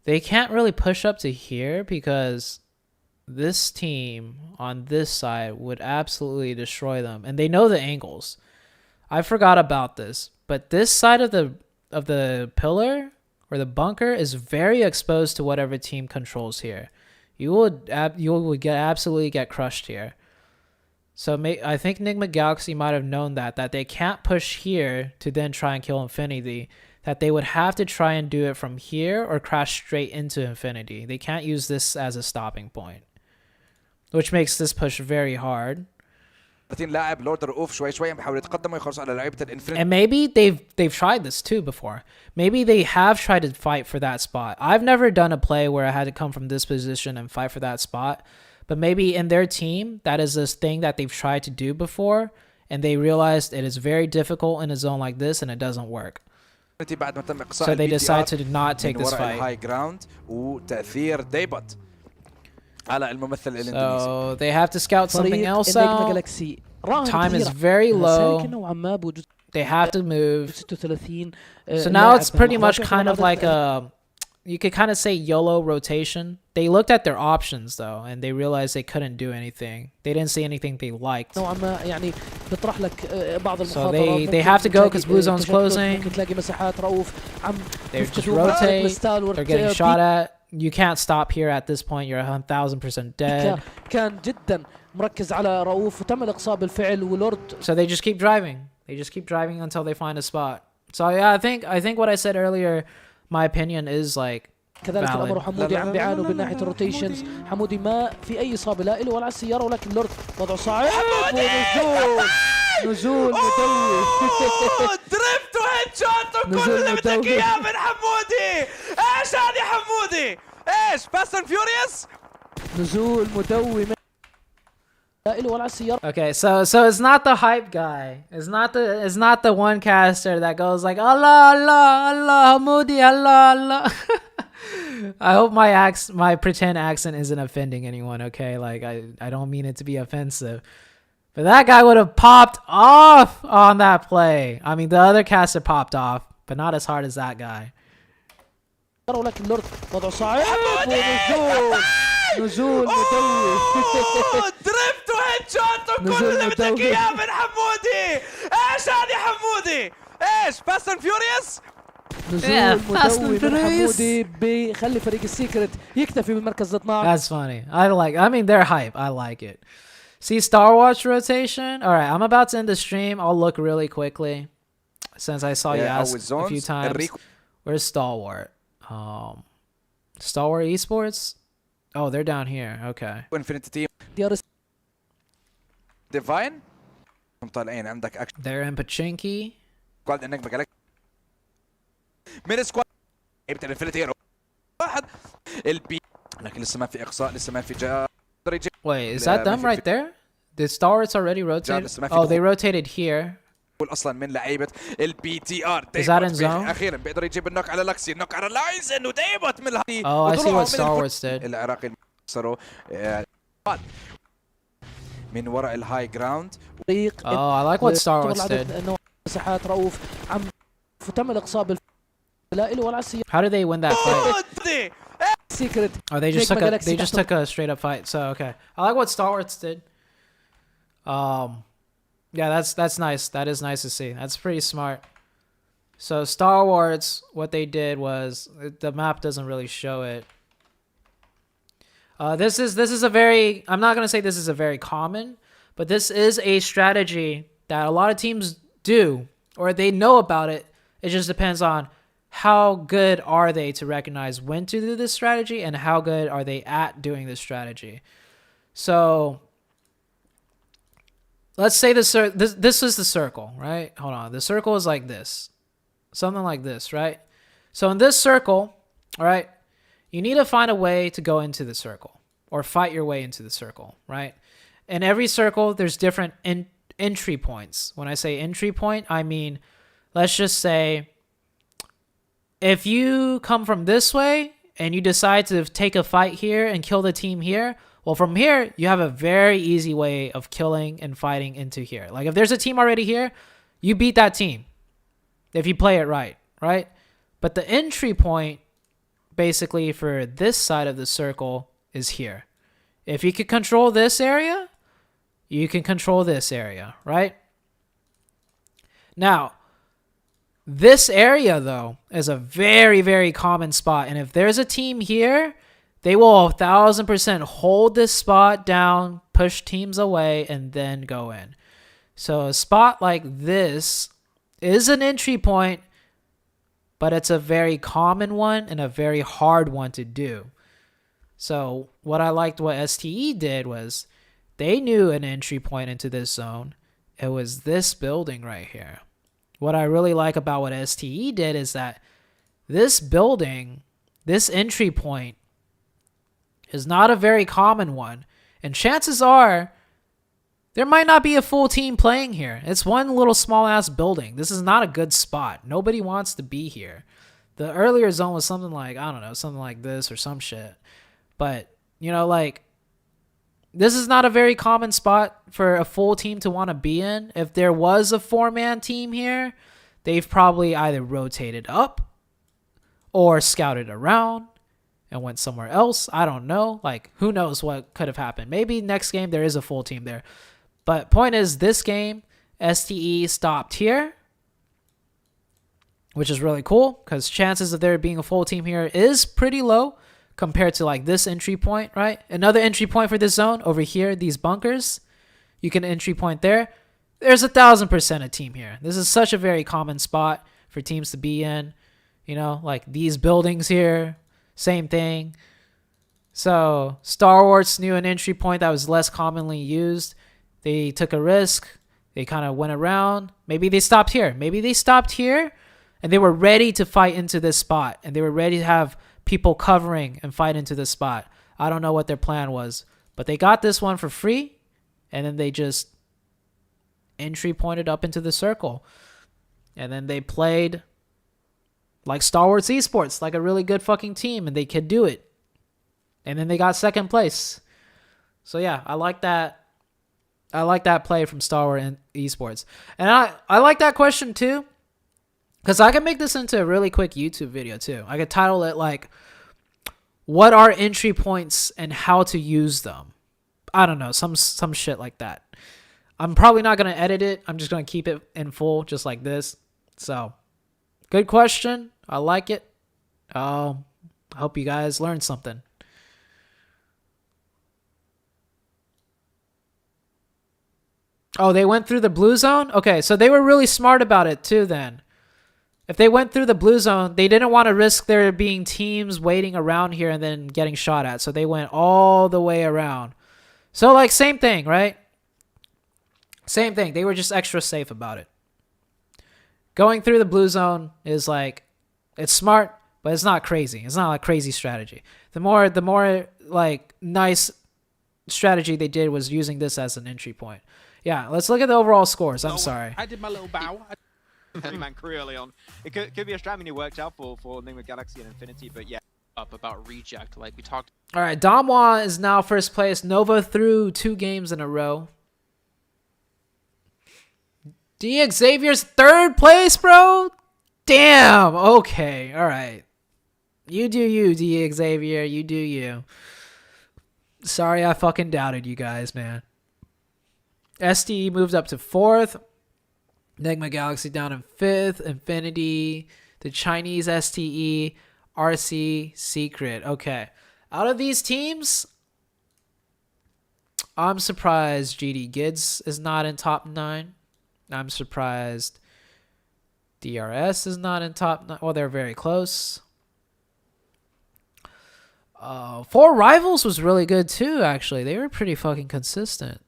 they can't really push up to here because this team on this side would absolutely destroy them. And they know the angles. I forgot about this. But this side of the pillar or the bunker is very exposed to whatever team controls here. You would absolutely get crushed here. So I think Enigma Galaxy might have known that they can't push here to then try and kill Infinity. That they would have to try and do it from here or crash straight into Infinity. They can't use this as a stopping point, which makes this push very hard. And maybe they've tried this too before. Maybe they have tried to fight for that spot. I've never done a play where I had to come from this position and fight for that spot. But maybe in their team, that is this thing that they've tried to do before, and they realized it is very difficult in a zone like this and it doesn't work. So they decide to not take this fight. So they have to scout something else out. Time is very low. They have to move. So now it's pretty much kind of like a, you could kind of say YOLO rotation. They looked at their options though, and they realized they couldn't do anything. They didn't see anything they liked. So they have to go because blue zone's closing. They just rotate. They're getting shot at. You can't stop here at this point. You're 1000% dead. So they just keep driving. They just keep driving until they find a spot. So yeah, I think what I said earlier, my opinion is like كذلك الامر حمودي عم بيعانوا من ناحيه الروتيشنز. حمودي ما في اي اصابه لا له ولا على السياره، ولكن لورد وضعه صعب. نزول مدوي. درفت وهيد شوت وكل اللي بدك اياه من حمودي. ايش هذه حمودي؟ ايش فاست اند فيوريوس؟ نزول مدوي. Okay, so it's not the hype guy. It's not the one caster that goes like Allah Allah Allah Hamoudi Allah Allah. I hope my pretend accent isn't offending anyone, okay? Like I don't mean it to be offensive. But that guy would have popped off on that play. I mean the other caster popped off, but not as hard as that guy. ولكن لورد وضعه صعب. نزول مدوي. درفت وهيد شوت وكل اللي بدك اياه من حمودي. ايش هذه حمودي؟ ايش فاست اند فيوريوس؟ نزول مدوي من حمودي بيخلي فريق السيكرت يكتفي بالمركز 12. That's funny. I mean they're hype. I like it. See Star Wars rotation? Alright, I'm about to end the stream. I'll look really quickly. Since I saw you ask a few times. Where's Stalwart? Stalwart Esports? Oh, they're down here. Okay. Infinity Team. Divine? طالعين عندك اكشن They're in Pachinki. سكواد انك بقالك من سكواد لعيبه الانفينيتي واحد البي لكن لسه ما في اقصاء لسه ما في جا Wait, is that them right there? Did Stalwarts already rotate? Oh, they rotated here. اصلا من لعيبه البي تي ار. Is that in zone? اخيرا بيقدر يجيب النوك على لاكسي، النوك على لايزن وديموت من هذه. Oh, I see what Stalwarts did. العراقي صاروا من وراء الهاي جراوند. Oh, I like what Stalwarts did. مساحات رؤوف عم تم الاقصاء بالفلائل والعسير. How did they win that fight? Secret. Oh, they just took a straight up fight. So okay, I like what Stalwarts did. Yeah, that's nice. That is nice to see. That's pretty smart. So Stalwarts, what they did was the map doesn't really show it. This is a very, I'm not gonna say this is a very common, but this is a strategy that a lot of teams do or they know about it. It just depends on how good are they to recognize when to do this strategy and how good are they at doing this strategy. So let's say this is the circle, right? Hold on. The circle is like this. Something like this, right? So in this circle, all right, you need to find a way to go into the circle or fight your way into the circle, right? In every circle, there's different entry points. When I say entry point, I mean, let's just say if you come from this way and you decide to take a fight here and kill the team here, well, from here, you have a very easy way of killing and fighting into here. Like if there's a team already here, you beat that team if you play it right, right? But the entry point basically for this side of the circle is here. If you can control this area, you can control this area, right? Now, this area, though, is a very, very common spot. And if there's a team here, they will 1000% hold this spot down, push teams away, and then go in. So a spot like this is an entry point, but it's a very common one and a very hard one to do. So what I liked what STE did was they knew an entry point into this zone. It was this building right here. What I really like about what STE did is that this building, this entry point, is not a very common one. And chances are, there might not be a full team playing here. It's one little small ass building. This is not a good spot. Nobody wants to be here. The earlier zone was something like, I don't know, something like this or some shit. But, you know, like, this is not a very common spot for a full team to want to be in. If there was a 4-man team here, they've probably either rotated up or scouted around and went somewhere else. I don't know. Like, who knows what could have happened. Maybe next game there is a full team there. But point is, this game, STE stopped here, which is really cool because chances of there being a full team here is pretty low compared to like this entry point, right? Another entry point for this zone over here, these bunkers, you can entry point there. There's 1000% a team here. This is such a very common spot for teams to be in, you know, like these buildings here, same thing. So Star Wars knew an entry point that was less commonly used. They took a risk. They kind of went around. Maybe they stopped here. Maybe they stopped here and they were ready to fight into this spot and they were ready to have people covering and fight into this spot. I don't know what their plan was, but they got this one for free and then they just entry pointed up into the circle. And then they played like Star Wars Esports, like a really good fucking team, and they could do it. And then they got second place. So yeah, I like that. I like that play from Star Wars and Esports. And I like that question too, because I can make this into a really quick YouTube video too. I could title it like, what are entry points and how to use them? I don't know, some shit like that. I'm probably not going to edit it. I'm just going to keep it in full, just like this. So, good question. I like it. I hope you guys learned something. Oh, they went through the blue zone? Okay, so they were really smart about it too then. If they went through the blue zone, they didn't want to risk there being teams waiting around here and then getting shot at. So they went all the way around. So like same thing, right? Same thing. They were just extra safe about it. Going through the blue zone is like, it's smart, but it's not crazy. It's not a crazy strategy. The more like nice strategy they did was using this as an entry point. Yeah, let's look at the overall scores. I'm sorry. I did my little bow. Man, career early on. It could be a strategy it worked out for Enigma Galaxy and Infinity, but yeah. Up about reject, like we talked. All right, Damwon is now first place. Nova threw 2 games in a row. Xavier's third place, bro. Damn. Okay. All right. You do you, Xavier. You do you. Sorry, I fucking doubted you guys, man. STE moved up to 4th. Enigma Galaxy down in 5th. Infinity, the Chinese STE, RC, Secret. Okay. Out of these teams, I'm surprised GD Gids is not in top 9. I'm surprised DRS is not in top 9. Well, they're very close. 4 Rivals was really good too, actually. They were pretty fucking consistent.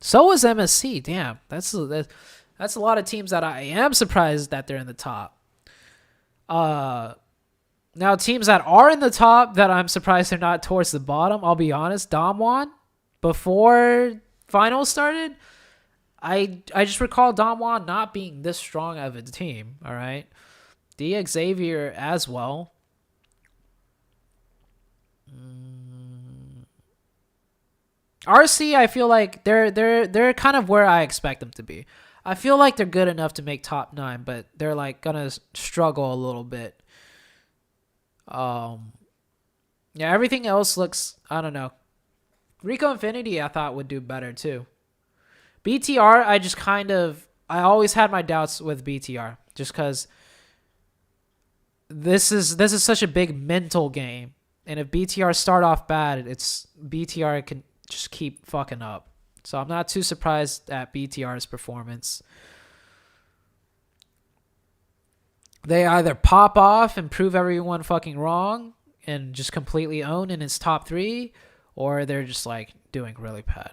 So was MSC. Damn. That's a lot of teams that I am surprised that they're in the top. Now, teams that are in the top that I'm surprised they're not towards the bottom, I'll be honest. Damwon, before finals started, I just recall Damwon not being this strong of a team, all right? Xavier as well. RC, I feel like they're kind of where I expect them to be. I feel like they're good enough to make top 9, but they're like gonna struggle a little bit. Yeah, everything else looks, I don't know. Rico Infinity I thought would do better too. BTR, I always had my doubts with BTR just because this is such a big mental game, and if BTR start off bad, it's BTR can just keep fucking up. So I'm not too surprised at BTR's performance. They either pop off and prove everyone fucking wrong and just completely own in its top 3, or they're just like doing really bad.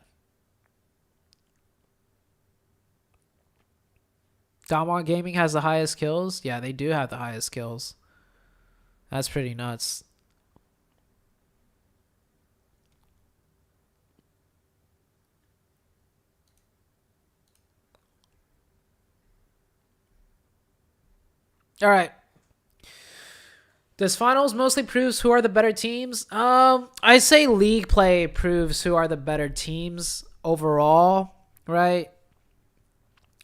Damwon Gaming has the highest kills. Yeah, they do have the highest kills. That's pretty nuts. All right. Does finals mostly proves who are the better teams? I say league play proves who are the better teams overall, right?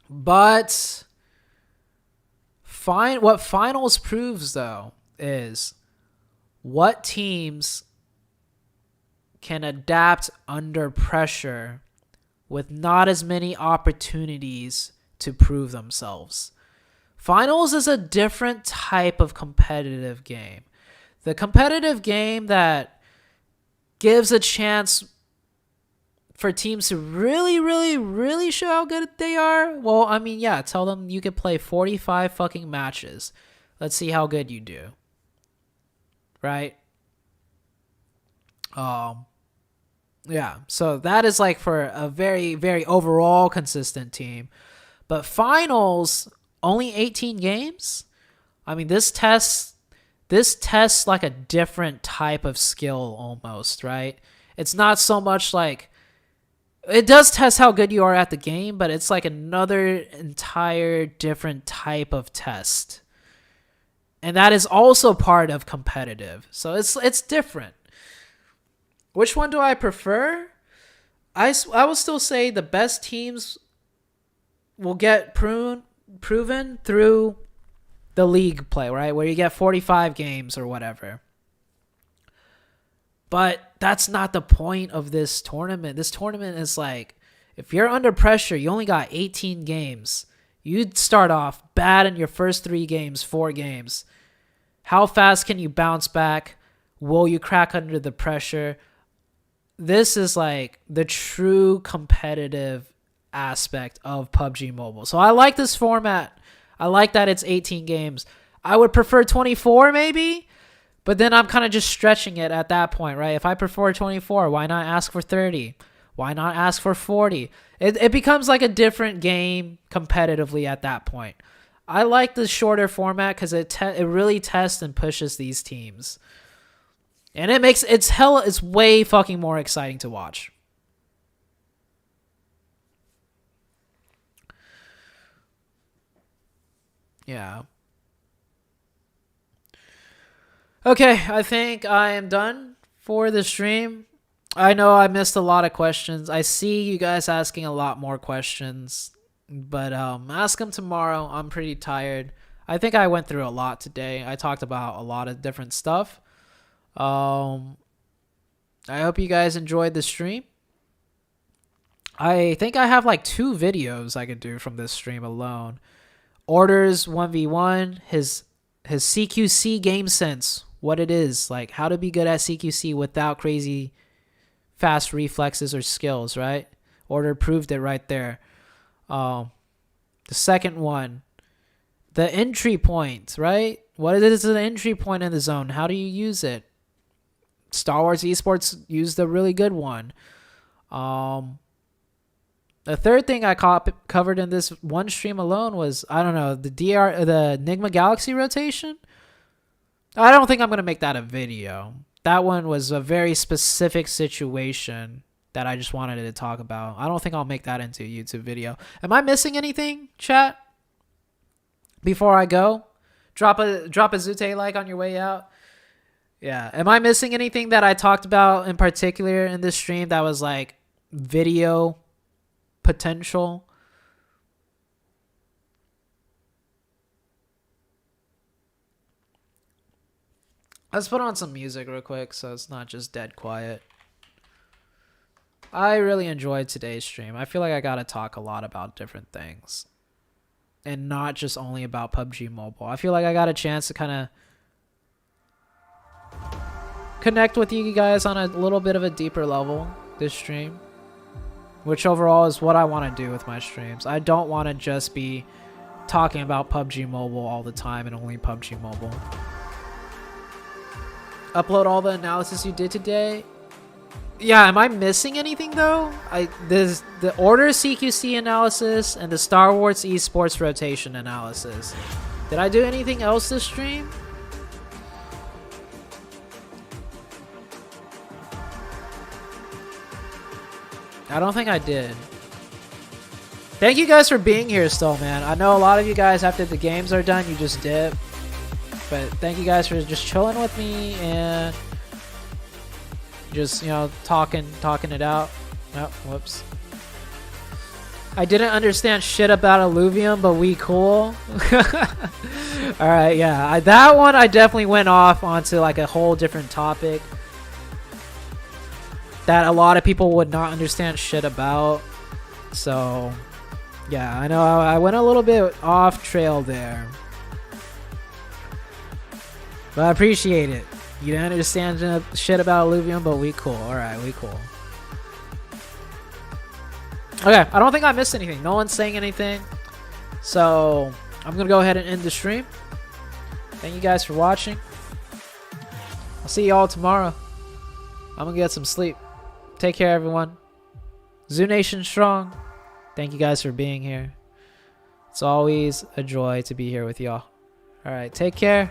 But what finals proves though is what teams can adapt under pressure with not as many opportunities to prove themselves. Finals is a different type of competitive game. The competitive game that gives a chance for teams to really, really, really show how good they are. Well, I mean, yeah, tell them you could play 45 fucking matches. Let's see how good you do. Right? Yeah, so that is like for a very, very overall consistent team. But finals, only 18 games? I mean, this tests like a different type of skill almost, right? It's not so much like, it does test how good you are at the game, but it's like another entire different type of test. And that is also part of competitive. So it's different. Which one do I prefer? I will still say the best teams will get proven through the league play, right? Where you get 45 games or whatever. But that's not the point of this tournament. This tournament is like, if you're under pressure, you only got 18 games. You'd start off bad in your first 3 games, 4 games. How fast can you bounce back? Will you crack under the pressure? This is like the true competitive aspect of PUBG Mobile. So I like this format. I like that it's 18 games. I would prefer 24 maybe, but then I'm kind of just stretching it at that point, right? If I prefer 24, why not ask for 30? Why not ask for 40? It becomes like a different game competitively at that point. I like the shorter format because it really tests and pushes these teams, and it makes it's way fucking more exciting to watch. Yeah. Okay, I think I am done for the stream. I know I missed a lot of questions. I see you guys asking a lot more questions, but ask them tomorrow. I'm pretty tired. I think I went through a lot today. I talked about a lot of different stuff. I hope you guys enjoyed the stream. I think I have like 2 videos I could do from this stream alone. Orders 1v1, his CQC game sense, what it is, like how to be good at CQC without crazy fast reflexes or skills, right? Order proved it right there. The second one, the entry point, right? What is an entry point in the zone? How do you use it? Star Wars Esports used a really good one. The third thing I covered in this one stream alone was, I don't know, the Enigma Galaxy rotation. I don't think I'm going to make that a video. That one was a very specific situation that I just wanted to talk about. I don't think I'll make that into a YouTube video. Am I missing anything, chat? Before I go, drop a ZooTay like on your way out. Yeah. Am I missing anything that I talked about in particular in this stream that was like video potential? Let's put on some music real quick so it's not just dead quiet. I really enjoyed today's stream. I feel like I gotta talk a lot about different things and not just only about PUBG Mobile. I feel like I got a chance to kind of connect with you guys on a little bit of a deeper level this stream, which overall is what I want to do with my streams. I don't want to just be talking about PUBG Mobile all the time and only PUBG Mobile. Upload all the analysis you did today. Yeah, am I missing anything though? There's the Order CQC analysis and the Star Wars Esports rotation analysis. Did I do anything else this stream? I don't think I did. Thank you guys for being here still, man. I know a lot of you guys, after the games are done, you just dip. But thank you guys for just chilling with me and just, you know, talking it out. Oh, whoops. I didn't understand shit about Alluvium, but we cool. Alright, yeah. That one I definitely went off onto like a whole different topic that a lot of people would not understand shit about. So, yeah, I know I went a little bit off trail there. But I appreciate it. You didn't understand shit about Alluvium, but we cool. Alright, we cool. Okay, I don't think I missed anything. No one's saying anything. So, I'm going to go ahead and end the stream. Thank you guys for watching. I'll see y'all tomorrow. I'm going to get some sleep. Take care, everyone. Zoo Nation strong. Thank you guys for being here. It's always a joy to be here with y'all. Alright, take care.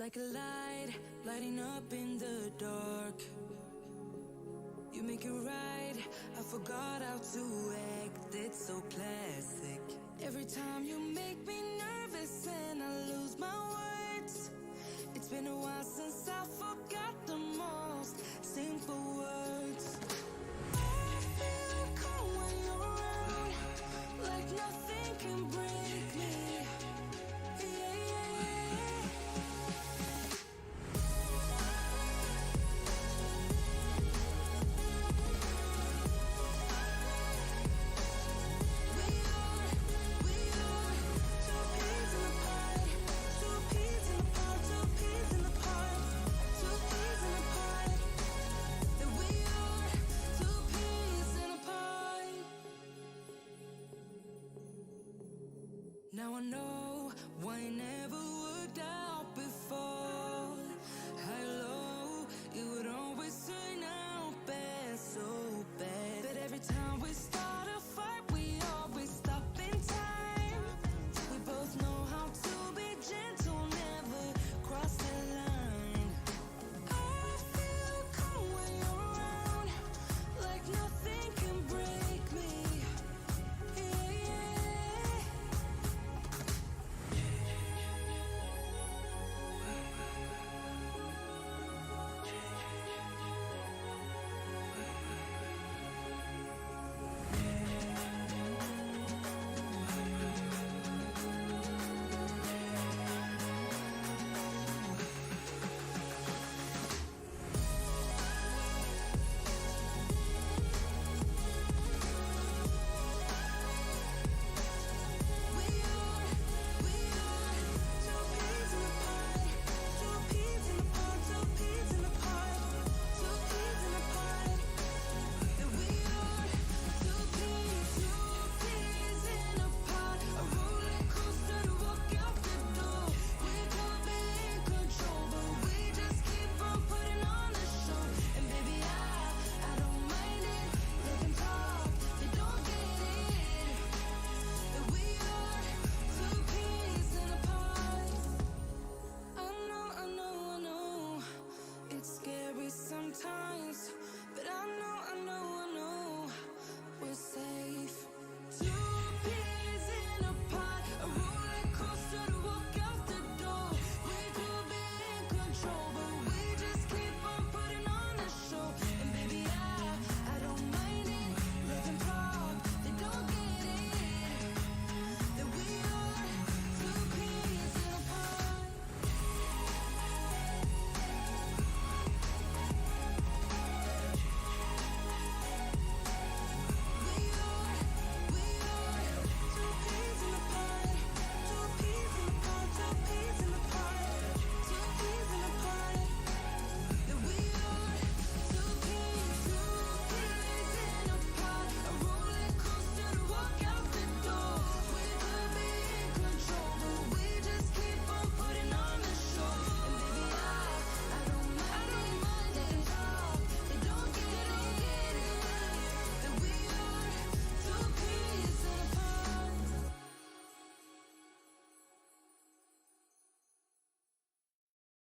like a light, lighting up in the dark. You make it right, I forgot how to act, it's so classic. Every time you make me nervous and I lose my words. It's been a while since I forgot the most simple words. I feel calm when you're around, like nothing can break me. Now I know